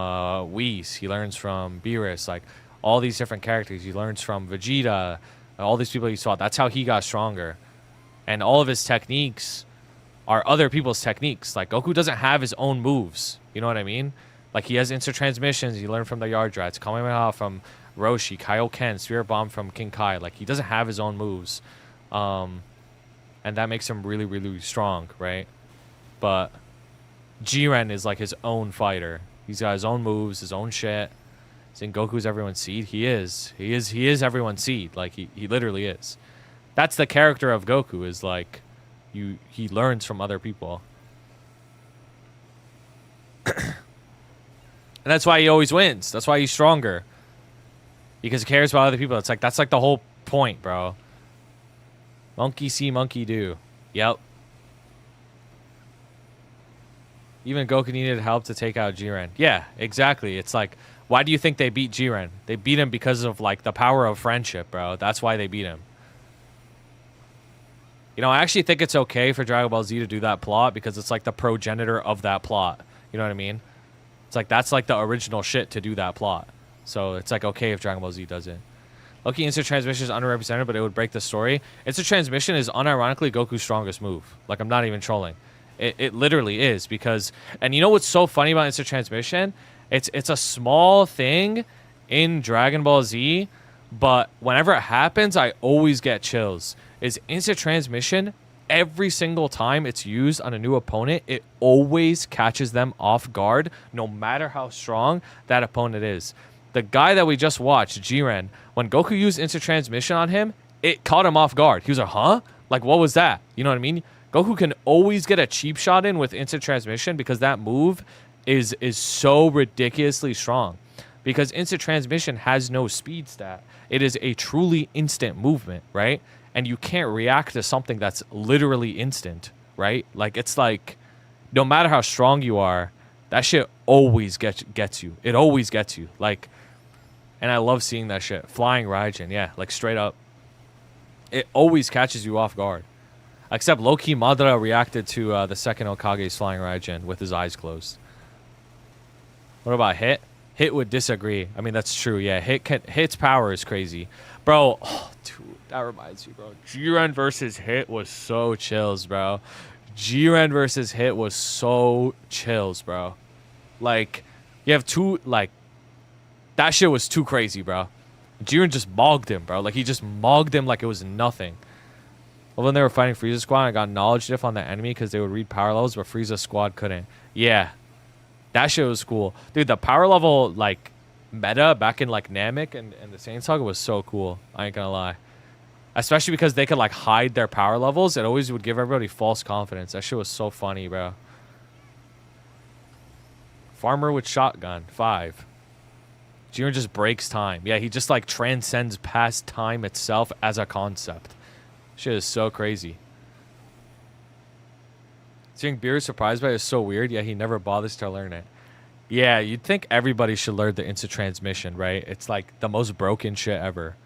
Whis, he learns from Beerus, like, all these different characters. He learns from Vegeta, all these people he saw. That's how he got stronger. And all of his techniques are other people's techniques. Like, Goku doesn't have his own moves. You know what I mean? Like, he has instant transmissions. He learned from the Yard Rats, Kamehameha from Roshi, Kaioken, Spirit Bomb from King Kai. Like, he doesn't have his own moves. And that makes him really, really strong, right? But Jiren is, like, his own fighter. He's got his own moves, his own shit. Saying Goku's everyone's seed. He is everyone's seed. Like, he literally is. That's the character of Goku, is, like, he learns from other people. And that's why he always wins. That's why he's stronger. Because he cares about other people. It's like, that's, like, the whole point, bro. Monkey see, monkey do. Yep. Even Goku needed help to take out Jiren. Yeah, exactly. It's like, why do you think they beat Jiren? They beat him because of, like, the power of friendship, bro. That's why they beat him. You know, I actually think it's okay for Dragon Ball Z to do that plot, because it's, like, the progenitor of that plot. You know what I mean? It's like, that's, like, the original shit to do that plot. So it's, like, okay if Dragon Ball Z does it. Loki instant transmission is underrepresented, but it would break the story. Instant transmission is unironically Goku's strongest move. Like, I'm not even trolling. It literally is, because... And you know what's so funny about instant transmission? It's a small thing in Dragon Ball Z, but whenever it happens, I always get chills. Is instant transmission, every single time it's used on a new opponent, it always catches them off guard, no matter how strong that opponent is. The guy that we just watched, Jiren, when Goku used instant transmission on him, it caught him off guard. He was like, huh? Like, what was that? You know what I mean? Goku can always get a cheap shot in with instant transmission, because that move is so ridiculously strong. Because instant transmission has no speed stat. It is a truly instant movement, right? And you can't react to something that's literally instant, right? Like, it's like, no matter how strong you are, that shit always gets you. It always gets you. Like, and I love seeing that shit. Flying Raijin, yeah, like, straight up. It always catches you off guard. Except low-key Madara reacted to the second Okage's Flying Raijin with his eyes closed. What about Hit? Hit would disagree. I mean, that's true, yeah. Hit's power is crazy. Bro, oh, dude, that reminds me, bro. Jiren versus Hit was so chills, bro. Jiren versus Hit was so chills, bro. Like, you have two, like, that shit was too crazy, bro. Jiren just mogged him, bro. Like, he just mogged him like it was nothing. Well, when they were fighting Frieza Squad, I got knowledge diff on the enemy because they would read power levels, but Frieza Squad couldn't. Yeah. That shit was cool. Dude, the power level, like, meta back in like Namek and the Saiyan Saga was so cool. I ain't gonna lie. Especially because they could like hide their power levels. It always would give everybody false confidence. That shit was so funny, bro. Farmer with shotgun, 5. Jiren just breaks time. Yeah, he just like transcends past time itself as a concept. Shit is so crazy. Seeing Beer surprised by it is so weird. Yeah, he never bothers to learn it. Yeah, you'd think everybody should learn the instant transmission, right? It's like the most broken shit ever.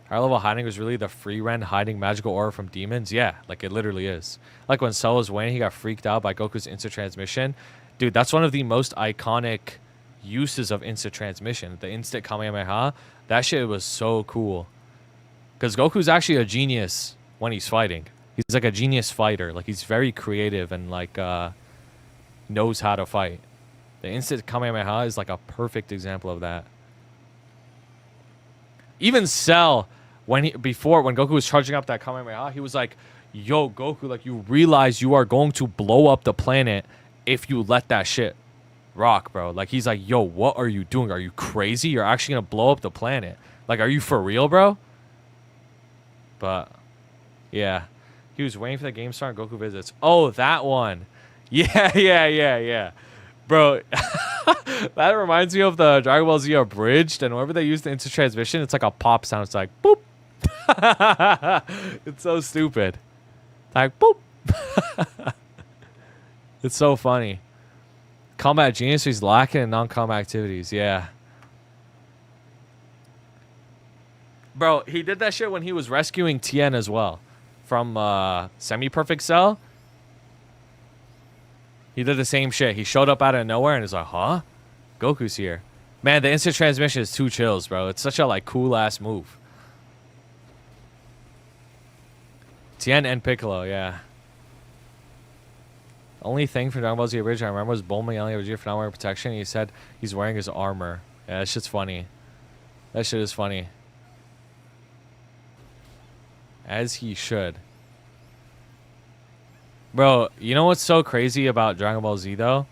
Higher level hiding was really the free Ren hiding magical aura from demons? Yeah, like it literally is. Like when Cell was winning, he got freaked out by Goku's instant transmission. Dude, that's one of the most iconic uses of instant transmission. The instant Kamehameha. That shit was so cool. Because Goku's actually a genius when he's fighting. He's like a genius fighter. Like he's very creative and like knows how to fight. The instant Kamehameha is like a perfect example of that. Even Cell, when Goku was charging up that Kamehameha, he was like, yo, Goku, like you realize you are going to blow up the planet if you let that shit rock, bro. Like he's like, yo, what are you doing? Are you crazy? You're actually gonna blow up the planet. Like, are you for real, bro? But yeah. He was waiting for the game start and Goku visits. Oh, that one. Yeah. Bro, that reminds me of the Dragon Ball Z Abridged, and whenever they use the instant transmission, it's like a pop sound. It's like, boop. It's so stupid. Like, boop. It's so funny. Combat genius, he's lacking in non-combat activities. Yeah. Bro, he did that shit when he was rescuing Tien as well. From Semi-Perfect Cell. He did the same shit. He showed up out of nowhere and is like, huh? Goku's here. Man, the instant transmission is too chills, bro. It's such a like cool ass move. Tien and Piccolo, yeah. The only thing from Dragon Ball Z Abridged I remember was Bulma yelling at Vegeta for not wearing protection. He said he's wearing his armor. Yeah, that shit's funny. That shit is funny. As he should. Bro, you know what's so crazy about Dragon Ball Z, though?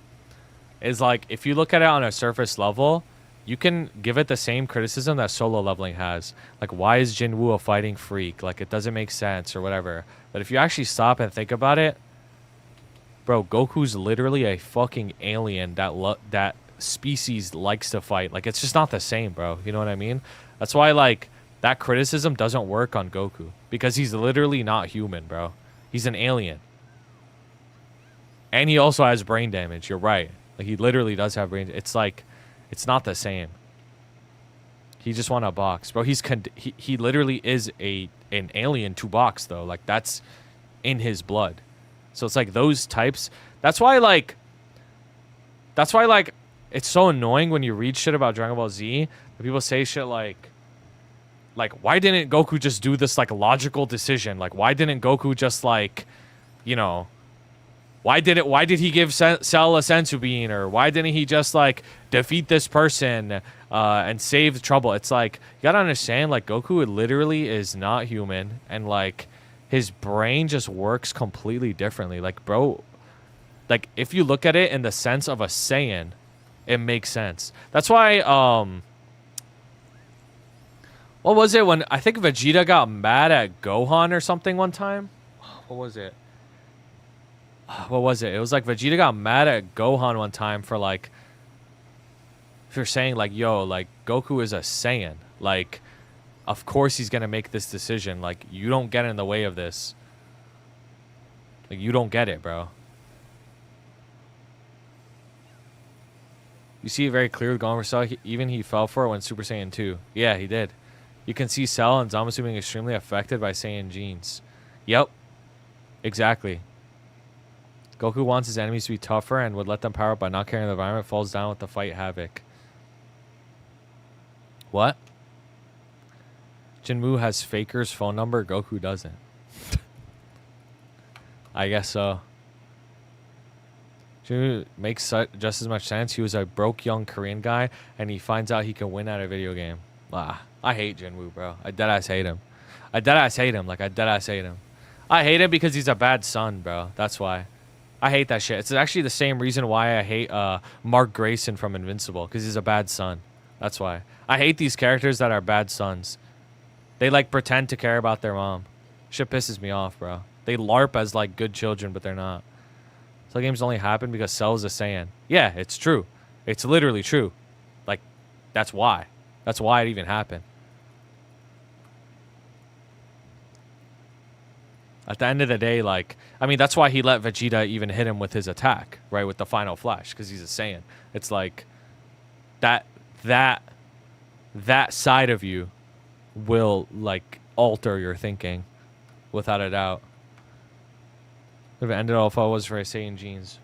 Is, like, if you look at it on a surface level, you can give it the same criticism that solo leveling has. Like, why is Jinwoo a fighting freak? Like, it doesn't make sense or whatever. But if you actually stop and think about it, bro, Goku's literally a fucking alien that species likes to fight. Like, it's just not the same, bro. You know what I mean? That's why, like, that criticism doesn't work on Goku. Because he's literally not human, bro. He's an alien. And he also has brain damage. You're right. Like, he literally does have brain. It's like, it's not the same. He just won a box, bro. He literally is an alien to box, though. Like, that's in his blood. So it's like those types. That's why like it's so annoying when you read shit about Dragon Ball Z. That people say shit like why didn't Goku just do this like logical decision? Like, why didn't Goku just like, you know, why did he give Cell a sensu bean, or why didn't he just like defeat this person and save the trouble? It's like, you gotta understand, like, Goku literally is not human, and like his brain just works completely differently. Like, bro, like if you look at it in the sense of a Saiyan, it makes sense. That's why what was it when I think Vegeta got mad at Gohan or something one time? What was it? It was like Vegeta got mad at Gohan one time for like, for saying like, yo, like Goku is a Saiyan. Like, of course he's gonna make this decision. Like, you don't get in the way of this. Like, you don't get it, bro. You see it very clear with Gamba Cell. Even he fell for it when Super Saiyan 2. Yeah, he did. You can see Cell and Zamasu being extremely affected by Saiyan genes. Yep. Exactly. Goku wants his enemies to be tougher and would let them power up by not caring the environment. Falls down with the fight havoc. What? Jinwoo has Faker's phone number. Goku doesn't. I guess so. Jinwoo makes just as much sense. He was a broke young Korean guy, and he finds out he can win at a video game. I hate Jinwoo, bro. I deadass hate him. Like, I deadass hate him. I hate him because he's a bad son, bro. That's why. I hate that shit. It's actually the same reason why I hate Mark Grayson from Invincible, because he's a bad son. That's why. I hate these characters that are bad sons. They like pretend to care about their mom. Shit pisses me off, bro. They LARP as like good children, but they're not. So games only happen because Cell is a Saiyan. Yeah, it's true. It's literally true. Like, that's why. That's why it even happened. At the end of the day, like, I mean, that's why he let Vegeta even hit him with his attack, right? With the final flash, because he's a Saiyan. It's like, that side of you will, like, alter your thinking, without a doubt. Would have ended all if I was for Saiyan genes.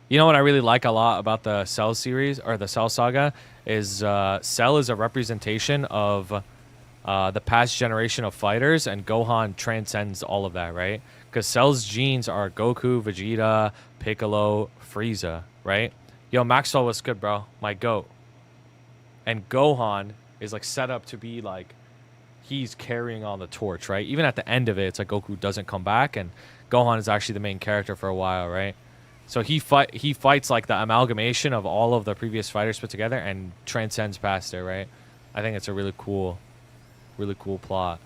You know what I really like a lot about the Cell series, or the Cell saga, is Cell is a representation of the past generation of fighters, and Gohan transcends all of that, right? Because Cell's genes are Goku, Vegeta, Piccolo, Frieza, right? Yo, Maxwell was good, bro. My GOAT. And Gohan is like set up to be like, he's carrying on the torch, right? Even at the end of it, it's like Goku doesn't come back, and Gohan is actually the main character for a while, right? So he fights like the amalgamation of all of the previous fighters put together and transcends past it, right? I think it's a really cool plot.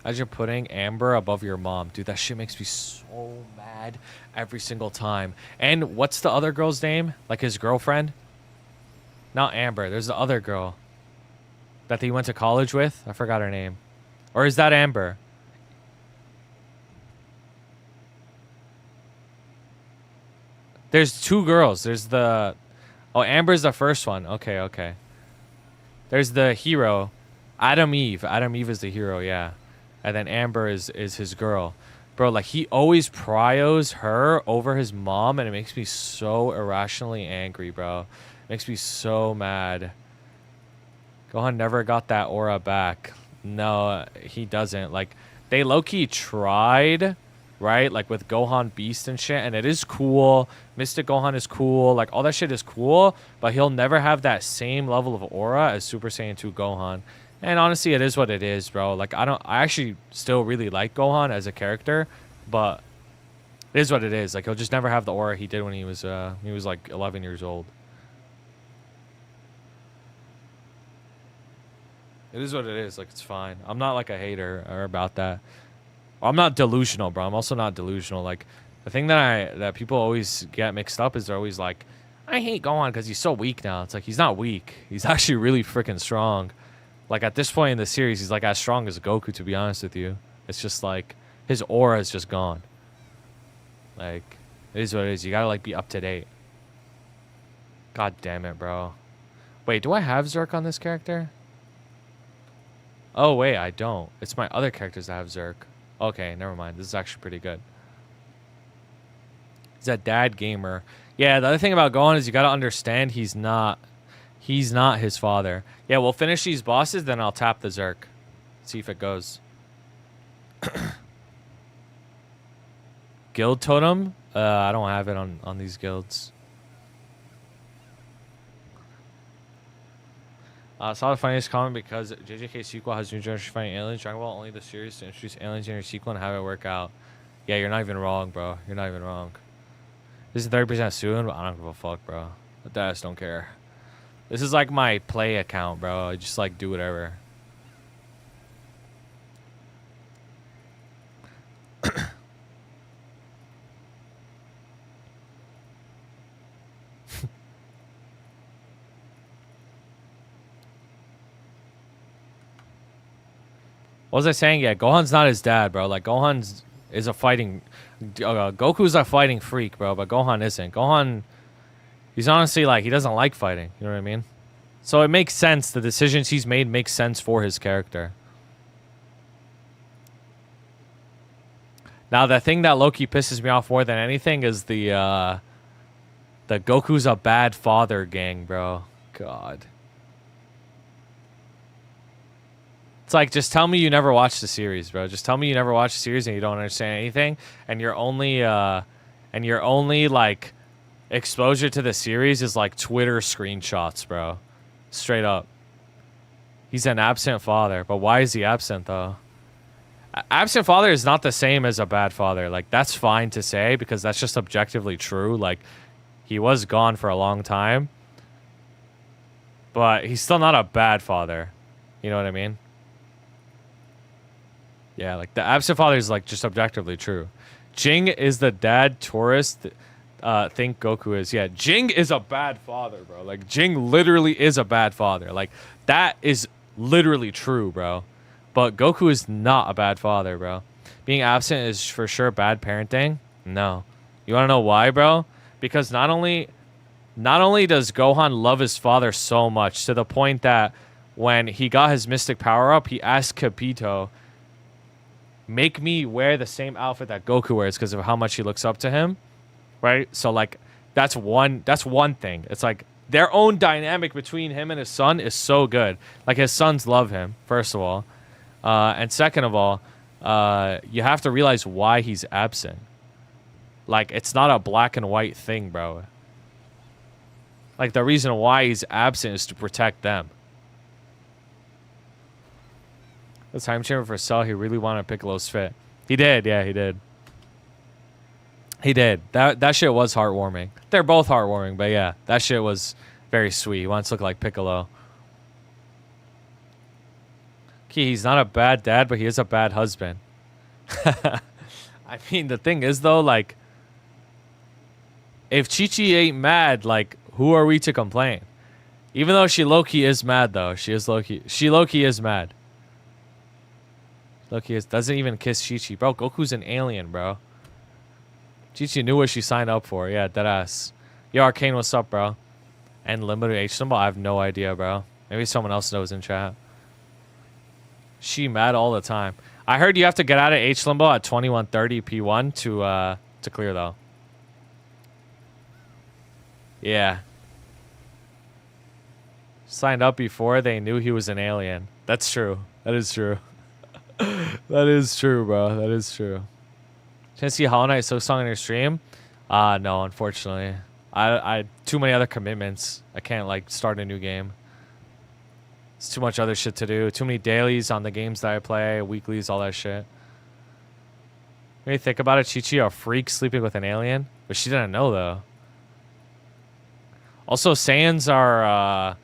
As you're putting Amber above your mom. Dude, that shit makes me so mad every single time. And what's the other girl's name? Like his girlfriend? Not Amber. There's the other girl that he went to college with. I forgot her name. Or is that Amber? There's two girls. There's the... Oh, Amber's the first one. Okay. There's the hero, Adam Eve. Adam Eve is the hero, yeah. And then Amber is his girl. Bro, like, he always prios her over his mom, and it makes me so irrationally angry, bro. It makes me so mad. Gohan never got that aura back. No, he doesn't. Like, they low-key tried... right? Like with Gohan Beast and shit. And it is cool. Mystic Gohan is cool. Like all that shit is cool. But he'll never have that same level of aura as Super Saiyan 2 Gohan. And honestly, it is what it is, bro. Like I actually still really like Gohan as a character. But it is what it is. Like he'll just never have the aura he did when he was like 11 years old. It is what it is. Like it's fine. I'm not like a hater or about that. I'm not delusional, bro. I'm also not delusional. Like, the thing that people always get mixed up is they're always like, I hate Gohan because he's so weak now. It's like, he's not weak. He's actually really freaking strong. Like, at this point in the series, he's like as strong as Goku, to be honest with you. It's just like, his aura is just gone. Like, it is what it is. You gotta, like, be up to date. God damn it, bro. Wait, do I have Zerk on this character? Oh, wait, I don't. It's my other characters that have Zerk. Okay, never mind. This is actually pretty good. He's a dad gamer. Yeah, the other thing about Gohan is you got to understand he's not his father. Yeah, we'll finish these bosses, then I'll tap the Zerk. See if it goes. Guild totem? I don't have it on these guilds. Saw the funniest comment because JJK sequel has new generation fighting aliens. Dragon Ball only the series to introduce aliens in your sequel and have it work out. Yeah, you're not even wrong, bro. You're not even wrong. This is 30% soon, but I don't give a fuck, bro. I just don't care. This is like my play account, bro. I just like do whatever. What was I saying? Yeah, Gohan's not his dad, bro. Like, Gohan's is a fighting... Goku's a fighting freak, bro, but Gohan isn't. Gohan, he's honestly, like, he doesn't like fighting. You know what I mean? So it makes sense. The decisions he's made make sense for his character. Now, the thing that low-key pisses me off more than anything is the Goku's a bad father gang, bro. God. It's like, just tell me you never watched the series, bro. Just tell me you never watched the series and you don't understand anything, and your only like exposure to the series is like Twitter screenshots, bro. Straight up. He's an absent father. But why is he absent, though? Absent father is not the same as a bad father. Like, that's fine to say because that's just objectively true. Like, he was gone for a long time. But he's still not a bad father. You know what I mean? Yeah, like, the absent father is, like, just objectively true. Jing is the dad tourist think Goku is. Yeah, Jing is a bad father, bro. Like, Jing literally is a bad father. Like, that is literally true, bro. But Goku is not a bad father, bro. Being absent is for sure bad parenting. No. You want to know why, bro? Because not only does Gohan love his father so much to the point that when he got his mystic power up, he asked Kabito, make me wear the same outfit that Goku wears because of how much he looks up to him. Right? So, like, that's one thing. It's like their own dynamic between him and his son is so good. Like, his sons love him, first of all. And second of all, you have to realize why he's absent. Like, it's not a black and white thing, bro. Like, the reason why he's absent is to protect them. The time chamber for Cell, he really wanted Piccolo's fit. He did, yeah, he did. He did. That shit was heartwarming. They're both heartwarming, but yeah, that shit was very sweet. He wants to look like Piccolo. Okay, he's not a bad dad, but he is a bad husband. I mean, the thing is, though, like, if Chi-Chi ain't mad, like, who are we to complain? Even though she low-key is mad, though. She low-key is mad. Low-key is, doesn't even kiss Chi-Chi. Bro, Goku's an alien, bro. Chi-Chi knew what she signed up for. Yeah, deadass. Yo, Arcane, what's up, bro? And limited H symbol? I have no idea, bro. Maybe someone else knows in chat. She mad all the time. I heard you have to get out of H limbo at 2130 P1 to clear, though. Yeah. Signed up before they knew he was an alien. That's true. That is true. That is true, bro. That is true. Can I see Hollow Knight so song on your stream? No, unfortunately. I too many other commitments. I can't, like, start a new game. It's too much other shit to do. Too many dailies on the games that I play, weeklies, all that shit. When you think about it, Chi-Chi a freak sleeping with an alien? But she didn't know, though. Also, Saiyans are, I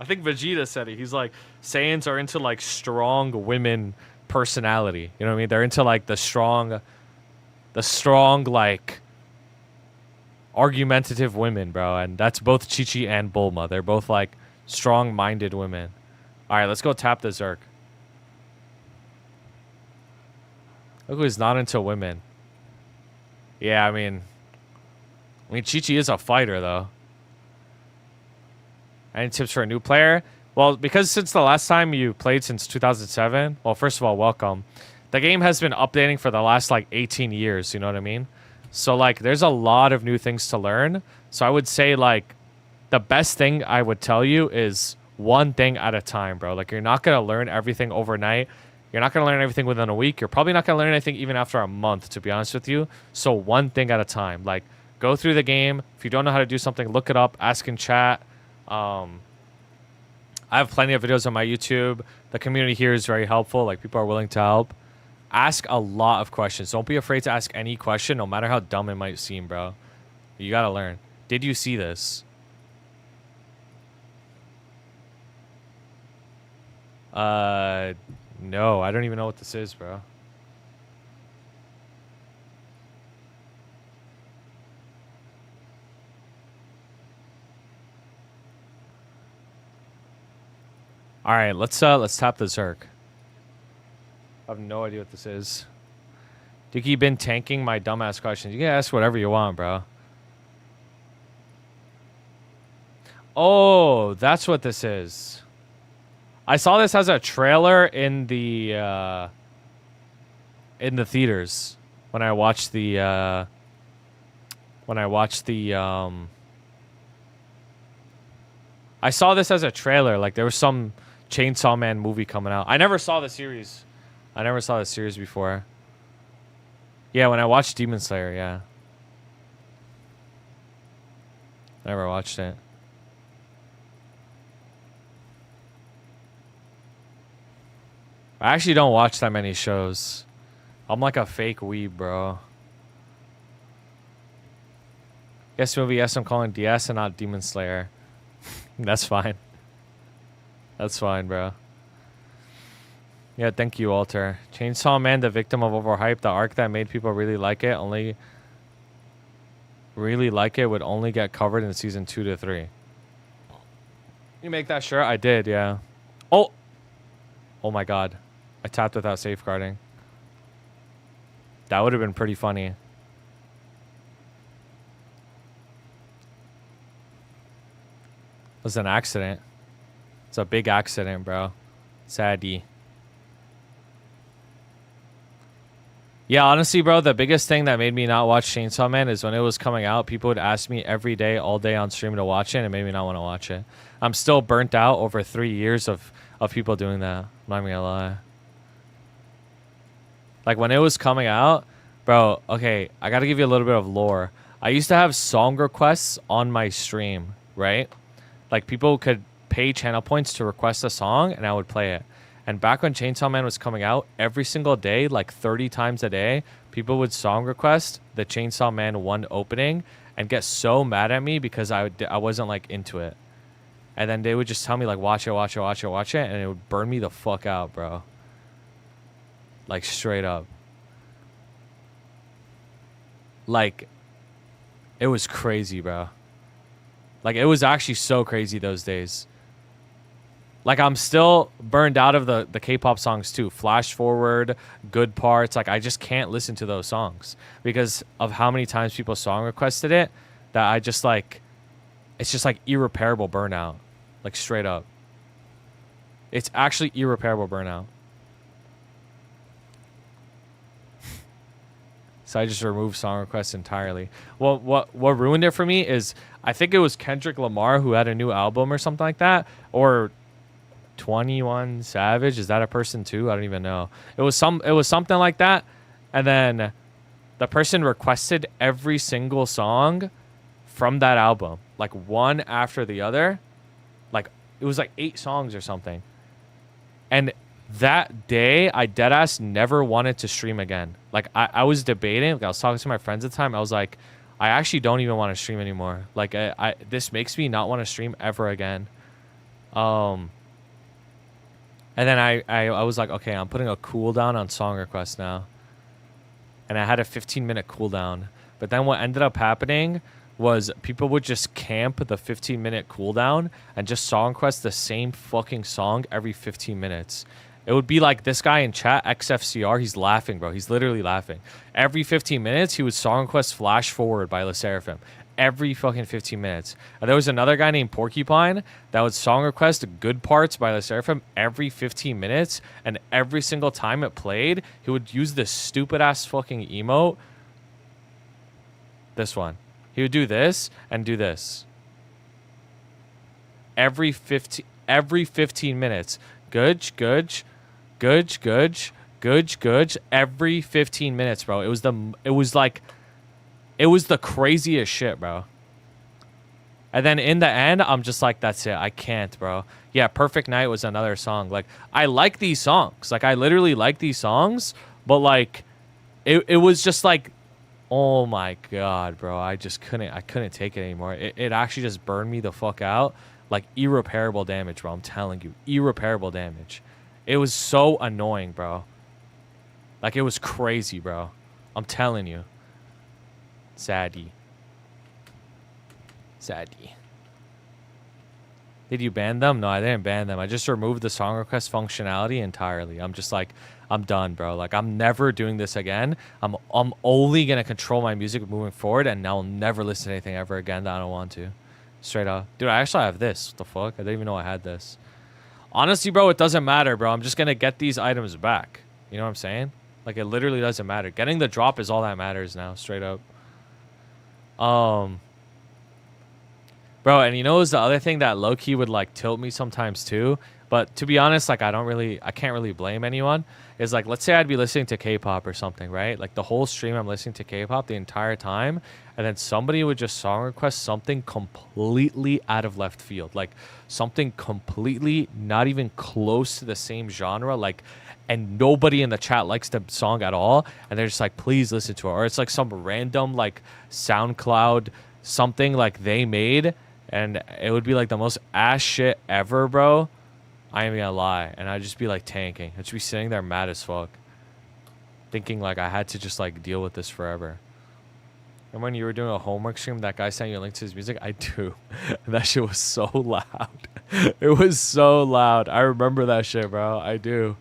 think Vegeta said it. He's like, Saiyans are into, like, strong women personality. You know what I mean? They're into, like, the strong, like, argumentative women, bro. And that's both Chi-Chi and Bulma. They're both, like, strong-minded women. All right, let's go tap the Zerk. Look who's not into women. Yeah, I mean, Chi-Chi is a fighter, though. Any tips for a new player? Well, because since the last time you played since 2007, well, first of all, welcome. The game has been updating for the last, like, 18 years, you know what I mean? So, like, there's a lot of new things to learn. So I would say, like, the best thing I would tell you is one thing at a time, bro. Like, you're not going to learn everything overnight. You're not going to learn everything within a week. You're probably not going to learn anything even after a month, to be honest with you. So one thing at a time. Like, go through the game. If you don't know how to do something, look it up. Ask in chat. I have plenty of videos on my YouTube. The community here is very helpful. Like, people are willing to help. Ask a lot of questions. Don't be afraid to ask any question, no matter how dumb it might seem, bro. You got to learn. Did you see this? No, I don't even know what this is, bro. All right, let's tap the Zerk. I have no idea what this is. Duky been tanking my dumbass questions. You can ask whatever you want, bro. Oh, that's what this is. I saw this as a trailer in the theaters when I watched the I saw this as a trailer. Like, there was some Chainsaw Man movie coming out. I never saw the series. I never saw the series before. Yeah, when I watched Demon Slayer, yeah. Never watched it. I actually don't watch that many shows. I'm like a fake weeb, bro. Yes, movie. Yes, I'm calling DS and not Demon Slayer. That's fine. That's fine, bro. Yeah, thank you, Walter. Chainsaw Man, the victim of overhype. The arc that made people really like it would only get covered in season 2 to 3. You make that shirt? I did, yeah. Oh! Oh my god. I tapped without safeguarding. That would have been pretty funny. It was an accident. It's a big accident, bro. Sadie. Yeah, honestly, bro, the biggest thing that made me not watch Chainsaw Man is when it was coming out, people would ask me every day, all day on stream to watch it, and it made me not want to watch it. I'm still burnt out over 3 years of people doing that. I'm not even gonna lie. Like, when it was coming out, bro, okay, I gotta give you a little bit of lore. I used to have song requests on my stream, right? Like, people could pay channel points to request a song, and I would play it. And back when Chainsaw Man was coming out, every single day, like 30 times a day, people would song request the Chainsaw Man 1 opening and get so mad at me because I wasn't, like, into it. And then they would just tell me, like, watch it, watch it, watch it, watch it, and it would burn me the fuck out, bro. Like, straight up. Like, it was crazy, bro. Like, it was actually so crazy those days. Like, I'm still burned out of the K-pop songs, too. Flash Forward, Good Parts. Like, I just can't listen to those songs because of how many times people song requested it that I just, like... It's just, like, irreparable burnout. Like, straight up. It's actually irreparable burnout. So I just removed song requests entirely. Well, what ruined it for me is... I think it was Kendrick Lamar who had a new album or something like that. Or... 21 Savage, is that a person too? I don't even know. It was something like that, and then the person requested every single song from that album, like one after the other. Like, it was like 8 songs or something. And that day, I deadass never wanted to stream again. Like, I was debating. Like, I was talking to my friends at the time. I was like, I actually don't even want to stream anymore. Like, this makes me not want to stream ever again. And then I was like, okay, I'm putting a cooldown on song requests now. And I had a 15-minute cooldown. But then what ended up happening was people would just camp the 15-minute cooldown and just song request the same fucking song every 15 minutes. It would be like this guy in chat, XFCR, he's laughing, bro. He's literally laughing. Every 15 minutes, he would song request Flash Forward by Le Seraphim. Every fucking 15 minutes. And there was another guy named Porcupine that would song request Good Parts by Le Seraphim every 15 minutes. And every single time it played, he would use this stupid-ass fucking emote. This one. He would do this and do this. Every 15 minutes. Gudge, gudge, gudge, gudge, gudge, gudge. Every 15 minutes, bro. It was the craziest shit, bro. And then in the end, I'm just like, that's it. I can't, bro. Yeah, Perfect Night was another song. Like, I like these songs. Like, I literally like these songs. But, like, it was just like, oh, my God, bro. I couldn't take it anymore. It actually just burned me the fuck out. Like, irreparable damage, bro. I'm telling you. Irreparable damage. It was so annoying, bro. Like, it was crazy, bro. I'm telling you. Sadie. Did you ban them? No, I didn't ban them. I just removed the song request functionality entirely. I'm just like, I'm done, bro. Like, I'm never doing this again. I'm only gonna control my music moving forward, and I'll never listen to anything ever again that I don't want to. Straight up. Dude, I actually have this. What the fuck? I didn't even know I had this. Honestly, bro, it doesn't matter, bro. I'm just gonna get these items back. You know what I'm saying? Like, it literally doesn't matter. Getting the drop is all that matters now. Straight up. Bro, and you know what's the other thing that low-key would like tilt me sometimes too? But to be honest, like I can't really blame anyone. Is like, let's say I'd be listening to K-pop or something, right? Like the whole stream I'm listening to K-pop the entire time, and then somebody would just song request something completely out of left field. Like something completely not even close to the same genre, like, and nobody in the chat likes the song at all, and they're just like, please listen to it. Or it's like some random like SoundCloud something like they made, and it would be like the most ass shit ever, bro. I ain't gonna lie. And I'd just be like tanking. I'd just be sitting there mad as fuck, thinking like I had to just like deal with this forever. And when you were doing a homework stream, that guy sent you a link to his music? I do. That shit was so loud. It was so loud. I remember that shit, bro. I do.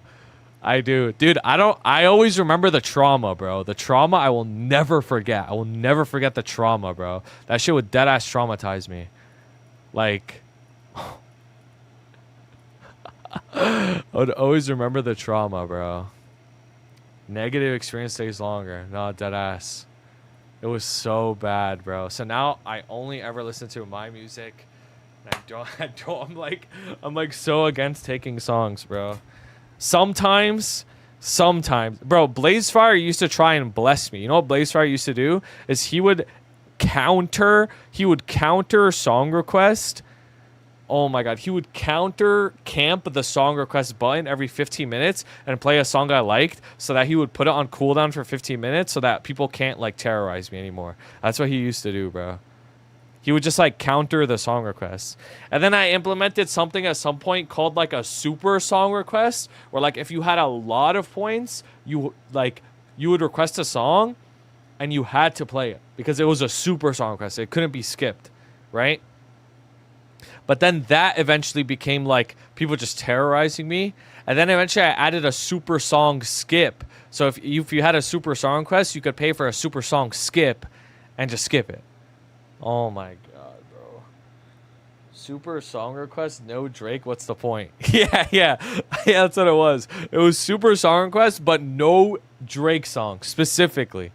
Dude, I always remember the trauma, bro. The trauma I will never forget. I will never forget the trauma, bro. That shit would deadass traumatize me. Like, I would always remember the trauma, bro. Negative experience stays longer. No, deadass. It was so bad, bro. So now I only ever listen to my music. And I'm like so against taking songs, bro. Sometimes, bro, Blazefire used to try and bless me. You know what Blazefire used to do? Is he would counter song request. Oh my god, he would counter camp the song request button every 15 minutes and play a song I liked so that he would put it on cooldown for 15 minutes so that people can't like terrorize me anymore. That's what he used to do, bro. He would just like counter the song requests. And then I implemented something at some point called like a super song request, where like if you had a lot of points, you would request a song and you had to play it because it was a super song request. It couldn't be skipped, right? But then that eventually became like people just terrorizing me. And then eventually I added a super song skip. So if you had a super song request, you could pay for a super song skip and just skip it. Oh my god, bro. Super song request, no Drake, what's the point? Yeah, that's what it was. It was super song request, but no Drake song specifically.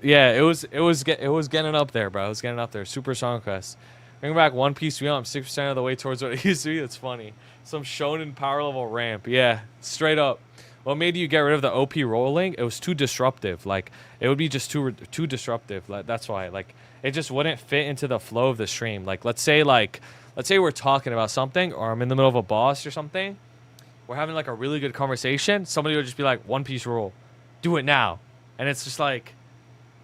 Yeah, it was getting up there, bro. It was getting up there. Super song request. Bring back One Piece Wheel. I'm 6% of the way towards what it used to be. That's funny. Some shonen power level ramp. Yeah, straight up. What made you get rid of the OP rolling? It was too disruptive. Like, it would be just too disruptive. Like, that's why. Like, it just wouldn't fit into the flow of the stream. Like, let's say we're talking about something, or I'm in the middle of a boss or something. We're having like a really good conversation. Somebody would just be like, One Piece roll. Do it now. And it's just like,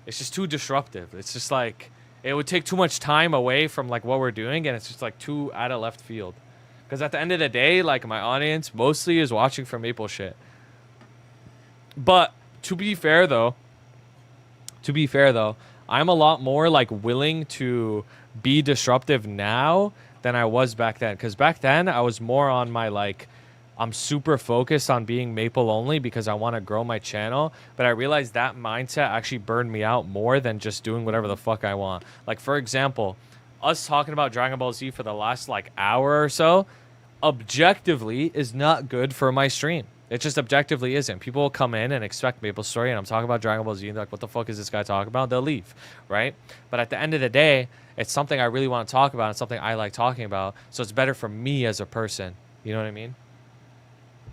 it's just too disruptive. It's just like, it would take too much time away from like what we're doing, and it's just like too out of left field. Because at the end of the day, like my audience mostly is watching for Maple shit. But to be fair though, I'm a lot more like willing to be disruptive now than I was back then. Because back then I was more on my like, I'm super focused on being Maple only because I want to grow my channel. But I realized that mindset actually burned me out more than just doing whatever the fuck I want. Like, for example, us talking about Dragon Ball Z for the last like hour or so, objectively is not good for my stream. It just objectively isn't. People will come in and expect Maplestory, and I'm talking about Dragon Ball Z, and they're like, what the fuck is this guy talking about? They'll leave, right? But at the end of the day, it's something I really want to talk about. It's something I like talking about. So it's better for me as a person. You know what I mean?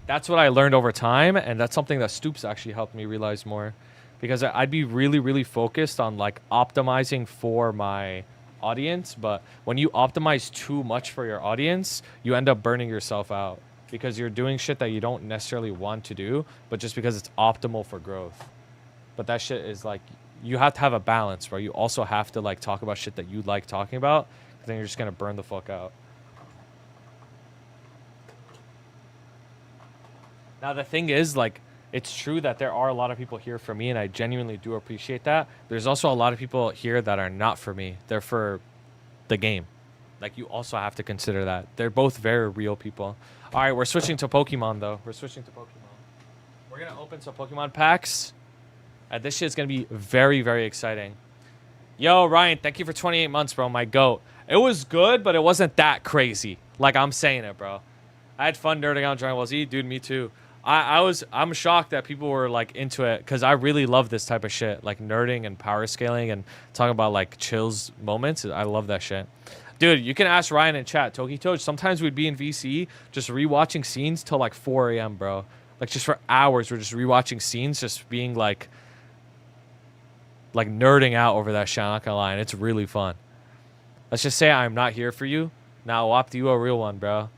That's what I learned over time, and that's something that Stoops actually helped me realize more, because I'd be really, really focused on like optimizing for my audience. But when you optimize too much for your audience, you end up burning yourself out because you're doing shit that you don't necessarily want to do, but just because it's optimal for growth. But that shit is like, you have to have a balance, bro. You also have to like talk about shit that you like talking about, because then you're just gonna burn the fuck out. Now, the thing is, like, it's true that there are a lot of people here for me, and I genuinely do appreciate that. There's also a lot of people here that are not for me. They're for the game. Like, you also have to consider that. They're both very real people. All right, we're switching to Pokemon, though. We're going to open some Pokemon packs. And this shit's going to be very, very exciting. Yo, Ryan, thank you for 28 months, bro. My goat. It was good, but it wasn't that crazy. Like, I'm saying it, bro. I had fun nerding out on Dragon Ball Z. Dude, me too. I'm shocked that people were like into it, because I really love this type of shit, like nerding and power scaling and talking about like chills moments. I love that shit. Dude, you can ask Ryan in chat. Tokito, sometimes we'd be in VC just rewatching scenes till like 4 a.m., bro. Like just for hours, we're just rewatching scenes, just being like nerding out over that shit. I'm not gonna lie, and it's really fun. Let's just say I'm not here for you. Now, Wapt, you a real one, bro.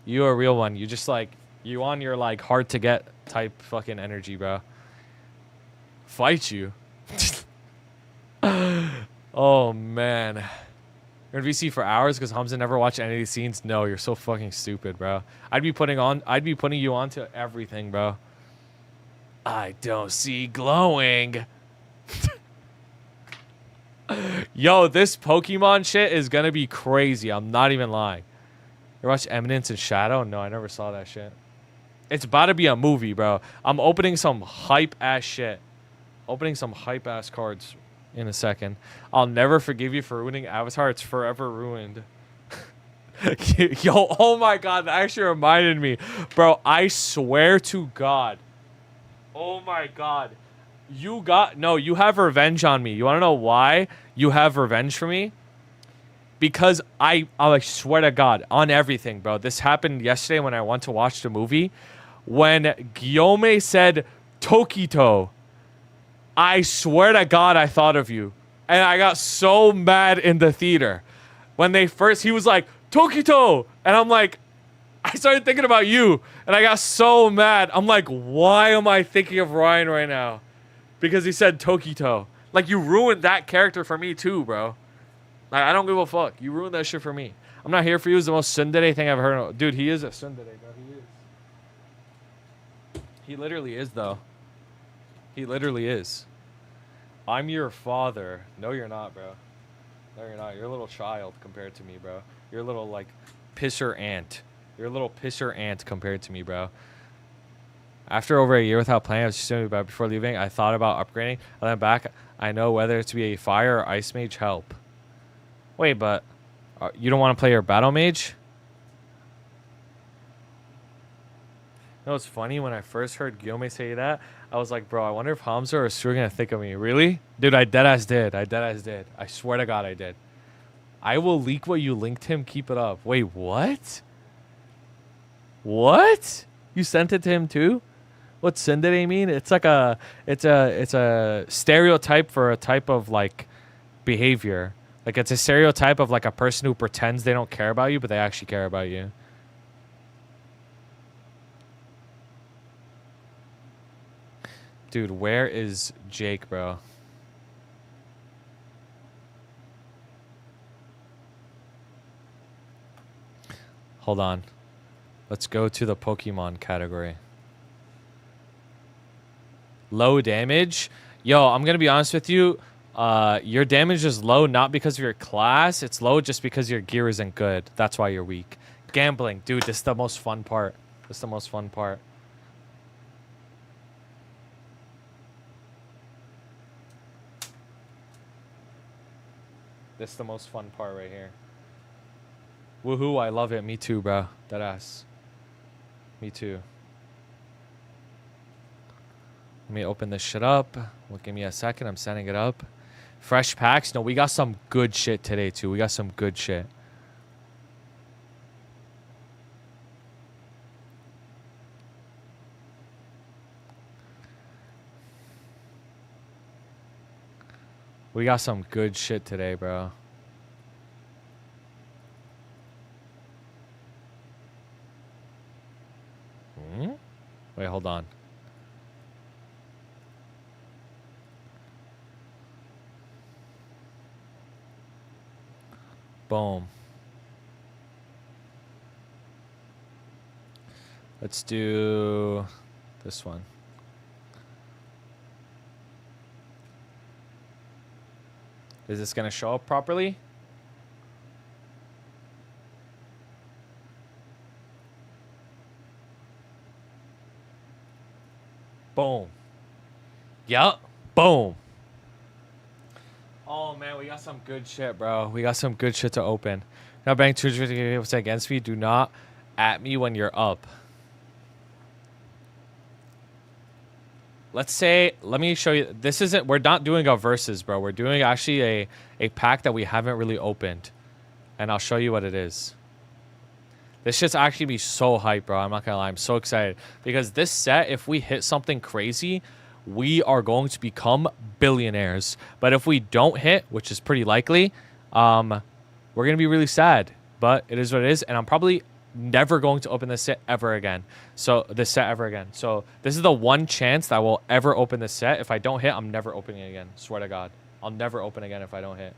You a real one. You just like, you on your like hard to get type fucking energy, bro. Fight you. Oh, man. You're in VC for hours because Hamza never watched any of these scenes? No, you're so fucking stupid, bro. I'd be putting you on to everything, bro. I don't see glowing. Yo, this Pokemon shit is gonna be crazy. I'm not even lying. You watch Eminence and Shadow? No, I never saw that shit. It's about to be a movie, bro. I'm opening some hype-ass shit. Opening some hype-ass cards in a second. I'll never forgive you for ruining Avatar. It's forever ruined. Yo, oh my god, that actually reminded me. Bro, I swear to God. Oh my god. You have revenge on me. You want to know why you have revenge for me? Because I swear to God, on everything, bro. This happened yesterday when I went to watch the movie. When Guillaume said Tokito, I swear to God, I thought of you. And I got so mad in the theater. When he was like, Tokito! And I'm like, I started thinking about you. And I got so mad. I'm like, why am I thinking of Ryan right now? Because he said Tokito. Like, you ruined that character for me too, bro. Like, I don't give a fuck. You ruined that shit for me. I'm not here for you is the most tsundere thing I've heard of. Dude, he is a tsundere, bro. He is. He literally is, though. He literally is. I'm your father. No, you're not, bro. No, you're not. You're a little child compared to me, bro. You're a little, like, pisser ant. You're a little pisser ant compared to me, bro. After over a year without playing, I was just thinking about before leaving. I thought about upgrading. I went back. I know whether to be a fire or ice mage help. Wait, but you don't want to play your battle mage? You know, it's funny. When I first heard Guillaume say that, I was like, bro, I wonder if Hamza or Stu are going to think of me. Really? Dude, I deadass did. I swear to God I did. I will leak what you linked him. Keep it up. Wait, what? What? You sent it to him too? What's tsundere mean? It's like it's a stereotype for a type of like behavior. Like it's a stereotype of like a person who pretends they don't care about you, but they actually care about you. Dude, where is Jake, bro? Hold on. Let's go to the Pokemon category. Low damage. Yo, I'm going to be honest with you. Your damage is low not because of your class. It's low just because your gear isn't good. That's why you're weak. Gambling. Dude, this is the most fun part. This is the most fun part. This is the most fun part right here. Woohoo, I love it. Me too, bro. Deadass. Me too. Let me open this shit up. Well, give me a second. I'm setting it up. Fresh packs. No, we got some good shit today, too. We got some good shit. We got some good shit today, bro. Wait, hold on. Boom. Let's do this one. Is this going to show up properly? Boom. Yup. Boom. Oh, man, we got some good shit, bro. We got some good shit to open. Now, bank 250 against me. Do not at me when you're up. Let's say, let me show you. This isn't, we're not doing a versus, bro. We're doing actually a pack that we haven't really opened. and I'll show you what it is. This shit's actually be so hype, bro. I'm not gonna lie. I'm so excited. Because this set, if we hit something crazy, we are going to become billionaires. But if we don't hit, which is pretty likely, we're gonna be really sad. But it is what it is, and I'm probably never going to open this set ever again. So this set ever again. So this is the one chance that I will ever open this set. If I don't hit, I'm never opening it again. Swear to God. I'll never open again if I don't hit.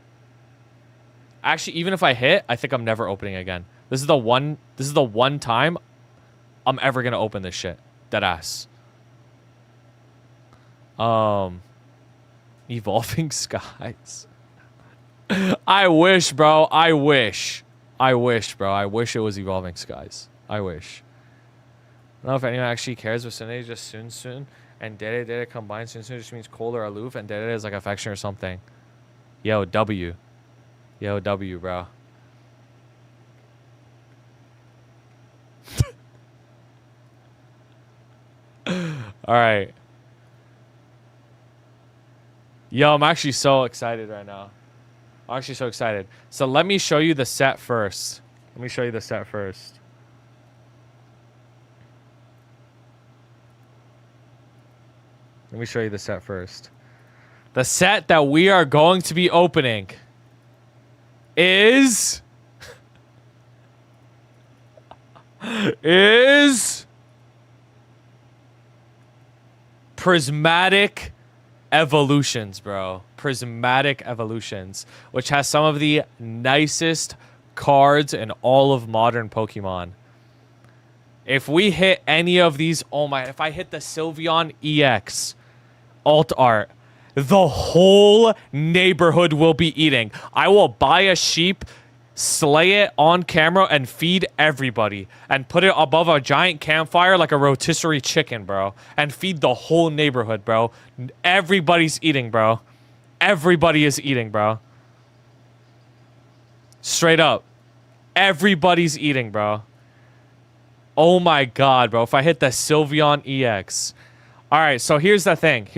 Actually, even if I hit, I think I'm never opening again. This is the one time I'm ever gonna open this shit. Deadass. Evolving Skies. I wish, bro. I wish, bro. I wish it was Evolving Skies. I wish. I don't know if anyone actually cares, but Sunday just soon. And Dede combined soon just means cold or aloof, and Dede is like affection or something. Yo, W. Yo, W, bro. All right. Yo, I'm actually so excited right now. I'm actually so excited. So let me show you the set first. Let me show you the set first. Let me show you the set first. The set that we are going to be opening is Prismatic Evolutions, bro. Prismatic Evolutions, which has some of the nicest cards in all of modern Pokemon. If we hit any of these, oh my, if I hit the Sylveon EX alt art, the whole neighborhood will be eating. I will buy a sheep, slay it on camera, and feed everybody. And put it above a giant campfire like a rotisserie chicken, bro. And feed the whole neighborhood, bro. Everybody's eating, bro. Everybody is eating, bro. Straight up. Everybody's eating, bro. Oh my God, bro. If I hit the Sylveon EX. Alright, so here's the thing.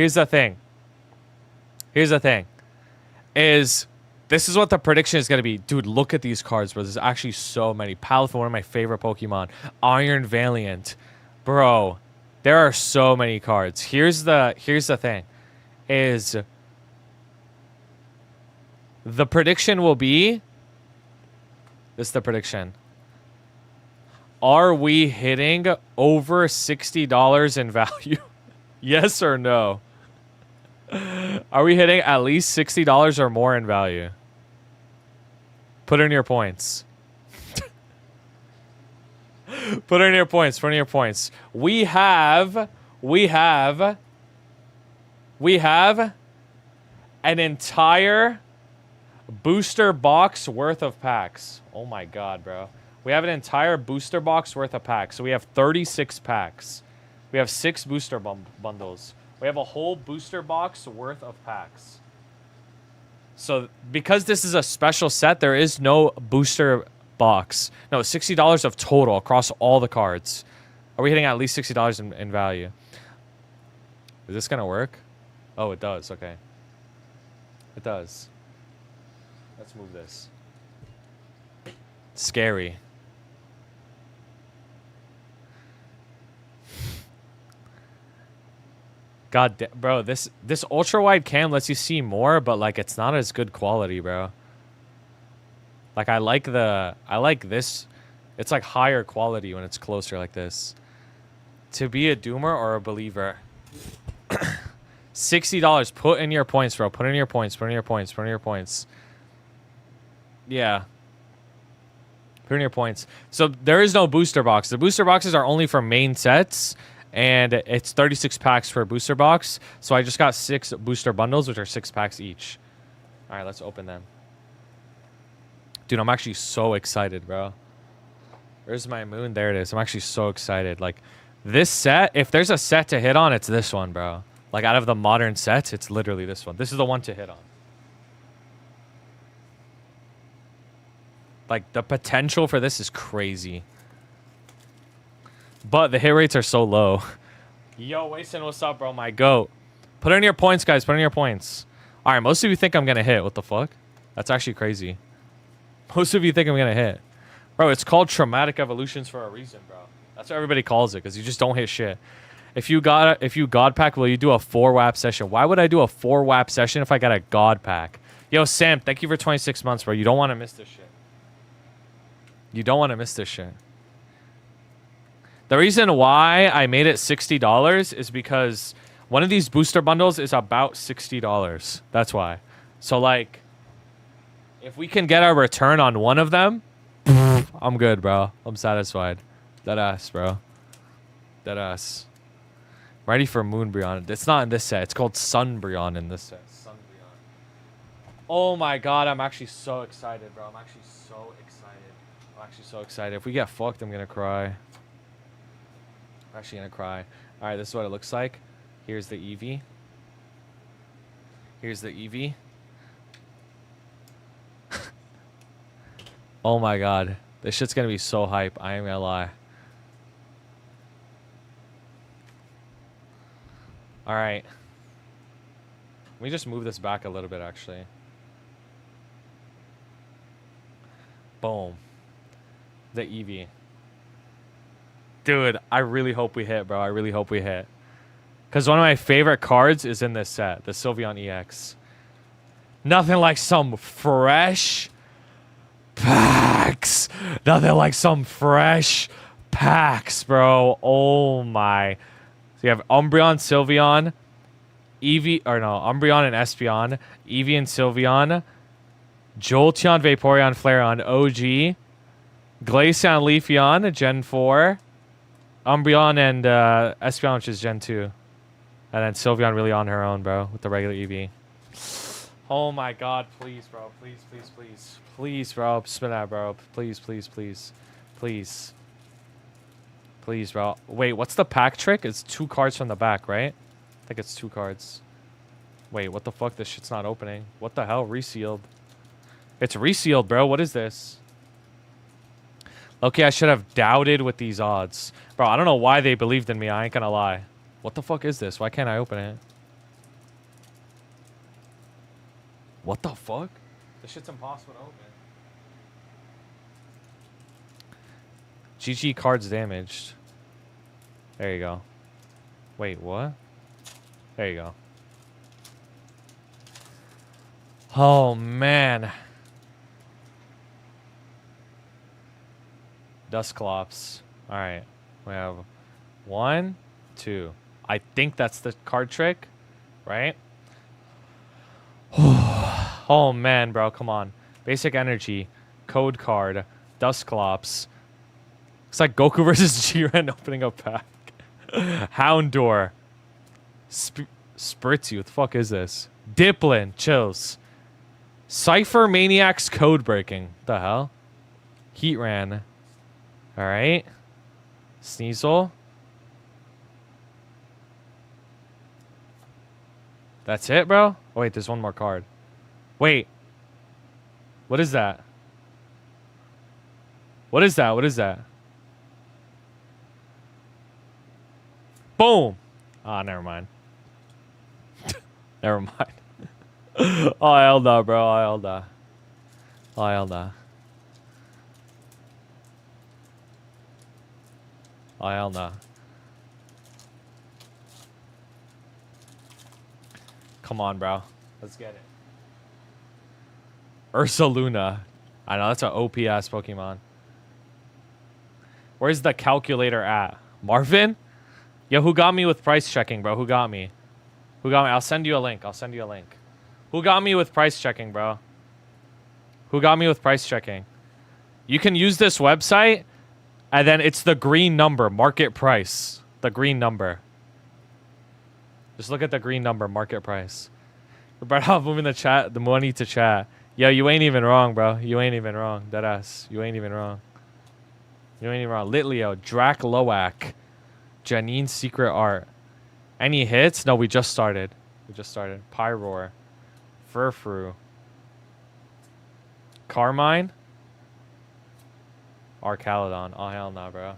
This is what the prediction is going to be. Dude, look at these cards, bro. There's actually so many. Palafin, one of my favorite Pokemon. Iron Valiant. Bro, there are so many cards. Here's the thing. The prediction will be... This is the prediction. Are we hitting over $60 in value? Yes or no? Are we hitting at least $60 or more in value? Put in your points. Put in your points. We have an entire booster box worth of packs. Oh my God, bro. We have an entire booster box worth of packs. So we have 36 packs. We have 6 booster bundles. We have a whole booster box worth of packs. So because this is a special set, there is no booster box. No, $60 of total across all the cards. Are we hitting at least $60 in value? Is this going to work? Oh, it does. Okay. It does. Let's move this. Scary. God, bro, this ultra wide cam lets you see more, but like it's not as good quality, bro. Like I like this. It's like higher quality when it's closer like this. To be a doomer or a believer. $60. Put in your points, bro. Put in your points. Yeah. Put in your points. So there is no booster box. The booster boxes are only for main sets. And it's 36 packs per booster box. So I just got 6 booster bundles, which are 6 packs each. All right, let's open them. Dude, I'm actually so excited, bro. Where's my moon? There it is. I'm actually so excited. Like, this set, if there's a set to hit on, it's this one, bro. Like, out of the modern sets, it's literally this one. This is the one to hit on. Like, the potential for this is crazy. But the hit rates are so low. Yo, Wason, what's up, bro? My goat. Put in your points, guys. Put in your points. All right, most of you think I'm going to hit. What the fuck? That's actually crazy. Most of you think I'm gonna hit. Bro, it's called traumatic evolutions for a reason, bro. That's what everybody calls it, because you just don't hit shit. If you God pack, will you do a 4-WAP session? Why would I do a 4-WAP session if I got a God pack? Yo, Sam, thank you for 26 months, bro. You don't want to miss this shit. You don't want to miss this shit. The reason why I made it $60 is because one of these booster bundles is about $60. That's why. So, like, if we can get a return on one of them, I'm good, bro. I'm satisfied. Deadass, bro. Deadass. Ready for Moonbryon. It's not in this set. It's called Sunbryon in this set. Sunbryon. Oh my god, I'm actually so excited, bro. I'm actually so excited. If we get fucked, I'm gonna cry. I'm actually gonna cry. Alright, this is what it looks like. Here's the Eevee. Here's the Eevee. Oh my god. This shit's gonna be so hype. I ain't gonna lie. Alright. Let me just move this back a little bit, actually. Boom. The Eevee. Dude, I really hope we hit, bro. I really hope we hit. Because one of my favorite cards is in this set. The Sylveon EX. Nothing like some fresh packs. Nothing like some fresh packs, bro. Oh my. So you have Umbreon, Sylveon, Eevee, or no, Umbreon and Espeon, Eevee and Sylveon, Jolteon, Vaporeon, Flareon, OG, Glaceon, Leafeon, Gen 4, Umbreon and Espeon, which is Gen 2. And then Sylveon really on her own, bro, with the regular Eevee. Oh my god, please, bro. Please, please, please. Please, bro. Spin that, bro. Please, please, please. Please. Please, bro. Wait, what's the pack trick? It's 2 cards from the back, right? I think it's 2 cards. Wait, what the fuck? This shit's not opening. What the hell? Resealed. It's resealed, bro. What is this? Okay, I should have doubted with these odds. Bro, I don't know why they believed in me. I ain't gonna lie. What the fuck is this? Why can't I open it? What the fuck? This shit's impossible to open. GG cards damaged. There you go. Wait, what? There you go. Oh, man. Dusclops. Alright. We have 1, 2. I think that's the card trick, right? Oh, man, bro. Come on. Basic Energy. Code card. Dusclops. It's like Goku versus Jiren opening a pack. Houndour. Spritzy. What the fuck is this? Diplin. Chills. Cypher Maniacs code breaking. The hell? Heatran. Alright. Sneasel. That's it, bro? Oh, wait, there's one more card. Wait. What is that? What is that? What is that? Boom! Ah, never mind. Never mind. Oh, hell no, bro. Oh, hell no. Oh, hell no. Oh, hell no. Come on, bro. Let's get it. Ursaluna. I know, that's an OP-ass Pokemon. Where's the calculator at? Marvin? Yo, who got me with price checking, bro? Who got me? Who got me? I'll send you a link. I'll send you a link. Who got me with price checking, bro? Who got me with price checking? You can use this website, and then it's the green number, market price. The green number. Just look at the green number, market price. We're better off moving the money to chat. Yo, you ain't even wrong, bro. You ain't even wrong. Deadass. You ain't even wrong. You ain't even wrong. Litleo, Drac Loak, Janine's Secret Art. Any hits? No, we just started. We just started. Pyroar. Furfru. Carmine. Arcalodon. Oh, hell no, bro.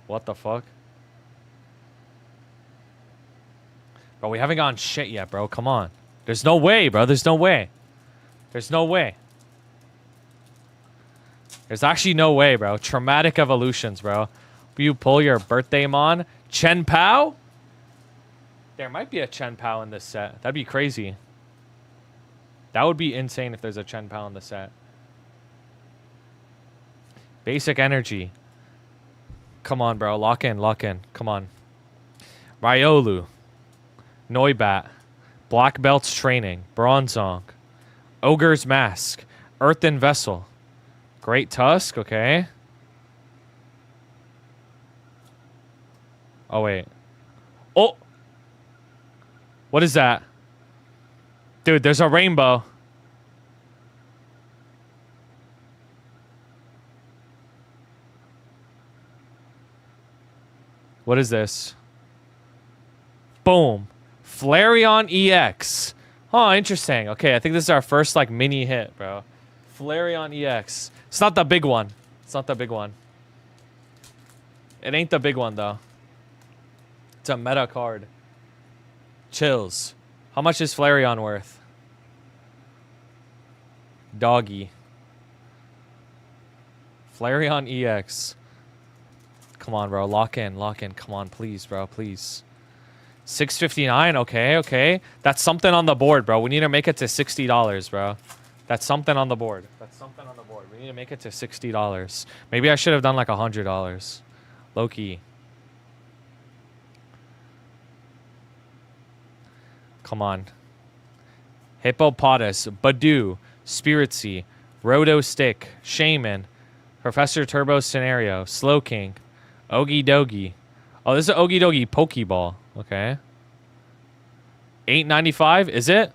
What the fuck? Bro, we haven't gotten shit yet, bro. Come on. There's no way, bro. There's no way. There's no way. There's actually no way, bro. Traumatic evolutions, bro. You pull your birthday mon. Chen Pao? There might be a Chen Pao in this set. That'd be crazy. That would be insane if there's a Chen Pao in the set. Basic energy. Come on, bro. Lock in, lock in. Come on. Ryolu. Noibat. Black Belt's Training. Bronzong. Ogre's Mask. Earthen Vessel. Great Tusk, okay. Oh, wait. Oh! What is that? Dude, there's a rainbow. What is this? Boom. Flareon EX. Oh, interesting. Okay, I think this is our first, like, mini hit, bro. Flareon EX. It's not the big one. It's not the big one. It ain't the big one, though. It's a meta card. Chills. How much is Flareon worth? Doggy. Flareon EX. Come on, bro. Lock in. Lock in. Come on, please, bro. Please. 659. Okay, okay. That's something on the board, bro. We need to make it to $60, bro. That's something on the board. That's something on the board. We need to make it to $60. Maybe I should have done like $100. Low key. Come on. Hippopotas, Badoo, Spiritzee, Roto Stick, Shaman, Professor Turbo Scenario, Slowking, Ogie Dogie. Oh, this is an Ogie Dogie Pokeball. Okay. $8.95, is it?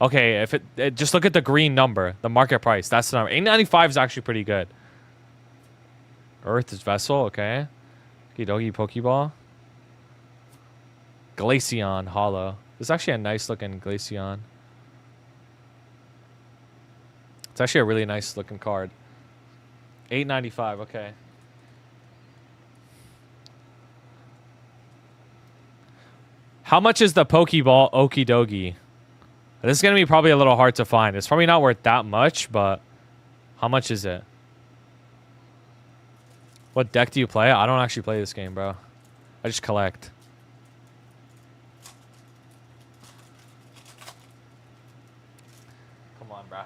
Okay, if it just look at the green number, the market price. That's the number. $8.95 is actually pretty good. Earth's Vessel, okay. Ogie Dogie Pokeball. Glaceon Hollow. This is actually a nice looking Glaceon. It's actually a really nice looking card. $8.95, okay. How much is the Pokeball Okie Dokie? This is going to be probably a little hard to find. It's probably not worth that much, but how much is it? What deck do you play? I don't actually play this game, bro. I just collect. Come on, bro.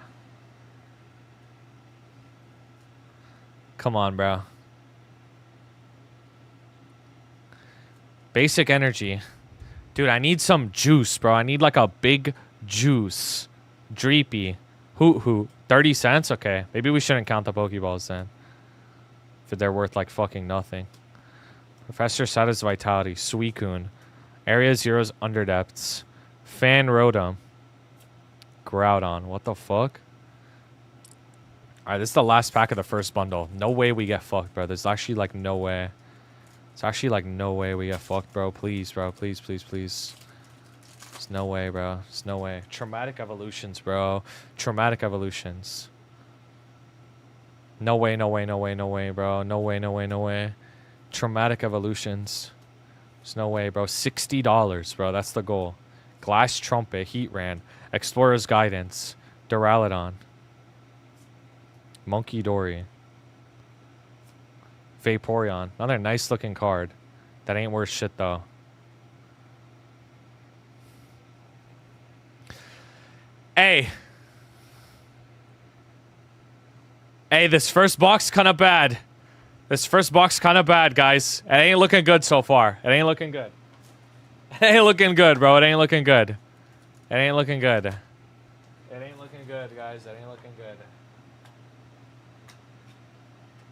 Come on, bro. Basic energy. Dude, I need some juice, bro. I need like a big juice. Dreepy. Hoot. 30 cents? Okay. Maybe we shouldn't count the Pokeballs then. If they're worth like fucking nothing. Professor Sada's Vitality. Suicune. Area Zero's Underdepths. Fan Rotom. Groudon. What the fuck? Alright, this is the last pack of the first bundle. No way we get fucked, bro. There's actually like no way. It's actually like no way we get fucked, bro. Please, bro. Please, please, please. There's no way, bro. There's no way. Traumatic evolutions, bro. Traumatic evolutions. No way, no way, no way, no way, bro. No way, no way, no way. Traumatic evolutions. There's no way, bro. $60, bro. That's the goal. Glass Trumpet. Heatran. Explorer's Guidance. Duraludon. Monkey Dory. Vaporeon. Another nice looking card. That ain't worth shit though. Hey. Hey, this first box kind of bad. This first box kind of bad, guys. It ain't looking good so far. It ain't looking good. It ain't looking good, bro. It ain't looking good. It ain't looking good. It ain't looking good, guys. It ain't looking good.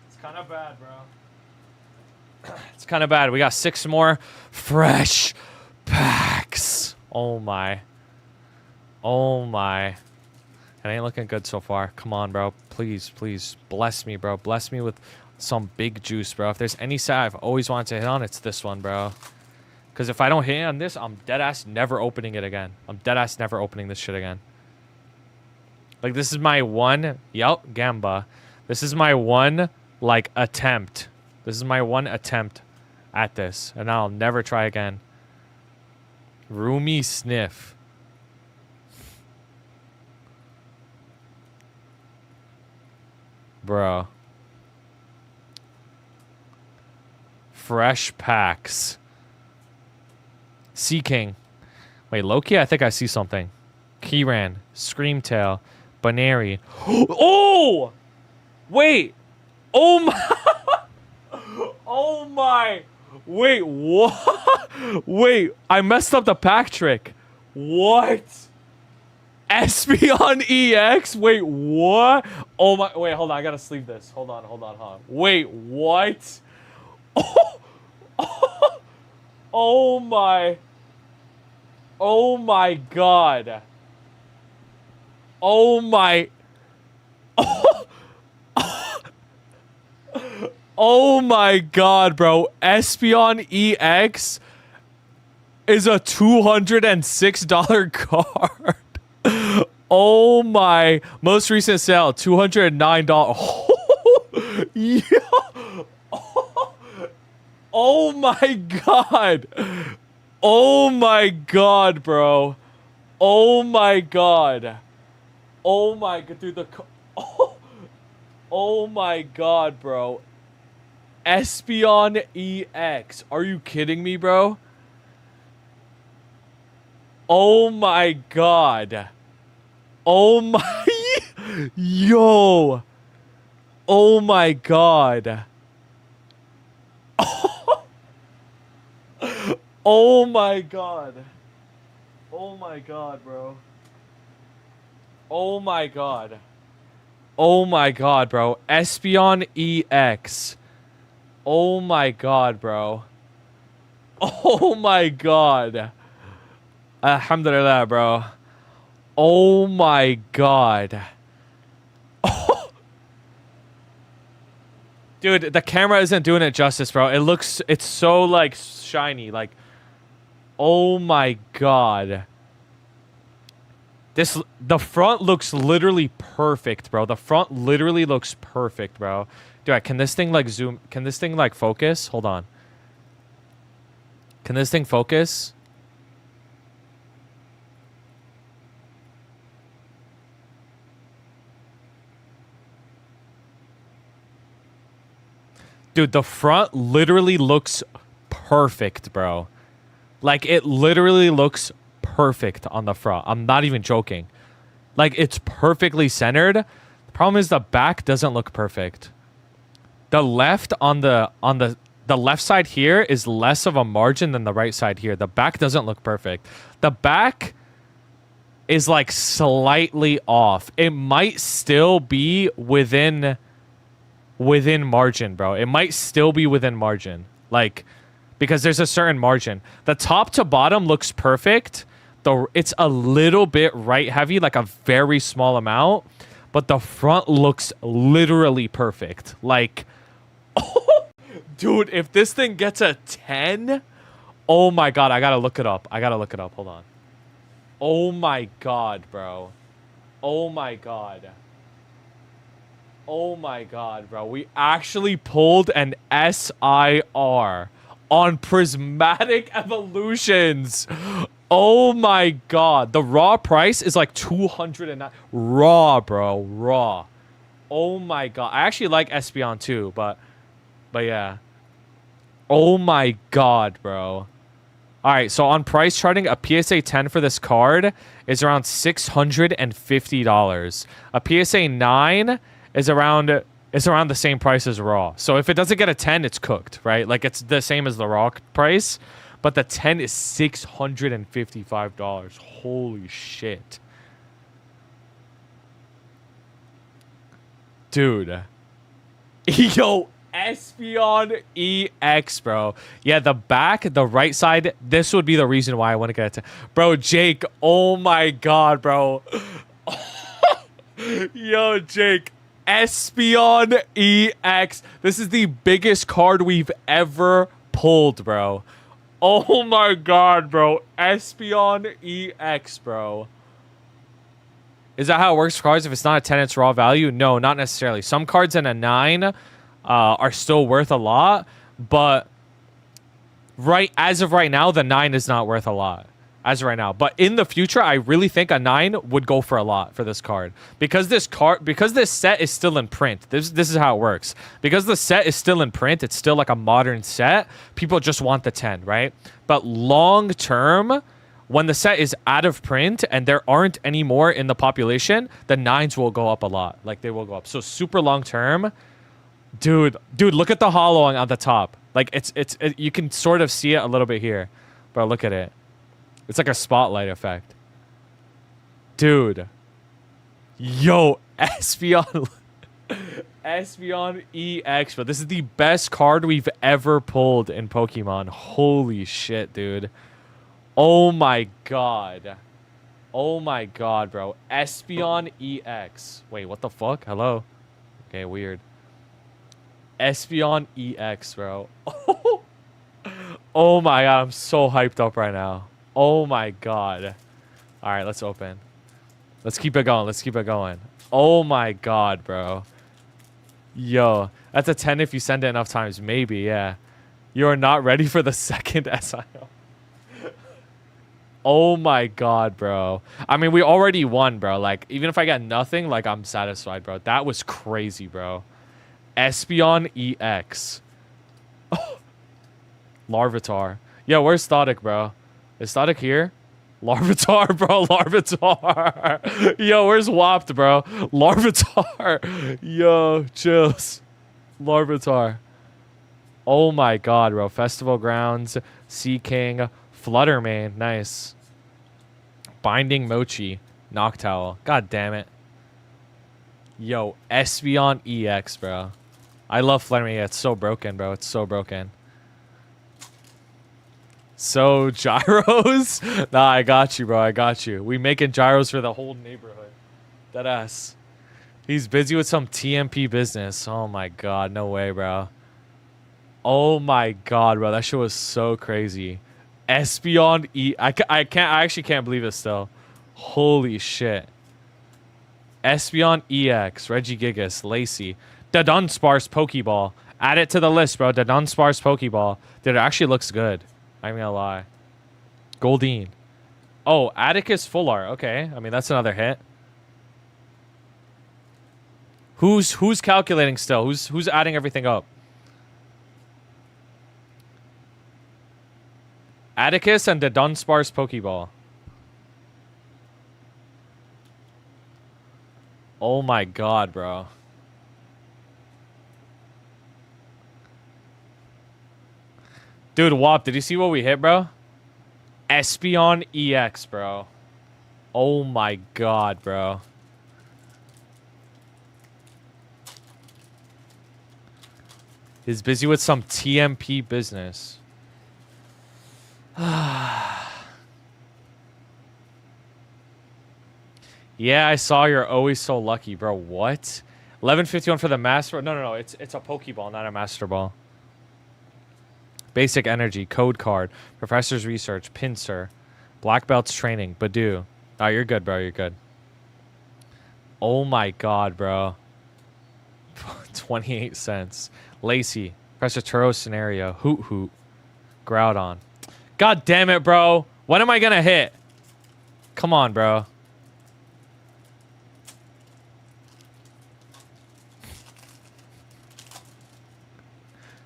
It's kind of bad, bro. It's kind of bad. We got 6 more fresh packs. Oh my. Oh my. It ain't looking good so far. Come on, bro. Please, please. Bless me, bro. Bless me with some big juice, bro. If there's any set I've always wanted to hit on, it's this one, bro. Because if I don't hit on this, I'm deadass never opening it again. I'm deadass never opening this shit again. Like, this is my one... Yup, Gamba. This is my one, like, attempt. This is my one attempt at this. And I'll never try again. Roomy Sniff. Bro. Fresh packs. Sea King. Wait, Loki? I think I see something. Keyran. Screamtail. Baneri. Oh! Wait. Oh my. Oh my. Wait, what? Wait, I messed up the pack trick. What? Espeon EX? Wait, what? Oh my. Wait, hold on. I gotta sleeve this. Hold on. Wait, what? Oh, oh my. Oh my god. Oh my. Oh, oh my god, bro. Espeon EX is a $206 card. Oh my. Most recent sale, $209. Yeah. Oh my god. Oh my god, bro. Oh my god. Oh my god, dude, oh, oh my god, bro. Espeon EX. Are you kidding me, bro? Oh my god. Oh my. Yo. Oh my god. Oh my god. Oh my god, bro. Oh my god. Oh my god, bro. Espeon EX. Oh my god, bro. Oh my god. Alhamdulillah, bro. Oh my god. Oh. Dude, the camera isn't doing it justice, bro. It's so, like, shiny. Like, oh my god. The front looks literally perfect, bro. The front literally looks perfect, bro. Dude, can this thing, like, zoom? Can this thing, like, focus? Hold on. Can this thing focus? Dude, the front literally looks perfect, bro. Like, it literally looks perfect on the front. I'm not even joking. Like, it's perfectly centered. The problem is the back doesn't look perfect. The left on the left side here is less of a margin than the right side here. The back doesn't look perfect. The back is, like, slightly off. It might still be within margin, bro. It might still be within margin. Like, because there's a certain margin. The top to bottom looks perfect. It's a little bit right heavy, like a very small amount, but the front looks literally perfect. Like, oh, dude, if this thing gets a 10, oh my god, I gotta look it up. Hold on. Oh my god, bro. Oh my god. Oh my god, bro. We actually pulled an SIR on Prismatic Evolutions. Oh my god. The raw price is like 209. Raw, bro. Raw. Oh my god. I actually like Espeon too, but yeah. Oh my god, bro. Alright, so on price charting, a PSA 10 for this card is around $650. A PSA 9 is around the same price as raw. So if it doesn't get a 10, it's cooked, right? Like, it's the same as the raw price, but the 10 is $655. Holy shit. Dude. Yo, Espeon EX, bro. Yeah, the back, the right side, this would be the reason why I want to get it. Bro, Jake, oh my god, bro. Yo, Jake. Espeon EX. This is the biggest card we've ever pulled, bro. Oh my god, bro. Espeon EX, bro. Is that how it works for cards? If it's not a 10, it's raw value? No, not necessarily. Some cards in a 9 are still worth a lot, but as of right now, the 9 is not worth a lot. as of right now. But in the future, I really think a 9 would go for a lot for this card. Because this set is still in print. This is how it works. Because the set is still in print, it's still like a modern set, people just want the 10, right? But long term, when the set is out of print and there aren't any more in the population, the 9s will go up a lot. Like, they will go up. So super long term, dude, look at the hollowing on the top. Like, you can sort of see it a little bit here. Bro, look at it. It's like a spotlight effect. Dude. Yo, Espeon. Espeon EX, bro. This is the best card we've ever pulled in Pokemon. Holy shit, dude. Oh my god. Oh my god, bro. Espeon EX. Wait, what the fuck? Hello? Okay, weird. Espeon EX, bro. Oh my god, I'm so hyped up right now. Oh my god. Alright, let's open. Let's keep it going. Let's keep it going. Oh my god, bro. Yo, that's a 10 if you send it enough times. Maybe, yeah. You're not ready for the second SIO. Oh my god, bro. I mean, we already won, bro. Like, even if I get nothing, like, I'm satisfied, bro. That was crazy, bro. Espeon EX. Oh. Larvitar. Yo, where's Static, bro? Is Static here? Larvitar, bro. Larvitar. Yo, where's Wapt, bro? Larvitar. Yo, chills. Larvitar. Oh my god, bro. Festival Grounds. Sea King. Fluttermane. Nice. Binding Mochi. Noctowl. God damn it. Yo, Espeon EX, bro. I love Fluttermane. Yeah, it's so broken, bro. It's so broken. So, gyros? Nah, I got you, bro. I got you. We making gyros for the whole neighborhood. Deadass. He's busy with some TMP business. Oh my god. No way, bro. Oh my god, bro. That shit was so crazy. Espeon E... I actually can't believe it still. Holy shit. Espeon EX. Regigigas. Lacey. The Dunsparce Pokeball. Add it to the list, bro. The Dunsparce Pokeball. Dude, it actually looks good. I'm gonna lie. Goldeen. Oh, Atticus Full Art. Okay. I mean, that's another hit. Who's calculating still? Who's adding everything up? Atticus and the Dunsparce Pokeball. Oh my god, bro. Dude, Wop, did you see what we hit, bro? Espeon EX, bro. Oh my god, bro. He's busy with some TMP business. Yeah, I saw you're always so lucky, bro. What? 1151 for the Master... No. It's a Pokeball, not a Master Ball. Basic Energy, Code Card, Professor's Research, Pinsir, Black Belt's Training, Badoo. Oh, you're good, bro. You're good. Oh my god, bro. 28 cents. Lacey, Professor Turo's Scenario, Hoot Hoot, Groudon. God damn it, bro. When am I gonna hit? Come on, bro.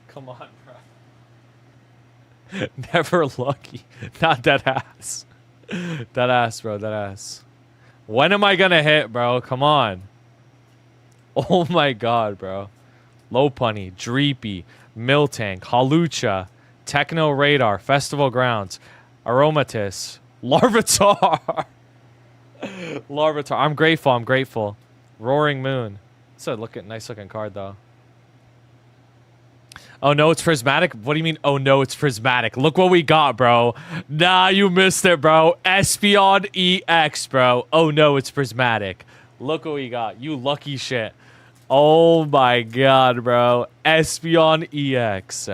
Come on, bro. Never lucky. Not that ass. That ass, bro. That ass. When am I gonna hit, bro? Come on. Oh my god, bro. Lopunny, Dreepy, Miltank, Hawlucha, Techno Radar, Festival Grounds, Aromatisse, Larvitar. Larvitar. I'm grateful. I'm grateful. Roaring Moon. It's a nice looking card, though. Oh no, it's prismatic? What do you mean, oh no, it's prismatic? Look what we got, bro. Nah, you missed it, bro. Espeon EX, bro. Oh no, it's prismatic. Look what we got. You lucky shit. Oh my god, bro. Espeon EX.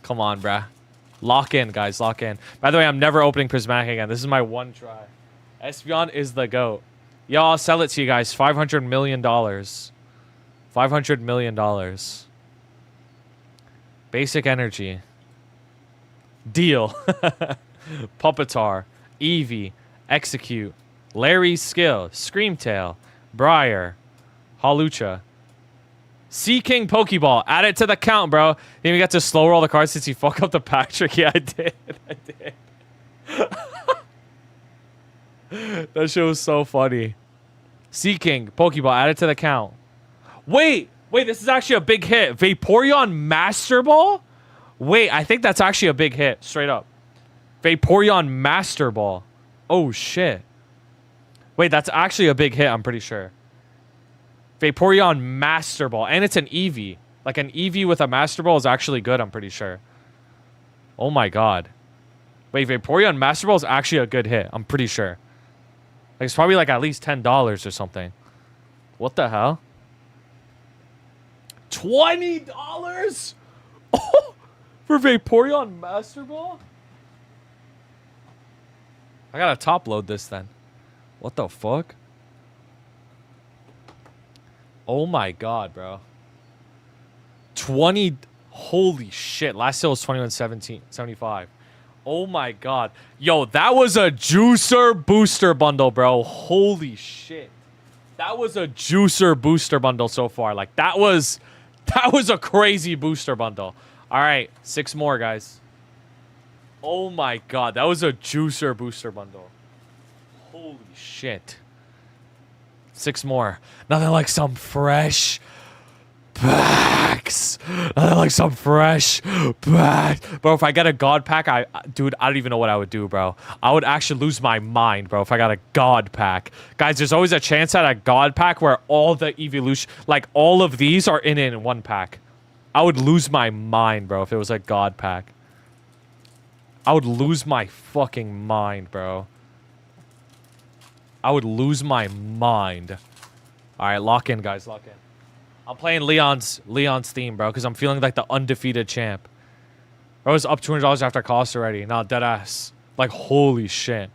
Come on, bruh. Lock in, guys. Lock in. By the way, I'm never opening prismatic again. This is my one try. Espeon is the GOAT. Yo, I'll sell it to you guys. $500 million. $500 million. Basic Energy. Deal. Puppetar, Eevee, Execute, Larry's Skill, Screamtail, Briar, Hawlucha, Sea King Pokeball. Add it to the count, bro. You even got to slow roll the cards since you fuck up the pack trick. Yeah, I did. I did. That shit was so funny. Sea King Pokeball. Add it to the count. Wait, this is actually a big hit. Vaporeon Master Ball? Wait, I think that's actually a big hit. Straight up. Vaporeon Master Ball. Oh, shit. Wait, that's actually a big hit, I'm pretty sure. Vaporeon Master Ball. And it's an Eevee. Like, an Eevee with a Master Ball is actually good, I'm pretty sure. Oh, my God. Wait, Vaporeon Master Ball is actually a good hit. I'm pretty sure. Like, it's probably, like, at least $10 or something. What the hell? $20? Oh, for Vaporeon Master Ball? I gotta top load this then. What the fuck? Oh my god, bro. 20. Holy shit. Last sale was 21.75. Oh my god. Yo, that was a juicer booster bundle, bro. Holy shit. That was a juicer booster bundle so far. Like, that was a crazy booster bundle. All right, 6 more, guys. Oh my god, that was a juicer booster bundle. Holy shit. 6 more. Nothing like some fresh packs. Nothing like some fresh packs. Bro, if I get a god pack, dude, I don't even know what I would do, bro. I would actually lose my mind, bro, if I got a god pack. Guys, there's always a chance at a god pack where all the evolution, like all of these are in one pack. I would lose my mind, bro, if it was a god pack. I would lose my fucking mind, bro. I would lose my mind. All right, lock in, guys, lock in. I'm playing Leon's theme, bro, because I'm feeling like the undefeated champ. I was up $200 after cost already. Nah, dead ass. Like, holy shit.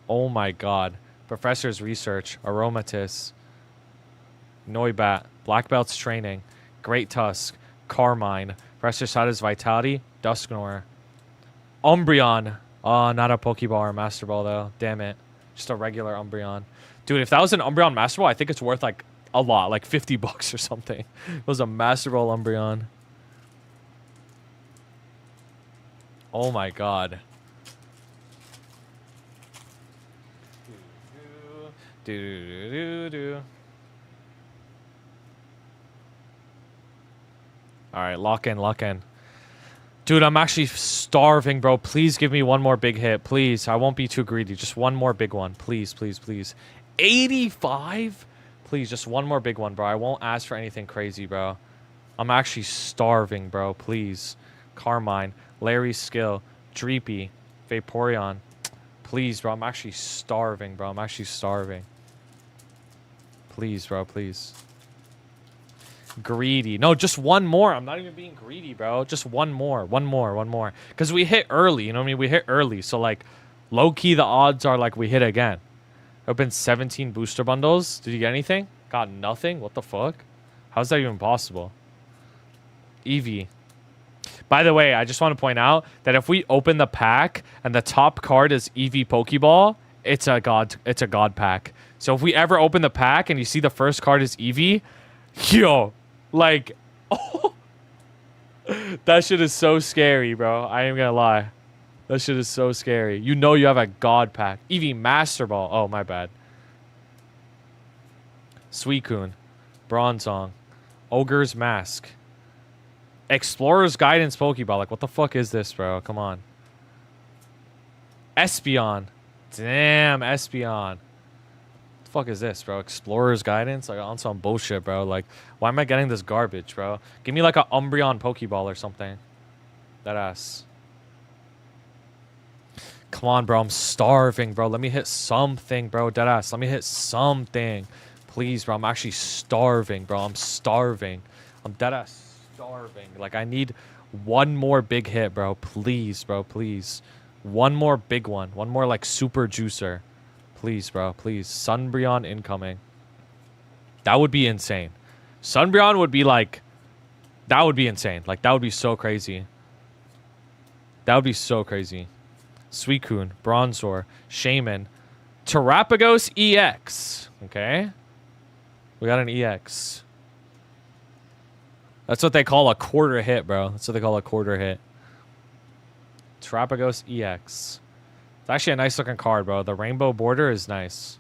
Oh my god. Professor's Research, Aromatisse, Noibat, Black Belt's Training, Great Tusk, Carmine, Professor Sada's Vitality, Dusknoir, Umbreon. Oh, not a Pokeball or Master Ball, though. Damn it. Just a regular Umbreon. Dude, if that was an Umbreon Master Ball, I think it's worth, like, a lot. Like, $50 or something. It was a Master Ball Umbreon. Oh, my God. Alright, lock in, lock in. Dude, I'm actually starving, bro. Please give me one more big hit. Please. I won't be too greedy. Just one more big one. Please, please, please. 85? Please, just one more big one, bro. I won't ask for anything crazy, bro. I'm actually starving, bro. Please. Carmine. Larry's Skill. Dreepy. Vaporeon. Please, bro. I'm actually starving, bro. I'm actually starving. Please, bro. Please. Greedy. No, just one more. I'm not even being greedy, bro. Just one more. One more. One more. Because we hit early. You know what I mean? We hit early. So, like, low-key, the odds are, like, we hit again. Opened 17 booster bundles. Did you get anything? Got nothing? What the fuck? How's that even possible? Eevee. By the way, I just want to point out that if we open the pack and the top card is Eevee Pokeball, it's a god pack. So if we ever open the pack and you see the first card is Eevee, yo, like, oh, that shit is so scary, bro. I ain't gonna lie. That shit is so scary. You know you have a god pack. Eevee Master Ball. Oh, my bad. Suicune. Bronzong. Ogre's Mask. Explorer's Guidance Pokeball. Like, what the fuck is this, bro? Come on. Espeon. Damn, Espeon. What the fuck is this, bro? Explorer's Guidance? Like, on some bullshit, bro. Like, why am I getting this garbage, bro? Give me, like, a Umbreon Pokeball or something. That ass. Come on, bro. I'm starving, bro. Let me hit something, bro. Deadass. Let me hit something. Please, bro. I'm actually starving, bro. I'm starving. I'm deadass starving. Like, I need one more big hit, bro. Please, bro. Please. One more big one. One more, like, super juicer. Please, bro. Please. Sunbreon incoming. That would be insane. Sunbreon would be, like... That would be insane. Like, that would be so crazy. That would be so crazy. Suicune, Bronzor, Shaman, Terrapagos EX. Okay. We got an EX. That's what they call a quarter hit, bro. That's what they call a quarter hit. Terrapagos EX. It's actually a nice looking card, bro. The rainbow border is nice.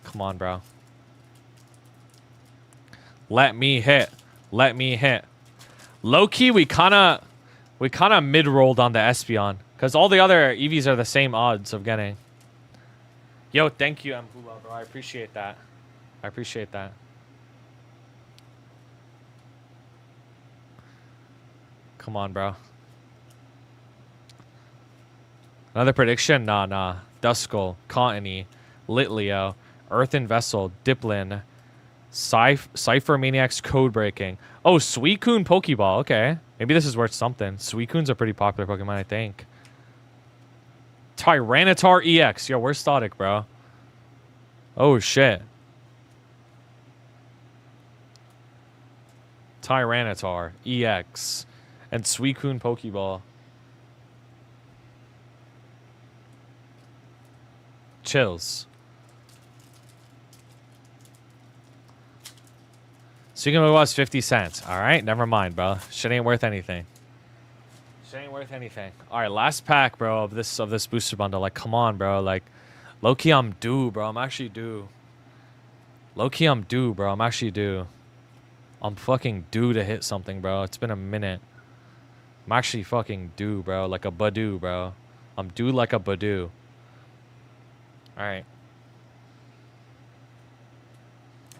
Come on, bro. Let me hit. Let me hit. Low-key, we kind of mid-rolled on the Espeon. Because all the other EVs are the same odds of getting. Yo, thank you, Mhula, bro. I appreciate that. I appreciate that. Come on, bro. Another prediction? Nah. Duskull, Cottony, Litleo, Earthen Vessel, Diplin, Cypher Maniac's Code Breaking. Oh, Suicune Pokeball. Okay. Maybe this is worth something. Suicune's a pretty popular Pokemon, I think. Tyranitar EX. Yo, where's Static, bro? Oh, shit. Tyranitar EX. And Suicune Pokeball. Chills. Suicune was 50 cents. Alright, never mind, bro. Shit ain't worth anything. Shit ain't worth anything. Alright, last pack, bro, of this booster bundle. Like, come on, bro. Like, low-key, I'm due, bro. I'm actually due. Low-key, I'm due, bro. I'm actually due. I'm fucking due to hit something, bro. It's been a minute. I'm actually fucking due, bro. Like a Badoo, bro. I'm due like a Badoo. Alright.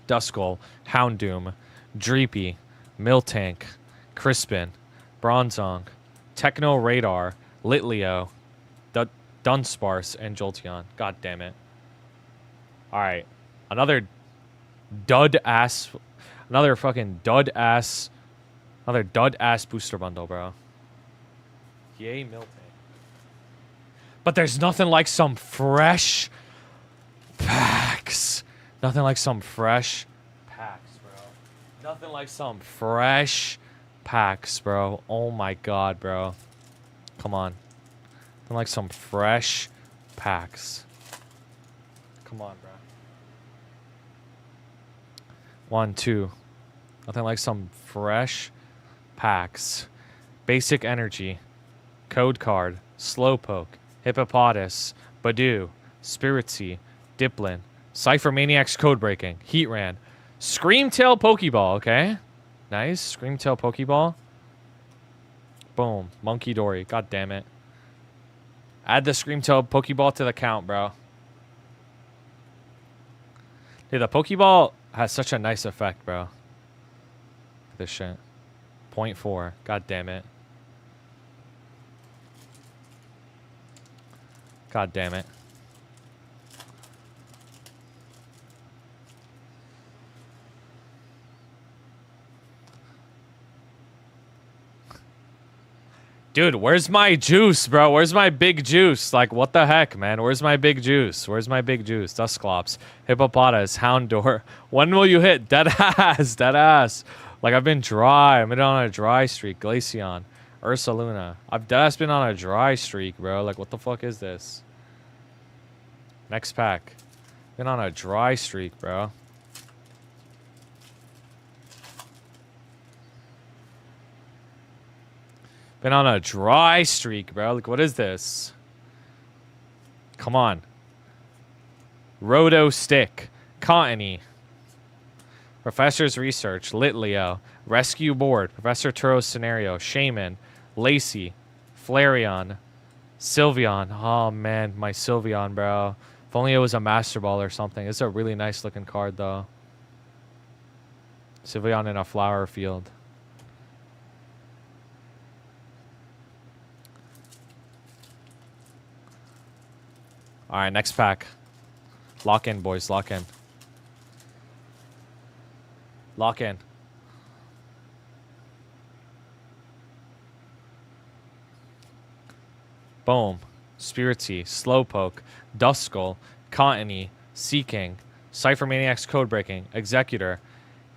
Duskull, Houndoom, Dreepy, Miltank, Crispin, Bronzong, Techno Radar, Litleo, Dunsparce, and Jolteon. God damn it. Alright. Another fucking dud ass booster bundle, bro. Yay, Miltank. But there's nothing like some fresh packs. Nothing like some fresh packs, bro. Nothing like some fresh packs, bro. Oh my god, bro. Come on. Nothing like some fresh packs. Come on, bro. 1, 2. Nothing like some fresh packs. Basic Energy. Code Card. Slowpoke. Hippopotas. Badoo. Spiritzee. Diplin. Cypher Maniac's Code Breaking. Heatran. Screamtail Pokeball, okay? Nice. Screamtail Pokeball. Boom. Monkey Dory. God damn it. Add the Screamtail Pokeball to the count, bro. Dude, the Pokeball has such a nice effect, bro. Look at this shit. 0.4. God damn it. God damn it. Dude, where's my juice, bro? Where's my big juice? Like, what the heck, man? Where's my big juice? Where's my big juice? Dusclops, Hippopotas, Houndour. When will you hit? Dead ass, dead ass. Like, I've been dry. I've been on a dry streak. Glaceon, Ursaluna. I've dead ass been on a dry streak, bro. Like, what the fuck is this? Next pack. Been on a dry streak, bro. Been on a dry streak, bro. Like, what is this? Come on. Roto Stick. Cottony. Professor's Research. Litleo. Rescue Board. Professor Turo's Scenario. Shaman. Lacey. Flareon. Sylveon. Oh, man. My Sylveon, bro. If only it was a Master Ball or something. It's a really nice looking card, though. Sylveon in a flower field. All right, next pack. Lock in, boys. Lock in. Lock in. Boom. Spiritzee, Slowpoke, Duskull, Cottony, Seaking, Cypher Maniac's Code Breaking, Executor,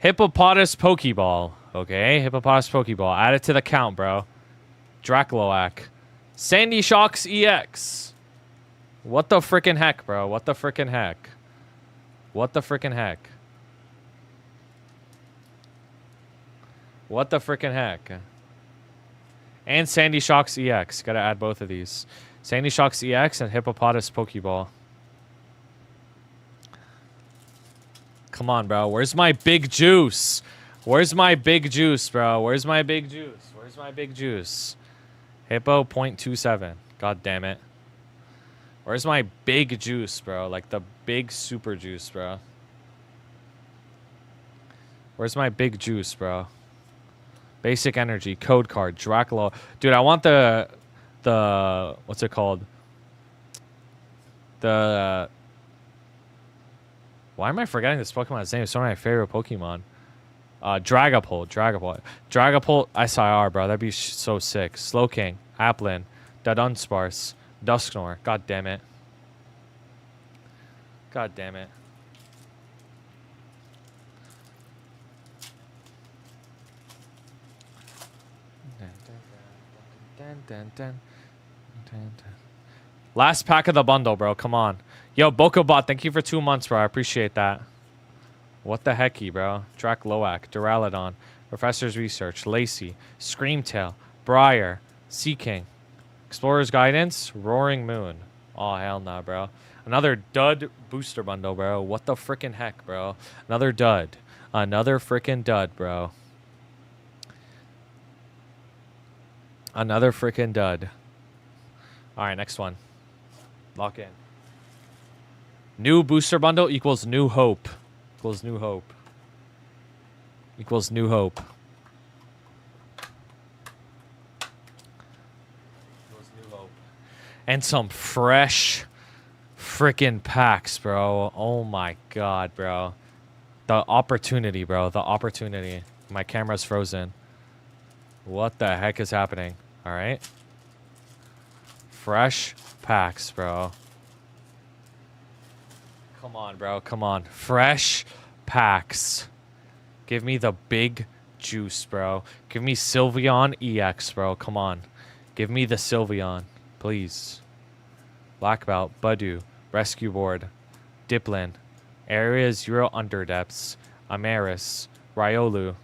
Hippopotas Pokeball. Okay, Hippopotas Pokeball. Add it to the count, bro. Dracloak. Sandy Shocks EX. What the frickin' heck, bro? What the frickin' heck? What the frickin' heck? What the frickin' heck? And Sandy Shocks EX. Gotta add both of these. Sandy Shocks EX and Hippopotamus Pokeball. Come on, bro. Where's my big juice? Where's my big juice, bro? Where's my big juice? Where's my big juice? Hippo 0.27. God damn it. Where's my big juice, bro? Like the big super juice, bro. Where's my big juice, bro? Basic energy, code card, Dracula. Dude, I want the what's it called? Why am I forgetting this Pokemon's name? It's one of my favorite Pokemon. Dragapult, SIR, bro. That'd be so sick. Slowking, Applin, Dunsparce, Dusknoir. God damn it. God damn it. Last pack of the bundle, bro. Come on. Yo, Bokobot, thank you for 2 months, bro. I appreciate that. What the hecky, bro? Dracloak, Duraludon, Professor's Research, Lacey, Screamtail, Briar, Seaking, Explorer's Guidance, Roaring Moon. Oh, hell nah, bro. Another dud booster bundle, bro. What the frickin' heck, bro? Another dud. Another frickin' dud, bro. Another frickin' dud. All right, next one. Lock in. New booster bundle equals new hope. Equals new hope. Equals new hope. Equals new hope. And some fresh frickin' packs, bro. Oh my god, bro. The opportunity, bro. The opportunity. My camera's frozen. What the heck is happening? All right. Fresh packs, bro. Come on, bro. Come on. Fresh packs. Give me the big juice, bro. Give me Sylveon EX, bro. Come on. Give me the Sylveon, please. Black Belt, Budu, Rescue Board, Diplin, Area Zero Underdepths, Amaris, Riolu,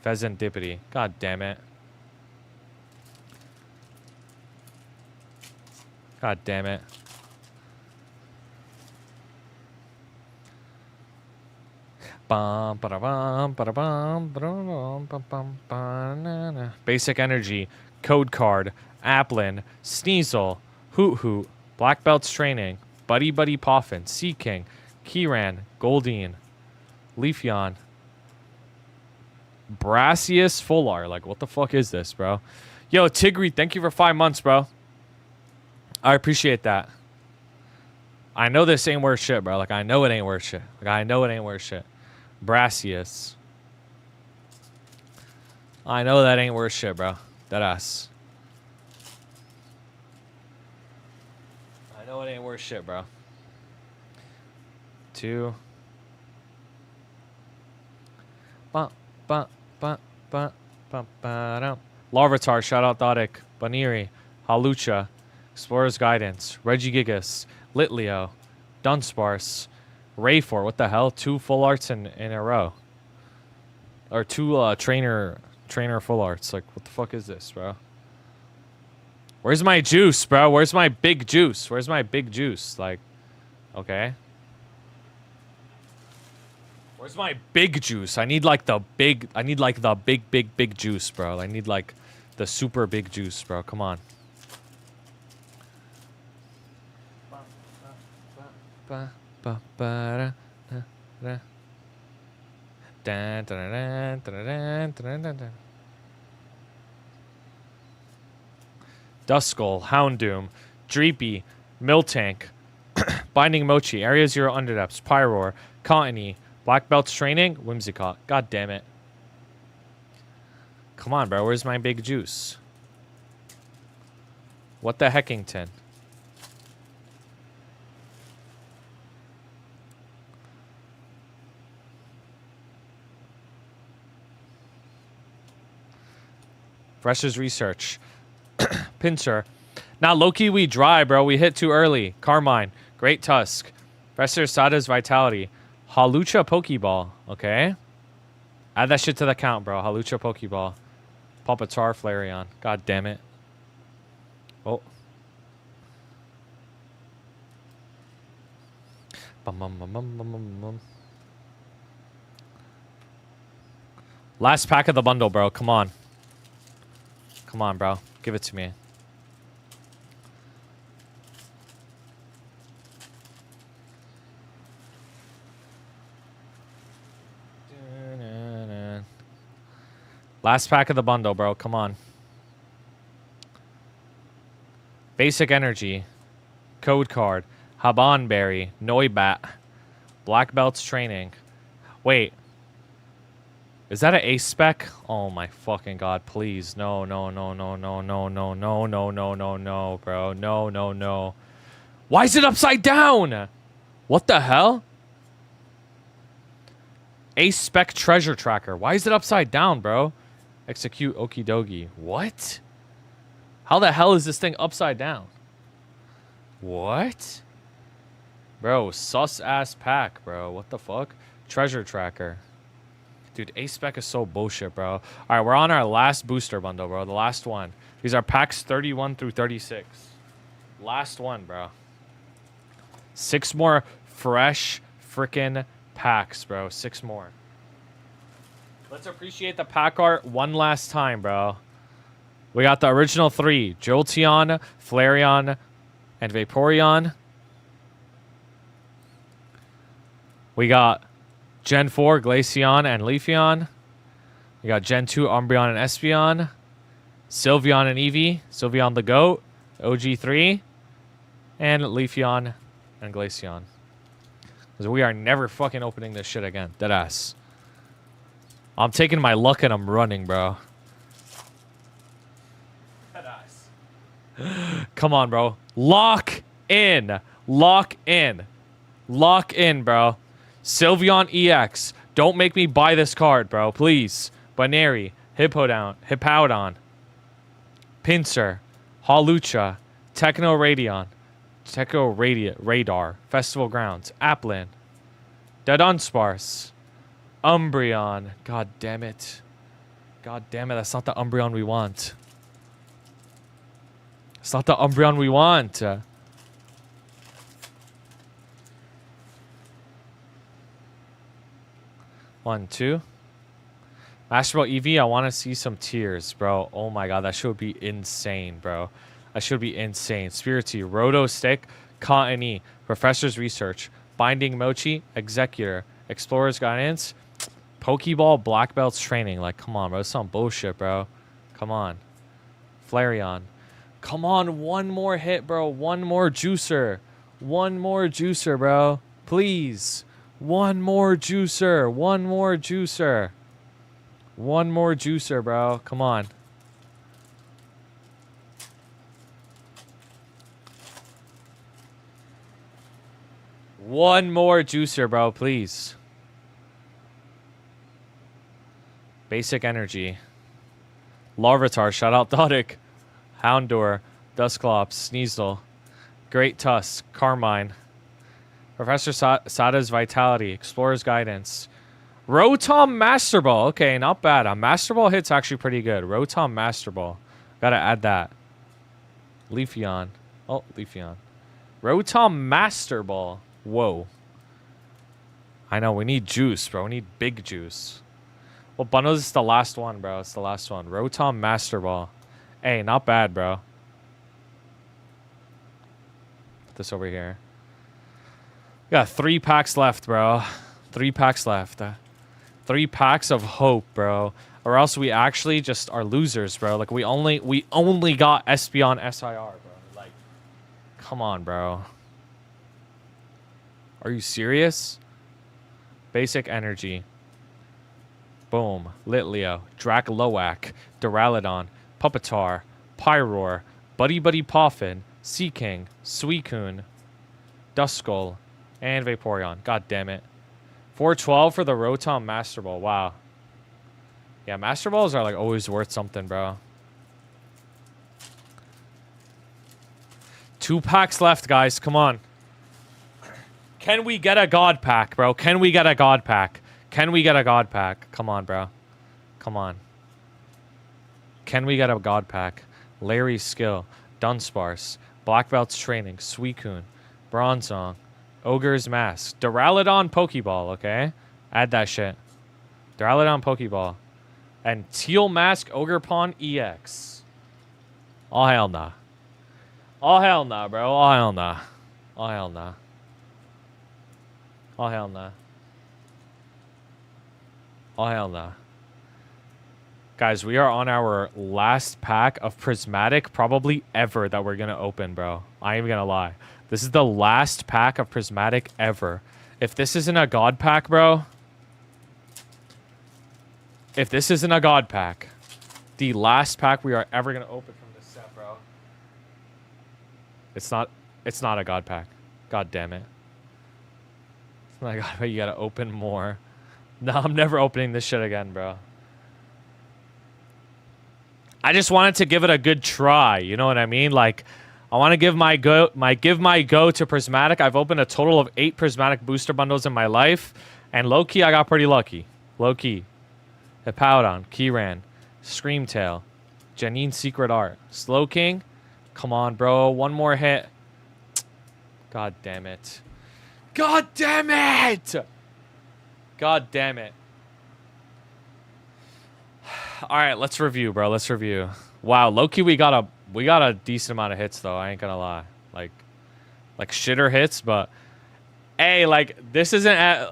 Pheasant Dippity. God damn it. God damn it. Basic Energy, Code Card, Applin, Sneasel, Hoot Hoot, Black Belt's Training, Buddy Buddy Poffin, Sea King, Keyran, Goldeen, Leafeon, Brassius Fular. Like, what the fuck is this, bro? Yo, Tigri, thank you for 5 months, bro. I appreciate that. I know this ain't worth shit, bro. Like, I know it ain't worth shit. Like, I know it ain't worth shit. Brassius. I know that ain't worth shit, bro. That ass. I know it ain't worth shit, bro. 2. Larvitar, shout out Dodic, Baniri, Halucha, Explorer's Guidance, Regigigas, Litleo, Dunsparce, Rayfor. What the hell? 2 full arts in a row. Or 2 trainer full arts. Like, what the fuck is this, bro? Where's my juice, bro? Where's my big juice? Where's my big juice? Like, okay. Where's my big juice? I need like the big juice, bro. I need like the super big juice, bro. Come on. Duskull, Houndoom, Dreepy, Miltank, Binding Mochi, Area Zero Underdepths, Pyroar, Cottony, Black Belt's Training, Whimsicott. God damn it. Come on, bro. Where's my big juice? What the heckington? Fresh's Research, Pincer. Now, Loki, we dry, bro. We hit too early. Carmine. Great Tusk. Professor Sada's Vitality. Halucha Pokeball. Okay. Add that shit to the count, bro. Halucha Pokeball. Pupitar Flareon. God damn it. Oh. Bum, bum, bum, bum, bum, bum, bum. Last pack of the bundle, bro. Come on. Come on, bro. Give it to me. Last pack of the bundle, bro. Come on. Basic Energy. Code Card. Habanberry. Noibat. Black Belts Training. Wait. Is that an ace spec? Oh my fucking god, please. No, no, no, no, no, no, no, no, no, no, no, no, bro. No, no, no. Why is it upside down? What the hell? Ace spec treasure tracker. Why is it upside down, bro? Execute okie dokie. What? How the hell is this thing upside down? What? Bro, sus ass pack, bro. What the fuck? Treasure tracker. Dude, ace spec is so bullshit, bro. All right, we're on our last booster bundle, bro. The last one. These are packs 31 through 36. Last one, bro. 6 more fresh freaking packs, bro. 6 more. Let's appreciate the pack art one last time, bro. We got the original 3. Jolteon, Flareon, and Vaporeon. We got Gen 4, Glaceon and Leafeon. We got Gen 2, Umbreon and Espeon. Sylveon and Eevee. Sylveon the GOAT. OG3. And Leafeon and Glaceon. Because we are never fucking opening this shit again. Deadass. I'm taking my luck and I'm running, bro. Deadass. Come on, bro. Lock in. Lock in. Lock in, bro. Sylveon EX. Don't make me buy this card, bro. Please. Baneri. Hippowdon. Pinsir. Halucha. Techno Radion. Radar. Festival Grounds. Applin. Dunsparce. Umbreon. God damn it. God damn it. That's not the Umbreon we want. It's not the Umbreon we want. 1, 2. Master Ball Eevee, I want to see some tears, bro. Oh my god, that should be insane, bro. That should be insane. Spiritomb, Roto Stick, Cottonee, Professor's Research, Binding Mochi, Executor, Explorer's Guidance, Pokeball, Black Belt's Training. Like, come on, bro. That's some bullshit, bro. Come on. Flareon. Come on, one more hit, bro. One more juicer. One more juicer, bro. Please. One more juicer. One more juicer. One more juicer, bro. Come on. One more juicer, bro, please. Basic Energy. Larvitar, shout out Dodic. Houndour, Dusclops, Sneasel. Great Tusk, Carmine. Professor Sada's Vitality, Explorer's Guidance. Rotom Master Ball. Okay, not bad. A Master Ball hit's actually pretty good. Rotom Master Ball. Gotta add that. Leafeon. Oh, Leafeon. Rotom Master Ball. Whoa. I know, we need juice, bro. We need big juice. Well, bundle is the last one, bro. It's the last one. Rotom Master Ball. Hey, not bad, bro. Put this over here. We got 3 packs left, bro. 3 packs left. 3 packs of hope, bro. Or else we actually just are losers, bro. Like, we only got Espeon SIR, bro. Like, come on, bro. Are you serious? Basic Energy. Boom. Litleo. Dracoloac. Duraludon. Pupitar. Pyroar. Buddy Buddy Poffin. Seaking. Suicune. Duskull. And Vaporeon. God damn it. 412 for the Rotom Master Ball. Wow. Yeah, Master Balls are like always worth something, bro. 2 packs left, guys. Come on. Can we get a god pack, bro? Can we get a god pack? Can we get a god pack? Come on, bro. Come on. Can we get a god pack? Larry's Skill. Dunsparce. Black Belt's Training. Suicune. Bronzong. Ogre's Mask. Duraludon Pokeball, okay? Add that shit. Duraludon Pokeball. And Teal Mask Ogerpon EX. Oh, hell nah. Oh, hell nah, bro. Oh, hell nah. Oh, hell nah. Oh, hell nah. Oh, hell nah. Guys, we are on our last pack of Prismatic probably ever that we're going to open, bro. I ain't even going to lie. This is the last pack of Prismatic ever. If this isn't a god pack, bro. If this isn't a god pack. The last pack we are ever going to open from this set, bro. It's not a god pack. God damn it. It's not a god pack. You got to open more. No, I'm never opening this shit again, bro. I just wanted to give it a good try. You know what I mean? Like, I want to give my go to Prismatic. I've opened a total of 8 Prismatic booster bundles in my life, and low key, I got pretty lucky. Low key, Hippowdon, Keyran, Screamtail, Janine's Secret Art, Slowking. Come on, bro, one more hit. God damn it! God damn it! God damn it! All right, let's review, bro. Let's review. Wow, low-key, we got a decent amount of hits, though. I ain't gonna lie. Like shitter hits, but hey, like this isn't.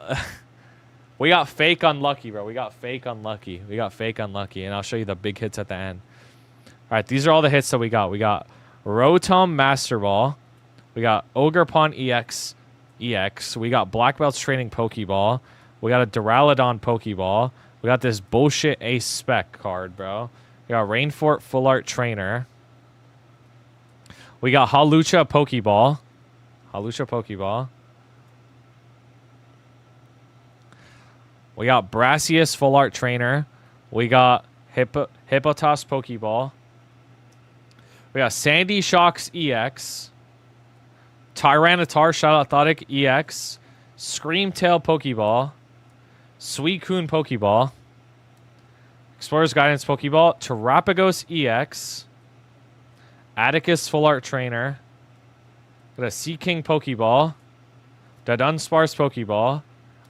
We got fake unlucky, bro. We got fake unlucky. We got fake unlucky, and I'll show you the big hits at the end. All right, these are all the hits that we got. We got Rotom Master Ball. We got Ogerpon EX. We got Black Belt's Training Pokeball. We got a Duraludon Pokeball. We got this bullshit Ace Spec card, bro. We got Rainfort Full Art Trainer. We got Hawlucha Pokeball. We got Brassius Full Art Trainer. We got Hippotas Pokeball. We got Sandy Shocks EX. Tyranitar Charlotte EX. Screamtail Pokeball. Suicune Pokeball. Explorer's Guidance Pokeball. Terrapagos EX. Atticus Full Art Trainer. Got a Seaking Pokeball. The Dunsparce Pokeball.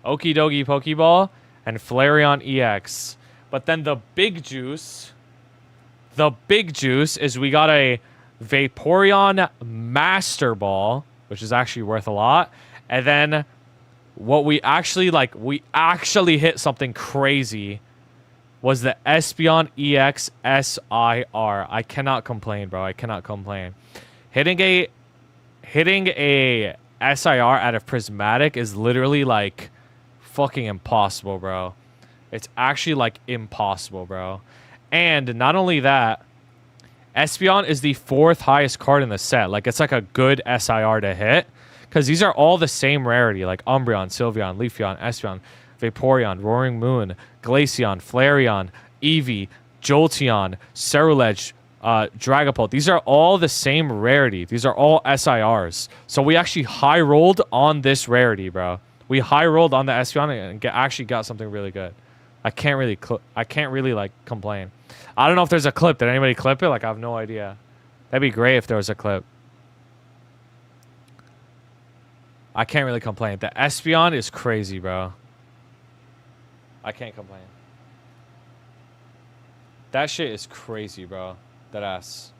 Okidogi Pokeball. And Flareon EX. But then the big juice is we got a Vaporeon Master Ball, which is actually worth a lot. And then what we actually hit something crazy was the Espeon EX SIR. I cannot complain, bro. I cannot complain. Hitting a SIR out of Prismatic is literally like fucking impossible, bro. It's actually like impossible, bro. And not only that, Espeon is the 4th highest card in the set. Like, it's like a good SIR to hit. Because these are all the same rarity, like Umbreon, Sylveon, Leafeon, Espeon, Vaporeon, Roaring Moon, Glaceon, Flareon, Eevee, Jolteon, Ceruledge, Dragapult. These are all the same rarity. These are all SIRs. So we actually high rolled on this rarity, bro. We high rolled on the Espeon and actually got something really good. I can't really like complain. I don't know if there's a clip. Did anybody clip it? Like, I have no idea. That'd be great if there was a clip. I can't really complain. The Espeon is crazy, bro. I can't complain. That shit is crazy, bro. That ass.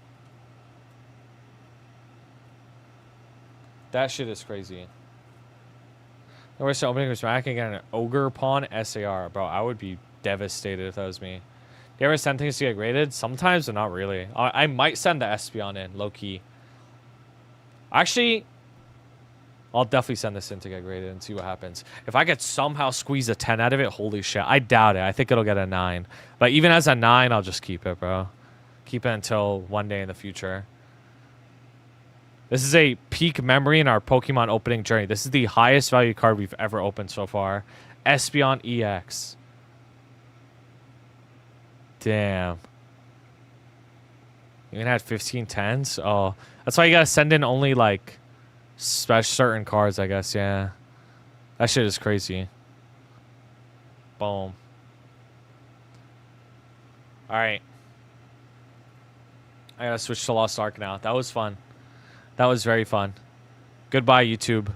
That shit is crazy. We're still opening this. I can get an Ogerpon SAR, bro. I would be devastated if that was me. You ever send things to get graded? Sometimes, but not really. I might send the Espeon in, low key. Actually, I'll definitely send this in to get graded and see what happens. If I could somehow squeeze a 10 out of it, holy shit. I doubt it. I think it'll get a 9. But even as a 9, I'll just keep it, bro. Keep it until one day in the future. This is a peak memory in our Pokemon opening journey. This is the highest value card we've ever opened so far. Espeon EX. Damn. You even had 15 10s? Oh, That's why you gotta send in only like certain cards, I guess. Yeah, that shit is crazy. Boom. All right, I gotta switch to Lost Ark now. That was fun. That was very fun. Goodbye, YouTube.